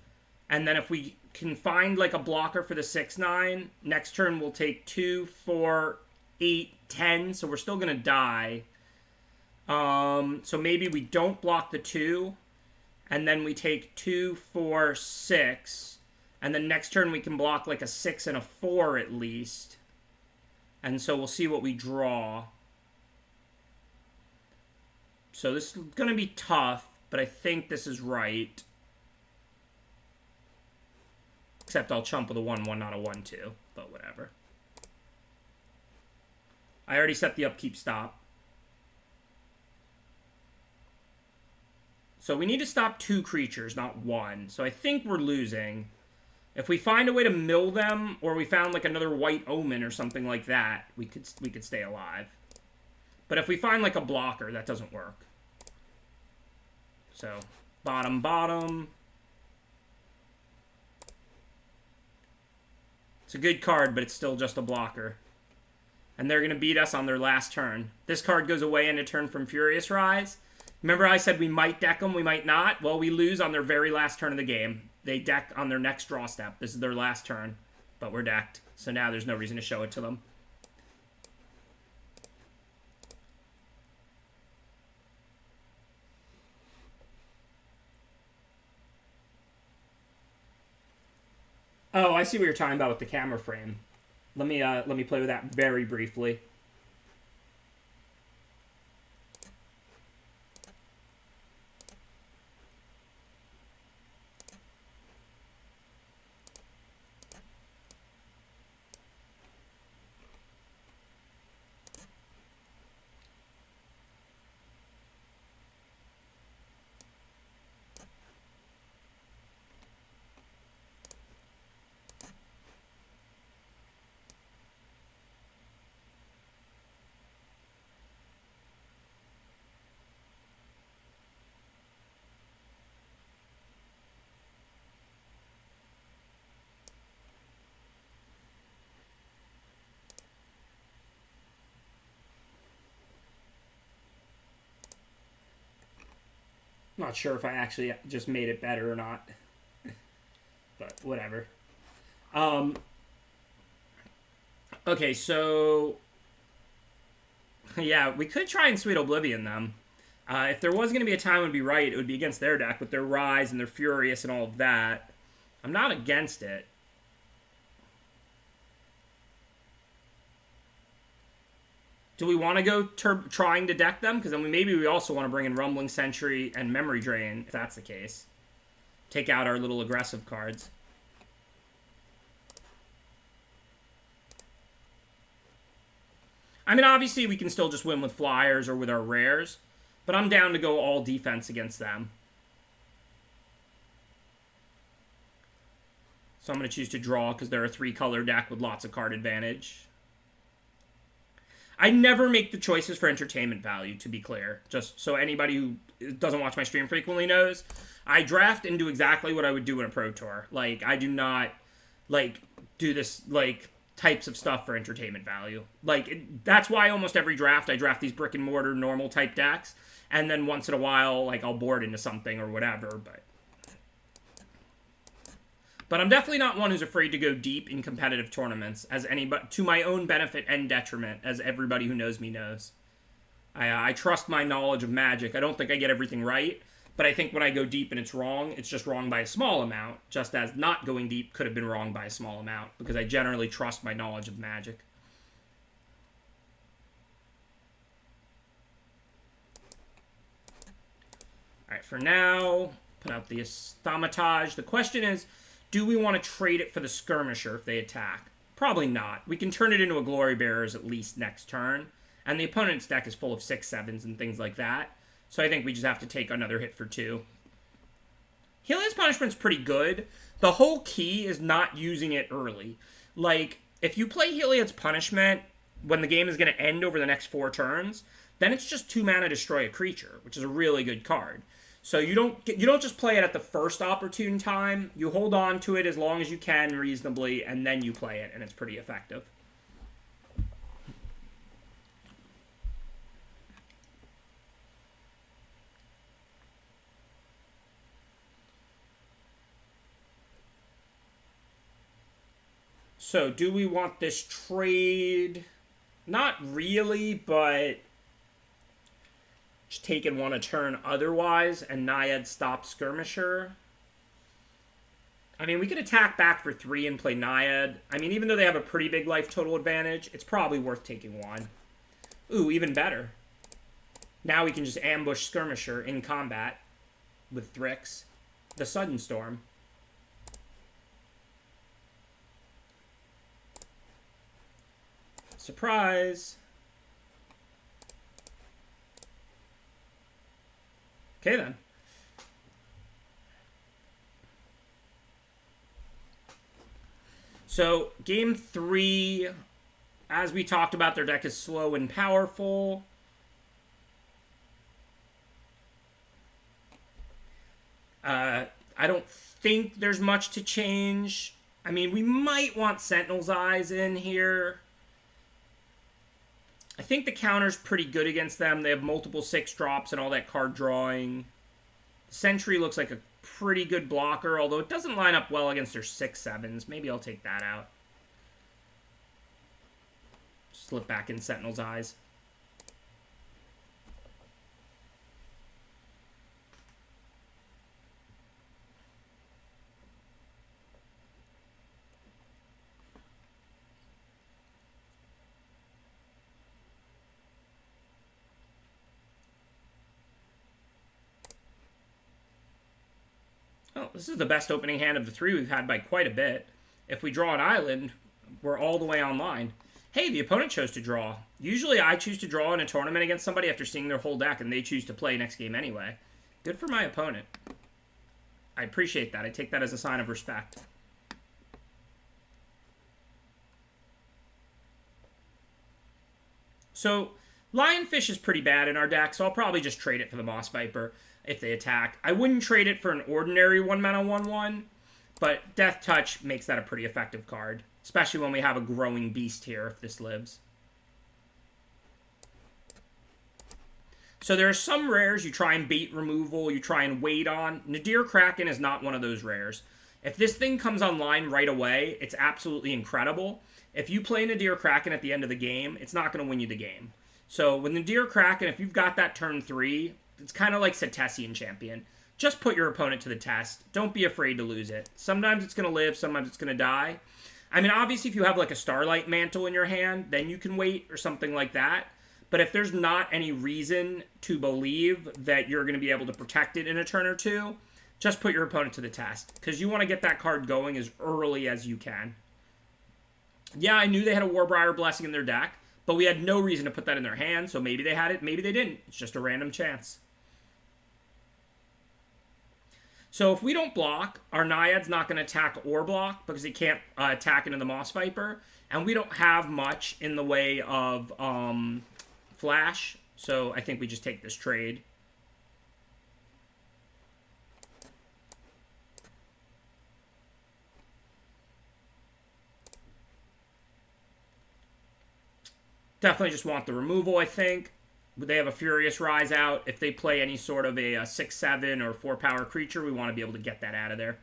Speaker 1: And then if we can find like a blocker for the 6-9, next turn we'll take 2, 4, 8, 10. So we're still going to die. So maybe we don't block the 2. And then we take 2, 4, 6. And then next turn we can block like a 6 and a 4 at least. And so we'll see what we draw. So this is going to be tough. But I think this is right. Except I'll chump with a 1-1, not a 1-2. But whatever. I already set the upkeep stop. So we need to stop 2 creatures, not 1. So I think we're losing. If we find a way to mill them, or we found like another white Omen or something like that, we could stay alive. But if we find like a blocker, that doesn't work. So, bottom. It's a good card, but it's still just a blocker. And they're going to beat us on their last turn. This card goes away in a turn from Furious Rise. Remember I said we might deck them, we might not? Well, we lose on their very last turn of the game. They deck on their next draw step. This is their last turn, but we're decked. So now there's no reason to show it to them. Oh, I see what you're talking about with the camera frame. Let me play with that very briefly. Not sure if I actually just made it better or not. But whatever. Okay, so... Yeah, we could try and Sweet Oblivion them. If there was going to be a time it would be right, it would be against their deck with their Rise and their Furious and all of that. I'm not against it. Do we want to go trying to deck them? Because then maybe we also want to bring in Rumbling Sentry and Memory Drain, if that's the case. Take out our little aggressive cards. I mean, obviously, we can still just win with flyers or with our rares, but I'm down to go all defense against them. So I'm going to choose to draw because they're a 3-color deck with lots of card advantage. I never make the choices for entertainment value, to be clear. Just so anybody who doesn't watch my stream frequently knows, I draft and do exactly what I would do in a Pro Tour. Like, I do not, like, do this, like... types of stuff for entertainment value. Like, that's why almost every draft I draft these brick and mortar normal type decks, and then once in a while, like, I'll board into something or whatever, but I'm definitely not one who's afraid to go deep in competitive tournaments to my own benefit and detriment, as everybody who knows me knows. I trust my knowledge of Magic. I don't think I get everything right, but I think when I go deep and it's wrong, it's just wrong by a small amount, just as not going deep could have been wrong by a small amount, because I generally trust my knowledge of Magic. Alright, for now, put out the Thaumatage. The question is, do we want to trade it for the Skirmisher if they attack? Probably not. We can turn it into a Glory Bearers at least next turn, and the opponent's deck is full of 6/7s and things like that. So I think we just have to take another hit for 2. Heliod's Punishment's pretty good. The whole key is not using it early. Like, if you play Heliod's Punishment when the game is going to end over the next 4 turns, then it's just 2 mana Destroy a Creature, which is a really good card. So you don't just play it at the first opportune time. You hold on to it as long as you can reasonably, and then you play it, and it's pretty effective. So, do we want this trade? Not really, but just taking one a turn otherwise, and Naiad stops Skirmisher. I mean, we could attack back for 3 and play Naiad. I mean, even though they have a pretty big life total advantage, it's probably worth taking 1. Ooh, even better. Now we can just ambush Skirmisher in combat with Thrix. The Sudden Storm. Surprise! Okay, then. So, game 3, as we talked about, their deck is slow and powerful. I don't think there's much to change. I mean, we might want Sentinel's Eyes in here. I think the counter's pretty good against them. They have multiple 6-drops and all that card drawing. Sentry looks like a pretty good blocker, although it doesn't line up well against their 6/7s. Maybe I'll take that out. Slip back in Sentinel's Eyes. Oh, this is the best opening hand of the 3 we've had by quite a bit. If we draw an island, we're all the way online. Hey, the opponent chose to draw. Usually I choose to draw in a tournament against somebody after seeing their whole deck, and they choose to play next game anyway. Good for my opponent. I appreciate that. I take that as a sign of respect. So, Lionfish is pretty bad in our deck, so I'll probably just trade it for the Moss Viper if they attack. I wouldn't trade it for an ordinary 1-mana 1/1, but Death Touch makes that a pretty effective card, especially when we have a growing beast here if this lives. So there are some rares you try and bait removal, you try and wait on. Nadir Kraken is not one of those rares. If this thing comes online right away, it's absolutely incredible. If you play Nadir Kraken at the end of the game, it's not going to win you the game. So with Nadir Kraken, if you've got that turn 3, it's kind of like Cetacean Champion. Just put your opponent to the test. Don't be afraid to lose it. Sometimes it's going to live, sometimes it's going to die. I mean, obviously, if you have like a Starlight Mantle in your hand, then you can wait or something like that. But if there's not any reason to believe that you're going to be able to protect it in a turn or two, just put your opponent to the test. Because you want to get that card going as early as you can. Yeah, I knew they had a Warbriar Blessing in their deck, but we had no reason to put that in their hand, so maybe they had it, maybe they didn't. It's just a random chance. So if we don't block, our Naiad's not going to attack or block because he can't attack into the Moss Viper. And we don't have much in the way of Flash, so I think we just take this trade. Definitely just want the removal, I think. They have a Furious Rise out. If they play any sort of a 6/7 or 4-power creature, we want to be able to get that out of there.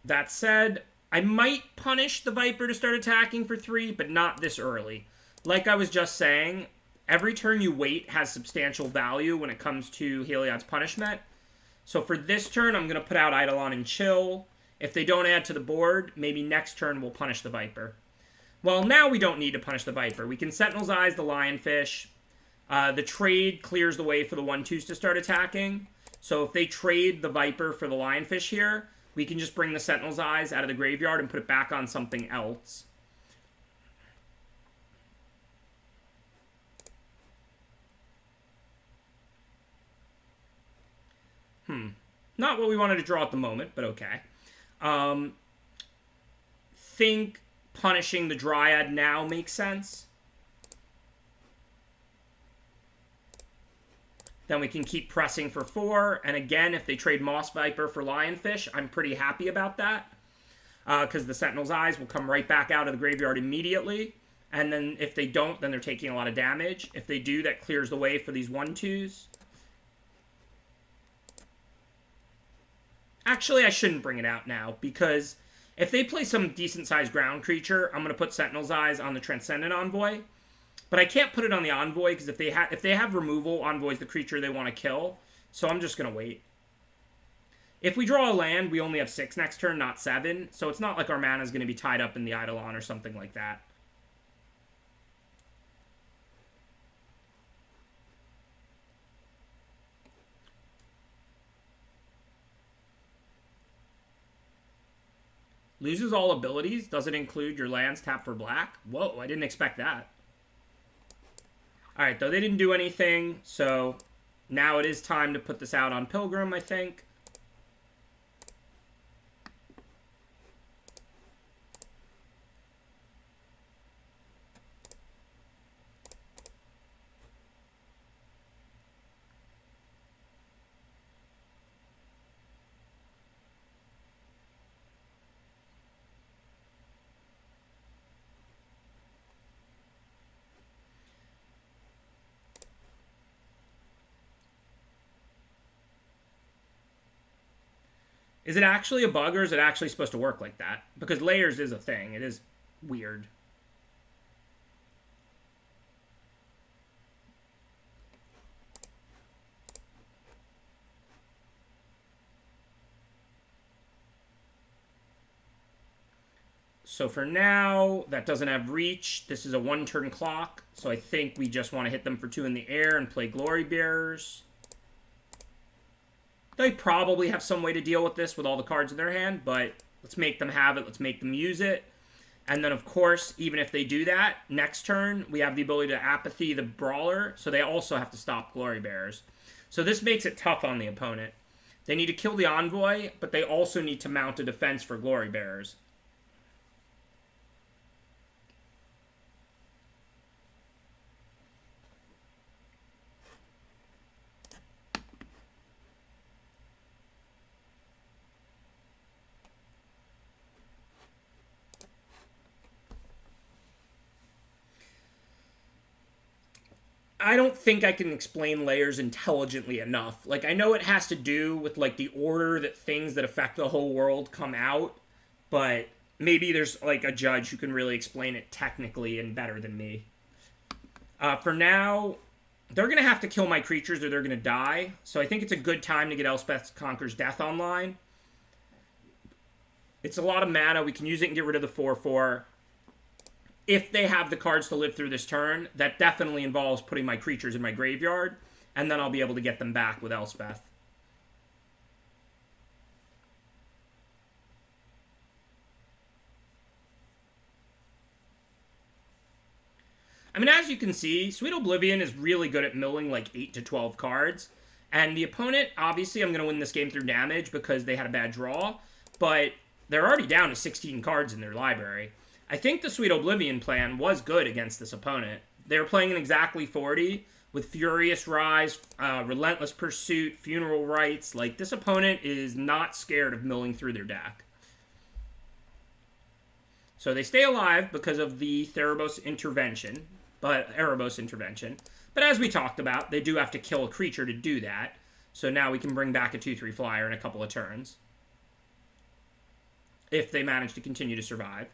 Speaker 1: That said, I might punish the Viper to start attacking for 3, but not this early. Like I was just saying, every turn you wait has substantial value when it comes to Heliod's punishment. So for this turn, I'm going to put out Eidolon and Chill. If they don't add to the board, maybe next turn we'll punish the Viper. Well, now we don't need to punish the Viper. We can Sentinel's Eyes the Lionfish. The trade clears the way for the 1/2s to start attacking. So if they trade the Viper for the Lionfish here, we can just bring the Sentinel's Eyes out of the graveyard and put it back on something else. Not what we wanted to draw at the moment, but okay. Think punishing the Dryad now makes sense. Then we can keep pressing for 4. And again, if they trade Moss Viper for Lionfish, I'm pretty happy about that. Because the Sentinel's Eyes will come right back out of the graveyard immediately. And then if they don't, then they're taking a lot of damage. If they do, that clears the way for these 1/2s. Actually, I shouldn't bring it out now, because if they play some decent-sized ground creature, I'm going to put Sentinel's Eyes on the Transcendent Envoy. But I can't put it on the Envoy, because if they have removal, Envoy's the creature they want to kill. So I'm just going to wait. If we draw a land, we only have 6 next turn, not 7. So it's not like our mana is going to be tied up in the Eidolon or something like that. Loses all abilities. Does it include your lands tapped for black? Whoa, I didn't expect that. Alright, though they didn't do anything, so now it is time to put this out on Pilgrim, I think. Is it actually a bug, or is it actually supposed to work like that? Because layers is a thing. It is weird. So for now, that doesn't have reach. This is a 1-turn clock. So I think we just want to hit them for 2 in the air and play Glory Bearers. They probably have some way to deal with this with all the cards in their hand, but let's make them have it. Let's make them use it. And then, of course, even if they do that, next turn, we have the ability to Apathy the Brawler, so they also have to stop Glory Bearers. So this makes it tough on the opponent. They need to kill the Envoy, but they also need to mount a defense for Glory Bearers. I don't think I can explain layers intelligently enough. Like, I know it has to do with, like, the order that things that affect the whole world come out, but maybe there's, like, a judge who can really explain it technically and better than me. For now, they're going to have to kill my creatures or they're going to die, so I think it's a good time to get Elspeth Conquers Death online. It's a lot of mana. We can use it and get rid of the 4/4. If they have the cards to live through this turn, that definitely involves putting my creatures in my graveyard, and then I'll be able to get them back with Elspeth. I mean, as you can see, Sweet Oblivion is really good at milling like 8 to 12 cards, and the opponent, obviously I'm going to win this game through damage because they had a bad draw, but they're already down to 16 cards in their library. I think the Sweet Oblivion plan was good against this opponent. They were playing an exactly 40 with Furious Rise, Relentless Pursuit, Funeral Rites. Like, this opponent is not scared of milling through their deck. So they stay alive because of the Erebos intervention. But as we talked about, they do have to kill a creature to do that. So now we can bring back a 2/3 flyer in a couple of turns. If they manage to continue to survive.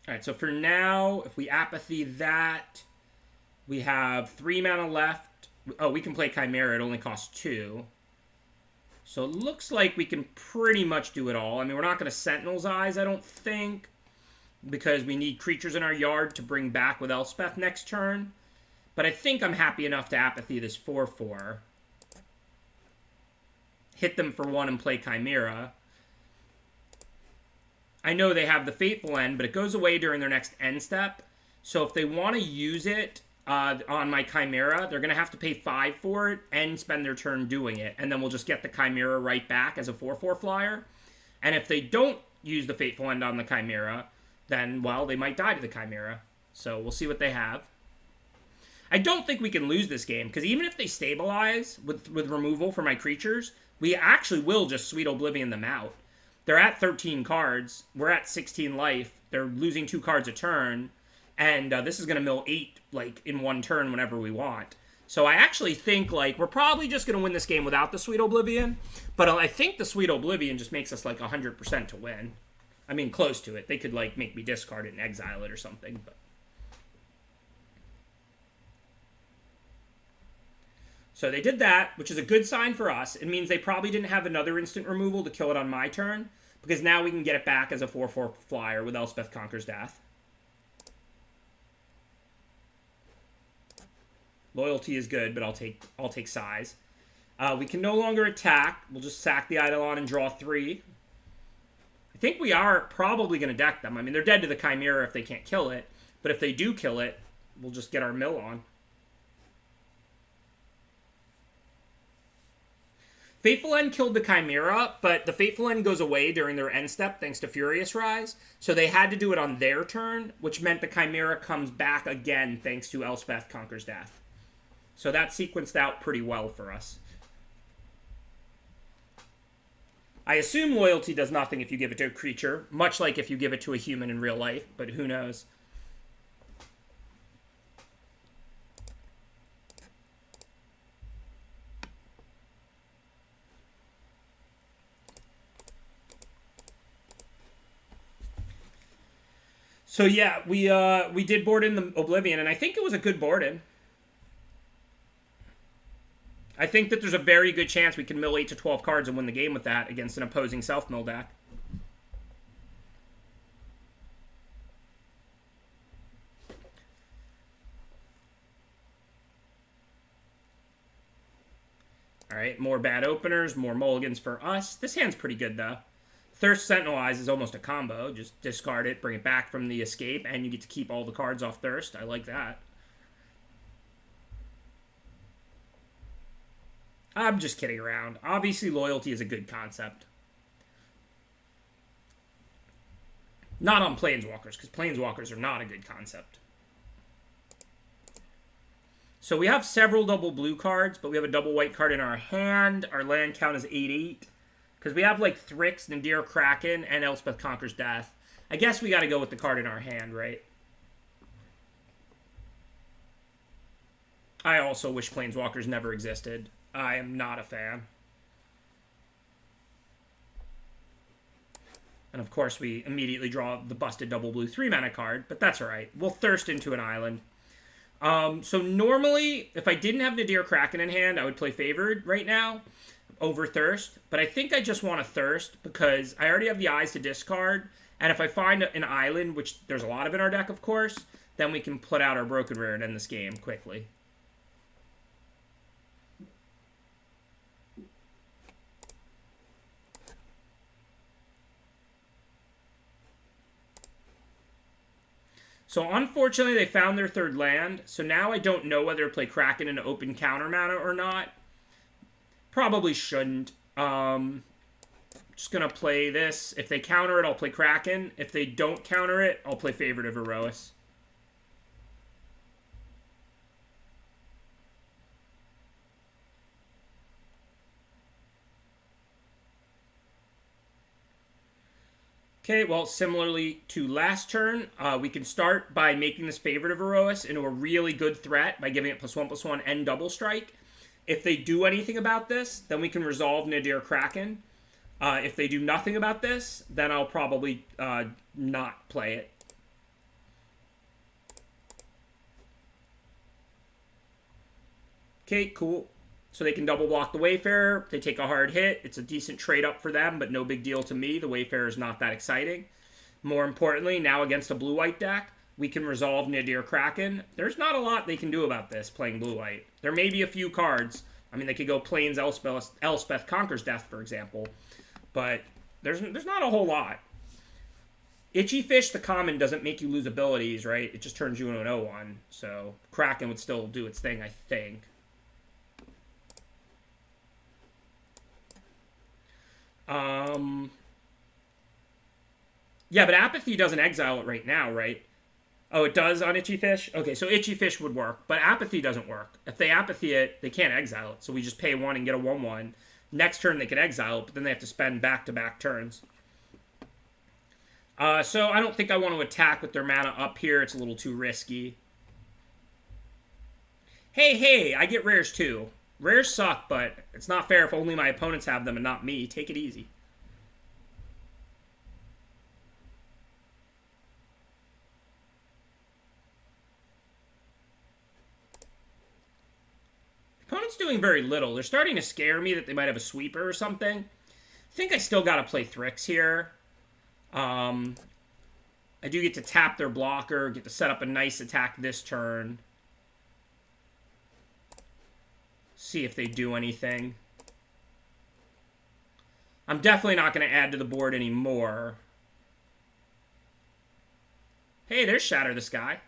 Speaker 1: Alright, so for now, if we Apathy that, we have 3 mana left. Oh, we can play Chimera. It only costs 2. So it looks like we can pretty much do it all. I mean, we're not going to Sentinel's Eyes, I don't think, because we need creatures in our yard to bring back with Elspeth next turn. But I think I'm happy enough to Apathy this 4/4. Hit them for 1 and play Chimera. I know they have the Fateful End, but it goes away during their next end step. So if they want to use it on my Chimera, they're going to have to pay 5 for it and spend their turn doing it. And then we'll just get the Chimera right back as a 4/4 flyer. And if they don't use the Fateful End on the Chimera, then, well, they might die to the Chimera. So we'll see what they have. I don't think we can lose this game, because even if they stabilize with removal for my creatures, we actually will just Sweet Oblivion them out. They're at 13 cards. We're at 16 life. They're losing 2 cards a turn. And this is going to mill 8, like, in 1 turn whenever we want. So I actually think, like, we're probably just going to win this game without the Sweet Oblivion. But I think the Sweet Oblivion just makes us, like, 100% to win. I mean, close to it. They could, like, make me discard it and exile it or something. But so they did that, which is a good sign for us. It means they probably didn't have another instant removal to kill it on my turn, because now we can get it back as a 4/4 flyer with Elspeth Conquers Death. Loyalty is good, but I'll take size. We can no longer attack. We'll just sack the Eidolon and draw 3. I think we are probably going to deck them. I mean, they're dead to the Chimera if they can't kill it, but if they do kill it, we'll just get our mill on. Fateful End killed the Chimera, but the Fateful End goes away during their end step thanks to Furious Rise, so they had to do it on their turn, which meant the Chimera comes back again thanks to Elspeth Conquers Death. So that sequenced out pretty well for us. I assume Loyalty does nothing if you give it to a creature, much like if you give it to a human in real life, but who knows. So yeah, we did board in the Oblivion, and I think it was a good board in. I think that there's a very good chance we can mill 8 to 12 cards and win the game with that against an opposing self-mill deck. Alright, more bad openers, more mulligans for us. This hand's pretty good, though. Thirst Sentinel Eyes is almost a combo. Just discard it, bring it back from the escape, and you get to keep all the cards off Thirst. I like that. I'm just kidding around. Obviously, loyalty is a good concept. Not on Planeswalkers, because Planeswalkers are not a good concept. So we have several double blue cards, but we have a double white card in our hand. Our land count is 8/8. Because we have, like, Thrix, Nadir Kraken, and Elspeth Conquers Death. I guess we got to go with the card in our hand, right? I also wish Planeswalkers never existed. I am not a fan. And, of course, we immediately draw the busted double blue 3-mana card, but that's all right. We'll thirst into an island. So normally, if I didn't have Nadir Kraken in hand, I would play Favored right now over Thirst. But I think I just want to Thirst because I already have the Eyes to discard. And if I find an island, which there's a lot of in our deck, of course, then we can put out our Broken Rare and end this game quickly. So unfortunately, they found their third land. So now I don't know whether to play Kraken into open counter mana or not. Probably shouldn't. Just going to play this. If they counter it, I'll play Kraken. If they don't counter it, I'll play Favorite of Erois. Okay, well, similarly to last turn, we can start by making this Favorite of Erois into a really good threat by giving it +1/+1 and double strike. If they do anything about this, then we can resolve Nadir Kraken. If they do nothing about this, then I'll probably not play it. Okay, cool. So they can double block the Wayfarer. They take a hard hit. It's a decent trade up for them, but no big deal to me. The Wayfarer is not that exciting. More importantly, now against a blue-white deck, we can resolve Nadir Kraken. There's not a lot they can do about this playing blue-white. There may be a few cards. I mean, they could go Plains Elspeth Conquers Death, for example. But there's not a whole lot. Itchy Fish, the common, doesn't make you lose abilities, right? It just turns you into an 0/1. So Kraken would still do its thing, I think. Yeah, but Apathy doesn't exile it right now, right? Oh, it does on Itchy Fish? Okay, so Itchy Fish would work, but Apathy doesn't work. If they Apathy it, they can't exile it, so we just pay 1 and get a 1/1. Next turn they can exile it, but then they have to spend back-to-back turns. So I don't think I want to attack with their mana up here. It's a little too risky. Hey, I get rares too. Rares suck, but it's not fair if only my opponents have them and not me. Take it easy. Opponent's doing very little. They're starting to scare me that they might have a sweeper or something. I think I still got to play Thrix here. I do get to tap their blocker, get to set up a nice attack this turn. See if they do anything. I'm definitely not going to add to the board anymore. Hey, there's Shatter the Sky.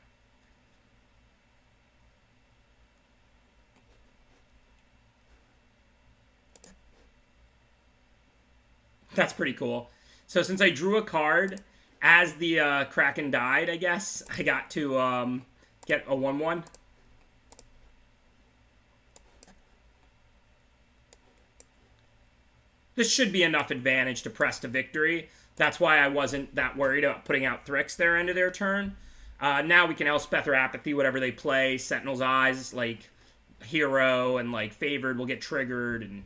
Speaker 1: That's pretty cool. So since I drew a card as the Kraken died, I guess, I got to get a 1/1. This should be enough advantage to press to victory. That's why I wasn't that worried about putting out Thrix there end of their turn. Now we can Elspeth or Apathy, whatever they play. Sentinel's Eyes, like Hero and like Favored will get triggered, and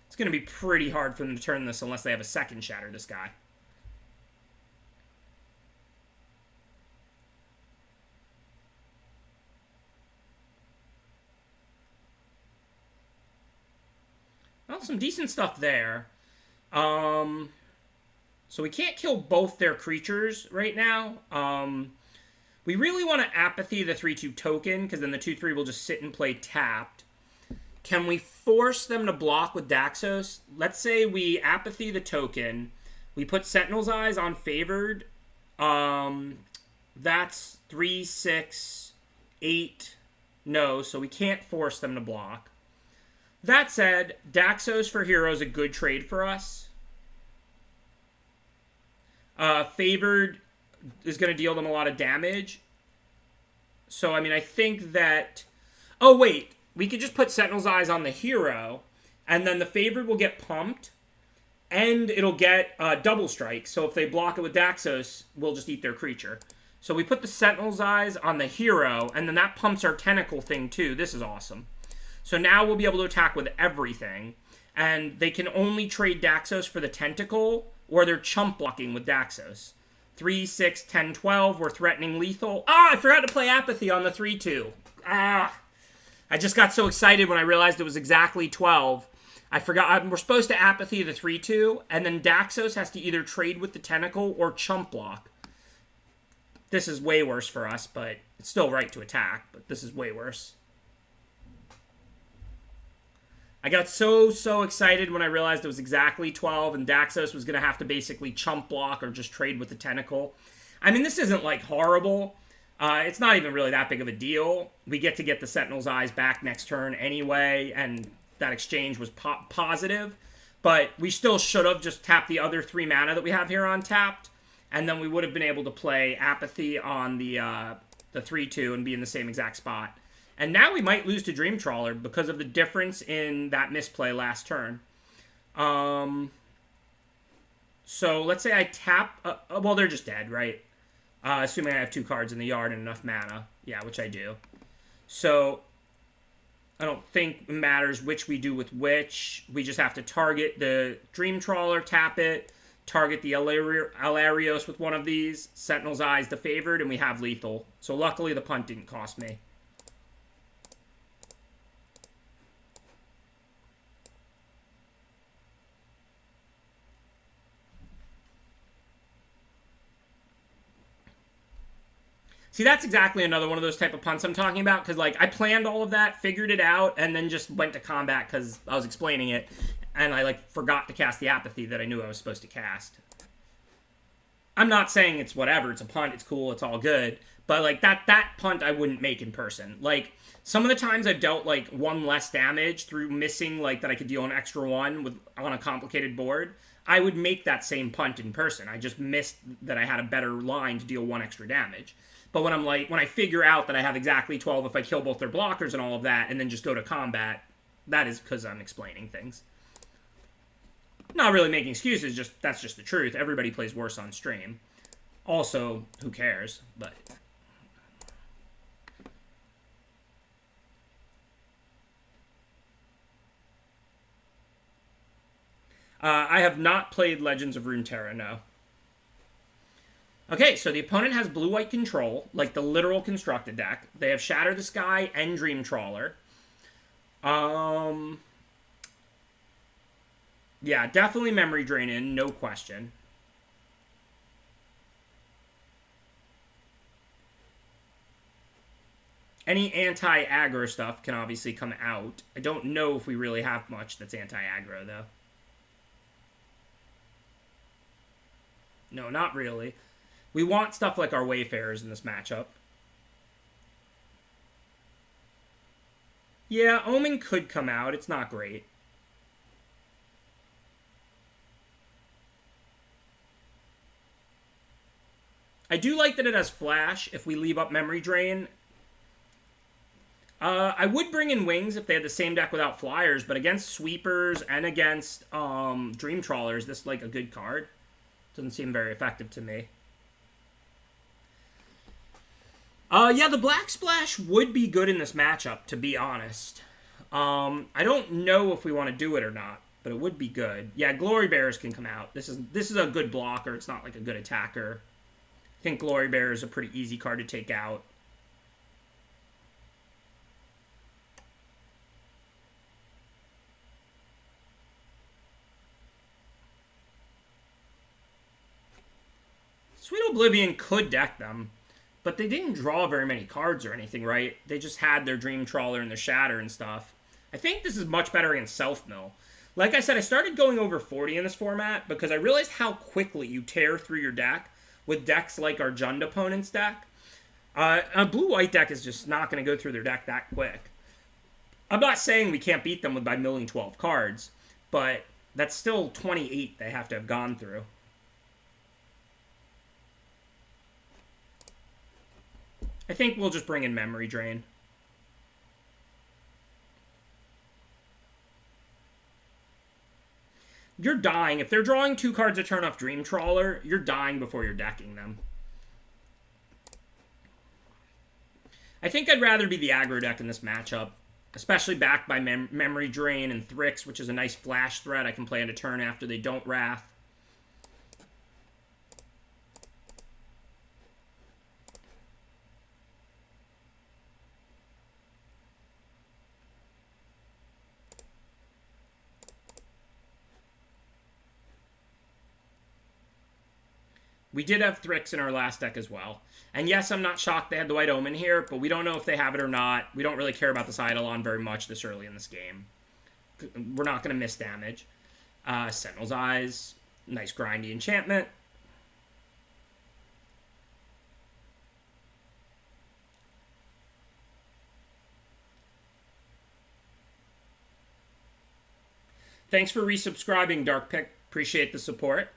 Speaker 1: it's going to be pretty hard for them to turn this unless they have a second Shatter the Sky. Well, some decent stuff there. So we can't kill both their creatures right now. We really want to Apathy the 3/2 token, because then the 2/3 will just sit and play tapped. Can we force them to block with Daxos? Let's say we Apathy the token. We put Sentinel's Eyes on Favored. That's 3, 6, 8. No, so we can't force them to block. That said, Daxos for Hero is a good trade for us. Favored is going to deal them a lot of damage. So, I mean, I think that... Oh, wait. We could just put Sentinel's Eyes on the Hero, and then the Favored will get pumped, and it'll get Double Strike. So if they block it with Daxos, we'll just eat their creature. So we put the Sentinel's Eyes on the Hero, and then that pumps our Tentacle thing, too. This is awesome. So now we'll be able to attack with everything, and they can only trade Daxos for the Tentacle, or they're chump blocking with Daxos. 3, 6, 10, 12, we're threatening lethal. Ah, I forgot to play Apathy on the 3-2. Ah, I just got so excited when I realized it was exactly 12. I forgot, we're supposed to Apathy the 3-2, and then Daxos has to either trade with the Tentacle or chump block. This is way worse for us, but it's still right to attack, but this is way worse. I got so excited when I realized it was exactly 12 and Daxos was going to have to basically chump block or just trade with the Tentacle. I mean, this isn't, like, horrible. It's not even really that big of a deal. We get to get the Sentinel's Eyes back next turn anyway, and that exchange was positive. But we still should have just tapped the other 3 mana that we have here untapped, and then we would have been able to play Apathy on the 3-2 and be in the same exact spot. And now we might lose to Dream Trawler because of the difference in that misplay last turn. So let's say I tap... well, they're just dead, right? Assuming I have 2 cards in the yard and enough mana. Yeah, which I do. So I don't think it matters which we do with which. We just have to target the Dream Trawler, tap it, target the Alarios with one of these, Sentinel's Eyes the Favored, and we have lethal. So luckily the punt didn't cost me. See, that's exactly another one of those type of punts I'm talking about, because, like, I planned all of that, figured it out, and then just went to combat because I was explaining it, and I, like, forgot to cast the Apathy that I knew I was supposed to cast. I'm not saying it's whatever, it's a punt, it's cool, it's all good, but, like, that punt I wouldn't make in person. Like, some of the times I've dealt, like, 1 less damage through missing, like, that I could deal an extra 1 on a complicated board, I would make that same punt in person. I just missed that I had a better line to deal 1 extra damage. But when when I figure out that I have exactly 12 if I kill both their blockers and all of that, and then just go to combat, that is because I'm explaining things. Not really making excuses, that's just the truth. Everybody plays worse on stream. Also, who cares? But I have not played Legends of Runeterra, no. Okay, so the opponent has blue-white control, like the literal constructed deck. They have Shatter the Sky and Dream Trawler. Yeah, definitely Memory Drain in, no question. Any anti-aggro stuff can obviously come out. I don't know if we really have much that's anti-aggro, though. No, not really. We want stuff like our Wayfarers in this matchup. Yeah, Omen could come out. It's not great. I do like that it has Flash if we leave up Memory Drain. I would bring in Wings if they had the same deck without Flyers, but against Sweepers and against Dream Trawlers, this is like a good card. Doesn't seem very effective to me. Yeah, the Black Splash would be good in this matchup, to be honest. I don't know if we want to do it or not, but it would be good. Yeah, Glory Bearers can come out. This is a good blocker. It's not like a good attacker. I think Glory Bearer is a pretty easy card to take out. Sweet Oblivion could deck them, but they didn't draw very many cards or anything, right? They just had their Dream Trawler and their Shatter and stuff. I think this is much better against Self-Mill. Like I said, I started going over 40 in this format because I realized how quickly you tear through your deck with decks like our Jund opponent's deck. A blue-white deck is just not going to go through their deck that quick. I'm not saying we can't beat them by milling 12 cards, but that's still 28 they have to have gone through. I think we'll just bring in Memory Drain. You're dying. If they're drawing 2 cards a turn off Dream Trawler, you're dying before you're decking them. I think I'd rather be the aggro deck in this matchup, especially backed by Memory Drain and Thrix, which is a nice flash threat I can play on a turn after they don't Wrath. We did have Thrix in our last deck as well. And yes, I'm not shocked they had the White Omen here, but we don't know if they have it or not. We don't really care about this Eidolon very much this early in this game. We're not going to miss damage. Sentinel's Eyes. Nice grindy enchantment. Thanks for resubscribing, Dark Pick. Appreciate the support.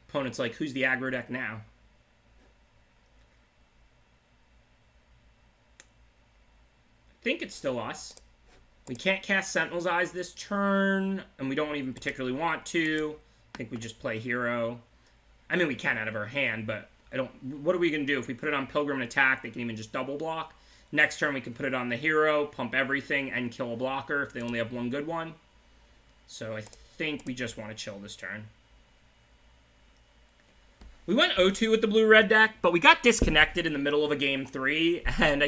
Speaker 1: Opponent's like, who's the aggro deck now? I think it's still us. We can't cast Sentinel's Eyes this turn, and we don't even particularly want to. I think we just play Hero. I mean, we can out of our hand, but I don't... What are we going to do? If we put it on Pilgrim and attack, they can even just double block. Next turn, we can put it on the Hero, pump everything, and kill a blocker if they only have one good one. So I think we just want to chill this turn. We went 0-2 with the blue-red deck, but we got disconnected in the middle of a game 3, and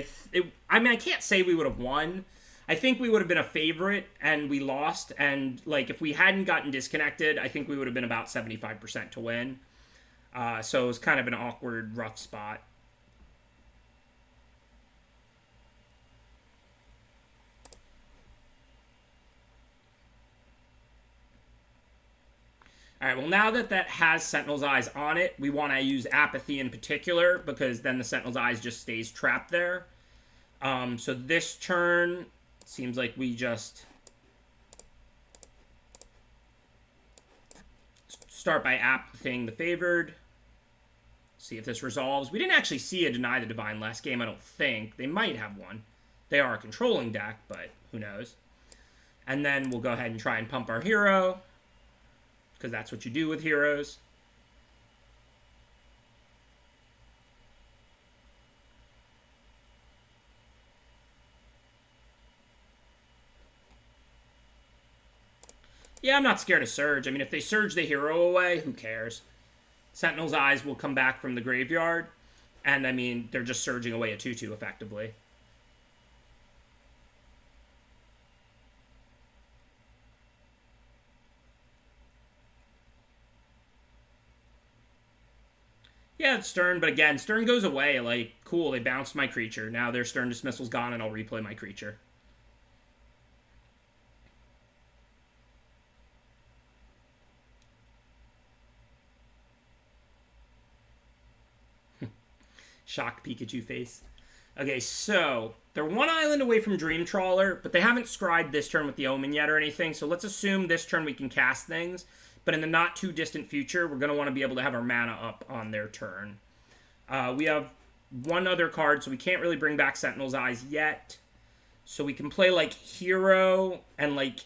Speaker 1: I mean, I can't say we would have won. I think we would have been a favorite, and we lost, and, like, if we hadn't gotten disconnected, I think we would have been about 75% to win. So it was kind of an awkward, rough spot. All right, well, now that has Sentinel's Eyes on it, we want to use Apathy in particular, because then the Sentinel's Eyes just stays trapped there. So this turn, seems like we just start by Apathying the Favored. See if this resolves. We didn't actually see a Deny the Divine last game, I don't think. They might have one. They are a controlling deck, but who knows. And then we'll go ahead and try and pump our Hero, because that's what you do with heroes. Yeah, I'm not scared of Surge. I mean, if they Surge the hero away, who cares? Sentinel's Eyes will come back from the graveyard, and, I mean, they're just surging away a 2-2 effectively. Yeah, it's Stern, but again, Stern goes away. Like, cool, they bounced my creature. Now their Stern Dismissal's gone, and I'll replay my creature. Shocked Pikachu face. Okay, so they're 1 island away from Dream Trawler, but they haven't scryed this turn with the Omen yet or anything, so let's assume this turn we can cast things. But in the not-too-distant future, we're going to want to be able to have our mana up on their turn. We have one other card, so we can't really bring back Sentinel's Eyes yet. So we can play, like, Hero and, like,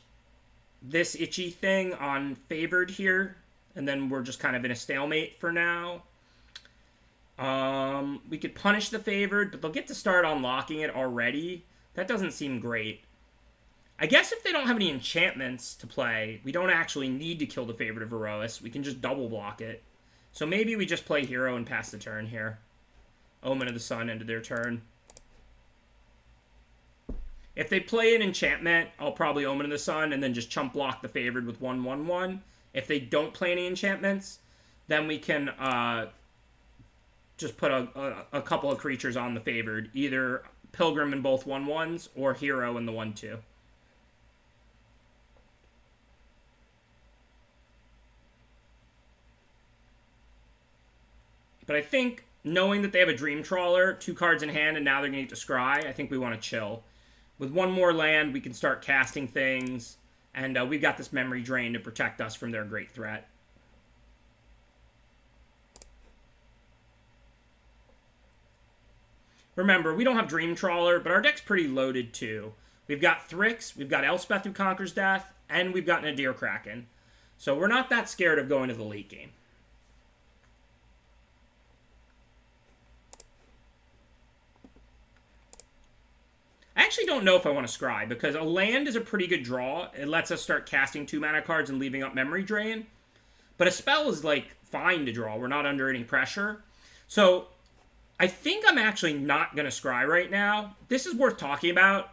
Speaker 1: this itchy thing on Favored here. And then we're just kind of in a stalemate for now. We could punish the Favored, but they'll get to start unlocking it already. That doesn't seem great. I guess if they don't have any enchantments to play, we don't actually need to kill the Favored of Erois. We can just double block it. So maybe we just play Hero and pass the turn here. Omen of the Sun into their turn. If they play an enchantment, I'll probably Omen of the Sun and then just chump block the Favored with 1/1/1. If they don't play any enchantments, then we can just put a couple of creatures on the Favored. Either Pilgrim in both 1/1s or Hero in the 1/2. But I think, knowing that they have a Dream Trawler, 2 cards in hand, and now they're going to get to scry, I think we want to chill. With 1 more land, we can start casting things, and we've got this Memory Drain to protect us from their great threat. Remember, we don't have Dream Trawler, but our deck's pretty loaded too. We've got Thrix, we've got Elspeth who conquers death, and we've got Nadir Kraken. So we're not that scared of going to the late game. I actually don't know if I want to scry, because a land is a pretty good draw. It lets us start casting 2 mana cards and leaving up Memory Drain. But a spell is, like, fine to draw. We're not under any pressure. So I think I'm actually not going to scry right now. This is worth talking about,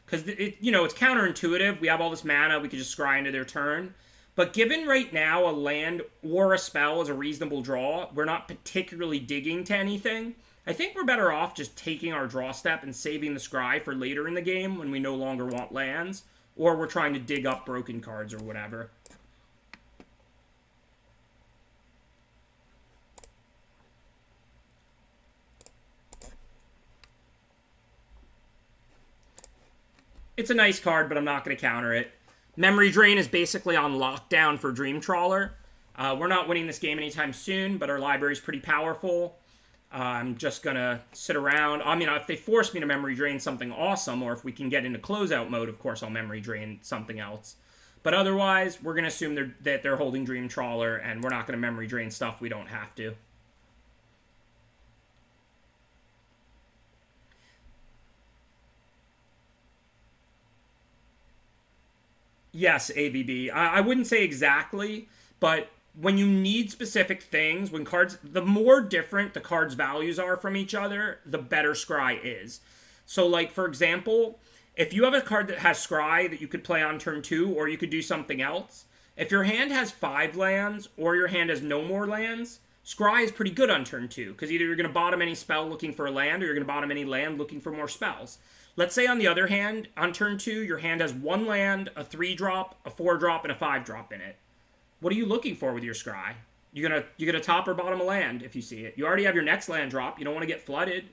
Speaker 1: because, it's counterintuitive. We have all this mana. We could just scry into their turn. But given right now a land or a spell is a reasonable draw, we're not particularly digging to anything. I think we're better off just taking our draw step and saving the scry for later in the game when we no longer want lands, or we're trying to dig up broken cards or whatever. It's a nice card, but I'm not going to counter it. Memory Drain is basically on lockdown for Dream Trawler. We're not winning this game anytime soon, but our library's pretty powerful. I'm just going to sit around. I mean, if they force me to Memory Drain something awesome, or if we can get into closeout mode, of course I'll Memory Drain something else. But otherwise, we're going to assume that they're holding Dream Trawler, and we're not going to Memory Drain stuff we don't have to. Yes, AVB. I wouldn't say exactly, but when you need specific things, when cards, the more different the cards' values are from each other, the better scry is. So, like, for example, if you have a card that has scry that you could play on turn 2, or you could do something else, if your hand has 5 lands, or your hand has no more lands, scry is pretty good on turn 2, because either you're going to bottom any spell looking for a land, or you're going to bottom any land looking for more spells. Let's say, on the other hand, on turn 2, your hand has 1 land, a 3-drop, a 4-drop, and a 5-drop in it. What are you looking for with your scry? You're gonna top or bottom a land if you see it. You already have your next land drop. You don't want to get flooded.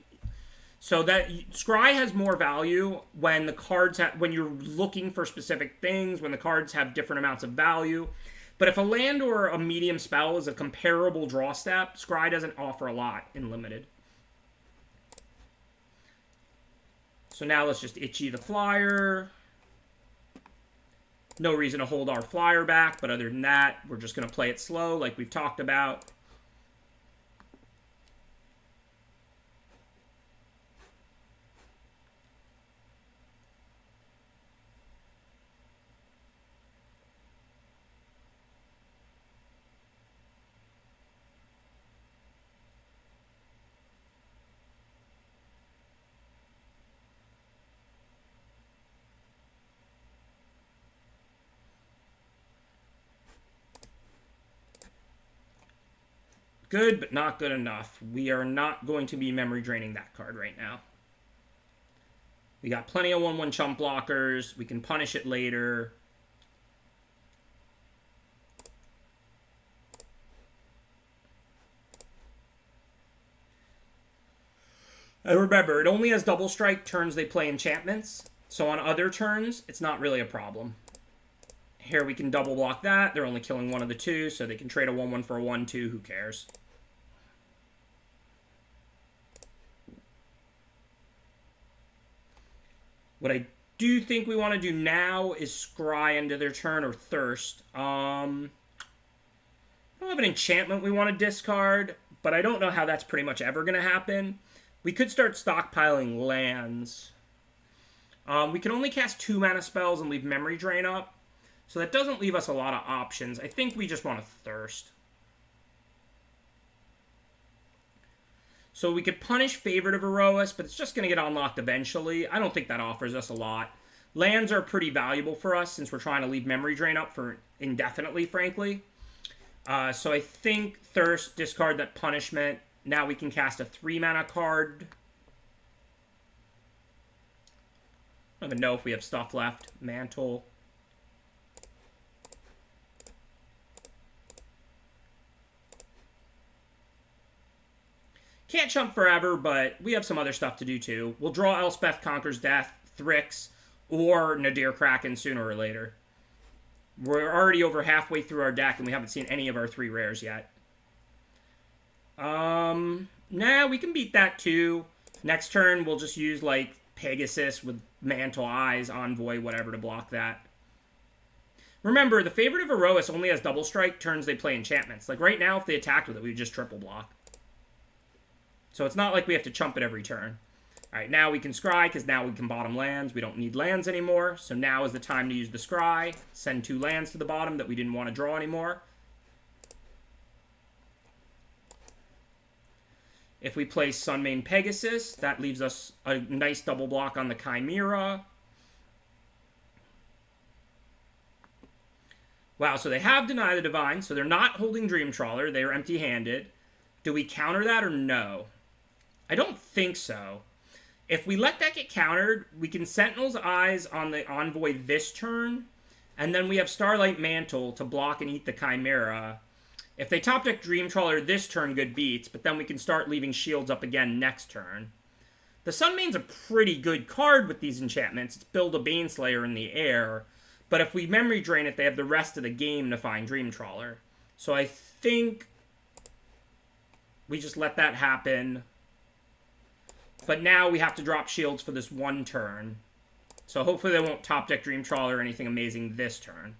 Speaker 1: So that scry has more value when the cards when you're looking for specific things, when the cards have different amounts of value. But if a land or a medium spell is a comparable draw step, scry doesn't offer a lot in limited. So now let's just itchy the flyer. No reason to hold our flyer back, but other than that, we're just going to play it slow like we've talked about. Good, but not good enough. We are not going to be memory draining that card right now. We got plenty of 1/1 chump blockers. We can punish it later. And remember, it only has double strike turns they play enchantments. So on other turns, it's not really a problem. Here we can double block that. They're only killing one of the 2, so they can trade a 1/1 for a 1/2. Who cares? What I do think we want to do now is scry into their turn or thirst. I don't have an enchantment we want to discard, but I don't know how that's pretty much ever going to happen. We could start stockpiling lands. We can only cast 2 mana spells and leave Memory Drain up, so that doesn't leave us a lot of options. I think we just want to thirst. So we could punish Favorite of Erois, but it's just going to get unlocked eventually. I don't think that offers us a lot. Lands are pretty valuable for us since we're trying to leave Memory Drain up for indefinitely, frankly. So I think Thirst, discard that punishment. Now we can cast a 3-mana card. I don't even know if we have stuff left. Mantle. Can't chump forever, but we have some other stuff to do too. We'll draw Elspeth Conquers Death, Thrix, or Nadir Kraken sooner or later. We're already over halfway through our deck, and we haven't seen any of our 3 rares yet. Nah, we can beat that too. Next turn, we'll just use, like, Pegasus with Mantle, Eyes, Envoy, whatever to block that. Remember, the Favorite of Erois only has double strike turns they play enchantments. Like, right now, if they attacked with it, we would just triple block. So it's not like we have to chump it every turn. Alright, now we can scry, because now we can bottom lands. We don't need lands anymore. So now is the time to use the scry. Send 2 lands to the bottom that we didn't want to draw anymore. If we play Sunmane Pegasus, that leaves us a nice double block on the Chimera. Wow, so they have Deny the Divine, so they're not holding Dream Trawler. They are empty-handed. Do we counter that or no? I don't think so. If we let that get countered, we can Sentinel's Eyes on the Envoy this turn, and then we have Starlight Mantle to block and eat the Chimera. If they top deck Dream Trawler this turn, good beats, but then we can start leaving shields up again next turn. The Sunmane's a pretty good card with these enchantments. It's build a Baneslayer in the air, but if we memory drain it, they have the rest of the game to find Dream Trawler. So I think we just let that happen. But now we have to drop shields for this one turn. So hopefully they won't top deck Dream Trawler or anything amazing this turn.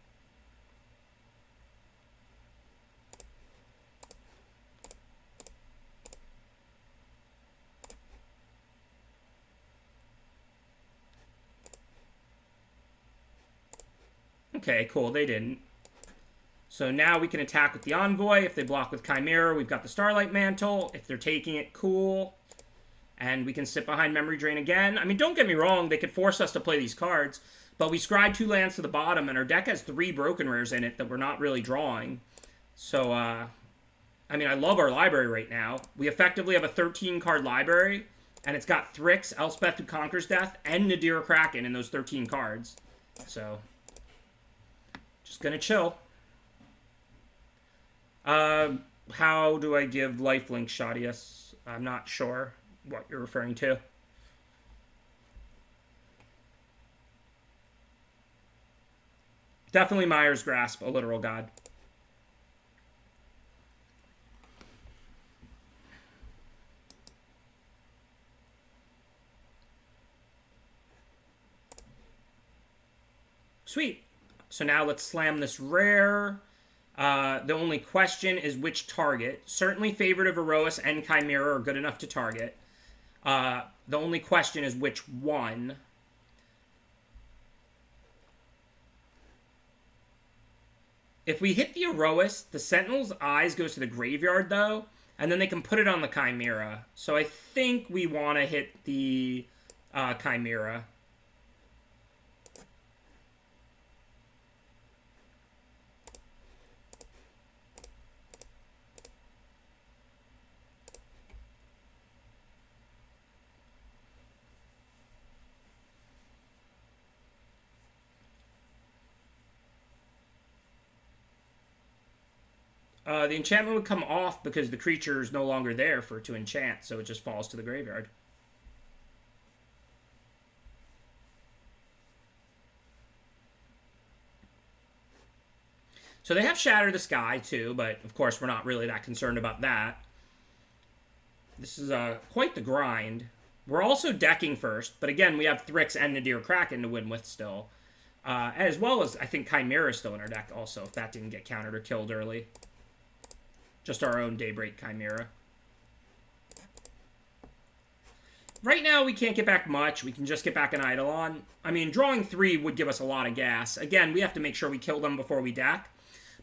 Speaker 1: Okay, cool, they didn't. So now we can attack with the Envoy. If they block with Chimera, we've got the Starlight Mantle. If they're taking it, cool. And we can sit behind Memory Drain again. I mean, don't get me wrong, they could force us to play these cards, but we scribe 2 lands to the bottom, and our deck has 3 broken rares in it that we're not really drawing. So, I mean, I love our library right now. We effectively have a 13-card library, and it's got Thrix, Elspeth Who Conquers Death, and Nadir Kraken in those 13 cards. So, just gonna chill. How do I give lifelink, Shadius? I'm not sure what you're referring to. Definitely Myers Grasp, a literal god. Sweet. So now let's slam this rare. The only question is which target. Certainly Favorite of Erois and Chimera are good enough to target. The only question is which one. If we hit the Erois, the Sentinel's Eyes goes to the graveyard, though, and then they can put it on the Chimera. So I think we want to hit the Chimera. The enchantment would come off because the creature is no longer there for it to enchant, so it just falls to the graveyard. So they have Shatter the Sky, too, but of course we're not really that concerned about that. This is quite the grind. We're also decking first, but again, we have Thrix and Nadir Kraken to win with still. As well as, I think, Chimera is still in our deck also, if that didn't get countered or killed early. Just our own Daybreak Chimera. Right now, we can't get back much. We can just get back an Eidolon. I mean, drawing 3 would give us a lot of gas. Again, we have to make sure we kill them before we deck.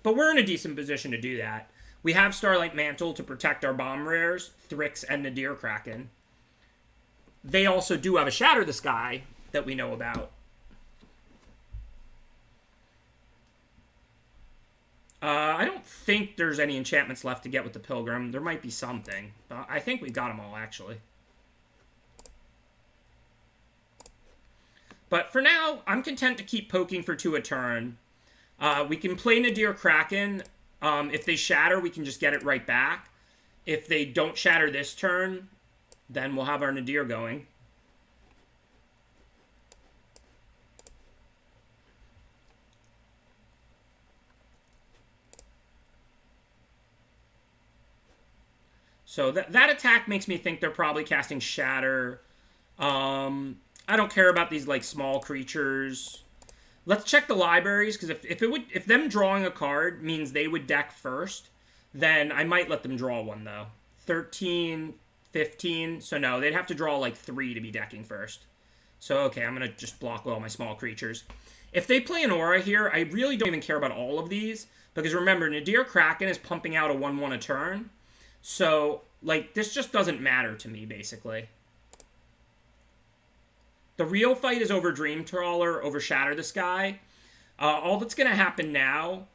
Speaker 1: But we're in a decent position to do that. We have Starlight Mantle to protect our bomb rares, Thrix and Nadir Kraken. They also do have a Shatter the Sky that we know about. I don't think there's any enchantments left to get with the Pilgrim. There might be something. But I think we got them all, actually. But for now, I'm content to keep poking for 2 a turn. We can play Nadir Kraken. If they shatter, we can just get it right back. If they don't shatter this turn, then we'll have our Nadir going. So that attack makes me think they're probably casting Shatter. I don't care about these like small creatures. Let's check the libraries, because if them drawing a card means they would deck first, then I might let them draw one though. 13, 15. So no, they'd have to draw like 3 to be decking first. So okay, I'm gonna just block all my small creatures. If they play an Aura here, I really don't even care about all of these, because remember, Nadir Kraken is pumping out a 1/1 a turn. So, like, this just doesn't matter to me, basically. The real fight is over Dream Trawler, over Shatter the Sky. All that's going to happen now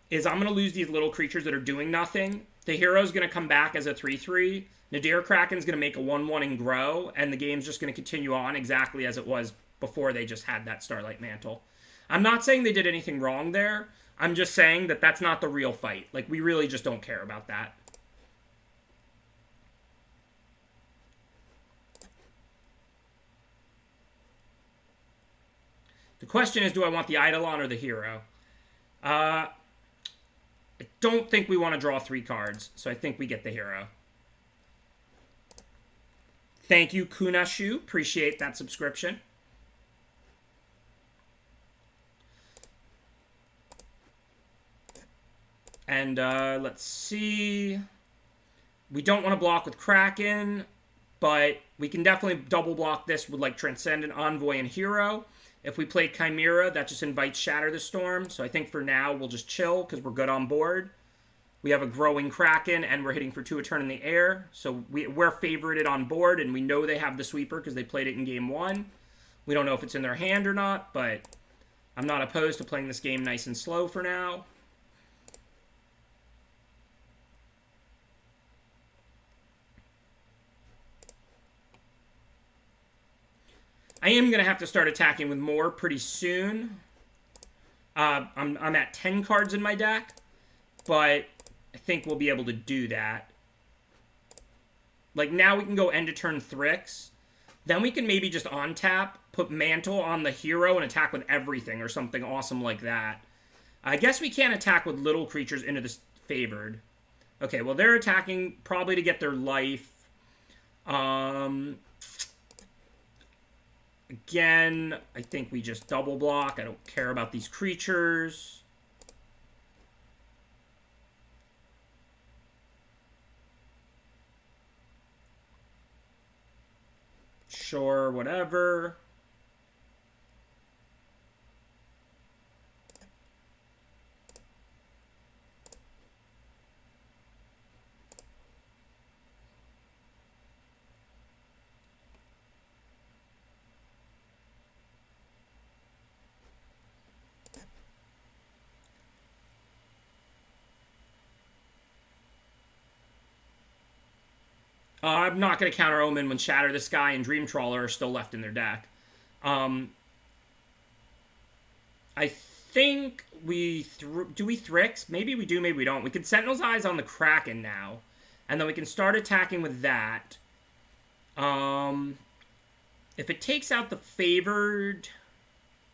Speaker 1: is I'm going to lose these little creatures that are doing nothing. The hero's going to come back as a 3/3. Nadir Kraken's going to make a 1/1 and grow, and the game's just going to continue on exactly as it was before they just had that Starlight Mantle. I'm not saying they did anything wrong there. I'm just saying that that's not the real fight. Like, we really just don't care about that. The question is, do I want the Eidolon or the hero? I don't think we want to draw 3 cards, so I think we get the hero. Thank you, Kunashu. Appreciate that subscription. And let's see. We don't want to block with Kraken, but we can definitely double block this with like Transcendent, Envoy, and Hero. If we play Chimera, that just invites Shatter the Storm. So I think for now, we'll just chill because we're good on board. We have a growing Kraken, and we're hitting for 2 a turn in the air. So we're favorited on board, and we know they have the Sweeper because they played it in Game 1. We don't know if it's in their hand or not, but I'm not opposed to playing this game nice and slow for now. I am going to have to start attacking with more pretty soon. I'm at 10 cards in my deck, but I think we'll be able to do that. Like, now we can go end of turn Thrix. Then we can maybe just on-tap, put Mantle on the hero, and attack with everything or something awesome like that. I guess we can't attack with little creatures into this favored. Okay, well, they're attacking probably to get their life. Again, I think we just double block. I don't care about these creatures. Sure, whatever. I'm not going to counter Omen when Shatter the Sky and Dream Trawler are still left in their deck. I think we... do we Thrix? Maybe we do, maybe we don't. We can Sentinel's Eyes on the Kraken now. And then we can start attacking with that. If it takes out the favored...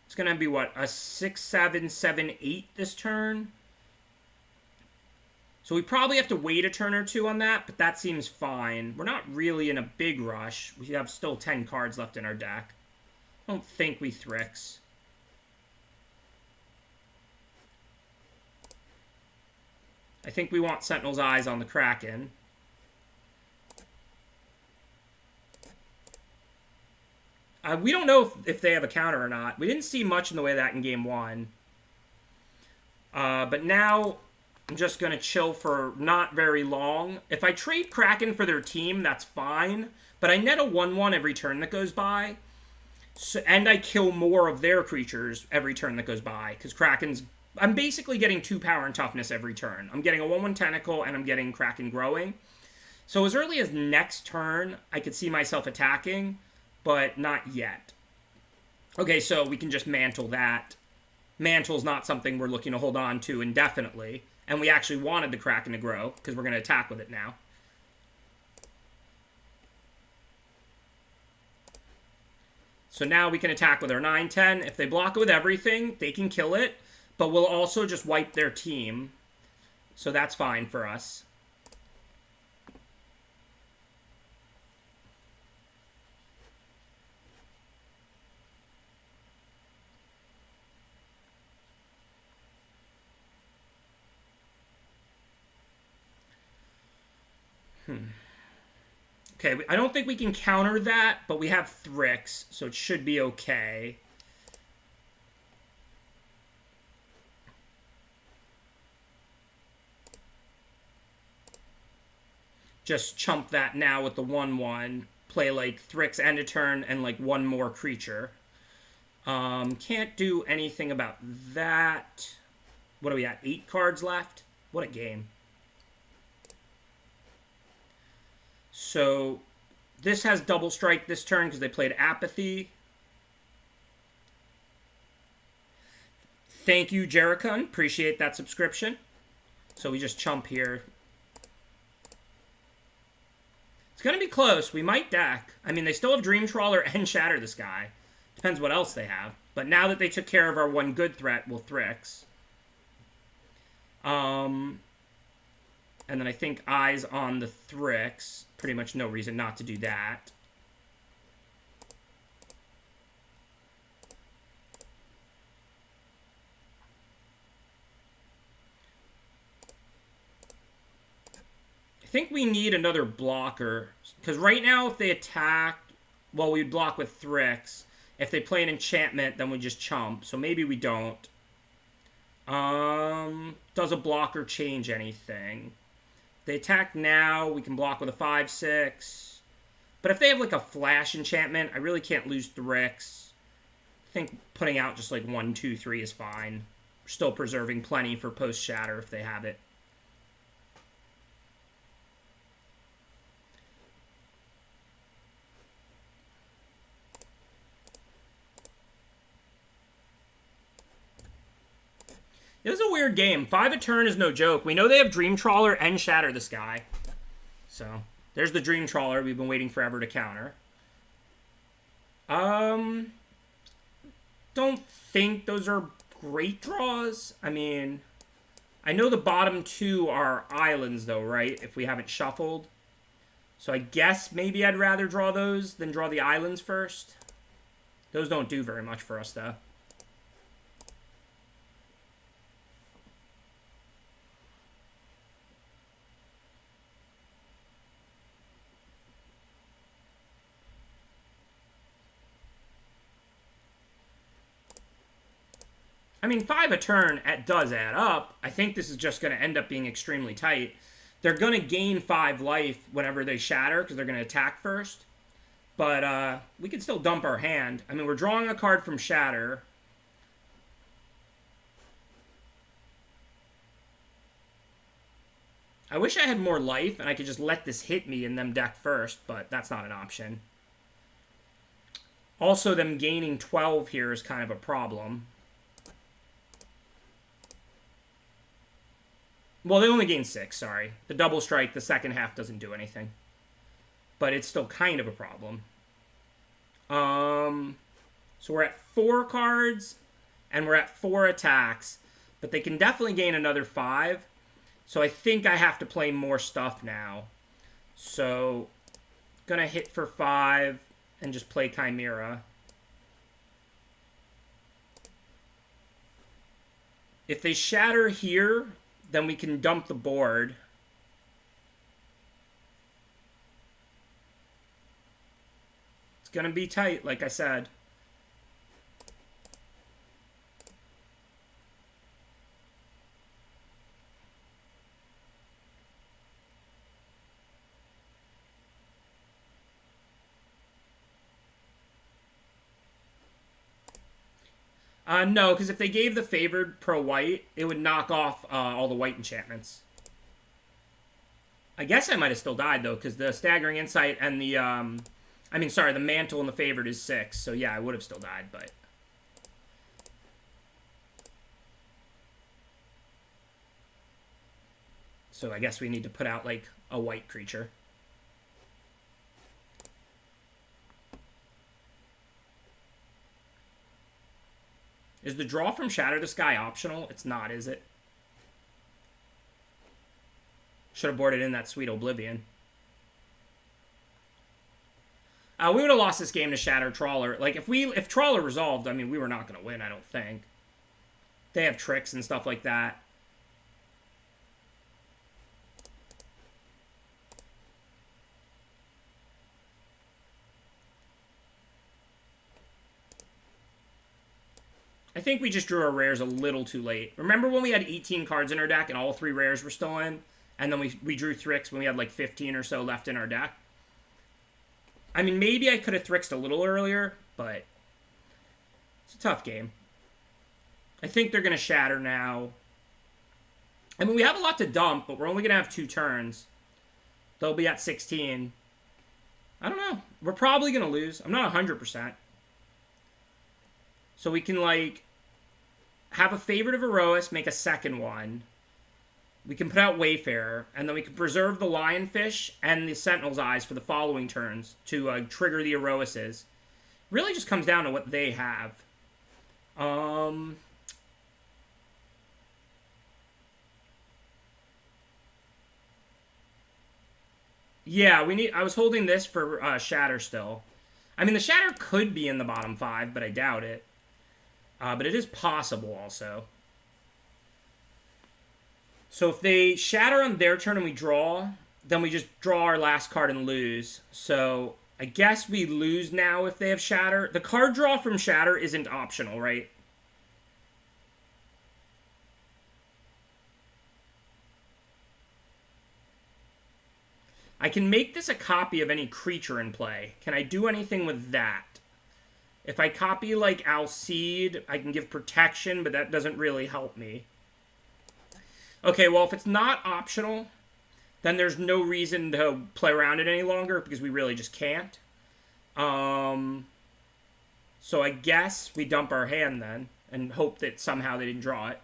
Speaker 1: It's going to be, what, a 6, 7, 7, 8 this turn? So we probably have to wait a turn or 2 on that, but that seems fine. We're not really in a big rush. We have still 10 cards left in our deck. I don't think we Thrix. I think we want Sentinel's Eyes on the Kraken. We don't know if they have a counter or not. We didn't see much in the way of that in Game 1. But now... I'm just going to chill for not very long. If I trade Kraken for their team, that's fine. But I net a 1/1 every turn that goes by. So, and I kill more of their creatures every turn that goes by. Because Kraken's... I'm basically getting 2 power and toughness every turn. I'm getting a 1/1 Tentacle, and I'm getting Kraken growing. So as early as next turn, I could see myself attacking. But not yet. Okay, so we can just Mantle that. Mantle's not something we're looking to hold on to indefinitely. And we actually wanted the Kraken to grow, because we're going to attack with it now. So now we can attack with our 9-10. If they block it with everything, they can kill it. But we'll also just wipe their team. So that's fine for us. Okay, I don't think we can counter that, but we have Thrix, so it should be okay. Just chump that now with the 1/1. Play like Thrix end of turn and like one more creature. Can't do anything about that. What are we at? 8 cards left? What a game. So this has double strike this turn because they played Apathy. Thank you, Jericon. Appreciate that subscription. So we just chump here. It's going to be close. We might deck. I mean, they still have Dream Trawler and Shatter the Sky. Depends what else they have. But now that they took care of our one good threat, we'll Thrix. And then I think Eyes on the Thrix. Pretty much no reason not to do that. I think we need another blocker. Because right now, if they attack, well, we'd block with Thrix. If they play an enchantment, then we just chump. So maybe we don't. Does a blocker change anything? If they attack now, we can block with a 5/6. But if they have like a flash enchantment, I really can't lose Thrix. I think putting out just like 1, 2, 3 is fine. We're still preserving plenty for post-shatter if they have it. It was a weird game. 5 a turn is no joke. We know they have Dream Trawler and Shatter the Sky. So, there's the Dream Trawler we've been waiting forever to counter. Don't think those are great draws. I mean, I know the bottom 2 are islands, though, right? If we haven't shuffled. So I guess maybe I'd rather draw those than draw the islands first. Those don't do very much for us, though. I mean, 5 a turn does add up. I think this is just going to end up being extremely tight. They're going to gain 5 life whenever they shatter because they're going to attack first. But we can still dump our hand. I mean, we're drawing a card from Shatter. I wish I had more life and I could just let this hit me and them deck first, but that's not an option. Also, them gaining 12 here is kind of a problem. Well, they only gain 6, sorry. The double strike, the second half doesn't do anything. But it's still kind of a problem. So we're at 4 cards, and we're at 4 attacks. But they can definitely gain another 5. So I think I have to play more stuff now. So, gonna hit for 5 and just play Chimera. If they shatter here, then we can dump the board. It's going to be tight, like I said. No, because if they gave the favored pro-white, it would knock off all the white enchantments. I guess I might have still died, though, because the Staggering Insight and the, the Mantle and the favored is 6. So, yeah, I would have still died, but... So, I guess we need to put out, like, a white creature. Is the draw from Shatter the Sky optional? It's not, is it? Should have boarded in that sweet Oblivion. We would have lost this game to Shatter Trawler. Like, if Trawler resolved, I mean, we were not going to win, I don't think. They have tricks and stuff like that. I think we just drew our rares a little too late. Remember when we had 18 cards in our deck and all 3 rares were still in? And then we drew Thrix when we had like 15 or so left in our deck? I mean, maybe I could have Thrixed a little earlier, but it's a tough game. I think they're going to Shatter now. I mean, we have a lot to dump, but we're only going to have 2 turns. They'll be at 16. I don't know. We're probably going to lose. I'm not 100%. So we can, like, have a favorite of Erois, make a second one. We can put out Wayfarer, and then we can preserve the Lionfish and the Sentinel's Eyes for the following turns to trigger the Eroises. Really just comes down to what they have. Yeah, I was holding this for Shatter still. I mean, the Shatter could be in the bottom 5, but I doubt it. But it is possible also. So if they Shatter on their turn and we draw, then we just draw our last card and lose. So I guess we lose now if they have Shatter. The card draw from Shatter isn't optional, right? I can make this a copy of any creature in play. Can I do anything with that? If I copy, like, Alcide, I can give protection, but that doesn't really help me. Okay, well, if it's not optional, then there's no reason to play around it any longer, because we really just can't. So I guess we dump our hand then, and hope that somehow they didn't draw it.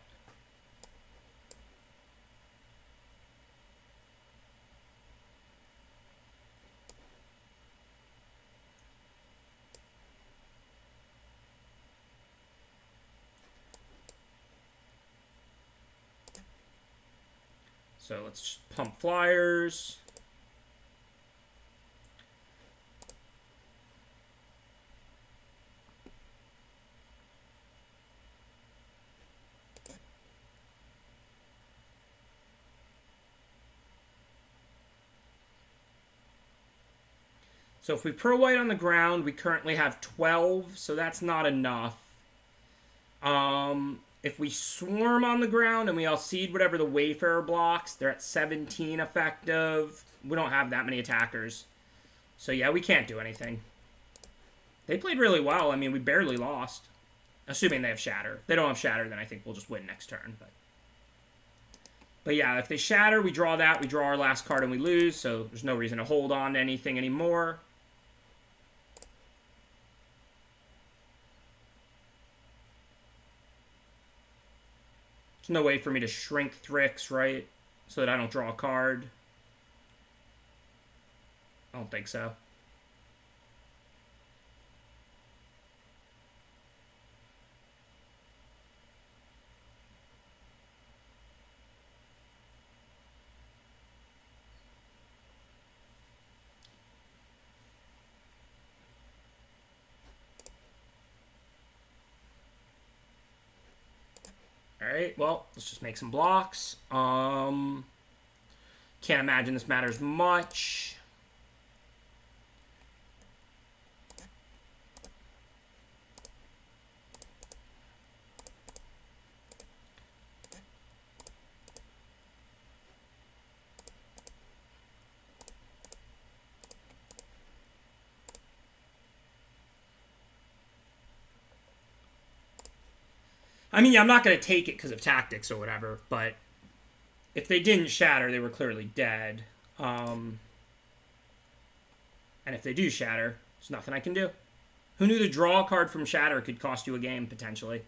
Speaker 1: So let's just pump flyers. So if we pro white on the ground, we currently have 12, so that's not enough. If we swarm on the ground and we Alcide whatever the Wayfarer blocks, they're at 17 effective. We don't have that many attackers. So yeah, we can't do anything. They played really well. I mean, we barely lost. Assuming they have Shatter. If they don't have Shatter, then I think we'll just win next turn. But yeah, if they Shatter, we draw that. We draw our last card and we lose. So there's no reason to hold on to anything anymore. There's no way for me to shrink Thrix, right? So that I don't draw a card. I don't think so. Alright, well, let's just make some blocks. Can't imagine this matters much. I mean, I'm not going to take it because of tactics or whatever, but if they didn't Shatter, they were clearly dead. And if they do Shatter, there's nothing I can do. Who knew the draw card from Shatter could cost you a game, potentially?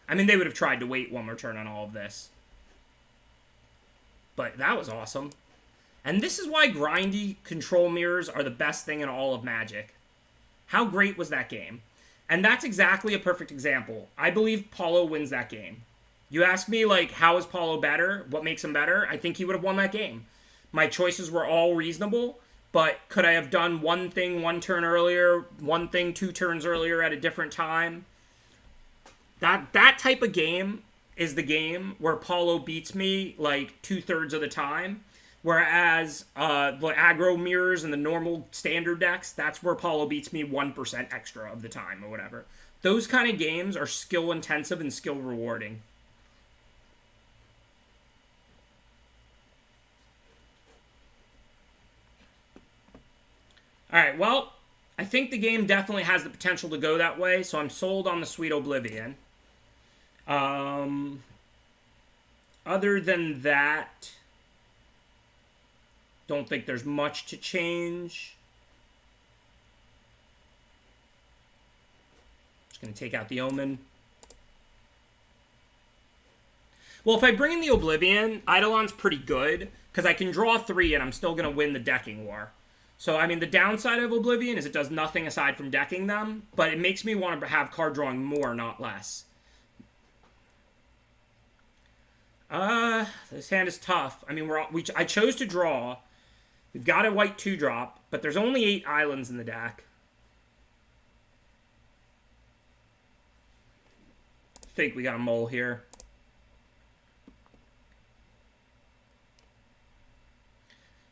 Speaker 1: I mean, they would have tried to wait one more turn on all of this. But that was awesome. And this is why grindy control mirrors are the best thing in all of Magic. How great was that game? And that's exactly a perfect example. I believe Paulo wins that game. You ask me, like, how is Paulo better? What makes him better? I think he would have won that game. My choices were all reasonable, but could I have done one thing one turn earlier, one thing 2 turns earlier at a different time? That type of game is the game where Paulo beats me, like, 2/3 of the time. Whereas the aggro mirrors and the normal standard decks, that's where Paulo beats me 1% extra of the time or whatever. Those kind of games are skill intensive and skill rewarding. Alright, well, I think the game definitely has the potential to go that way, so I'm sold on the Sweet Oblivion. Other than that, don't think there's much to change. Just going to take out the Omen. Well, if I bring in the Oblivion, Eidolon's pretty good, because I can draw 3 and I'm still going to win the decking war. So, I mean, the downside of Oblivion is it does nothing aside from decking them, but it makes me want to have card drawing more, not less. This hand is tough. I mean, I chose to draw. We've got a white 2-drop, but there's only 8 islands in the deck. I think we got a mole here.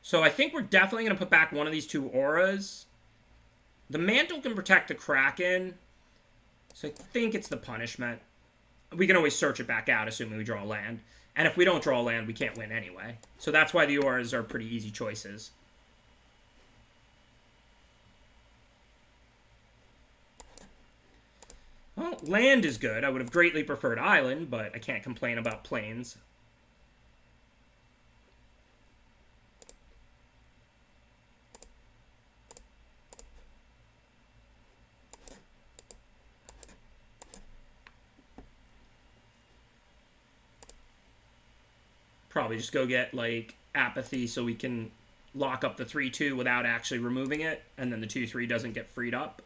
Speaker 1: So I think we're definitely going to put back one of these 2 auras. The mantle can protect the Kraken, so I think it's the punishment. We can always search it back out, assuming we draw a land. And if we don't draw a land, we can't win anyway. So that's why the auras are pretty easy choices. Well, land is good. I would have greatly preferred island, but I can't complain about plains. Probably just go get, like, Apathy so we can lock up the 3/2 without actually removing it, and then the 2/3 doesn't get freed up.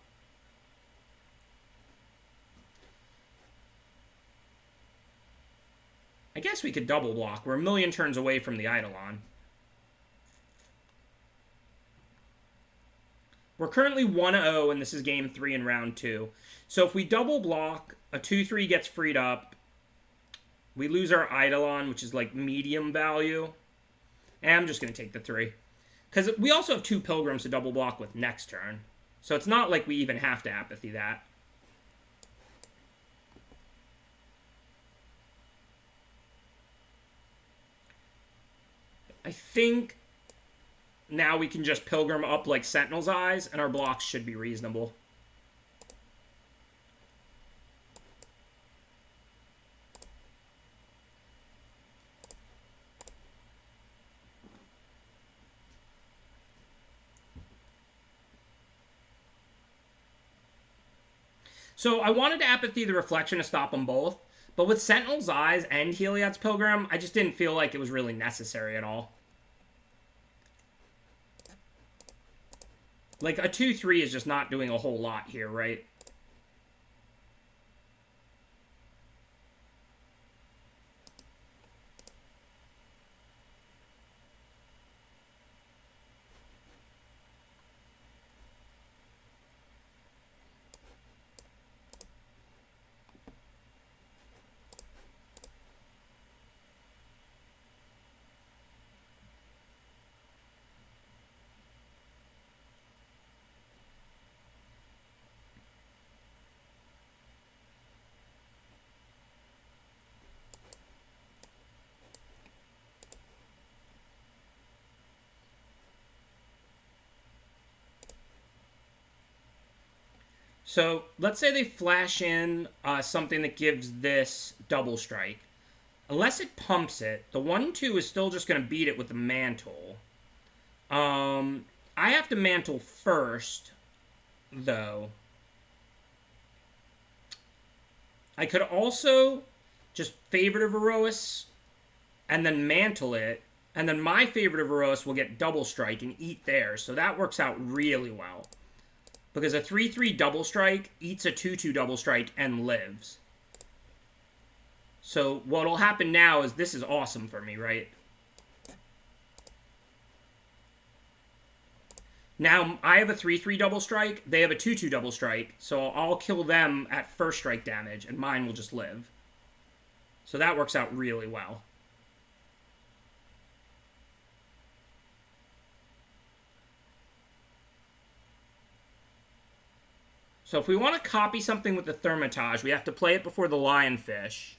Speaker 1: I guess we could double block. We're a million turns away from the Eidolon. We're currently 1-0, and this is game 3 in round 2. So if we double block, a 2/3 gets freed up. We lose our Eidolon, which is like medium value. And I'm just going to take the 3. Because we also have 2 Pilgrims to double block with next turn. So it's not like we even have to Apathy that. I think now we can just Pilgrim up like Sentinel's Eyes, and our blocks should be reasonable. So I wanted to Apathy the Reflection to stop them both, but with Sentinel's Eyes and Heliod's Pilgrim, I just didn't feel like it was really necessary at all. Like, a 2/3 is just not doing a whole lot here, right? So let's say they flash in something that gives this double strike. Unless it pumps it, the 1/2 is still just going to beat it with the mantle. I have to mantle first, though. I could also just Favorite of Erois and then mantle it, and then my Favorite of Erois will get double strike and eat theirs, so that works out really well. because a 3/3 double strike eats a 2/2 double strike and lives. So what'll happen now is this is awesome for me, right? Now I have a 3/3 double strike, they have a 2/2 double strike, so I'll kill them at first strike damage, and mine will just live. So that works out really well. So if we want to copy something with the Thermitage, we have to play it before the Lionfish.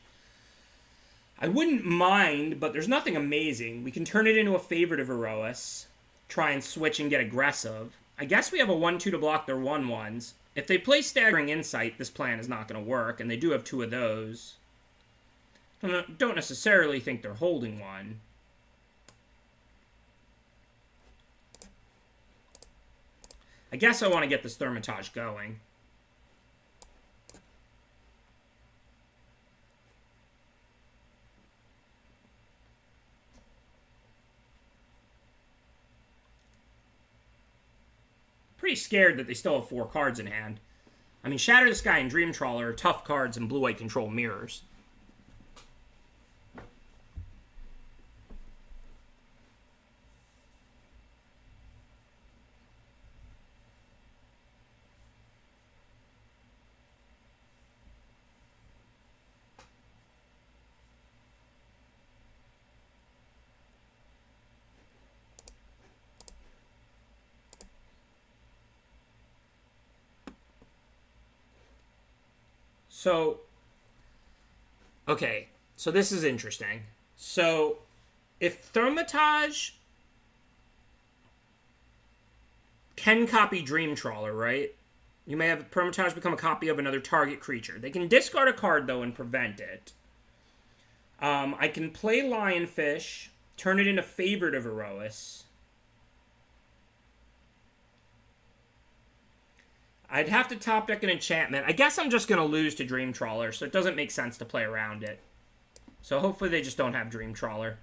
Speaker 1: I wouldn't mind, but there's nothing amazing. We can turn it into a favorite of Erois, try and switch and get aggressive. I guess we have a 1/2 to block their 1/1s. If they play Staggering Insight, this plan is not going to work, and they do have 2 of those. Don't necessarily think they're holding one. I guess I want to get this Thermitage going. Pretty scared that they still have 4 cards in hand. I mean, Shatter the Sky and Dream Trawler are tough cards in blue-white control mirrors. So, okay, so this is interesting. So, if Thermitage can copy Dream Trawler, right? You may have Thermitage become a copy of another target creature. They can discard a card, though, and prevent it. I can play Lionfish, turn it into favorite of Erois. I'd have to top deck an enchantment. I guess I'm just going to lose to Dream Trawler, so it doesn't make sense to play around it. So hopefully they just don't have Dream Trawler.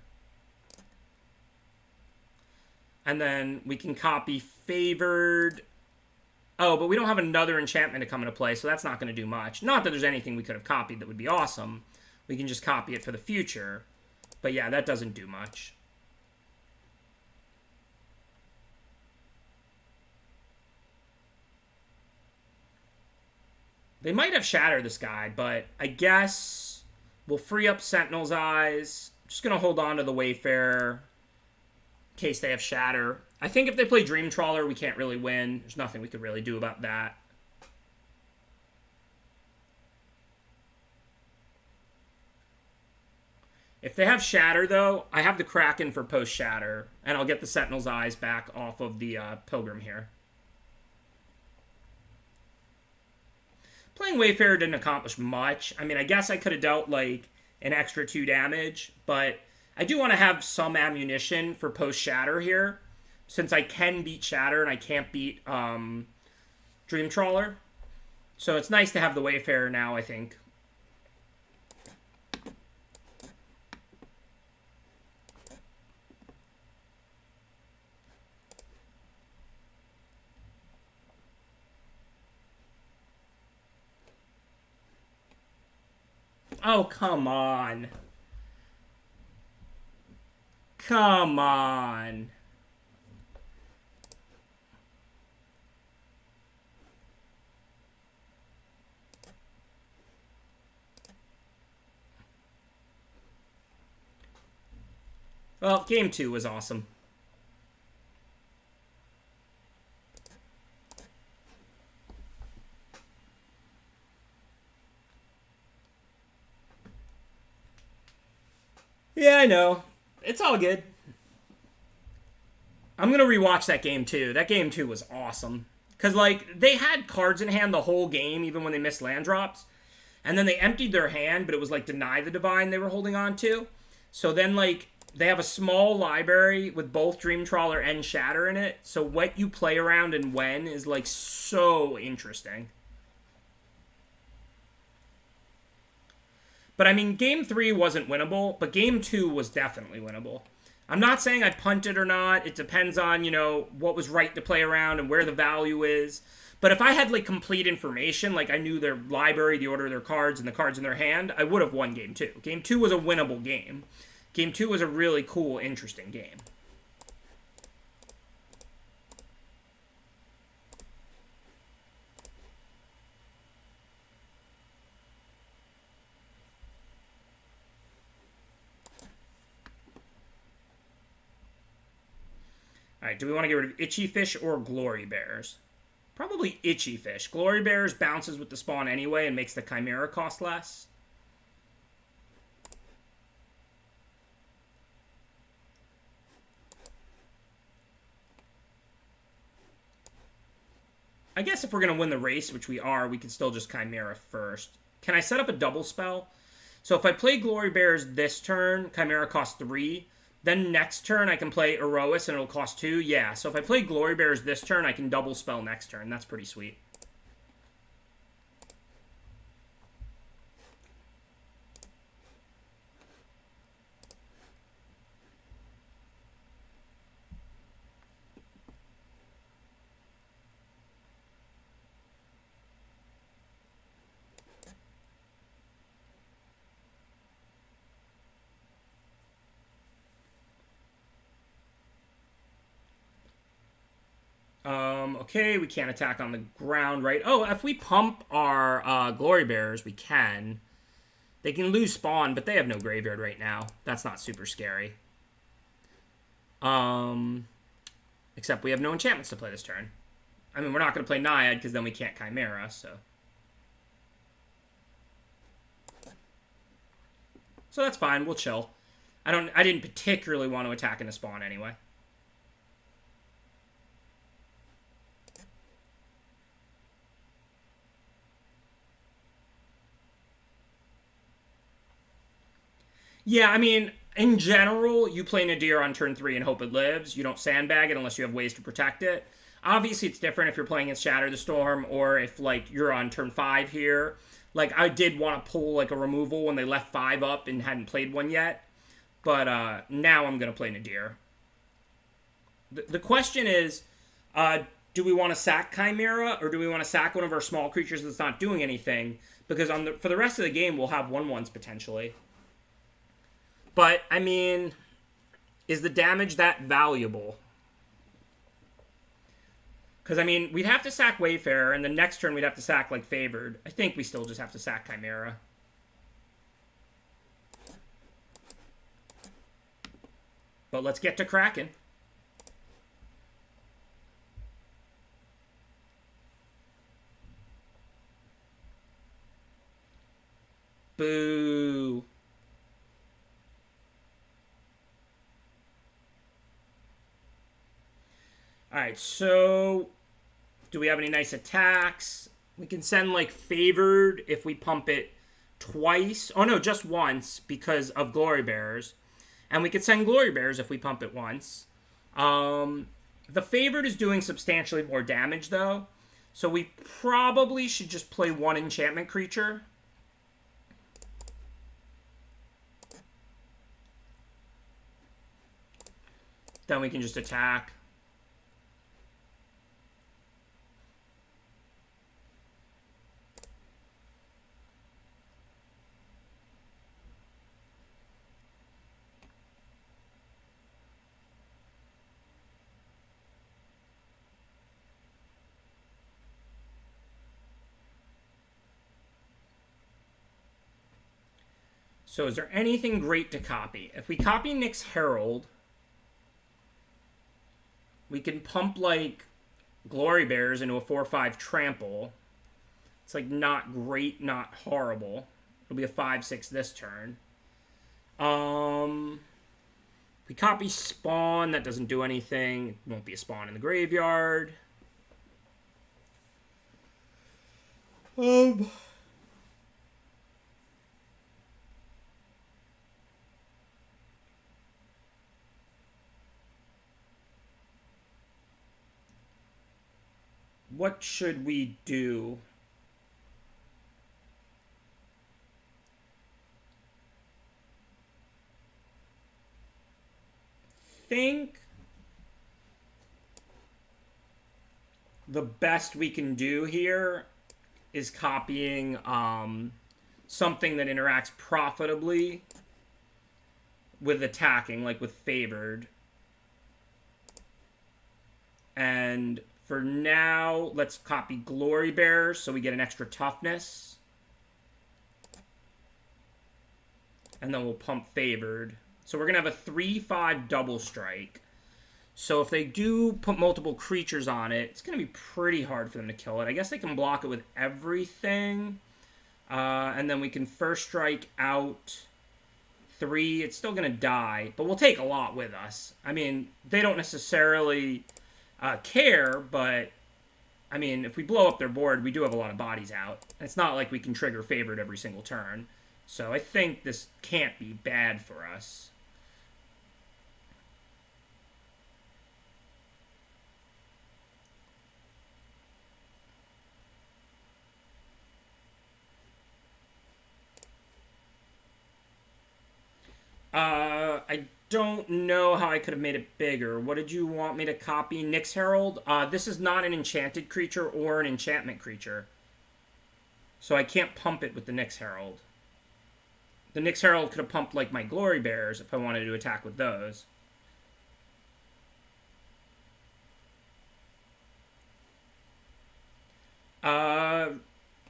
Speaker 1: And then we can copy Favored. Oh, but we don't have another enchantment to come into play, so that's not going to do much. Not that there's anything we could have copied that would be awesome. We can just copy it for the future. But yeah, that doesn't do much. They might have Shatter this guy, but I guess we'll free up Sentinel's Eyes. Just going to hold on to the Wayfarer in case they have Shatter. I think if they play Dream Trawler, we can't really win. There's nothing we could really do about that. If they have Shatter, though, I have the Kraken for post-Shatter, and I'll get the Sentinel's Eyes back off of the Pilgrim here. Playing Wayfarer didn't accomplish much. I mean, I guess I could have dealt, like, an extra 2 damage, but I do want to have some ammunition for post-Shatter here, since I can beat Shatter and I can't beat Dream Trawler. So it's nice to have the Wayfarer now, I think. Oh, come on. Come on. Well, game 2 was awesome. Yeah, I know. It's all good. I'm going to rewatch that game, too. That game, too, was awesome. Because, like, they had cards in hand the whole game, even when they missed land drops. And then they emptied their hand, but it was, like, Deny the Divine they were holding on to. So then, like, they have a small library with both Dream Trawler and Shatter in it. So what you play around and when is, like, so interesting. But, I mean, Game 3 wasn't winnable, but Game 2 was definitely winnable. I'm not saying I punted or not. It depends on, you know, what was right to play around and where the value is. But if I had, like, complete information, like I knew their library, the order of their cards, and the cards in their hand, I would have won Game 2. Game 2 was a winnable game. Game 2 was a really cool, interesting game. Alright, do we want to get rid of Itchy Fish or Glory Bears? Probably Itchy Fish. Glory Bears bounces with the spawn anyway and makes the Chimera cost less. I guess if we're going to win the race, which we are, we can still just Chimera first. Can I set up a double spell? So if I play Glory Bears this turn, Chimera costs 3. Then next turn, I can play Erois, and it'll cost 2. Yeah, so if I play Glory Bears this turn, I can double spell next turn. That's pretty sweet. Okay, we can't attack on the ground, right? Oh, if we pump our Glory Bears, we can. They can lose spawn, but they have no graveyard right now. That's not super scary. Except we have no enchantments to play this turn. I mean, we're not going to play Naiad, because then we can't Chimera, so... So that's fine, we'll chill. I didn't particularly want to attack into spawn anyway. Yeah, I mean, in general, you play Nadir on turn 3 and hope it lives. You don't sandbag it unless you have ways to protect it. Obviously, it's different if you're playing against Shatter the Storm or if, like, you're on turn 5 here. Like, I did want to pull, like, a removal when they left 5 up and hadn't played one yet. But now I'm going to play Nadir. The question is, do we want to sack Chimera or do we want to sack one of our small creatures that's not doing anything? Because for the rest of the game, we'll have 1/1s potentially. But, I mean, is the damage that valuable? Because, I mean, we'd have to sack Wayfarer, and the next turn we'd have to sack, like, Favored. I think we still just have to sack Chimera. But let's get to Kraken. Boo. Alright, so do we have any nice attacks? We can send, like, Favored if we pump it twice. Oh, no, just once because of Glory Bears. And we could send Glory Bears if we pump it once. The Favored is doing substantially more damage, though. So we probably should just play one enchantment creature. Then we can just attack. So is there anything great to copy? If we copy Nyx's Herald, we can pump, like, Glory Bears into a 4/5 trample. It's, like, not great, not horrible. It'll be a 5/6 this turn. We copy Spawn. That doesn't do anything. It won't be a spawn in the graveyard. What should we do? Think the best we can do here is copying something that interacts profitably with attacking, like with favored. And for now, let's copy Glory Bearers so we get an extra toughness. And then we'll pump favored. So we're going to have a 3/5 double strike. So if they do put multiple creatures on it, it's going to be pretty hard for them to kill it. I guess they can block it with everything. And then we can first strike out 3. It's still going to die, but we'll take a lot with us. I mean, they don't necessarily care, but I mean, if we blow up their board, we do have a lot of bodies out. It's not like we can trigger favored every single turn. So I think this can't be bad for us. I don't know how I could have made it bigger. What did you want me to copy? Nyx Herald? This is not an enchanted creature or an enchantment creature. So I can't pump it with the Nyx Herald. The Nyx Herald could have pumped like my Glory Bearers if I wanted to attack with those.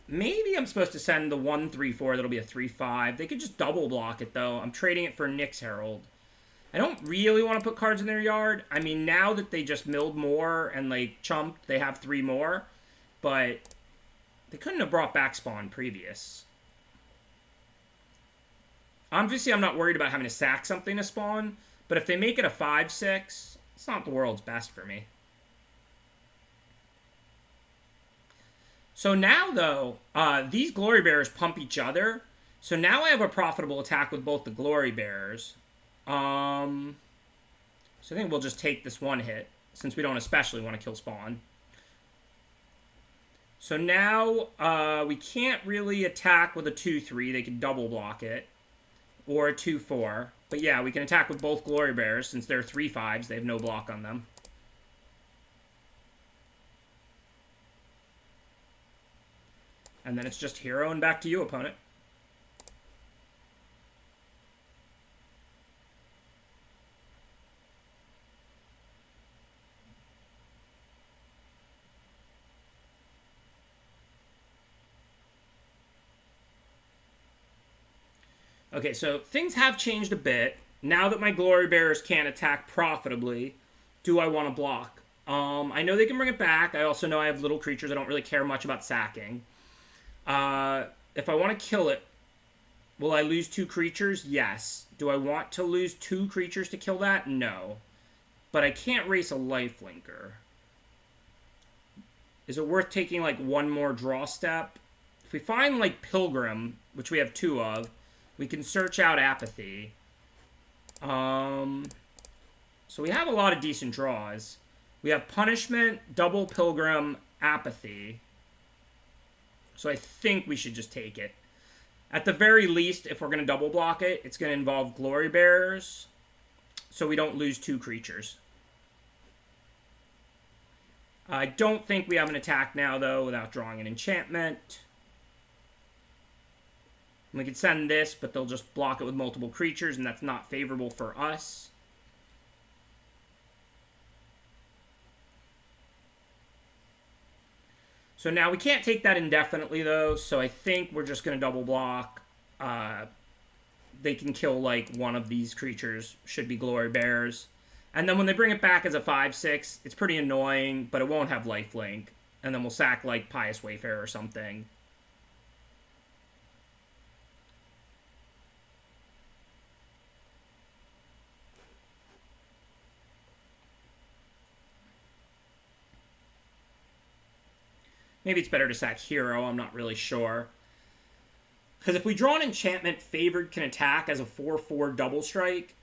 Speaker 1: Maybe I'm supposed to send the 1/3/4 that'll be a 3/5. They could just double block it though. I'm trading it for Nyx Herald. I don't really want to put cards in their yard. I mean, now that they just milled more and like chumped, they have 3 more. But they couldn't have brought back Spawn previous. Obviously, I'm not worried about having to sack something to spawn. But if they make it a 5/6, it's not the world's best for me. So now, though, these Glory Bearers pump each other. So now I have a profitable attack with both the Glory Bearers. So I think we'll just take this one hit, since we don't especially want to kill Spawn. So now we can't really attack with a 2/3. They can double block it. Or a 2/4. But yeah, we can attack with both Glory Bearers, since they're 3/5s. They have no block on them. And then it's just hero and back to you, opponent. Okay, so things have changed a bit. Now that my Glory Bearers can't attack profitably, do I want to block? I know they can bring it back. I also know I have little creatures. I don't really care much about sacking. If I want to kill it, will I lose 2 creatures? Yes. Do I want to lose 2 creatures to kill that? No. But I can't race a lifelinker. Is it worth taking like one more draw step? If we find like Pilgrim, which we have 2 of, we can search out Apathy. So we have a lot of decent draws. We have Punishment, Double Pilgrim, Apathy. So I think we should just take it. At the very least, if we're going to double block it, it's going to involve Glory Bearers, so we don't lose 2 creatures. I don't think we have an attack now, though, without drawing an enchantment. And we could send this, but they'll just block it with multiple creatures, and that's not favorable for us. So now we can't take that indefinitely, though, so I think we're just going to double block. They can kill, like, one of these creatures, should be Glory Bearers. And then when they bring it back as a 5/6, it's pretty annoying, but it won't have lifelink. And then we'll sack, like, Pious Wayfarer or something. Maybe it's better to sack Hero, I'm not really sure. Because if we draw an enchantment, Favored can attack as a 4/4 double strike.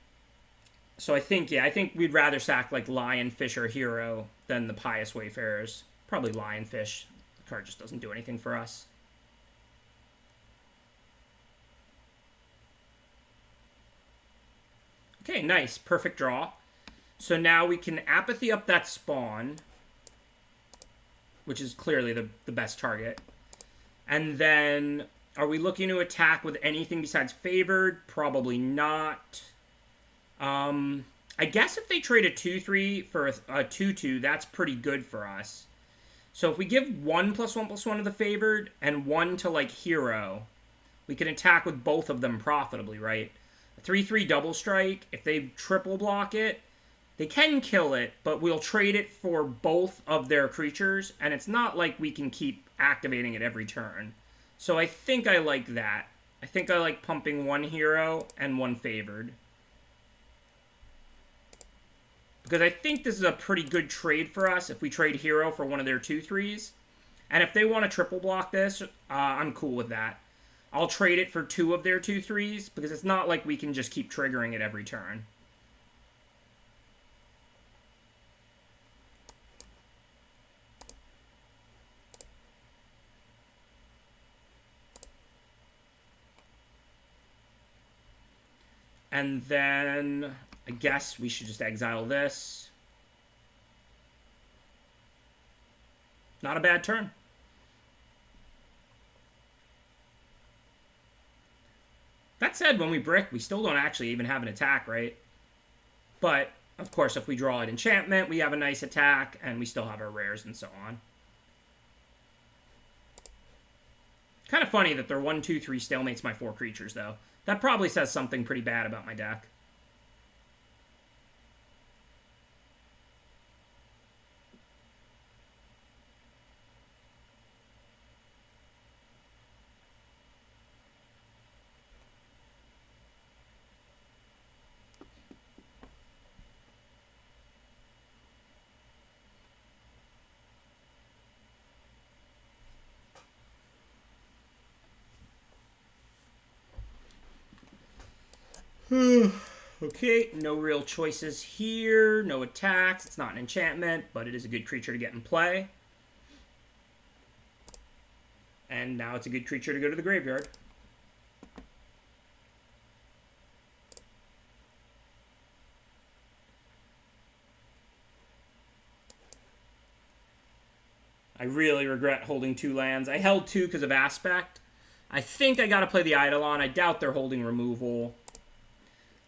Speaker 1: So I think, yeah, I think we'd rather sack like Lionfish or Hero than the Pious Wayfarers. Probably Lionfish. The card just doesn't do anything for us. Okay, nice. Perfect draw. So now we can Apathy up that Spawn. which is clearly the best target. And then, are we looking to attack with anything besides favored? Probably not. I guess if they trade a 2/3 for a 2/2, that's pretty good for us. So if we give 1+1/+1 to the favored and 1 to, like, hero, we can attack with both of them profitably, right? A 3/3 double strike, if they triple block it, they can kill it, but we'll trade it for both of their creatures, and it's not like we can keep activating it every turn. So I think I like that. I think I like pumping 1 hero and 1 favored. Because I think this is a pretty good trade for us if we trade hero for one of their 2/3s. And if they want to triple block this, I'm cool with that. I'll trade it for 2 of their 2/3s, because it's not like we can just keep triggering it every turn. And then I guess we should just exile this. Not a bad turn. That said, when we brick, we still don't actually even have an attack, right? But, of course, if we draw an enchantment, we have a nice attack, and we still have our rares and so on. Kind of funny that their 1/2/3 stalemates my 4 creatures, though. That probably says something pretty bad about my deck. Okay, no real choices here. No attacks. It's not an enchantment, but it is a good creature to get in play. And now it's a good creature to go to the graveyard. I really regret holding 2 lands. I held 2 because of Aspect. I think I got to play the Eidolon. I doubt they're holding removal.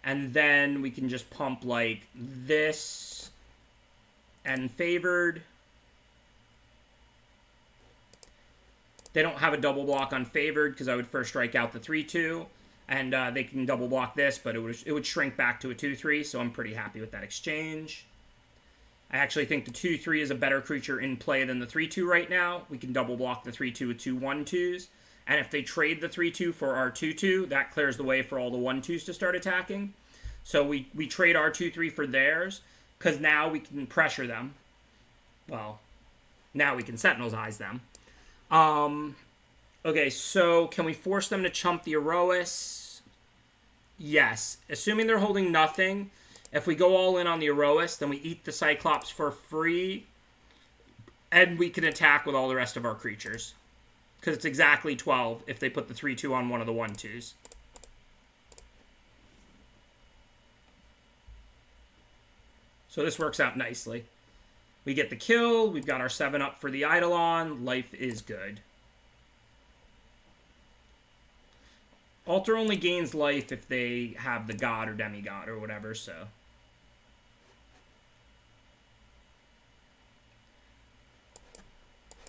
Speaker 1: And then we can just pump, like, this and favored. They don't have a double block on favored because I would first strike out the 3/2. And they can double block this, but it would shrink back to a 2/3, so I'm pretty happy with that exchange. I actually think the 2/3 is a better creature in play than the 3/2 right now. We can double block the 3/2 with 2 1/2s. And if they trade the 3/2 for our 2/2, that clears the way for all the 1/2s to start attacking. So we trade our 2/3 for theirs, because now we can pressure them. Well, now we can Sentinel's Eyes them. Okay, so can we force them to chump the Erois? Yes. Assuming they're holding nothing, if we go all in on the Erois, then we eat the Cyclops for free, and we can attack with all the rest of our creatures. Because it's exactly 12 if they put the 3/2 on one of the 1/2s. So this works out nicely. We get the kill. We've got our 7-up for the Eidolon. Life is good. Altar only gains life if they have the god or demigod or whatever, so.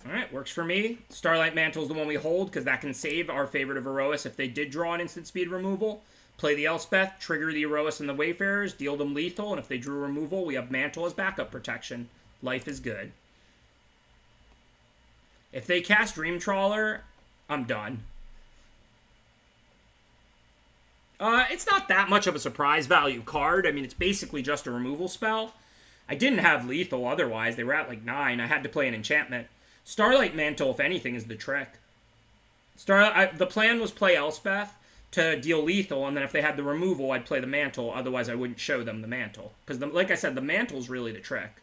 Speaker 1: Alright, works for me. Starlight Mantle is the one we hold, because that can save our favorite of Erois if they did draw an instant speed removal. Play the Elspeth, trigger the Erois and the Wayfarers, deal them lethal, and if they drew removal, we have Mantle as backup protection. Life is good. If they cast Dream Trawler, I'm done. It's not that much of a surprise value card. I mean, it's basically just a removal spell. I didn't have lethal otherwise. They were at like 9. I had to play an enchantment. Starlight Mantle, if anything, is the trick. The plan was play Elspeth to deal lethal, and then if they had the removal, I'd play the Mantle. Otherwise, I wouldn't show them the Mantle. Because, like I said, the Mantle's really the trick.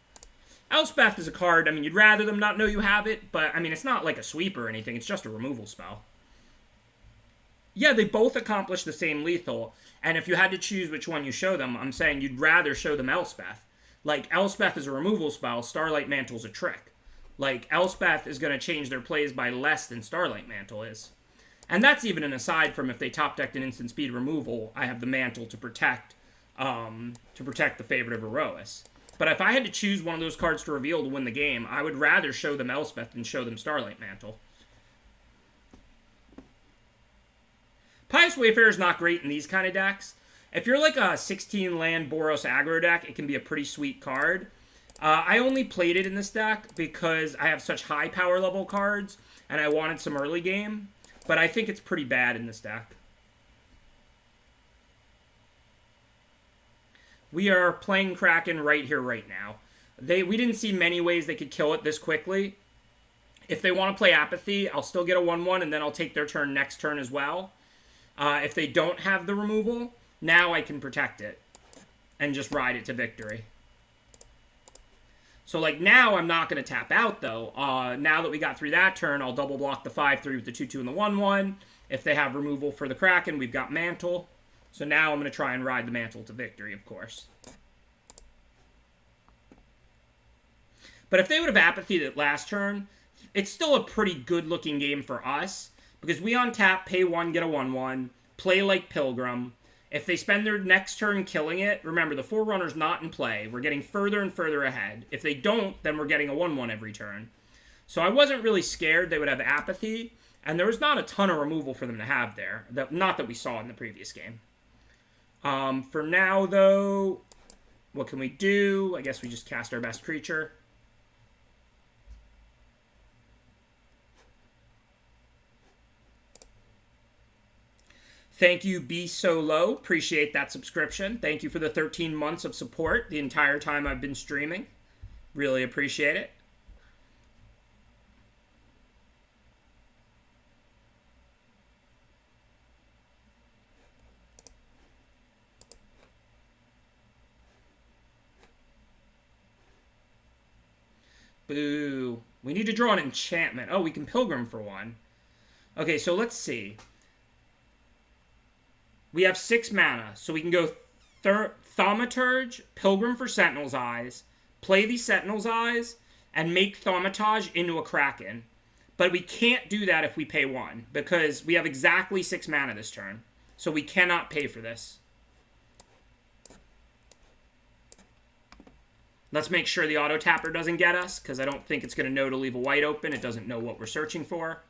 Speaker 1: Elspeth is a card, I mean, you'd rather them not know you have it, but, I mean, it's not like a sweep or anything. It's just a removal spell. Yeah, they both accomplish the same lethal, and if you had to choose which one you show them, I'm saying you'd rather show them Elspeth. Like, Elspeth is a removal spell, Starlight Mantle's a trick. Like, Elspeth is going to change their plays by less than Starlight Mantle is. And that's even an aside from if they top decked an instant speed removal, I have the Mantle to protect the favorite of Erois. But if I had to choose one of those cards to reveal to win the game, I would rather show them Elspeth than show them Starlight Mantle. Pious Wayfarer is not great in these kind of decks. If you're like a 16-land Boros aggro deck, it can be a pretty sweet card. I only played it in this deck because I have such high power level cards, and I wanted some early game. But I think it's pretty bad in this deck. We are playing Kraken right here, right now. We didn't see many ways they could kill it this quickly. If they want to play Apathy, I'll still get a 1/1, and then I'll take their turn next turn as well. If they don't have the removal, now I can protect it and just ride it to victory. So, like, now I'm not going to tap out, though. Now that we got through that turn, I'll double block the 5/3 with the 2/2 and the 1/1. If they have removal for the Kraken, we've got Mantle. So now I'm going to try and ride the Mantle to victory, of course. But if they would have Apathy'd it last turn, it's still a pretty good-looking game for us. Because we untap, pay 1, get a 1/1, play like Pilgrim. If they spend their next turn killing it, remember, the Forerunner's not in play. We're getting further and further ahead. If they don't, then we're getting a 1/1 every turn. So I wasn't really scared they would have Apathy, and there was not a ton of removal for them to have there. Not that we saw in the previous game. For now, though, what can we do? I guess we just cast our best creature. Thank you, Be So Low. Appreciate that subscription. Thank you for the 13 months of support the entire time I've been streaming. Really appreciate it. Boo. We need to draw an enchantment. Oh, we can Pilgrim for one. Okay, so let's see. We have 6 mana, so we can go Thaumaturge, Pilgrim for Sentinel's Eyes, play the Sentinel's Eyes, and make Thaumaturge into a Kraken. But we can't do that if we pay 1, because we have exactly 6 mana this turn. So we cannot pay for this. Let's make sure the auto tapper doesn't get us, because I don't think it's going to know to leave a white open. It doesn't know what we're searching for.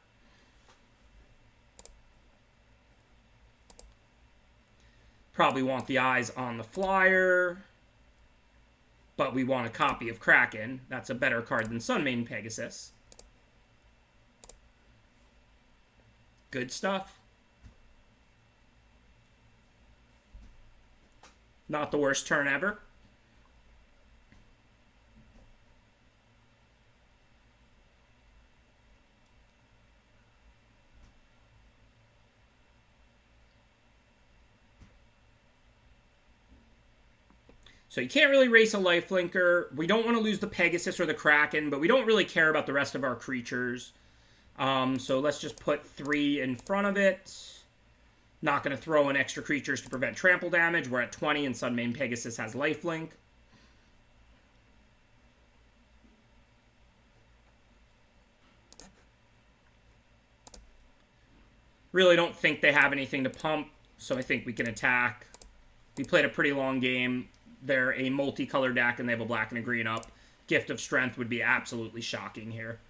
Speaker 1: Probably want the eyes on the flyer. But we want a copy of Kraken. That's a better card than Sunmane Pegasus. Good stuff. Not the worst turn ever. So you can't really race a lifelinker. We don't want to lose the Pegasus or the Kraken, but we don't really care about the rest of our creatures. So let's just put 3 in front of it. Not going to throw in extra creatures to prevent trample damage. We're at 20 and Sunmane Pegasus has lifelink. Really don't think they have anything to pump, so I think we can attack. We played a pretty long game. They're a multicolored deck, and they have a black and a green up. Gift of Strength would be absolutely shocking here.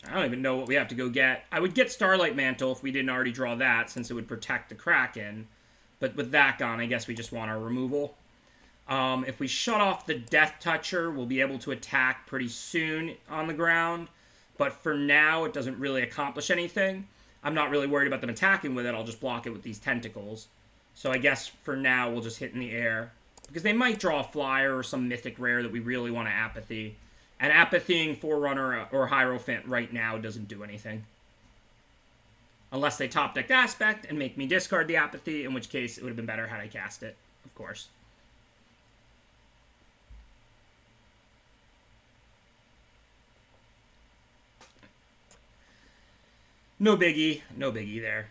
Speaker 1: I don't even know what we have to go get. I would get Starlight Mantle if we didn't already draw that, since it would protect the Kraken. But with that gone, I guess we just want our removal. If we shut off the Death Toucher, we'll be able to attack pretty soon on the ground. But for now, it doesn't really accomplish anything. I'm not really worried about them attacking with it. I'll just block it with these tentacles. So I guess for now, we'll just hit in the air. Because they might draw a flyer or some mythic rare that we really want to Apathy. And Apathying Forerunner or Hierophant right now doesn't do anything. Unless they top decked Aspect and make me discard the Apathy, in which case it would have been better had I cast it, of course. No biggie there.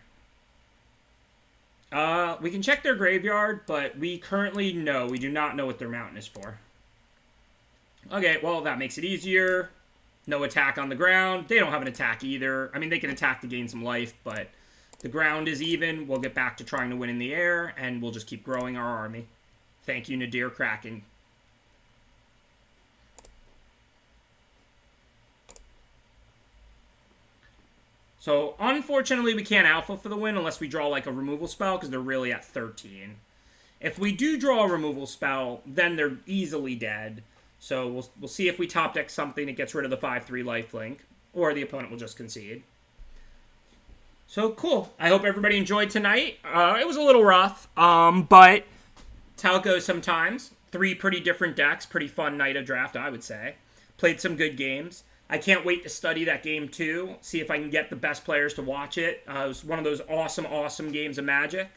Speaker 1: We can check their graveyard, but we currently we do not know what their mountain is for. Okay, well, that makes it easier. No attack on the ground. They don't have an attack either. I mean, they can attack to gain some life, but the ground is even. We'll get back to trying to win in the air, and we'll just keep growing our army. Thank you, Nadir Kraken. So, unfortunately, we can't alpha for the win unless we draw, like, a removal spell, because they're really at 13. If we do draw a removal spell, then they're easily dead. So, we'll see if we top deck something that gets rid of the 5/3 lifelink, or the opponent will just concede. So, cool. I hope everybody enjoyed tonight. It was a little rough, but it's how it goes sometimes. 3 pretty different decks. Pretty fun night of draft, I would say. Played some good games. I can't wait to study that game too, see if I can get the best players to watch it. It was one of those awesome games of Magic.